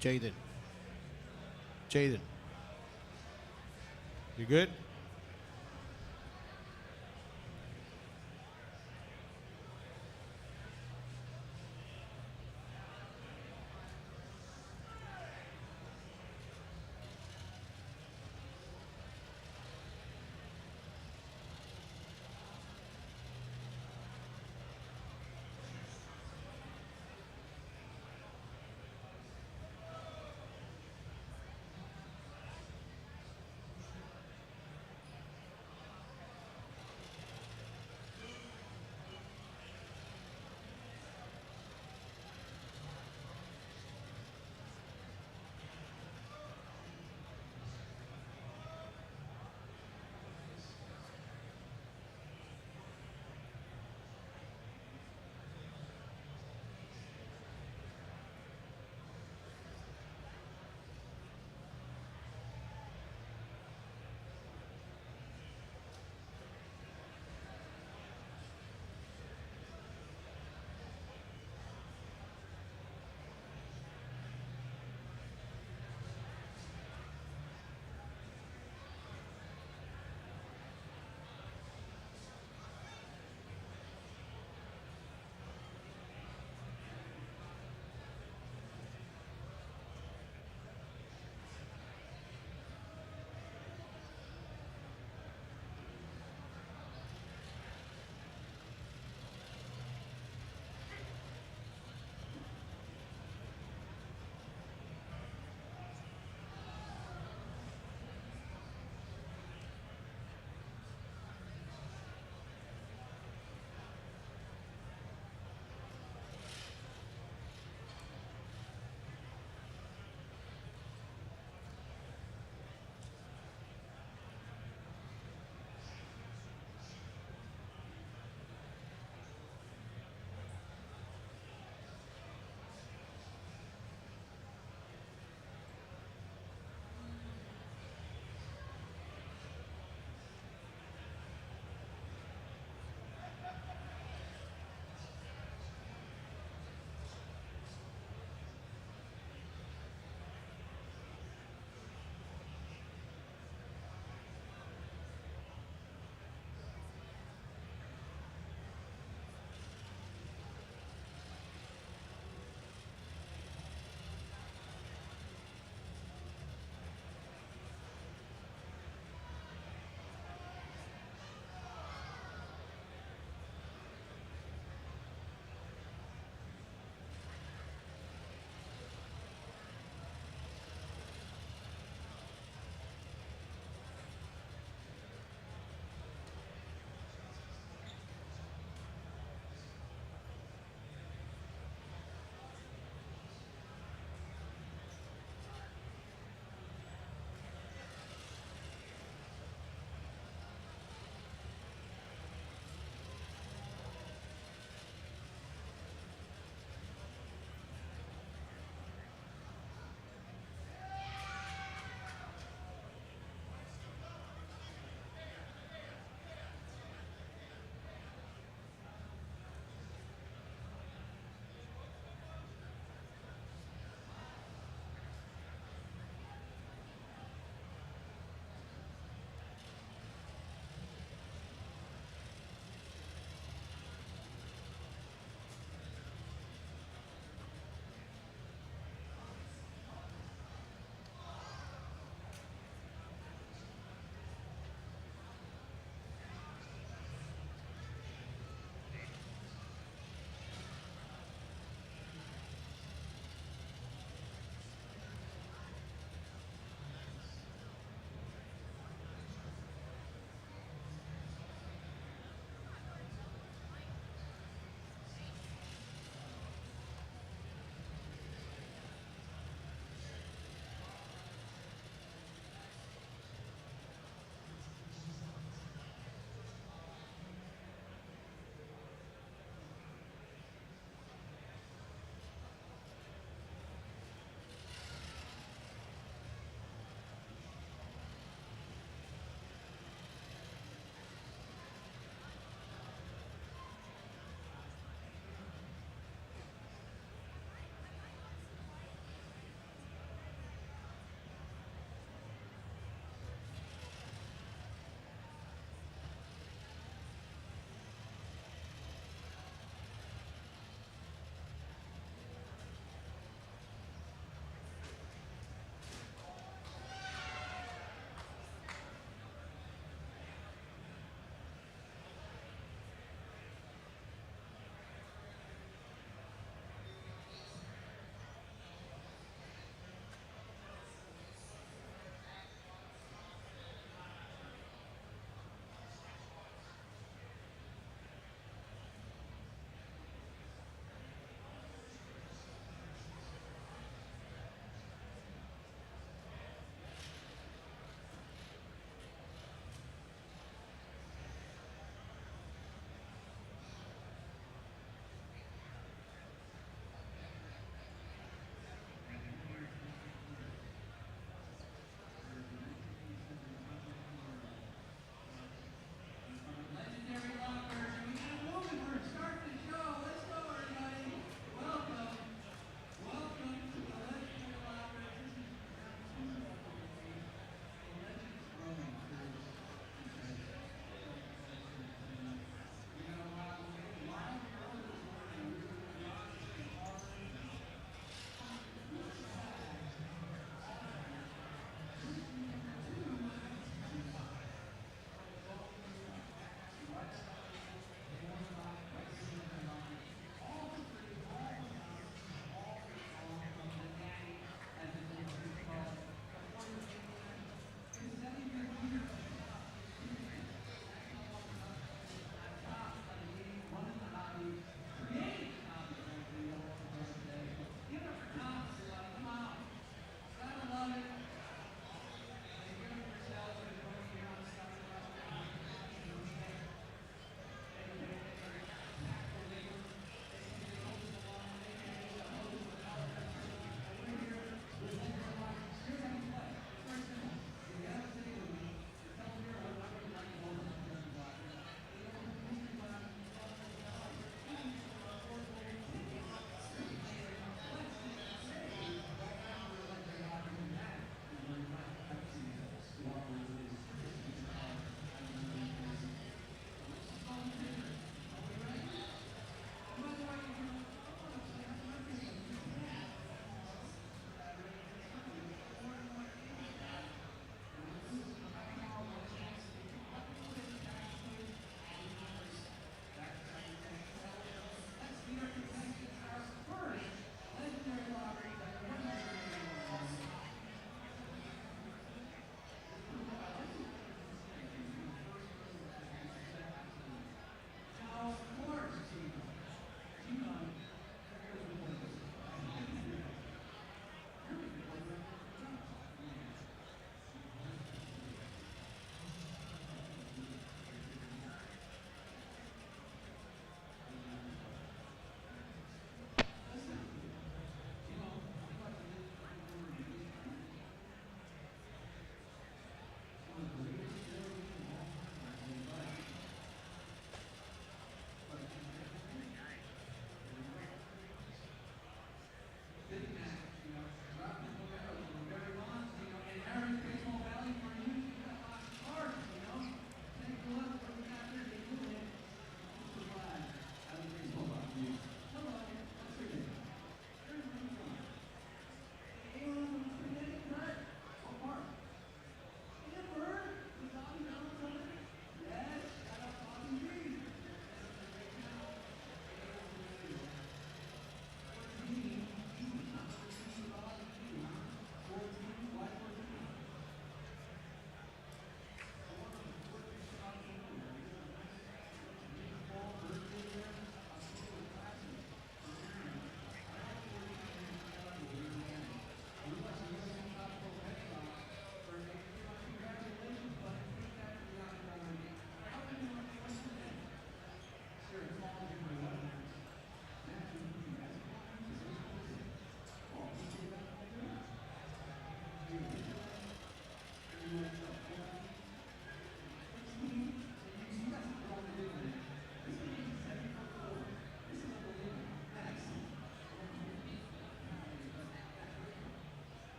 Jaden. Jaden. You good?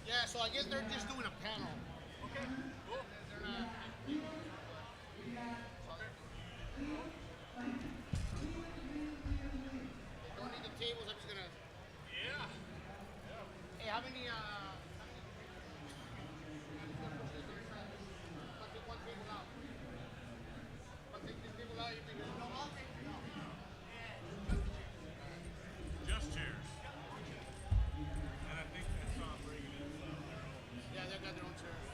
Yeah, so I guess they're just doing a panel. Okay, cool. They're not. They don't need the tables. I'm just gonna. Yeah. Hey, how many? I'll take one table out. I'll take this table out. You think it's no? I'll take it out. Just chairs. And I think that's bringing in their own. Yeah, they got their own chairs.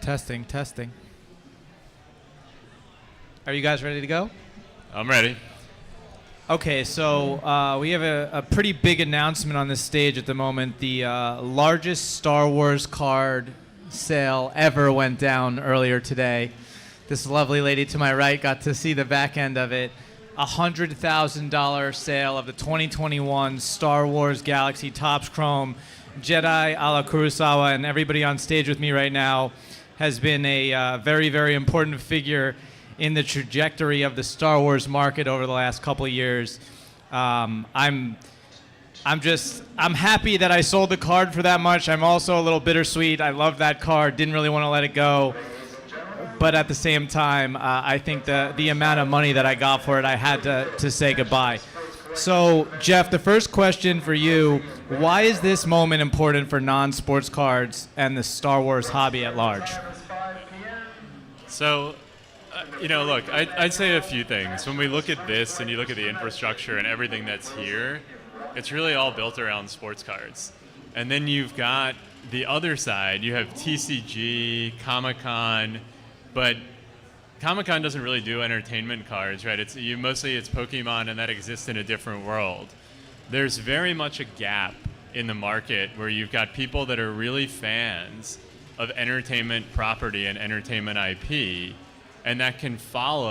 Testing, testing. Are you guys ready to go? I'm ready. Okay, so we have a pretty big announcement on this stage at the moment. The largest Star Wars card sale ever went down earlier today. This lovely lady to my right got to see the back end of it. $100,000 sale of the 2021 Star Wars Galaxy Topps Chrome Jedi a la Kurosawa, and everybody on stage with me right now has been a very, very important figure in the trajectory of the Star Wars market over the last couple of years. I'm happy that I sold the card for that much. I'm also a little bittersweet. I love that card, didn't really want to let it go. But at the same time, I think the amount of money that I got for it, I had to say goodbye. So, Jeff, the first question for you, why is this moment important for non-sports cards and the Star Wars hobby at large? So, look, I'd say a few things. When we look at this and you look at the infrastructure and everything that's here, it's really all built around sports cards. And then you've got the other side. You have TCG, Comic-Con, but Comic-Con doesn't really do entertainment cards, right? Mostly it's Pokemon, and that exists in a different world. There's very much a gap in the market where you've got people that are really fans of entertainment property and entertainment IP, and that can follow